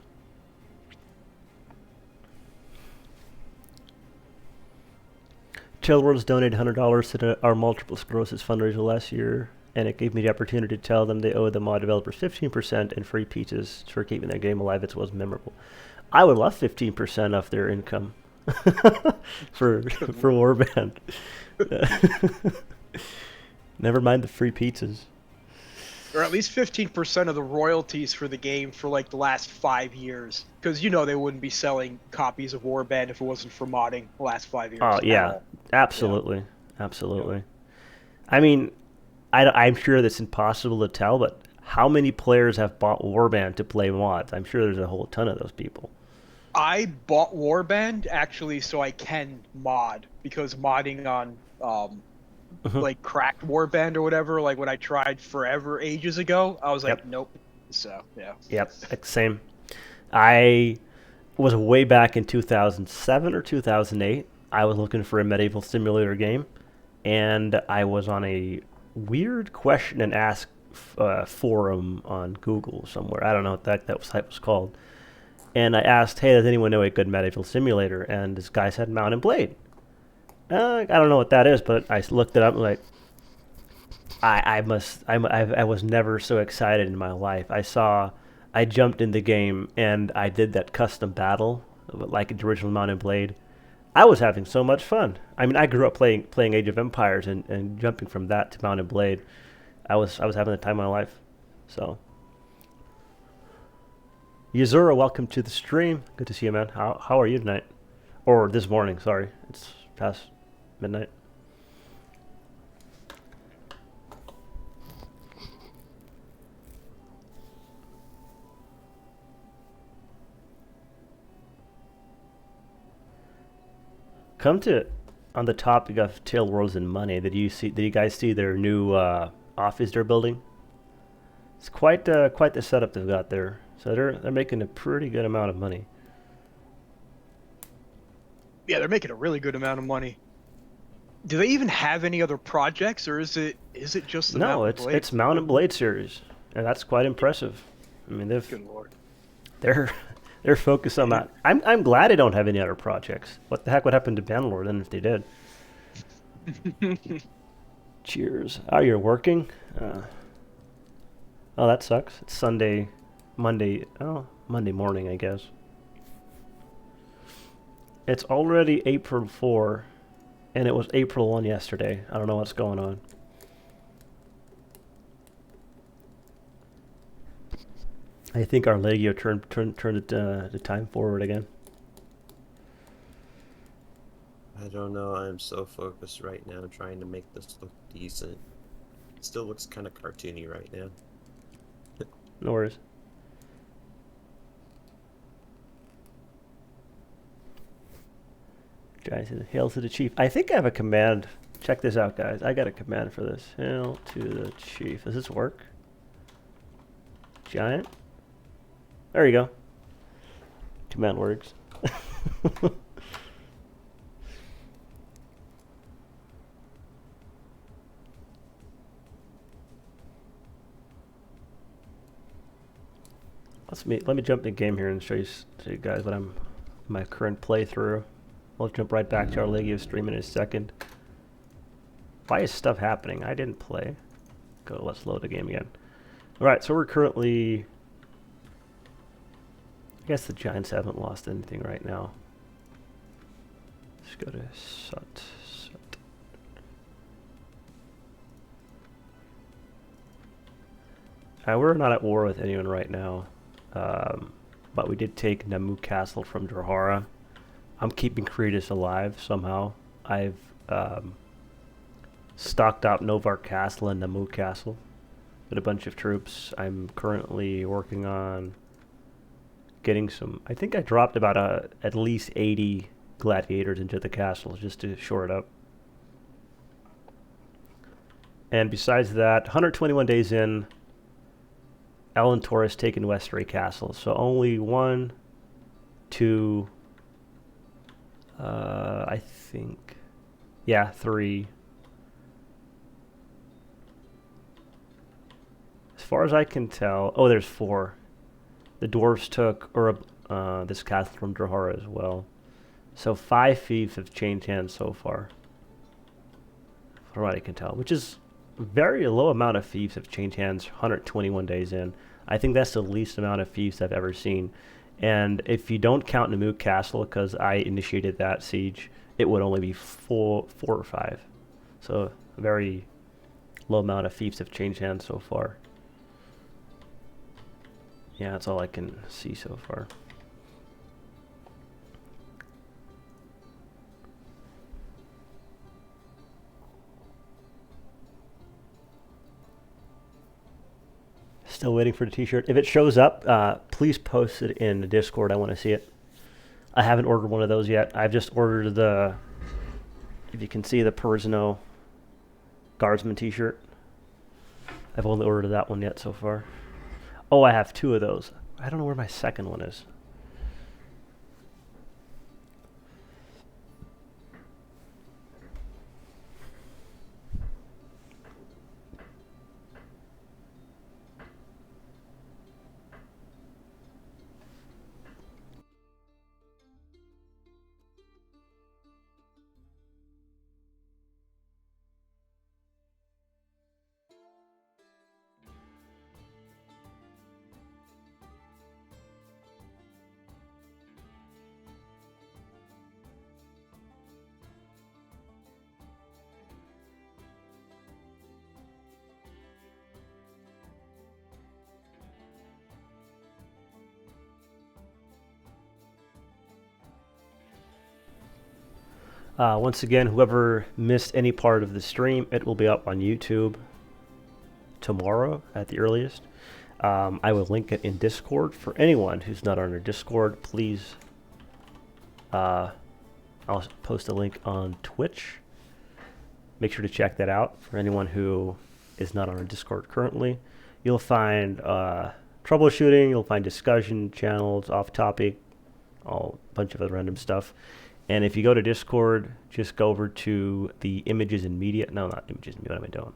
Chillworlds donated $100 to our multiple sclerosis fundraiser last year, and it gave me the opportunity to tell them they owe the mod developers 15% and free pizzas for keeping their game alive. It was memorable. I would love 15% of their income for Warband. Never mind the free pizzas. Or at least 15% of the royalties for the game for like the last 5 years, because they wouldn't be selling copies of Warband if it wasn't for modding the last 5 years. Oh at yeah, all. absolutely, absolutely. I mean, I'm sure that's impossible to tell, but how many players have bought Warband to play mods? I'm sure there's a whole ton of those people. I bought Warband actually so I can mod, because modding on like cracked Warband or whatever, like when I tried forever ages ago, I was like, Yep. nope. So yeah. Yep, same. I was way back in 2007 or 2008. I was looking for a medieval simulator game, and I was on a weird question and ask forum on Google somewhere. I don't know what that site was called. And I asked, hey, does anyone know a good medieval simulator? And this guy said Mount and Blade. I don't know what that is, but I looked it up and like, I was never so excited in my life. I jumped in the game and I did that custom battle, like the original Mount and Blade. I was having so much fun. I mean, I grew up playing Age of Empires and jumping from that to Mount and Blade. I was having the time of my life. So, Yuzura, welcome to the stream. Good to see you, man. How are you tonight? Or this morning? Sorry, it's past midnight. Come to on the topic of Tail Worlds and money. Did you guys see their new office they're building? It's quite the setup they've got there. So they're making a pretty good amount of money. Yeah, they're making a really good amount of money. Do they even have any other projects, or is it just the No, Mount and it's Blade? it's Mount and Blade series, and that's quite impressive. I mean, Good lord. they're focused on that. I'm glad they don't have any other projects. What the heck would happen to Bannerlord then if they did? Cheers. Oh, you're working? Oh, that sucks. It's Sunday, Monday. Oh, Monday morning, I guess. It's already April 4, and it was April 1 yesterday. I don't know what's going on. I think our Legio turned the time forward again. I don't know. I'm so focused right now trying to make this look decent. It still looks kind of cartoony right now. No worries. Guys, hail to the chief. I think I have a command. Check this out, guys. I got a command for this. Hail to the chief. Does this work? Giant? There you go. Command works. Let me jump in the game here and show you guys what my current playthrough. We'll jump right back to our Legio stream in a second. Why is stuff happening? I didn't play. Go, let's load the game again. Alright, so we're currently... I guess the Giants haven't lost anything right now. Let's go to Sut. We're not at war with anyone right now. But we did take Namu Castle from Drahara. I'm keeping Cretus alive somehow. I've stocked up Novar Castle and Namu Castle with a bunch of troops. I'm currently working on getting some... I think I dropped about at least 80 gladiators into the castle just to shore it up. And besides that, 121 days in, Alantor has taken Westray Castle. So only 1, 2... I think... Yeah, 3. As far as I can tell... Oh, there's 4. The dwarves took this castle from Drahara as well. So 5 fiefs have changed hands so far. From what I can tell. Which is a very low amount of fiefs have changed hands 121 days in. I think that's the least amount of fiefs I've ever seen. And if you don't count Namuk Castle, because I initiated that siege, it would only be 4 or 5. So a very low amount of fiefs have changed hands so far. Yeah, that's all I can see so far. Still waiting for the t-shirt. If it shows up, please post it in the Discord. I want to see it. I haven't ordered one of those yet. I've just ordered the, if you can see, the Perisno Guardsman t-shirt. I've only ordered that one yet so far. Oh, I have 2 of those. I don't know where my second one is. Once again, whoever missed any part of the stream, it will be up on YouTube tomorrow at the earliest. I will link it in Discord. For anyone who's not on our Discord, please, I'll post a link on Twitch. Make sure to check that out. For anyone who is not on our Discord currently, you'll find troubleshooting, you'll find discussion channels, off topic, a bunch of other random stuff. And if you go to Discord, just go over to the images and media. No, not images and media. What am I doing?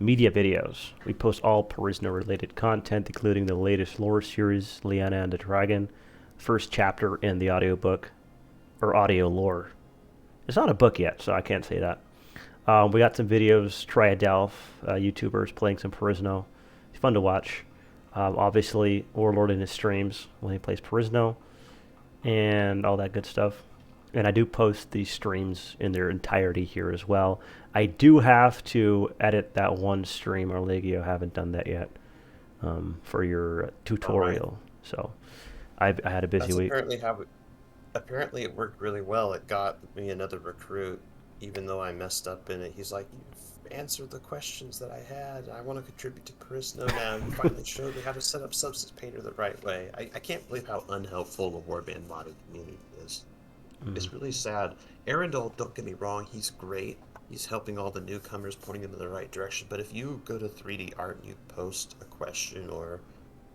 Media videos. We post all Perisno related content, including the latest lore series, Liana and the Dragon, first chapter in the audiobook, or audio lore. It's not a book yet, so I can't say that. We got some videos, Triadelph, YouTubers playing some Perisno, He's fun to watch. Obviously, Warlord in his streams when he plays Perisno and all that good stuff. And I do post these streams in their entirety here as well. I do have to edit that one stream, or Legio haven't done that yet, for your tutorial. So I had a busy That's week. apparently it worked really well. It got me another recruit, even though I messed up in it. He's like, "You've answered the questions that I had. I want to contribute to Perisno now. You finally showed me how to set up Substance Painter the right way." I can't believe how unhelpful the Warband modding community is. It's really sad. Arundel, don't get me wrong, he's great. He's helping all the newcomers, pointing them in the right direction. But if you go to 3D art and you post a question or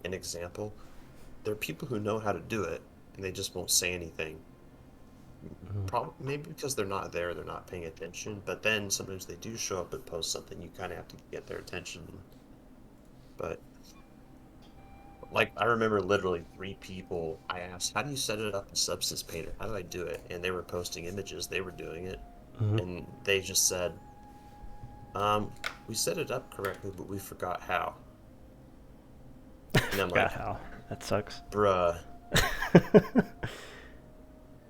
an example, there are people who know how to do it, and they just won't say anything. Probably maybe because they're not there, they're not paying attention. But then sometimes they do show up and post something. You kind of have to get their attention. But like I remember literally 3 people I asked, "How do you set it up in Substance Painter? How do I do it?" And they were posting images. They were doing it, and they just said, "We set it up correctly, but we forgot how." And I'm like, how. That sucks. "Bruh."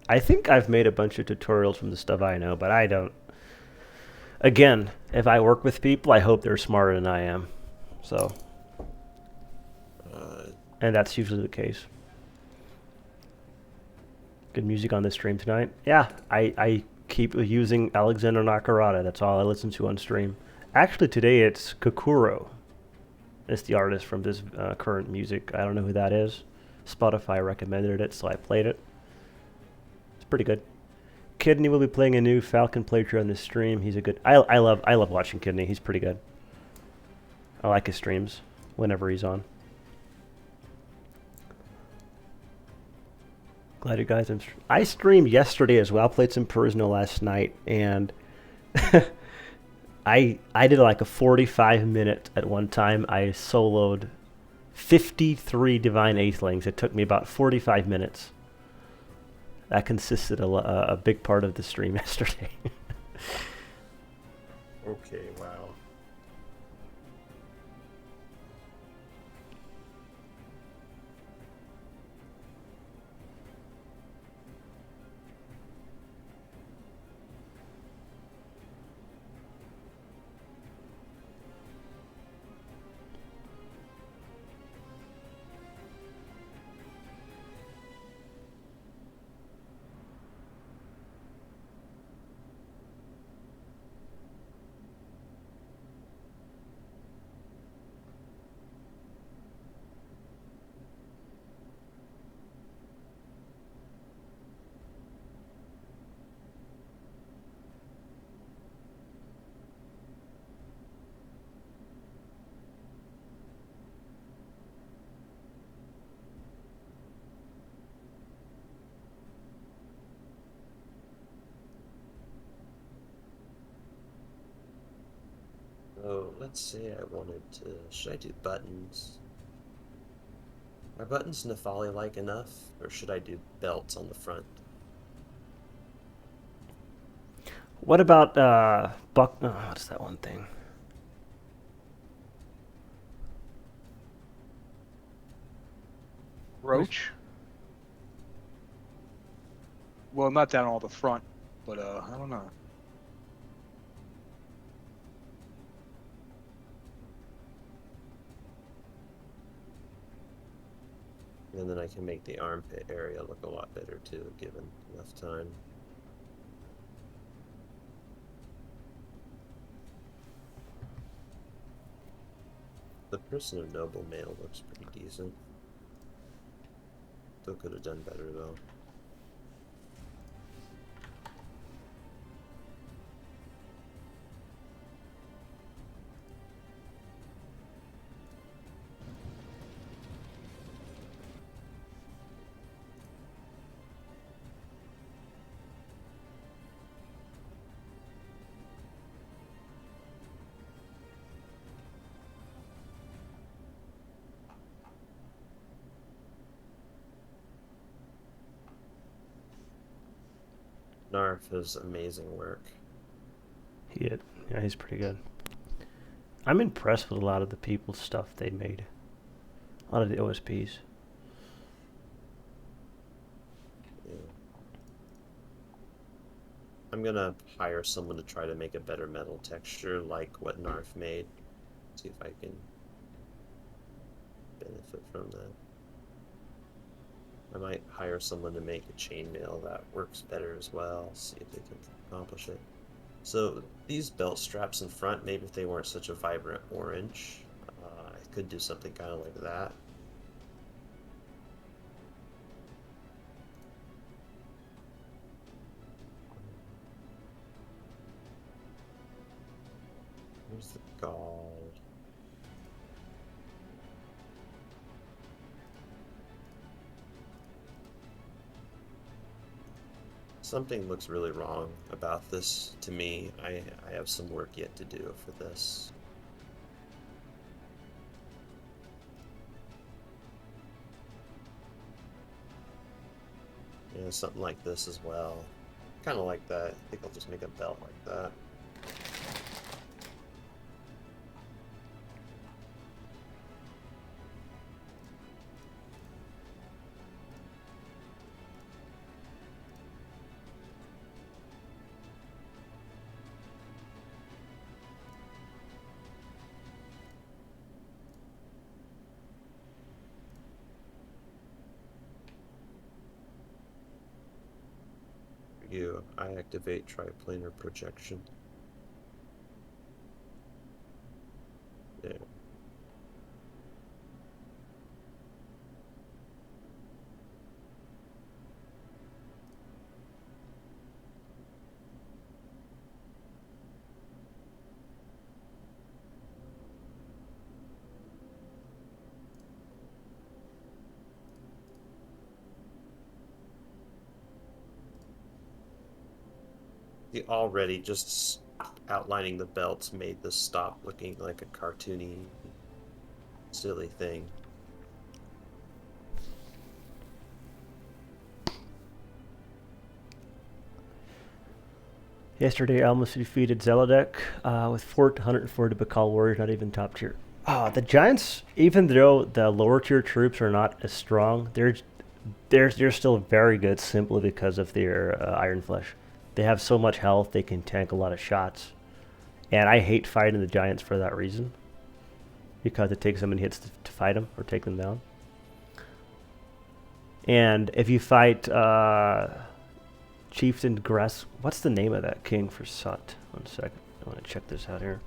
I think I've made a bunch of tutorials from the stuff I know, but I don't. Again, if I work with people, I hope they're smarter than I am. So, and that's usually the case. Good music on this stream tonight. Yeah, I keep using Alexander Nakarada. That's all I listen to on stream. Actually, today it's Kokuro. It's the artist from this current music. I don't know who that is. Spotify recommended it, so I played it. It's pretty good. Kidney will be playing a new Falcon playthrough on this stream. He's a good. I love watching Kidney. He's pretty good. I like his streams whenever he's on. Glad you guys. I streamed yesterday as well. Played some Perisno last night, and I did like a 45-minute at one time. I soloed 53 Divine Aethelings. It took me about 45 minutes. That consisted a big part of the stream yesterday. Okay, wow. So let's say I wanted to. Should I do buttons? Are buttons Nephali-like enough, or should I do belts on the front? What about Buck? Oh, what's that one thing? Roach? Well, not down all the front, but I don't know. And then I can make the armpit area look a lot better too, given enough time. The person of noble male looks pretty decent. Still could have done better though. Narf is amazing work. Yeah, he's pretty good. I'm impressed with a lot of the people's stuff they made. A lot of the OSPs. Yeah. I'm gonna hire someone to try to make a better metal texture like what Narf made. See if I can benefit from that. I might hire someone to make a chainmail that works better as well, see if they can accomplish it. So these belt straps in front, maybe if they weren't such a vibrant orange, I could do something kind of like that. Where's the gold? Something looks really wrong about this to me. I have some work yet to do for this. Yeah, something like this as well. Kind of like that. I think I'll just make a belt like that. I activate triplanar projection. There. The already just outlining the belts made this stop looking like a cartoony, silly thing. Yesterday, I almost defeated Zelodek with 440 Bakal warriors, not even top tier. The Giants, even though the lower tier troops are not as strong, they're still very good simply because of their Iron Flesh. They have so much health, they can tank a lot of shots. And I hate fighting the Giants for that reason. Because it takes so many hits to fight them or take them down. And if you fight Chieftain Gress, what's the name of that king for Sut? 1 second, I want to check this out here.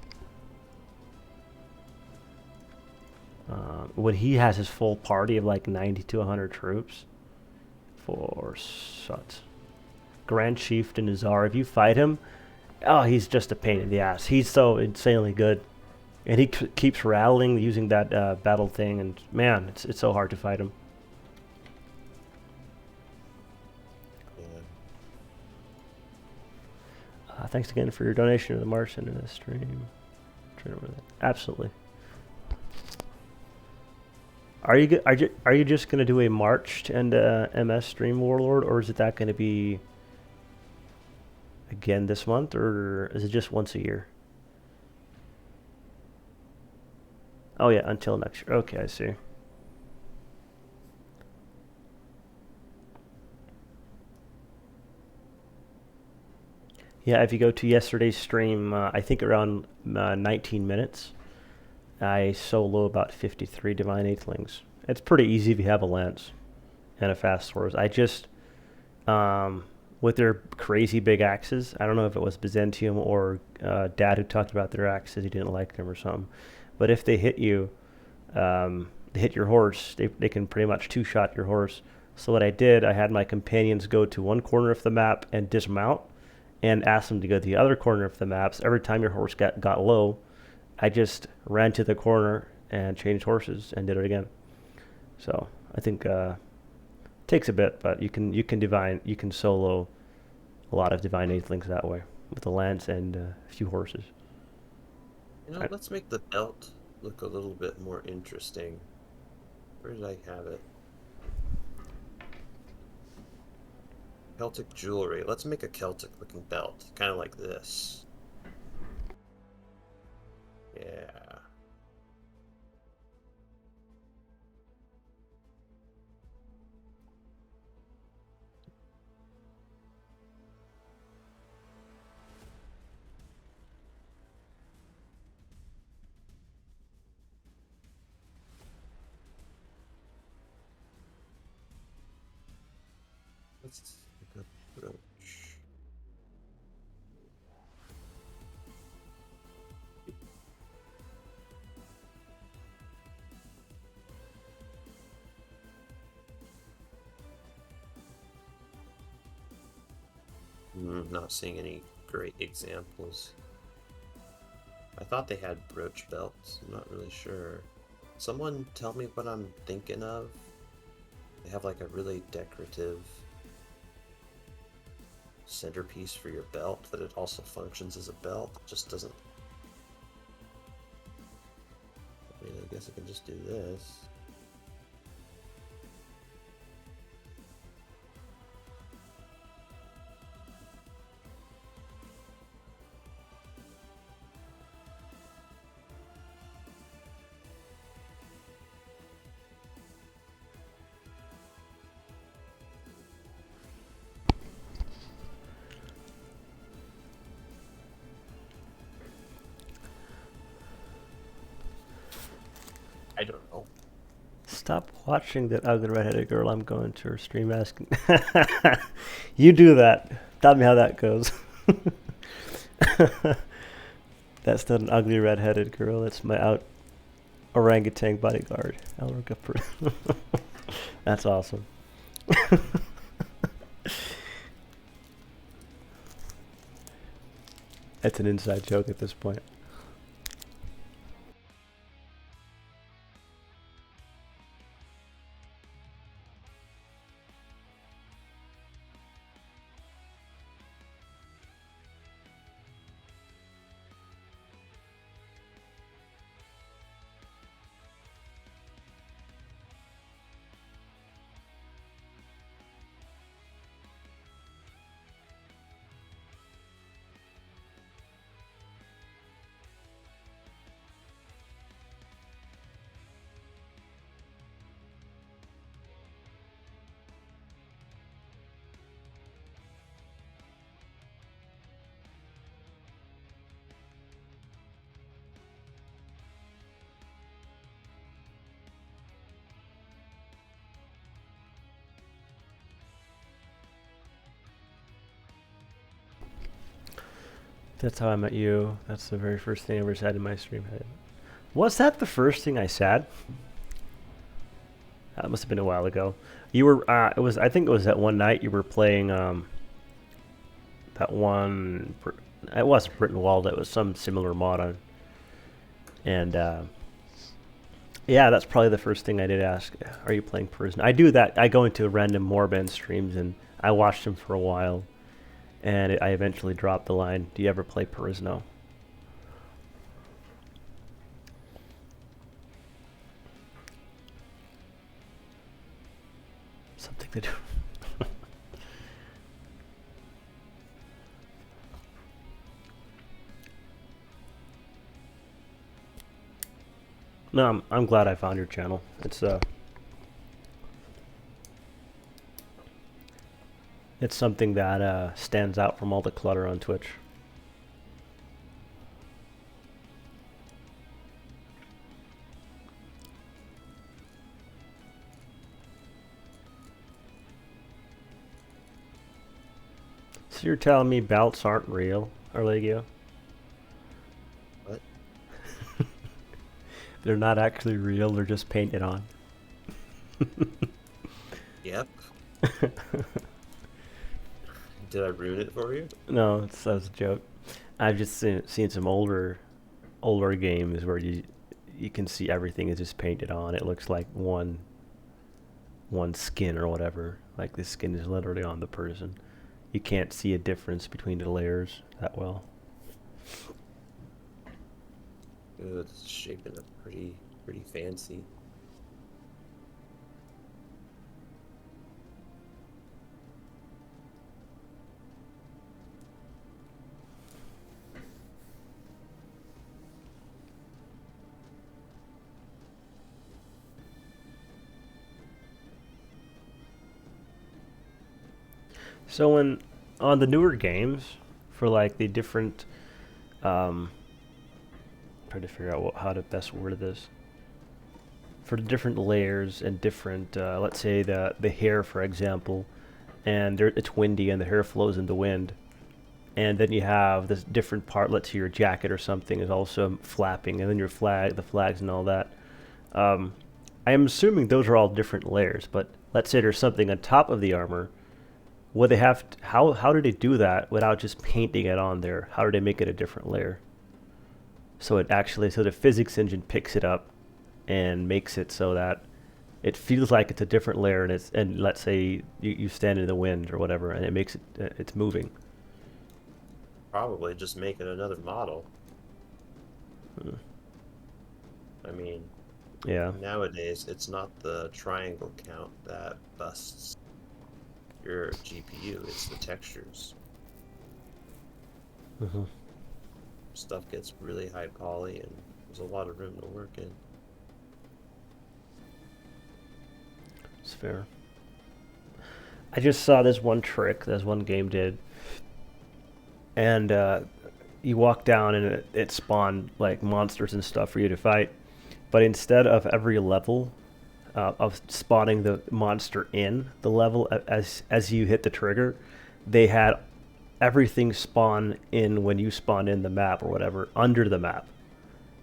When he has his full party of like 90 to 100 troops for Sut. Grand Chieftain Azar, if you fight him, oh, he's just a pain in the ass. He's so insanely good. And he keeps rattling using that battle thing, and man, it's so hard to fight him. Thanks again for your donation to the Martian in this stream. Absolutely. Are you just gonna do a March to end MS stream, Warlord, or is it that gonna be again this month, or is it just once a year? Oh yeah, until next year. Okay, I see. Yeah, if you go to yesterday's stream, I think around 19 minutes, I solo about 53 Divine Eightlings. It's pretty easy if you have a lance and a fast horse. I just, with their crazy big axes, I don't know if it was Byzantium or Dad who talked about their axes, he didn't like them or something. But if they hit you, they hit your horse, they can pretty much two-shot your horse. So what I did, I had my companions go to one corner of the map and dismount, and asked them to go to the other corner of the maps. Every time your horse got low, I just ran to the corner and changed horses and did it again. So I think it takes a bit, but you can solo a lot of Divine Eightlings that way with a lance and a few horses. Let's make the belt look a little bit more interesting. Where did I have it? Celtic jewelry. Let's make a Celtic looking belt, kind of like this. Yeah. Let's look up brooch. Not seeing any great examples. I thought they had brooch belts. I'm not really sure. Someone tell me what I'm thinking of. They have like a really decorative centerpiece for your belt, but it also functions as a belt. It just doesn't. I mean, I guess I can just do this. I don't know. Stop watching that ugly redheaded girl. I'm going to her stream asking. You do that. Tell me how that goes. That's not an ugly redheaded girl. That's my orangutan bodyguard. That's awesome. That's an inside joke at this point. That's how I met you. That's the very first thing I ever said in my stream. Was that the first thing I said? That must have been a while ago. You were. It was. I think it was that one night you were playing. That one. It wasn't Britain Walled. It was some similar mod on. And yeah, that's probably the first thing I did ask. Are you playing Perisno? I do that. I go into random Morband streams and I watched him for a while. And I eventually dropped the line, do you ever play Perisno? Something to do. No, I'm glad I found your channel. It's something that stands out from all the clutter on Twitch. So you're telling me belts aren't real, Arlegio? What? They're not actually real, they're just painted on. Yep. Did I ruin it for you? No, that was a joke. I've just seen some older games where you can see everything is just painted on. It looks like one skin or whatever. Like this skin is literally on the person. You can't see a difference between the layers that well. Ooh, it's shaping up pretty fancy. So when on the newer games, for like the different, trying to figure out how to best word this. For the different layers and different, let's say the hair, for example, and it's windy, and the hair flows in the wind. And then you have this different part, let's say your jacket or something is also flapping, and then your the flags and all that. I am assuming those are all different layers, but let's say there's something on top of the armor. Would they have how do they do that without just painting it on there? How do they make it a different layer? So the physics engine picks it up and makes it so that it feels like it's a different layer, and let's say you stand in the wind or whatever, and it makes it's moving. Probably just make it another model. I mean, Yeah. nowadays it's not the triangle count that busts your GPU, it's the textures. Mm-hmm. Stuff gets really high poly, and there's a lot of room to work in. It's fair. I just saw this one trick this one game did, and you walk down and it spawned like monsters and stuff for you to fight, but instead of every level of spawning the monster in the level as you hit the trigger, they had everything spawn in when you spawn in the map or whatever under the map,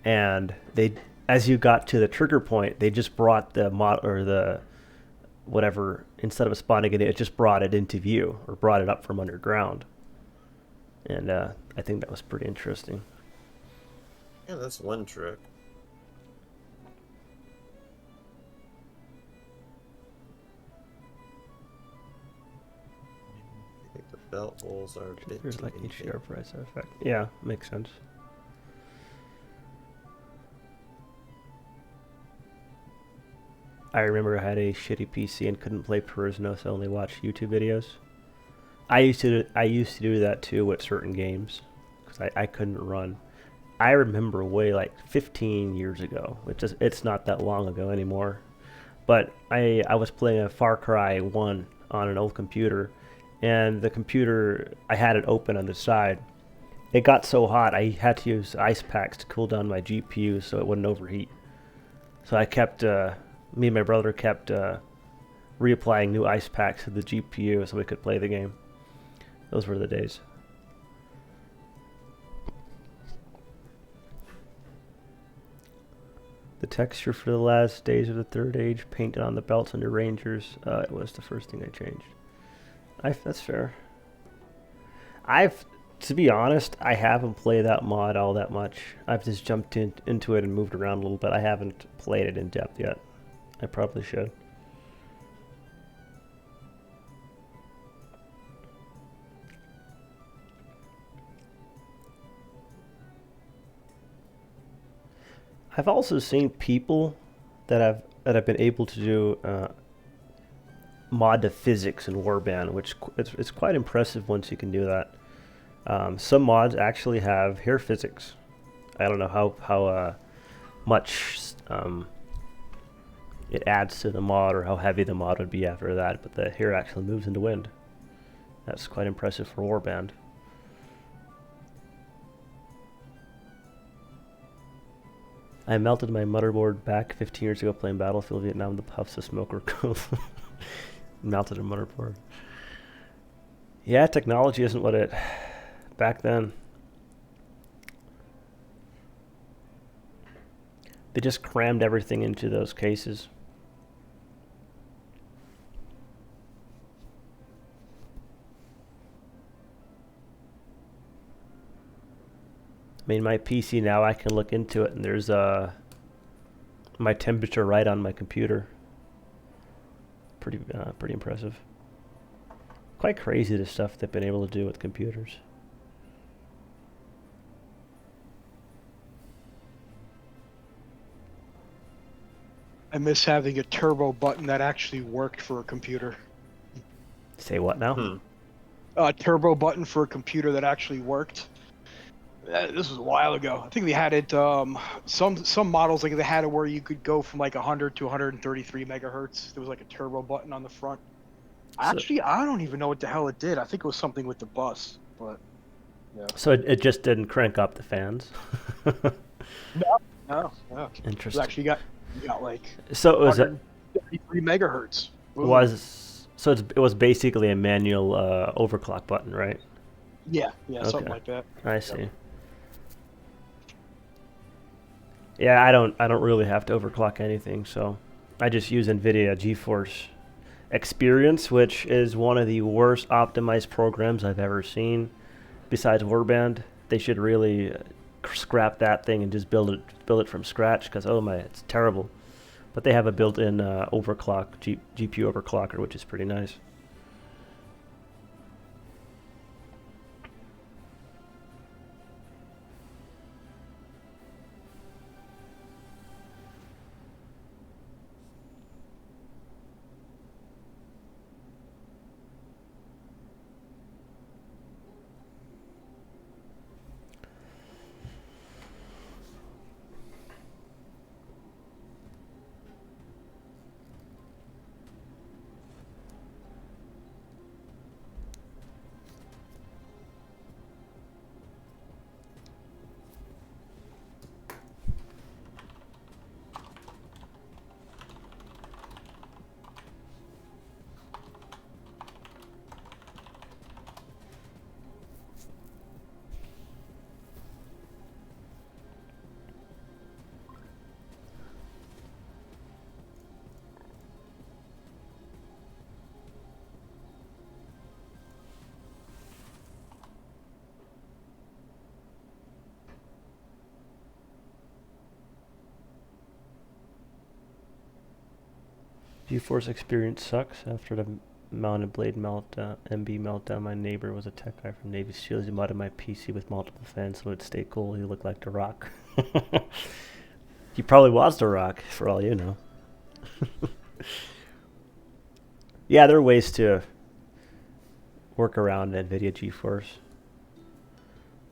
and they as you got to the trigger point, they just brought the mod or the whatever, instead of spawning it just brought it into view or brought it up from underground. And I think that was pretty interesting. Yeah, that's one trick. I think the belt holes are a bit There's too like big. HDR price effect. Yeah, makes sense. I remember I had a shitty PC and couldn't play Perisno, so I only watched YouTube videos. I used to do that too with certain games because I couldn't run. I remember way like 15 years ago, which is it's not that long ago anymore. But I was playing a Far Cry 1 on an old computer, and the computer, I had it open on the side. It got so hot I had to use ice packs to cool down my GPU so it wouldn't overheat. So I kept me and my brother kept reapplying new ice packs to the GPU so we could play the game. Those were the days. The texture for the last days of the Third Age painted on the belts under Rangers. It was the first thing I changed. That's fair. To be honest, I haven't played that mod all that much. I've just jumped into it and moved around a little bit. I haven't played it in depth yet. I probably should. I've also seen people that have been able to do mod the physics in Warband, which it's quite impressive once you can do that. Some mods actually have hair physics. I don't know how much it adds to the mod or how heavy the mod would be after that, but the hair actually moves in the wind. That's quite impressive for Warband. I melted my motherboard back 15 years ago playing Battlefield Vietnam. The puffs of smoke were cool. Melted a motherboard. Yeah, technology isn't what it back then. They just crammed everything into those cases. I mean, my PC now, I can look into it and there's my temperature right on my computer. Pretty impressive. Quite crazy the stuff they've been able to do with computers. I miss having a turbo button that actually worked for a computer. Say what now? A turbo button for a computer that actually worked. This was a while ago. I think they had it. Some models like they had it where you could go from like 100 to 133 megahertz. There was like a turbo button on the front. I don't even know what the hell it did. I think it was something with the bus, but yeah. So it just didn't crank up the fans. No. Interesting. It actually got like. So it was 133 megahertz. Ooh. So it was basically a manual overclock button, right? Yeah, something Okay. like that. I see. Yeah, I don't really have to overclock anything, so I just use NVIDIA GeForce Experience, which is one of the worst optimized programs I've ever seen. Besides Warband, they should really scrap that thing and just build it from scratch. Because oh my, it's terrible. But they have a built-in GPU overclocker, which is pretty nice. GeForce Experience sucks. After the mounted blade MB meltdown, my neighbor was a tech guy from Navy SEALs. He modded my PC with multiple fans so it'd stay cool. He looked like The Rock. He probably was The Rock, for all you know. Yeah, there are ways to work around NVIDIA GeForce.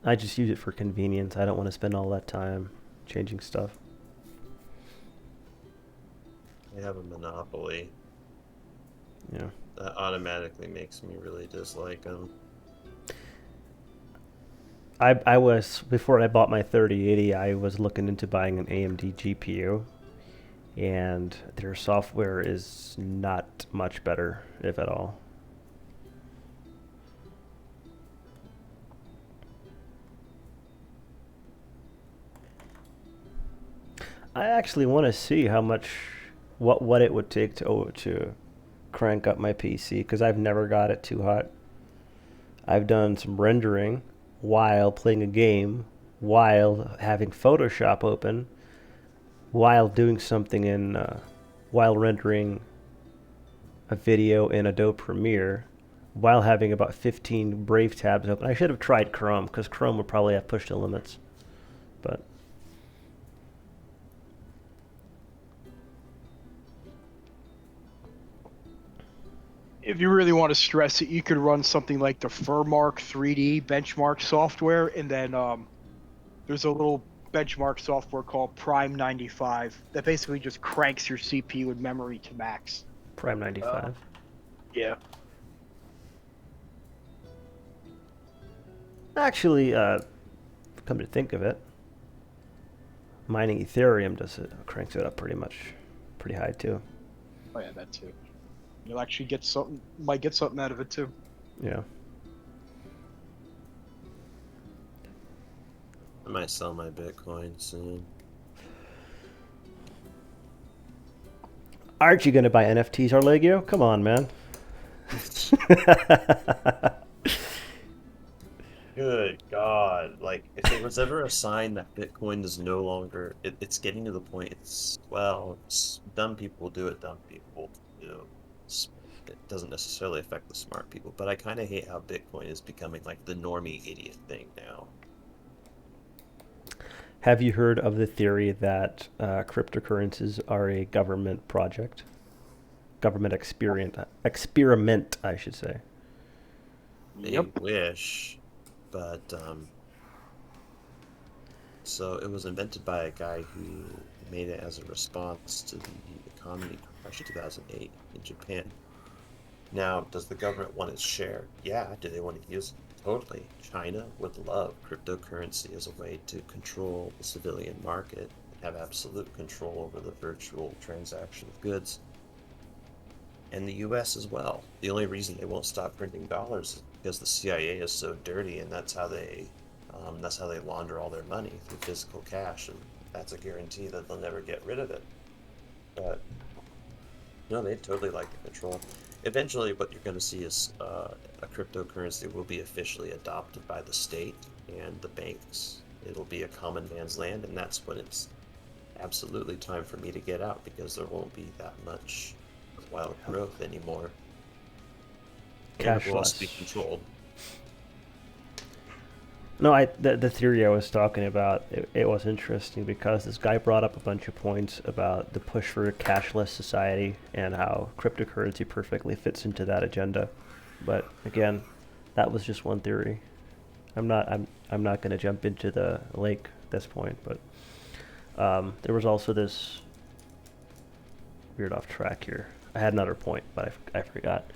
I just use it for convenience. I don't want to spend all that time changing stuff. They have a monopoly. Yeah. That automatically makes me really dislike them. I was, before I bought my 3080, I was looking into buying an AMD GPU, and their software is not much better, if at all. I actually want to see how much, what it would take to crank up my PC, because I've never got it too hot. I've done some rendering while playing a game, while having Photoshop open, while doing something in, while rendering a video in Adobe Premiere, while having about 15 Brave tabs open. I should have tried Chrome, because Chrome would probably have pushed the limits, but If you really want to stress it, you could run something like the Furmark 3D benchmark software, and then there's a little benchmark software called Prime 95 that basically just cranks your CPU and memory to max. Prime 95. Yeah. Actually, come to think of it, mining Ethereum cranks it up pretty high too. Oh yeah, that too. You'll actually might get something out of it too. Yeah. I might sell my Bitcoin soon. Aren't you going to buy NFTs, Arlegio? Come on, man. Good God. Like, if there was ever a sign that Bitcoin is no longer... it's getting to the point, dumb people do what dumb people do. It doesn't necessarily affect the smart people, but I kind of hate how Bitcoin is becoming, like, the normie idiot thing now. Have you heard of the theory that cryptocurrencies are a government project? Government experiment, I should say. They wish, but, so it was invented by a guy who made it as a response to the economy crash of 2008 in Japan. Now, does the government want its share? Yeah. Do they want to use it? Totally. China would love cryptocurrency as a way to control the civilian market and have absolute control over the virtual transaction of goods. and the U.S. as well. The only reason they won't stop printing dollars is because the CIA is so dirty, and that's how they launder all their money through physical cash, and that's a guarantee that they'll never get rid of it. But no, they'd totally like the control. Eventually, what you're going to see is a cryptocurrency will be officially adopted by the state and the banks. It'll be a common man's land, and that's when it's absolutely time for me to get out, because there won't be that much wild growth anymore. And it will also be Cashless. controlled. No, the theory I was talking about, it was interesting because this guy brought up a bunch of points about the push for a cashless society and how cryptocurrency perfectly fits into that agenda. But again, that was just one theory. I'm not going to jump into the lake at this point, but there was also this weird off track here. I had another point, but I forgot.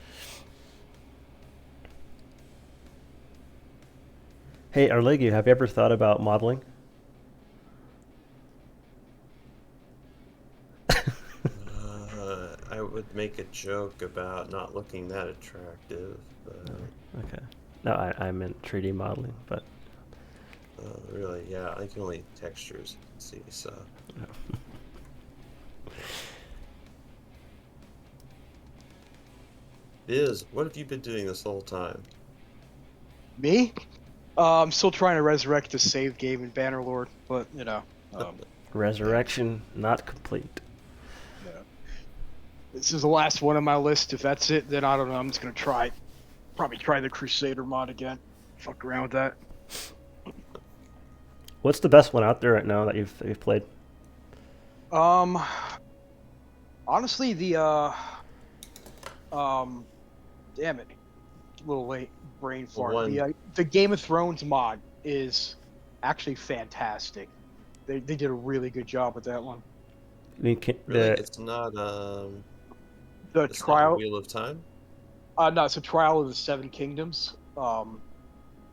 Hey, Arlegio, have you ever thought about modeling? I would make a joke about not looking that attractive, but Okay. No, I meant 3D modeling, but really, yeah, I can only textures see, so. Biz, what have you been doing this whole time? Me? I'm still trying to resurrect the save game in Bannerlord, but you know, resurrection not complete. this is the last one on my list. If that's it, then I don't know. I'm just gonna probably try the Crusader mod again. Fuck around with that. What's the best one out there right now that you've played? Honestly, the damn it, a little late, brain fart. The Game of Thrones mod is actually fantastic. They did a really good job with that one. I mean, Really, it's not The it's trial. not Wheel of Time. No, it's a Trial of the Seven Kingdoms.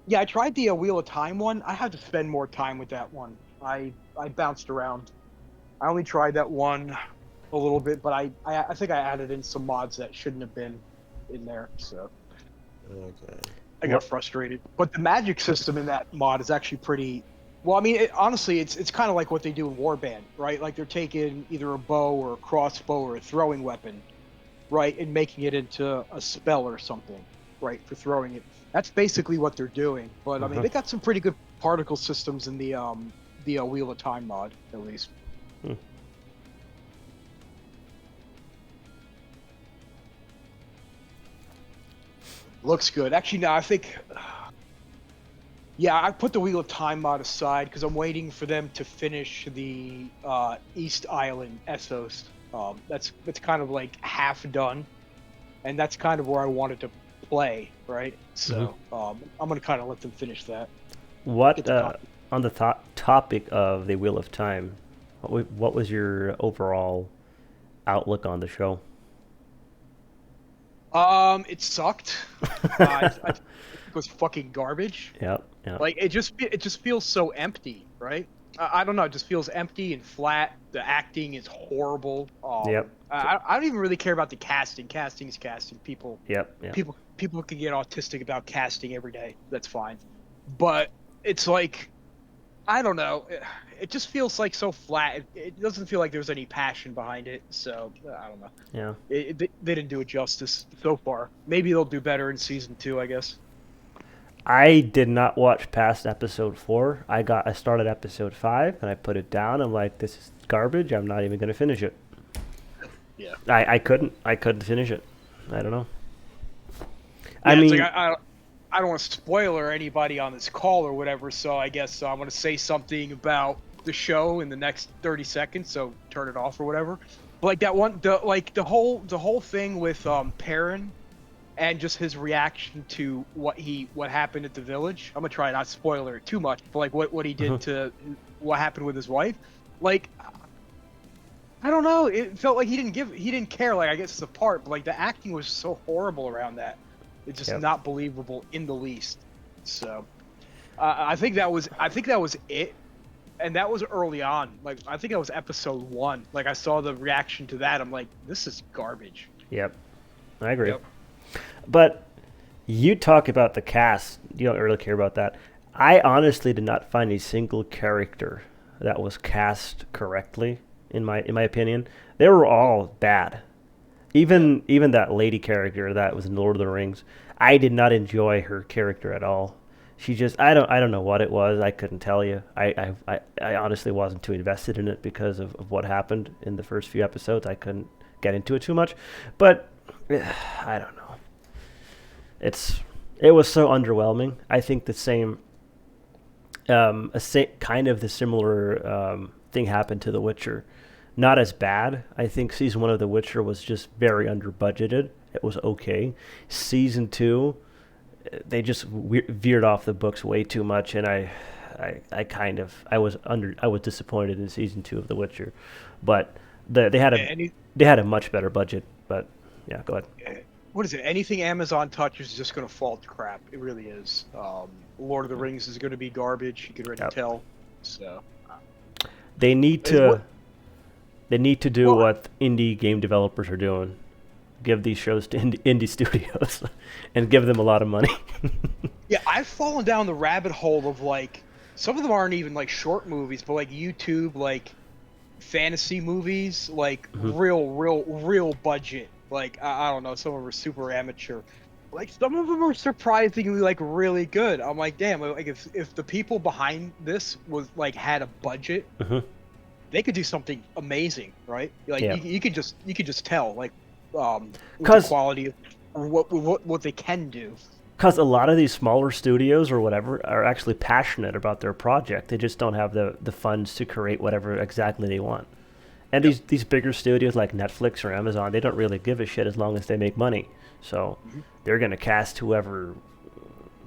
Yeah, I tried the Wheel of Time one. I had to spend more time with that one. I bounced around. I only tried that one a little bit, but I think I added in some mods that shouldn't have been in there, so Okay. I got frustrated. But the magic system in that mod is actually pretty. Well, I mean, honestly, it's kind of like what they do in Warband, right? Like they're taking either a bow or a crossbow or a throwing weapon, right, and making it into a spell or something, right, for throwing it. That's basically what they're doing. But I mean, they got some pretty good particle systems in the Wheel of Time mod, at least. Looks good. Actually, no, I think. Yeah, I put the Wheel of Time mod aside because I'm waiting for them to finish the East Island Essos. That's kind of like half done, and that's kind of where I wanted to play, right? So I'm gonna kind of let them finish that. What on the topic of the Wheel of Time? What was your overall outlook on the show? It sucked. I think it was fucking garbage. Yep. Like it just feels so empty, right? I don't know. It just feels empty and flat. The acting is horrible. Yep. I don't even really care about the casting. Casting is casting. People. Yep. People can get autistic about casting every day. That's fine. But it's like, I don't know. It just feels like so flat. It doesn't feel like there's any passion behind it. So I don't know. Yeah. They didn't do it justice so far. Maybe they'll do better in season 2, I guess. I did not watch past episode 4. I started episode 5 and I put it down. I'm like, this is garbage. I'm not even gonna finish it. Yeah. I couldn't finish it. I don't know. Yeah, I mean, like I don't want to spoiler anybody on this call or whatever, so I guess I'm going to say something about the show in the next 30 seconds, so turn it off or whatever. But like that one, the whole thing with Perrin and just his reaction to what happened at the village. I'm gonna try not spoiler it too much, but like what he did to what happened with his wife. Like, I don't know. It felt like he didn't care. Like, I guess it's a part, but like the acting was so horrible around that. It's just not believable in the least. So, I think that was it, and that was early on. Like, I think that was episode 1. Like, I saw the reaction to that. I'm like, this is garbage. Yep. I agree. Yep. But you talk about the cast. You don't really care about that. I honestly did not find a single character that was cast correctly. In my opinion, they were all bad. Even that lady character that was in Lord of the Rings, I did not enjoy her character at all. She just I don't know what it was. I couldn't tell you. I honestly wasn't too invested in it because of what happened in the first few episodes. I couldn't get into it too much, but I don't know. It was so underwhelming. I think the same kind of the similar thing happened to The Witcher. Not as bad. I think season 1 of The Witcher was just very under budgeted. It was okay. Season 2, they just veered off the books way too much, and I was disappointed in season 2 of The Witcher, but they had a much better budget. But yeah, go ahead. What is it? Anything Amazon touches is just going to fall to crap. It really is. Lord of the Rings is going to be garbage. You can already tell. So they need to do what indie game developers are doing. Give these shows to indie studios and give them a lot of money. Yeah, I've fallen down the rabbit hole of like some of them aren't even like short movies, but like YouTube like fantasy movies, like real budget. Like I don't know, some of them are super amateur. Like some of them are surprisingly like really good. I'm like, damn, like if the people behind this was like had a budget, they could do something amazing, right? Like you could just tell like the quality of what they can do. Because a lot of these smaller studios or whatever are actually passionate about their project. They just don't have the funds to create whatever exactly they want. And these bigger studios like Netflix or Amazon, they don't really give a shit as long as they make money. So they're going to cast whoever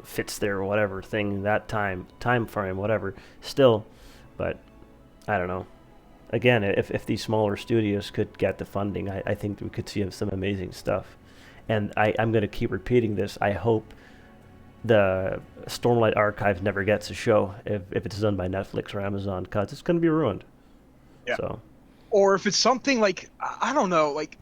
fits their whatever thing that time frame, whatever. Still, but I don't know. Again, if these smaller studios could get the funding, I think we could see some amazing stuff. And I'm going to keep repeating this. I hope the Stormlight Archive never gets a show if it's done by Netflix or Amazon, because it's going to be ruined. Yeah. So. Or if it's something like, I don't know, like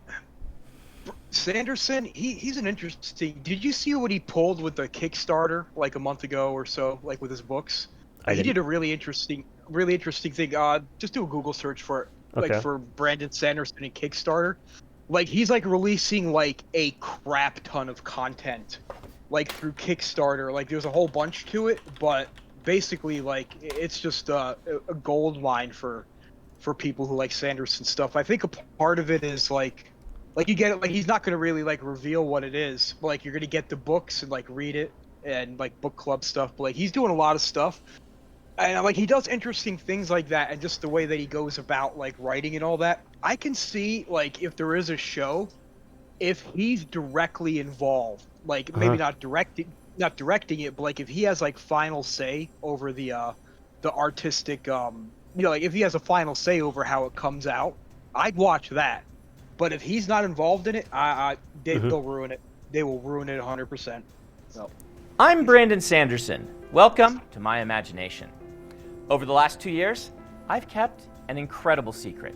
Sanderson, he's an interesting. Did you see what he pulled with the Kickstarter like a month ago or so, like with his books? He did a really interesting thing. Just do a Google search for it, like for Brandon Sanderson and Kickstarter. Like he's like releasing like a crap ton of content, like through Kickstarter. Like there's a whole bunch to it, but basically like it's just a gold mine for people who like Sanderson stuff. I think a part of it is like you get it. Like he's not gonna really like reveal what it is, but like you're gonna get the books and like read it and like book club stuff. But like he's doing a lot of stuff. And like he does interesting things like that, and just the way that he goes about like writing and all that. I can see like if there is a show, if he's directly involved, like maybe not directing it, but like if he has like final say over the artistic, like if he has a final say over how it comes out, I'd watch that. But if he's not involved in it, they'll ruin it. They will ruin it 100%. So. I'm Brandon Sanderson. Welcome to my imagination. Over the last 2 years, I've kept an incredible secret.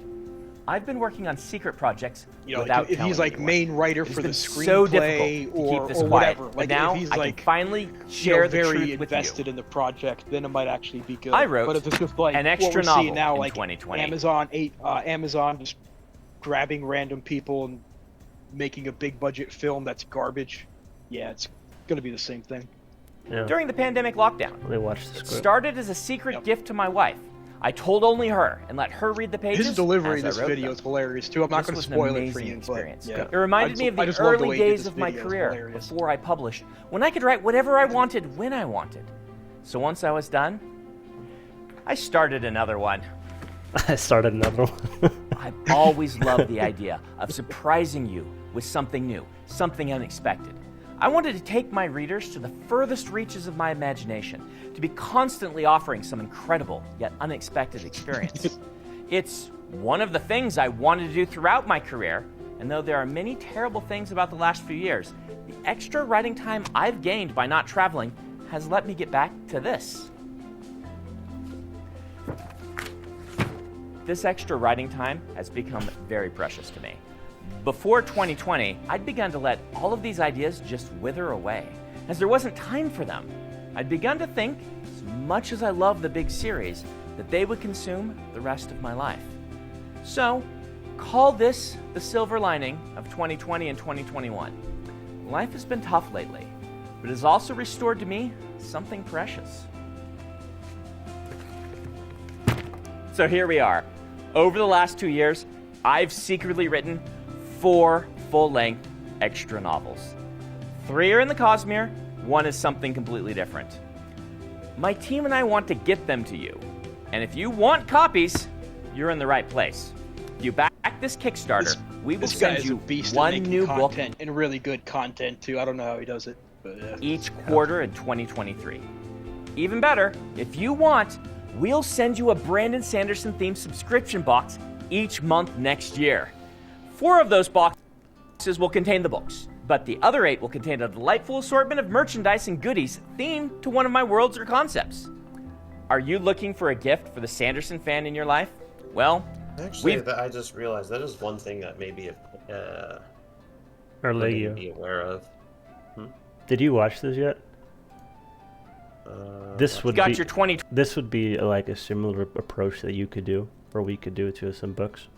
I've been working on secret projects without if he's like anyone. main writer for the screenplay so difficult to keep this quiet. whatever. But like now if he's I like can finally share the very truth with invested you. in the project, then it might actually be good. I wrote but if it's just like an extra what we're novel seeing now, in like 2020. Amazon just grabbing random people and making a big budget film that's garbage. Yeah, it's gonna be the same thing. Yeah. During the pandemic lockdown, They watched the it script. started as a secret gift to my wife. I told only her and let her read the pages. His delivery in as this I wrote video them. is hilarious too. I'm not This going to was an spoil it for amazing you, experience. but yeah. It reminded me of the love the way early he did days this of my video. It's career hilarious. before I published, when I could write whatever I wanted when I wanted. So once I was done, I started another one. I started another one. I've always loved the idea of surprising you with something new, something unexpected. I wanted to take my readers to the furthest reaches of my imagination, to be constantly offering some incredible yet unexpected experience. It's one of the things I wanted to do throughout my career, and though there are many terrible things about the last few years, the extra writing time I've gained by not traveling has let me get back to this. This extra writing time has become very precious to me. Before 2020, I'd begun to let all of these ideas just wither away, as there wasn't time for them. I'd begun to think, as much as I love the big series, that they would consume the rest of my life. So, call this the silver lining of 2020 and 2021. Life has been tough lately, but it has also restored to me something precious. So here we are. Over the last 2 years, I've secretly written 4 full-length extra novels. 3 are in the Cosmere, 1 is something completely different. My team and I want to get them to you. And if you want copies, you're in the right place. If you back this Kickstarter, we will send you one new book and really good content too. I don't know how he does it, but yeah. Each quarter in 2023. Even better, if you want, we'll send you a Brandon Sanderson themed subscription box each month next year. 4 of those boxes will contain the books, but the other 8 will contain a delightful assortment of merchandise and goodies themed to one of my worlds or concepts. Are you looking for a gift for the Sanderson fan in your life? Well, actually, I just realized that is one thing that maybe Or I Legio. be aware of. Did you watch this yet? This would got be your 20. This would be like a similar approach that you could do, or we could do to some books,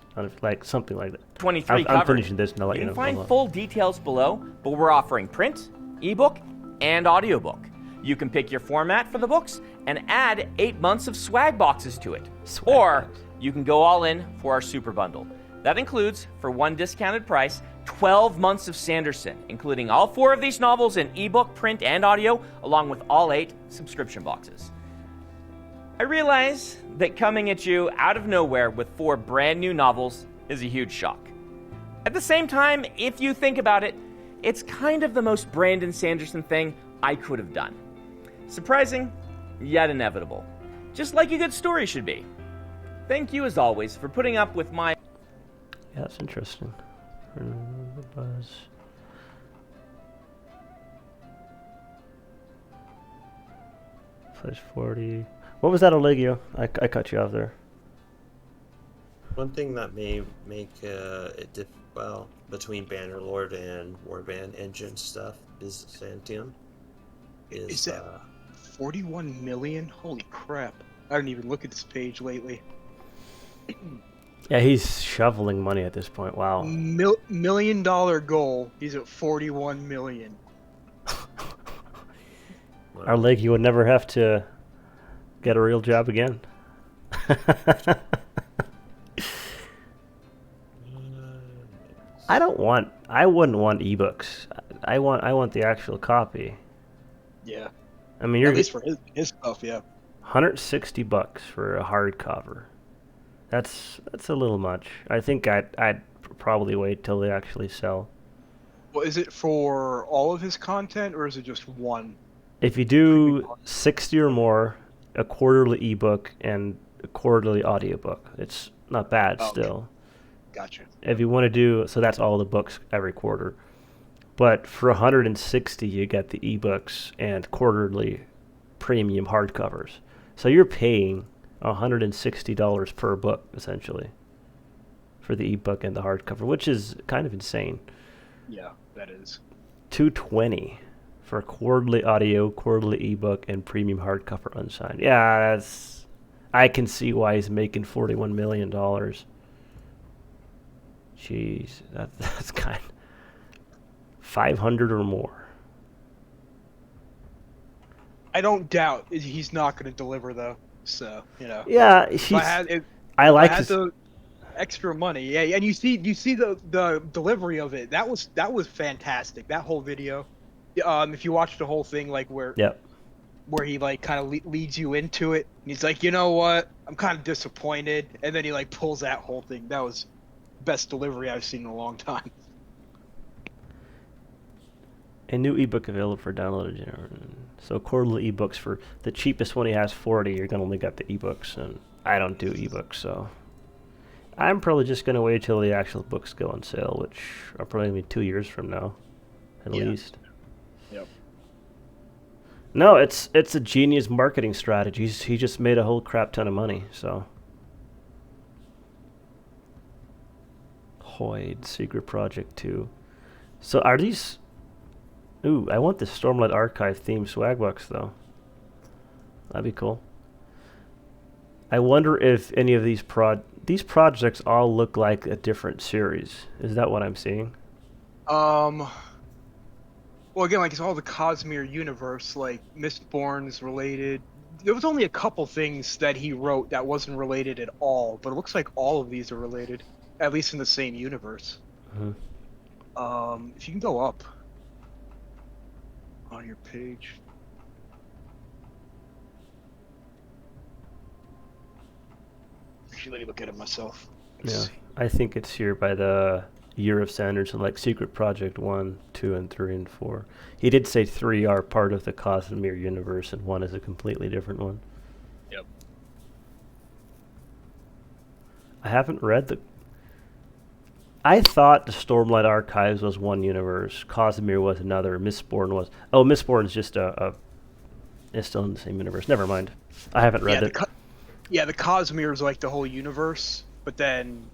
like something like that. 23 I'm covered. finishing this and I'll let You you can know. find full details below, but we're offering print, ebook, and audiobook. You can pick your format for the books and add 8 months of swag boxes to it. Or you can go all in for our super bundle. That includes, for one discounted price, 12 months of Sanderson, including all 4 of these novels in ebook, print, and audio, along with all 8 subscription boxes. I realize that coming at you out of nowhere with 4 brand new novels is a huge shock. At the same time, if you think about it, it's kind of the most Brandon Sanderson thing I could have done. Surprising, yet inevitable. Just like a good story should be. Thank you as always for putting up with my... Yeah, that's interesting. Buzz. Plus 40. What was that, Olegio? I cut you off there. One thing that may make it between Bannerlord and Warband engine stuff is Santium. Is that 41 million? Holy crap. I didn't even look at this page lately. Yeah, he's shoveling money at this point. Wow. $1 million goal. He's at 41 million. Our Legio would never have to get a real job again. I wouldn't want ebooks. I want the actual copy. Yeah. I mean, you're at least for his stuff, yeah. $160 for a hardcover. That's a little much. I think I'd probably wait till they actually sell. Well, is it for all of his content or is it just one? If you do 60 or more, a quarterly ebook and a quarterly audiobook, it's not bad still. Gotcha. If you want to do, so that's all the books every quarter. But for 160, you get the ebooks and quarterly premium hardcovers. So you're paying $160 per book, essentially, for the ebook and the hardcover, which is kind of insane. Yeah, that is. $220 for quarterly audio, quarterly ebook, and premium hardcover unsigned. Yeah, I can see why he's making $41 million. Jeez, that's kind of 500 or more. I don't doubt he's not going to deliver though. So Yeah, I like the extra money. Yeah, and you see the delivery of it. That was fantastic. That whole video. If you watch the whole thing, like where he like kind of leads you into it, and he's like, you know what, I'm kind of disappointed, and then he like pulls that whole thing. That was best delivery I've seen in a long time. A new ebook available for download. So quarterly ebooks for the cheapest one he has 40. You're gonna only get the ebooks, and I don't do ebooks, so I'm probably just gonna wait till the actual books go on sale, which are probably gonna be 2 years from now, at least. Yep. No, it's a genius marketing strategy. He just made a whole crap ton of money. So Hoyd, Secret Project 2. So are these... Ooh, I want the Stormlight Archive theme swag box, though. That'd be cool. I wonder if any of these projects all look like a different series. Is that what I'm seeing? Well, again, like it's all the Cosmere universe. Like Mistborn's related. There was only a couple things that he wrote that wasn't related at all, but it looks like all of these are related, at least in the same universe. If you can go up on your page. Actually, let me look at it myself. Yeah, I think it's here by the year of Sanderson, like Secret Project 1, 2, and 3, and 4. He did say 3 are part of the Cosmere universe, and 1 is a completely different one. Yep. I haven't read the... I thought the Stormlight Archives was one universe, Cosmere was another, Mistborn was... Oh, Mistborn's just it's still in the same universe. Never mind. I haven't read it. The Cosmere is like the whole universe, but then...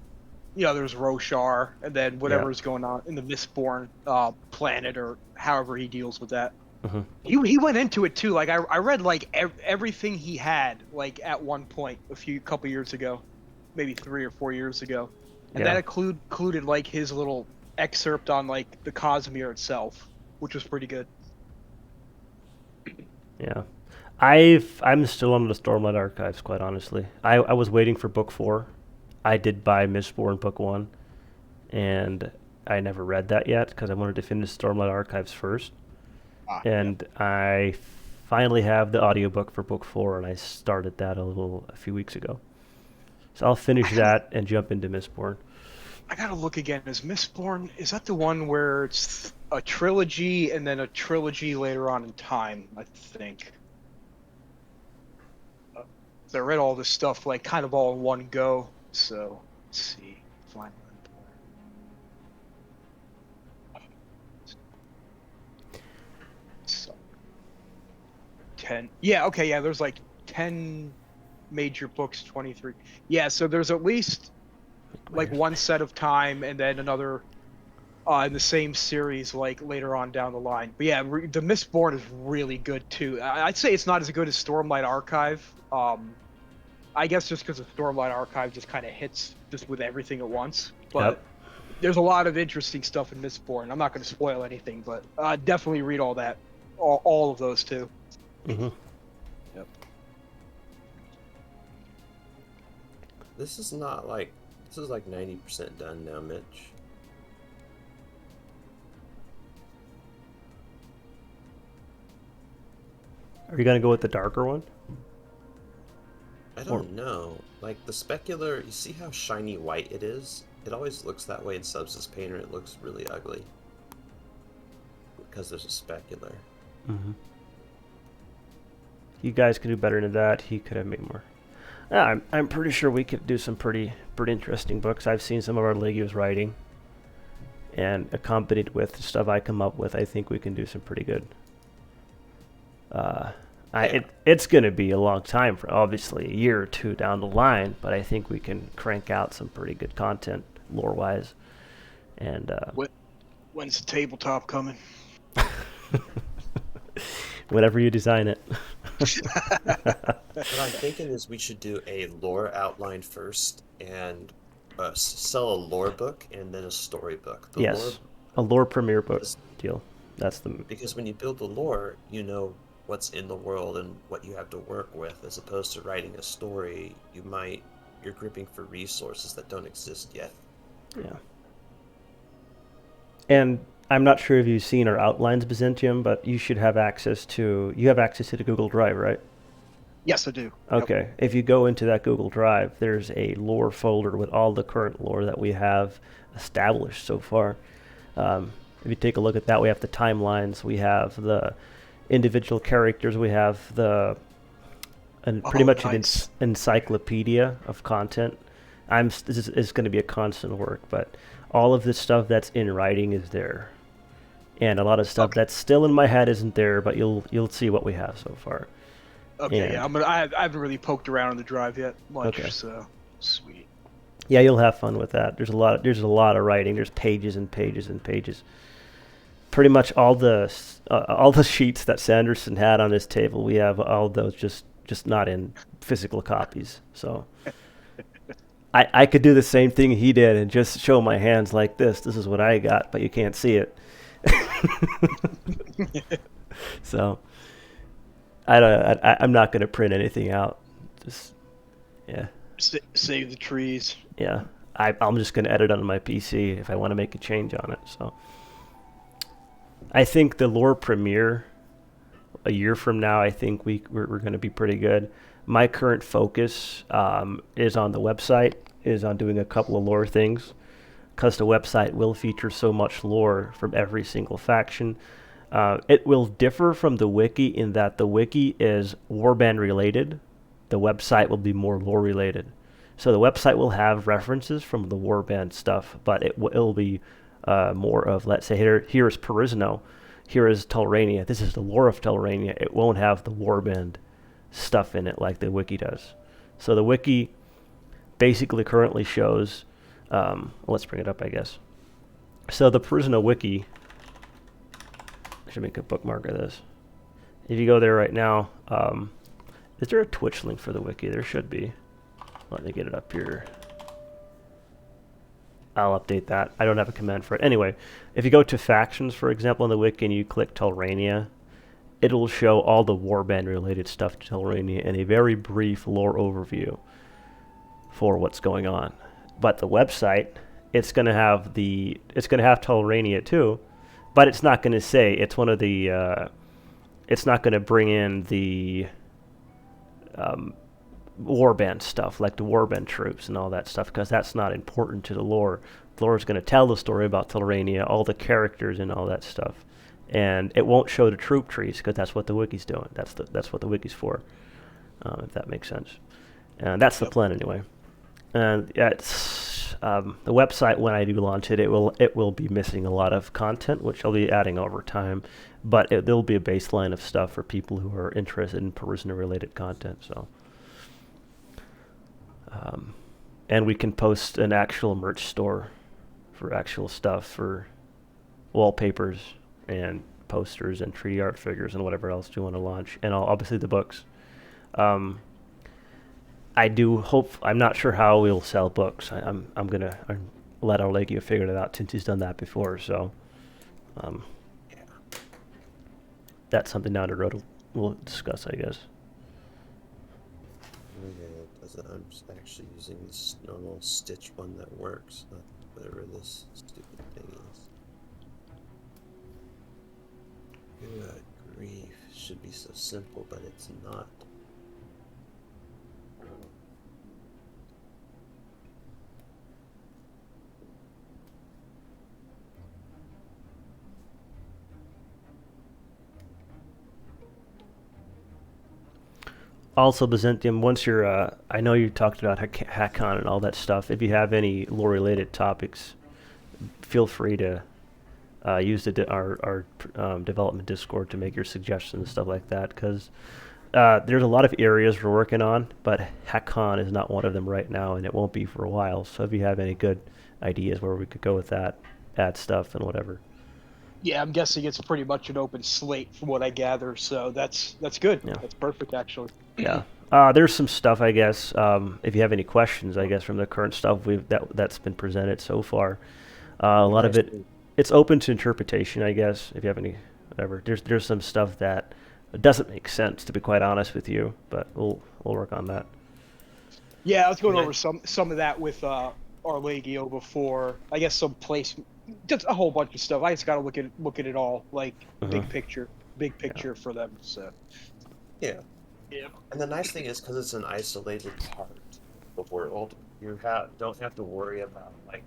there's Roshar, and then whatever's going on in the Mistborn planet, or however he deals with that. Mm-hmm. He went into it too. Like I read like everything he had like at one point couple years ago, maybe 3 or 4 years ago, and that included like his little excerpt on like the Cosmere itself, which was pretty good. Yeah. I'm still on the Stormlight Archives, quite honestly. I was waiting for book 4. I did buy Mistborn book 1, and I never read that yet because I wanted to finish Stormlight Archives first. I finally have the audiobook for book 4, and I started that a few weeks ago. So I'll finish that and jump into Mistborn. I gotta look again. Is Mistborn, is that the one where it's a trilogy and then a trilogy later on in time, I think? I read all this stuff like kind of all in one go. So let's see. Final so 10. Yeah, okay, yeah, there's like 10 major books, 23. Yeah, so there's at least like one set of time and then another in the same series like later on down the line. But yeah, the Mistborn is really good too. I'd say it's not as good as Stormlight Archive. I guess just because the Stormlight Archive just kind of hits just with everything at once. But there's a lot of interesting stuff in Mistborn. I'm not going to spoil anything, but definitely read all that, all of those too. Mm-hmm. Yep. This is like 90% done now, Mitch. Are you going to go with the darker one? I don't know. Like the specular, you see how shiny white it is? It always looks that way in Substance Painter. It looks really ugly because there's a specular. Mm-hmm. You guys can do better than that. He could have made more. I'm pretty sure we could do some pretty interesting books. I've seen some of our Legios writing, and accompanied with stuff I come up with, I think we can do some pretty good. It's going to be a long time, for obviously a year or two down the line, but I think we can crank out some pretty good content lore-wise. And when's the tabletop coming? Whenever you design it. What I'm thinking is we should do a lore outline first and sell a lore book and then a story book. A lore premiere book deal. That's the... Because when you build the lore, you know what's in the world and what you have to work with, as opposed to writing a story, you're gripping for resources that don't exist yet. Yeah. And I'm not sure if you've seen our outlines, Byzantium, but you should have access to the Google Drive, right? Yes, I do. Okay. Yep. If you go into that Google Drive, there's a lore folder with all the current lore that we have established so far. If you take a look at that, we have the timelines, we have the individual characters, we have pretty much an encyclopedia of content. This is going to be a constant work, but all of this stuff that's in writing is there, and a lot of stuff that's still in my head isn't there. But you'll see what we have so far. Okay, yeah, I haven't really poked around on the drive yet much, okay. So sweet. Yeah, you'll have fun with that. There's a lot of writing. There's pages and pages and pages. Pretty much all the sheets that Sanderson had on his table, we have all those just not in physical copies. So I could do the same thing he did and just show my hands like this. This is what I got, but you can't see it. So I'm not going to print anything out. Just yeah. Save the trees. Yeah. I'm just going to edit on my PC if I want to make a change on it. So I think the lore premiere a year from now, I think we're going to be pretty good. My current focus is on the website, is on doing a couple of lore things, because the website will feature so much lore from every single faction. It will differ from the wiki in that the wiki is warband related. The website will be more lore related. So the website will have references from the warband stuff, but it'll be more of, let's say, here is Perisno, here is Telrania, this is the lore of Telrania. It won't have the warband stuff in it like the wiki does. So the wiki basically currently shows, let's bring it up, I guess. So the Perisno wiki, I should make a bookmark of this. If you go there right now, is there a Twitch link for the wiki? There should be. Let me get it up here. I'll update that. I don't have a command for it. Anyway, if you go to factions, for example, in the wiki, and you click Telrania, it'll show all the warband related stuff to Telrania and a very brief lore overview for what's going on. But the website, it's going to have Telrania too, but it's not going to say, it's one of the it's not going to bring in the warband stuff, like the warband troops and all that stuff, because that's not important to the lore. The lore is going to tell the story about Telrania, all the characters and all that stuff, and it won't show the troop trees because that's what the wiki's doing. That's what the wiki's for, if that makes sense. And that's the plan anyway. And it's the website, when I do launch it, it will be missing a lot of content, which I'll be adding over time, but there'll be a baseline of stuff for people who are interested in Perisno related content. So. And we can post an actual merch store for actual stuff, for wallpapers and posters and 3D art figures and whatever else you want to launch, and obviously the books. I do hope, I'm not sure how we'll sell books. I'm gonna let our Legio figure it out since he's done that before. So that's something down the road we'll discuss, I guess. I'm just actually using this normal Stitch one that works, not whatever this stupid thing is. Good grief. It should be so simple, but it's not. Also, Byzantium, once you're, I know you talked about Hackon and all that stuff. If you have any lore-related topics, feel free to use our development Discord to make your suggestions and stuff like that, because there's a lot of areas we're working on, but Hackon is not one of them right now, and it won't be for a while. So if you have any good ideas where we could go with that, add stuff and whatever. Yeah, I'm guessing it's pretty much an open slate from what I gather, so that's good. Yeah. That's perfect, actually. Yeah. There's some stuff, I guess, if you have any questions, I guess, from the current stuff that's been presented so far. A lot of it's open to interpretation, I guess, if you have any, whatever. There's some stuff that doesn't make sense, to be quite honest with you, but we'll work on that. Yeah, I was going over some of that with our Legio before. I guess some placement. Just a whole bunch of stuff. I just got to look at it all, like big picture for them. So yeah. And the nice thing is, because it's an isolated part of the world, you don't have to worry about like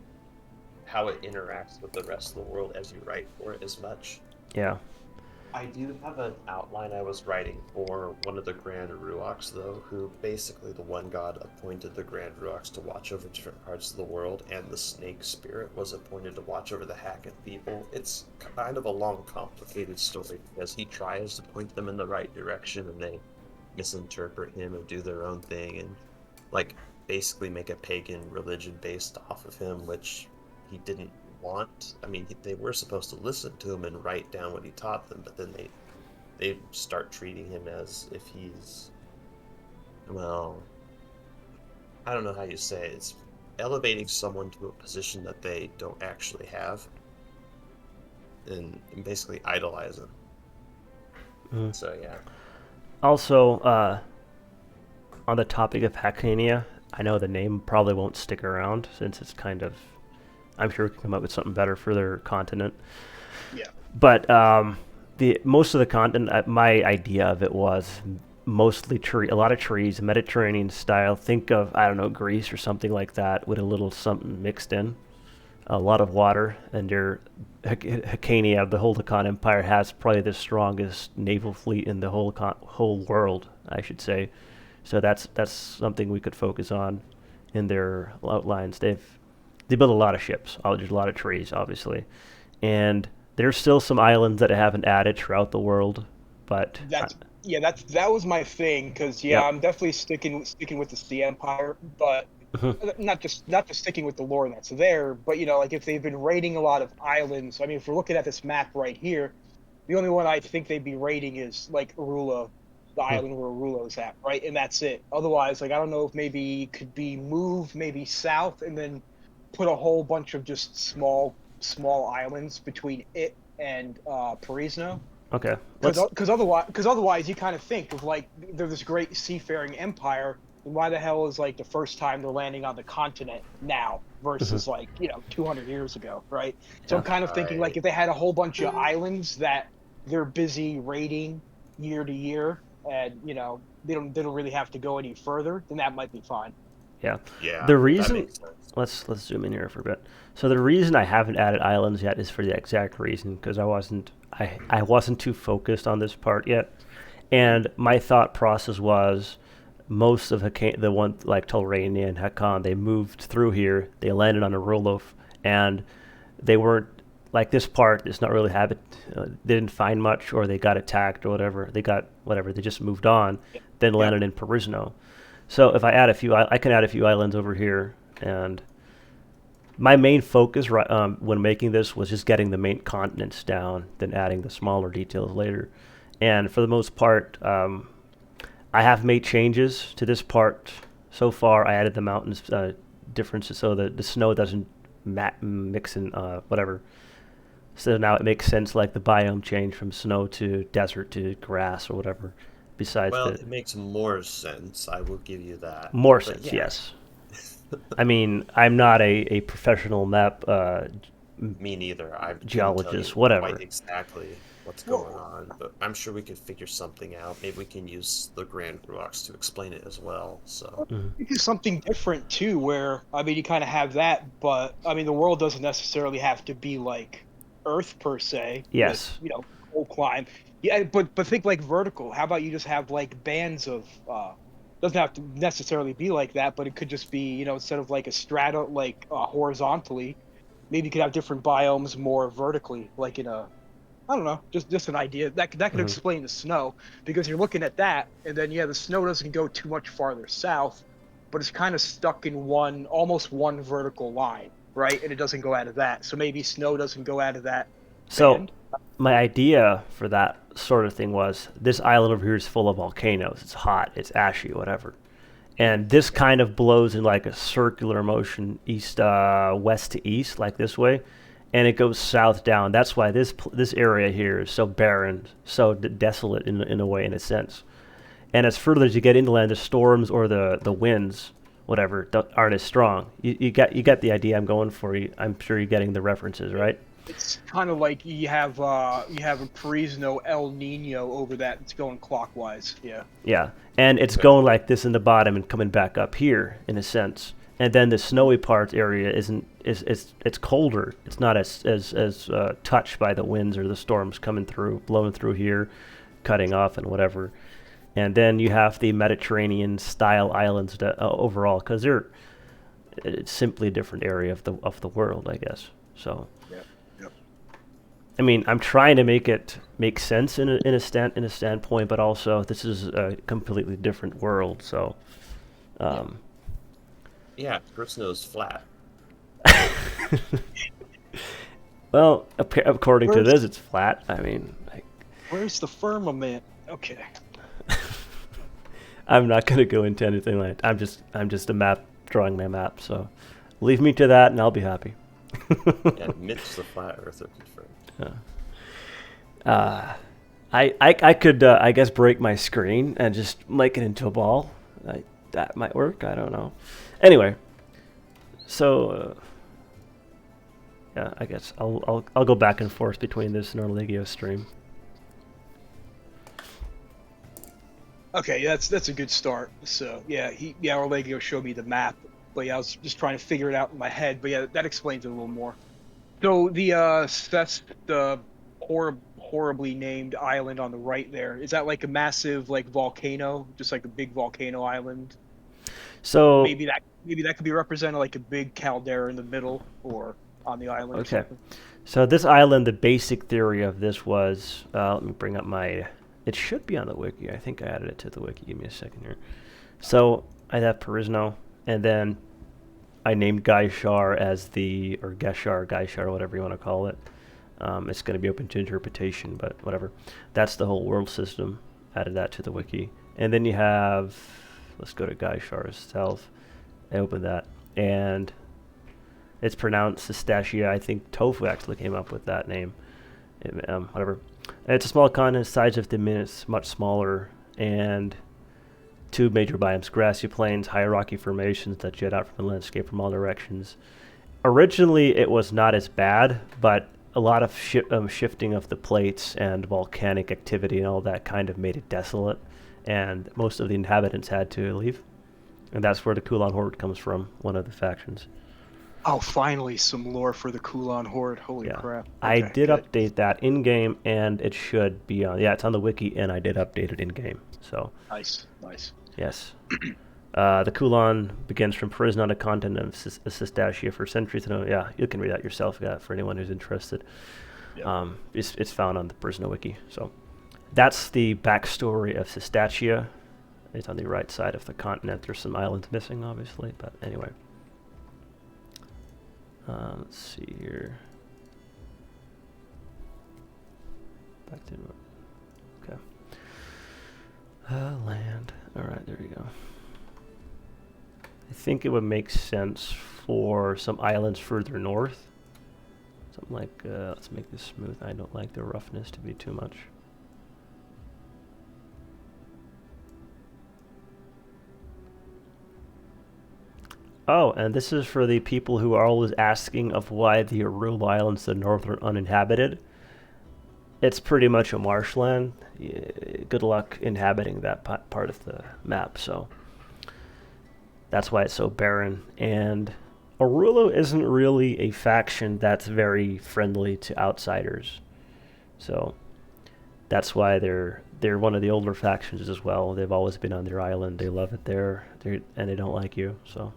how it interacts with the rest of the world as you write for it as much. Yeah. I do have an outline I was writing for one of the Grand Ruachs, though, who basically the one god appointed the Grand Ruachs to watch over different parts of the world, and the Snake Spirit was appointed to watch over the Hackett people. It's kind of a long, complicated story, because he tries to point them in the right direction, and they misinterpret him and do their own thing, and, like, basically make a pagan religion based off of him, which he didn't want. I mean, they were supposed to listen to him and write down what he taught them, but then they start treating him as if he's, well, I don't know how you say it. It's elevating someone to a position that they don't actually have, and basically idolize him. So yeah. Also, on the topic of Hackania, I know the name probably won't stick around since it's kind of, I'm sure we can come up with something better for their continent. Yeah. But the most of the continent, my idea of it was mostly a lot of trees, Mediterranean style. Think of, I don't know, Greece or something like that with a little something mixed in. A lot of water, and Hackania, the whole Hakan Empire, has probably the strongest naval fleet in the whole world, I should say. So that's something we could focus on in their outlines. They build a lot of ships. There's a lot of trees, obviously, and there's still some islands that I haven't added throughout the world, but that was my thing, because Yep. I'm definitely sticking with the Sea Empire, but not just sticking with the lore that's there, but like if they've been raiding a lot of islands. I mean, if we're looking at this map right here, the only one I think they'd be raiding is like Arula, the island where Arula's at, right? And that's it. Otherwise, like I don't know if maybe it could be moved maybe south and then put a whole bunch of just small islands between it and Perisno. Okay. Because otherwise you kind of think of like they're this great seafaring empire, and why the hell is like the first time they're landing on the continent now versus like 200 years ago, right? So I'm kind of thinking like if they had a whole bunch of islands that they're busy raiding year to year, and they don't really have to go any further, then that might be fine. Yeah. Yeah. The reason, that makes sense. let's zoom in here for a bit. So the reason I haven't added islands yet is for the exact reason, because I wasn't too focused on this part yet, and my thought process was most of the one like Telrania and Hakan, they moved through here, they landed on a Rolof, and they weren't like this part is not really they didn't find much, or they got attacked or whatever. They just moved on, then landed in Perisno. So if I add I can add a few islands over here, and my main focus when making this was just getting the main continents down, then adding the smaller details later. And for the most part, I have made changes to this part so far. I added the mountains differences so that the snow doesn't mix in whatever. So now it makes sense, like the biome change from snow to desert to grass or whatever. Besides, it makes more sense. I will give you that. More sense, yes. I mean, I'm not a professional map me neither. I geologist, whatever. Quite exactly what's going on, but I'm sure we could figure something out. Maybe we can use the Grand Gruox to explain it as well. So you do something different too, where I mean, you kind of have that, but I mean, the world doesn't necessarily have to be like Earth per se. Yes. With, cold climb. Yeah, but think like vertical. How about you just have like bands of doesn't have to necessarily be like that, but it could just be, instead of like a strata like horizontally, maybe you could have different biomes more vertically, like in a, I don't know, just an idea that could explain the snow, because you're looking at that, and then the snow doesn't go too much farther south, but it's kind of stuck in almost one vertical line, right? And it doesn't go out of that, so maybe snow doesn't go out of that. So band. my idea for that sort of thing was this island over here is full of volcanoes. It's hot, it's ashy, whatever. And this kind of blows in like a circular motion west to east, like this way. And it goes south down. That's why this area here is so barren, so desolate in a way, in a sense. And as further as you get inland, the storms or the winds, whatever, aren't as strong. You got the idea I'm going for. I'm sure you're getting the references, right? It's kind of like you have a Perisno El Nino over that. It's going clockwise. Yeah. Yeah, and it's going like this in the bottom and coming back up here in a sense. And then the snowy part area it's colder. It's not as touched by the winds or the storms blowing through here, cutting off and whatever. And then you have the Mediterranean style islands overall, because it's simply a different area of the world, I guess. So. I mean, I'm trying to make it make sense in a standpoint, but also this is a completely different world. So, Yeah, Perisno's flat. Well, according to Where's- this, it's flat. I mean, Where's the firmament? Okay. I'm not going to go into anything like that. I'm just a map drawing my map. So leave me to that, and I'll be happy. Yeah, Mitch the flat earther confirmed. I could I guess break my screen and just make it into a ball. That might work. I don't know. Anyway, so yeah, I guess I'll go back and forth between this and our Legio stream. Okay, that's a good start. So yeah, Orlegio showed me the map, but yeah, I was just trying to figure it out in my head. But yeah, that explains it a little more. So that's the horribly named island on the right there. Is that like a massive like volcano, just like a big volcano island? So Maybe that could be represented like a big caldera in the middle or on the island or okay, something. so this island, the basic theory of this was let me bring up my. It should be on the wiki. I think I added it to the wiki. Give me a second here. So I have Perisno, and then I named Gaishar as or Gaishar, whatever you want to call it. It's going to be open to interpretation, but whatever. That's the whole world system. Added that to the wiki. And then you have, let's go to Gaishar itself. I opened that. And it's pronounced Cistachia. I think Tofu actually came up with that name. Whatever. It's a small continent, size of Diminis, much smaller, and two major biomes, grassy plains, high rocky formations that jet out from the landscape from all directions. Originally, it was not as bad, but a lot of shifting of the plates and volcanic activity and all that kind of made it desolate, and most of the inhabitants had to leave. And that's where the Kulan Horde comes from, one of the factions. Oh, finally some lore for the Kulan Horde. Holy crap. Okay, I did good. update that in-game, and it should be on... Yeah, it's on the wiki, and I did update it in-game. So Nice. yes. The Kulan begins from Perisno on the continent of Cistachia for centuries. Yeah, you can read that yourself, for anyone who's interested. Yep. It's found on the Perisno wiki. So that's the backstory of Cistachia. It's on the right side of the continent. There's some islands missing, obviously, but anyway. Let's see here. Back to... Okay. Land. Alright, there you go. I think it would make sense for some islands further north. Something like, let's make this smooth. I don't like the roughness to be too much. Oh, and this is for the people who are always asking of why the Aruba Islands to the north are uninhabited. It's pretty much a marshland. Good luck inhabiting that part of the map, so that's why it's so barren. And Orulu isn't really a faction that's very friendly to outsiders, so that's why they're one of the older factions as well. They've always been on their island. They love it there, and they don't like you. So.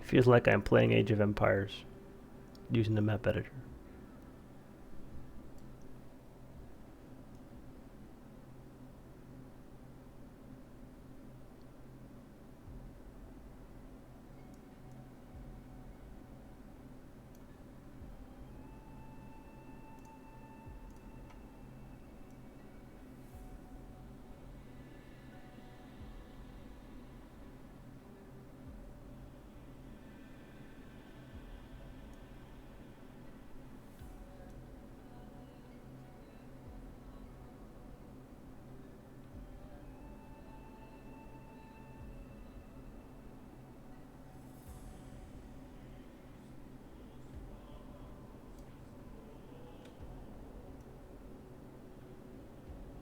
Feels like I'm playing Age of Empires using the map editor.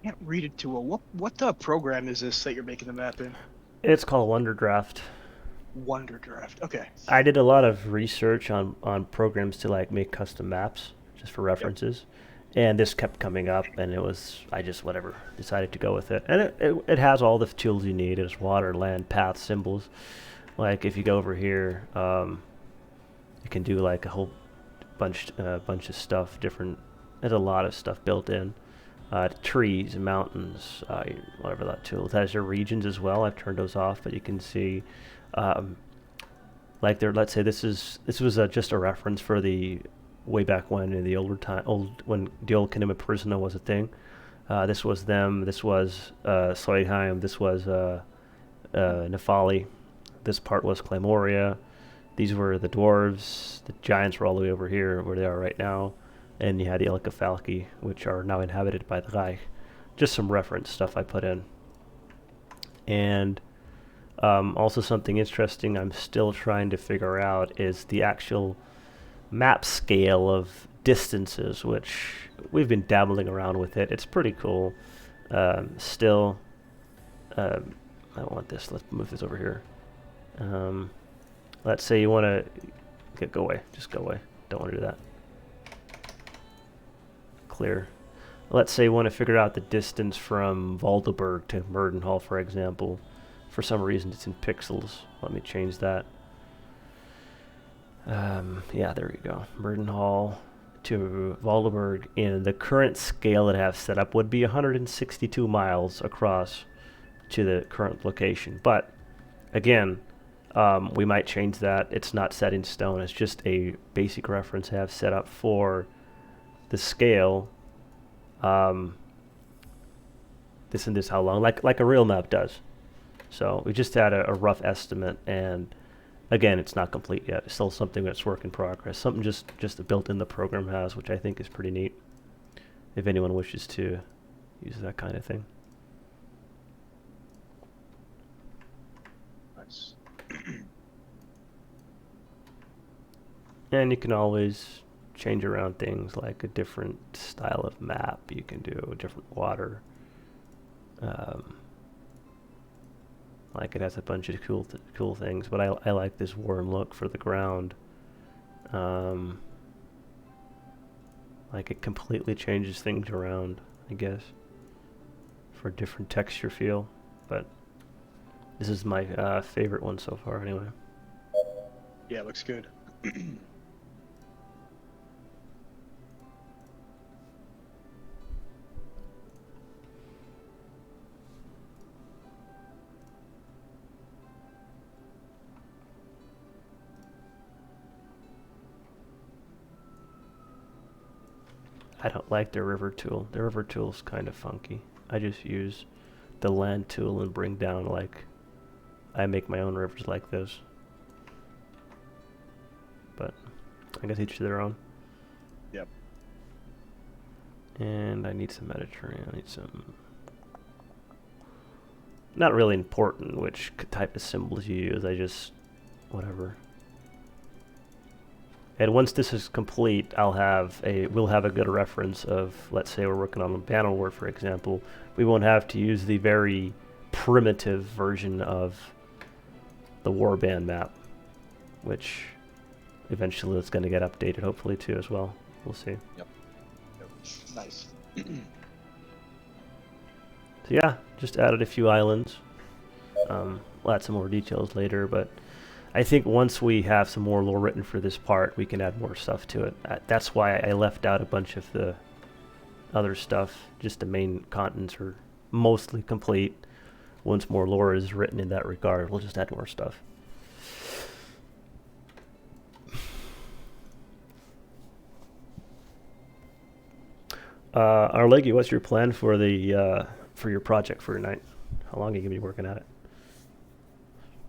Can't read it too well. What program is this that you're making the map in? It's called Wonderdraft. Wonder Draft. Okay. I did a lot of research on programs to like make custom maps just for references, and this kept coming up, and I just whatever decided to go with it, and it has all the tools you need. It's water, land, paths, symbols. Like if you go over here, you can do like a whole bunch of stuff. There's a lot of stuff built in. Trees, mountains, whatever that tool. It has your regions as well. I've turned those off, but you can see. Like there, let's say this was just a reference for the way back when in the when the old kingdom of Perisno was a thing. This was them. This was Soidheim. This was Nefali. This part was Clamoria. These were the dwarves. The giants were all the way over here where they are right now, and you had the Ilka Falki, which are now inhabited by the Reich. Just some reference stuff I put in, and. Also something interesting I'm still trying to figure out is the actual map scale of distances, which we've been dabbling around with it. It's pretty cool. Still, I want this. Let's move this over here. Let's say you want to go away. Just go away. Don't want to do that. Clear. Let's say you want to figure out the distance from Valdeberg to Merdenhall, for example. For some reason, it's in pixels. Let me change that. Yeah, there we go. Merdenhall to Valdeberg, and the current scale that I have set up would be 162 miles across to the current location. But again, we might change that. It's not set in stone. It's just a basic reference I have set up for the scale. This and this how long, like a real map does. So we just had a rough estimate, and again, it's not complete yet. It's still something that's work in progress. Something just built in the program has, which I think is pretty neat. If anyone wishes to use that kind of thing. Nice. And you can always change around things like a different style of map. You can do a different water. Like it has a bunch of cool things, but I like this warm look for the ground. Like it completely changes things around, I guess, for a different texture feel. But this is my favorite one so far, anyway. Yeah, it looks good. I don't like the river tool. The river tool's kind of funky. I just use the land tool and bring down, like, I make my own rivers like this. But I guess each to their own. Yep. And I need some Mediterranean. I need some... Not really important which type of symbols you use. I just... whatever. And once this is complete, we'll have a good reference of, let's say we're working on a banner war, for example. We won't have to use the very primitive version of the warband map, which eventually is going to get updated, hopefully, too, as well. We'll see. Yep. Nice. So yeah, just added a few islands. We'll add some more details later, but I think once we have some more lore written for this part, we can add more stuff to it. That's why I left out a bunch of the other stuff. Just the main contents are mostly complete. Once more lore is written in that regard, we'll just add more stuff. Arlegi, what's your plan for the for your project for tonight? How long are you gonna be working at it?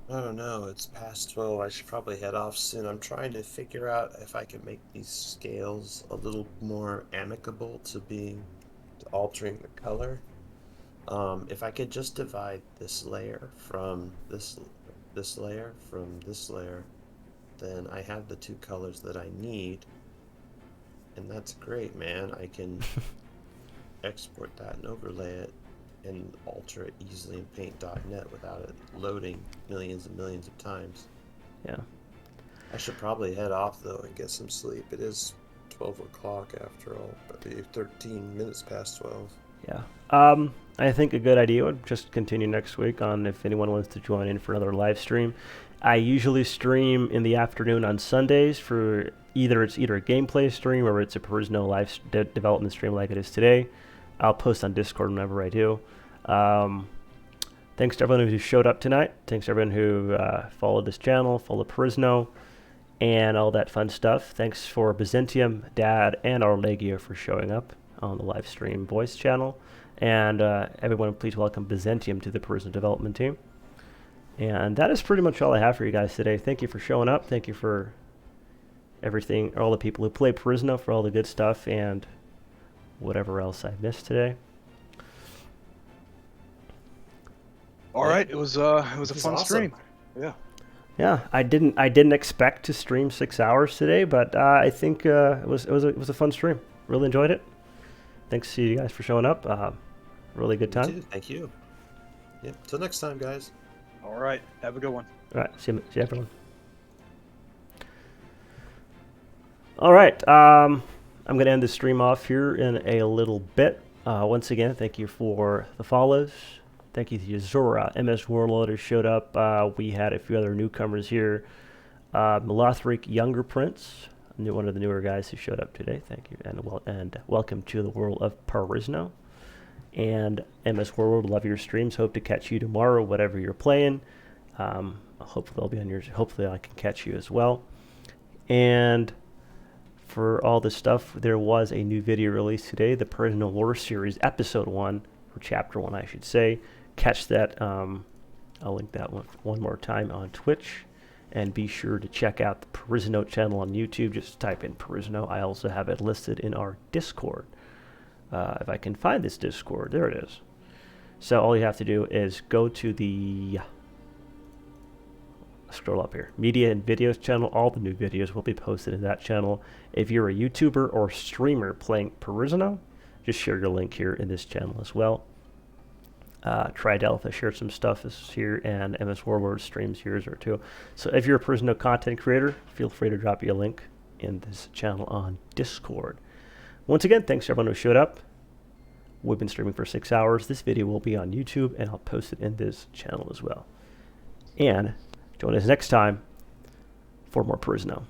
I don't know. It's past 12. I should probably head off soon. I'm trying to figure out if I can make these scales a little more amicable to altering the color. If I could just divide this layer from this layer from this layer, then I have the two colors that I need, and that's great, man. I can export that and overlay it and alter it easily in paint.net without it loading millions and millions of times. Yeah. I should probably head off though and get some sleep. It is 12 o'clock after all, but 13 minutes past 12. Yeah. I think a good idea would just continue next week on if anyone wants to join in for another live stream. I usually stream in the afternoon on Sundays for either a gameplay stream or it's a Perisno live development stream like it is today. I'll post on Discord whenever I do. Thanks to everyone who showed up tonight. Thanks to everyone who followed this channel, followed Perisno, and all that fun stuff. Thanks for Byzantium, Dad, and our Legio for showing up on the live stream voice channel. And everyone, please welcome Byzantium to the Perisno development team. And that is pretty much all I have for you guys today. Thank you for showing up. Thank you for everything, all the people who play Perisno, for all the good stuff and whatever else I missed today. All right, it was a fun awesome. stream. Yeah. Yeah, I didn't expect to stream 6 hours today, but I think it was a fun stream. Really enjoyed it. Thanks to you guys for showing up. Really good time. You too. Thank you. Yep. Till next time, guys. All right, have a good one. All right, see you everyone. All right, I'm going to end the stream off here in a little bit. Once again, thank you for the follows. Thank you to Zora, MS Warlord showed up. We had a few other newcomers here. Melothric Younger Prince, one of the newer guys who showed up today. Thank you, and welcome to the world of Perisno. And MS Warlord, love your streams. Hope to catch you tomorrow, whatever you're playing. Hopefully I'll be on yours. Hopefully I can catch you as well. And for all this stuff, there was a new video released today, the Perisno Lore Series, Episode 1, or Chapter 1, I should say. Catch that. I'll link that one more time on Twitch. And be sure to check out the Perisno channel on YouTube. Just type in Perisno. I also have it listed in our Discord. If I can find this Discord, there it is. So all you have to do is go to the... Scroll up here. Media and Videos channel. All the new videos will be posted in that channel. If you're a YouTuber or streamer playing Perisno, just share your link here in this channel as well. Tridelph has shared some stuff is here, and MS Warlord streams here or two. So if you're a Perisno content creator, feel free to drop you a link in this channel on Discord. Once again, thanks to everyone who showed up. We've been streaming for 6 hours. This video will be on YouTube, and I'll post it in this channel as well. And join us next time for more Perisno.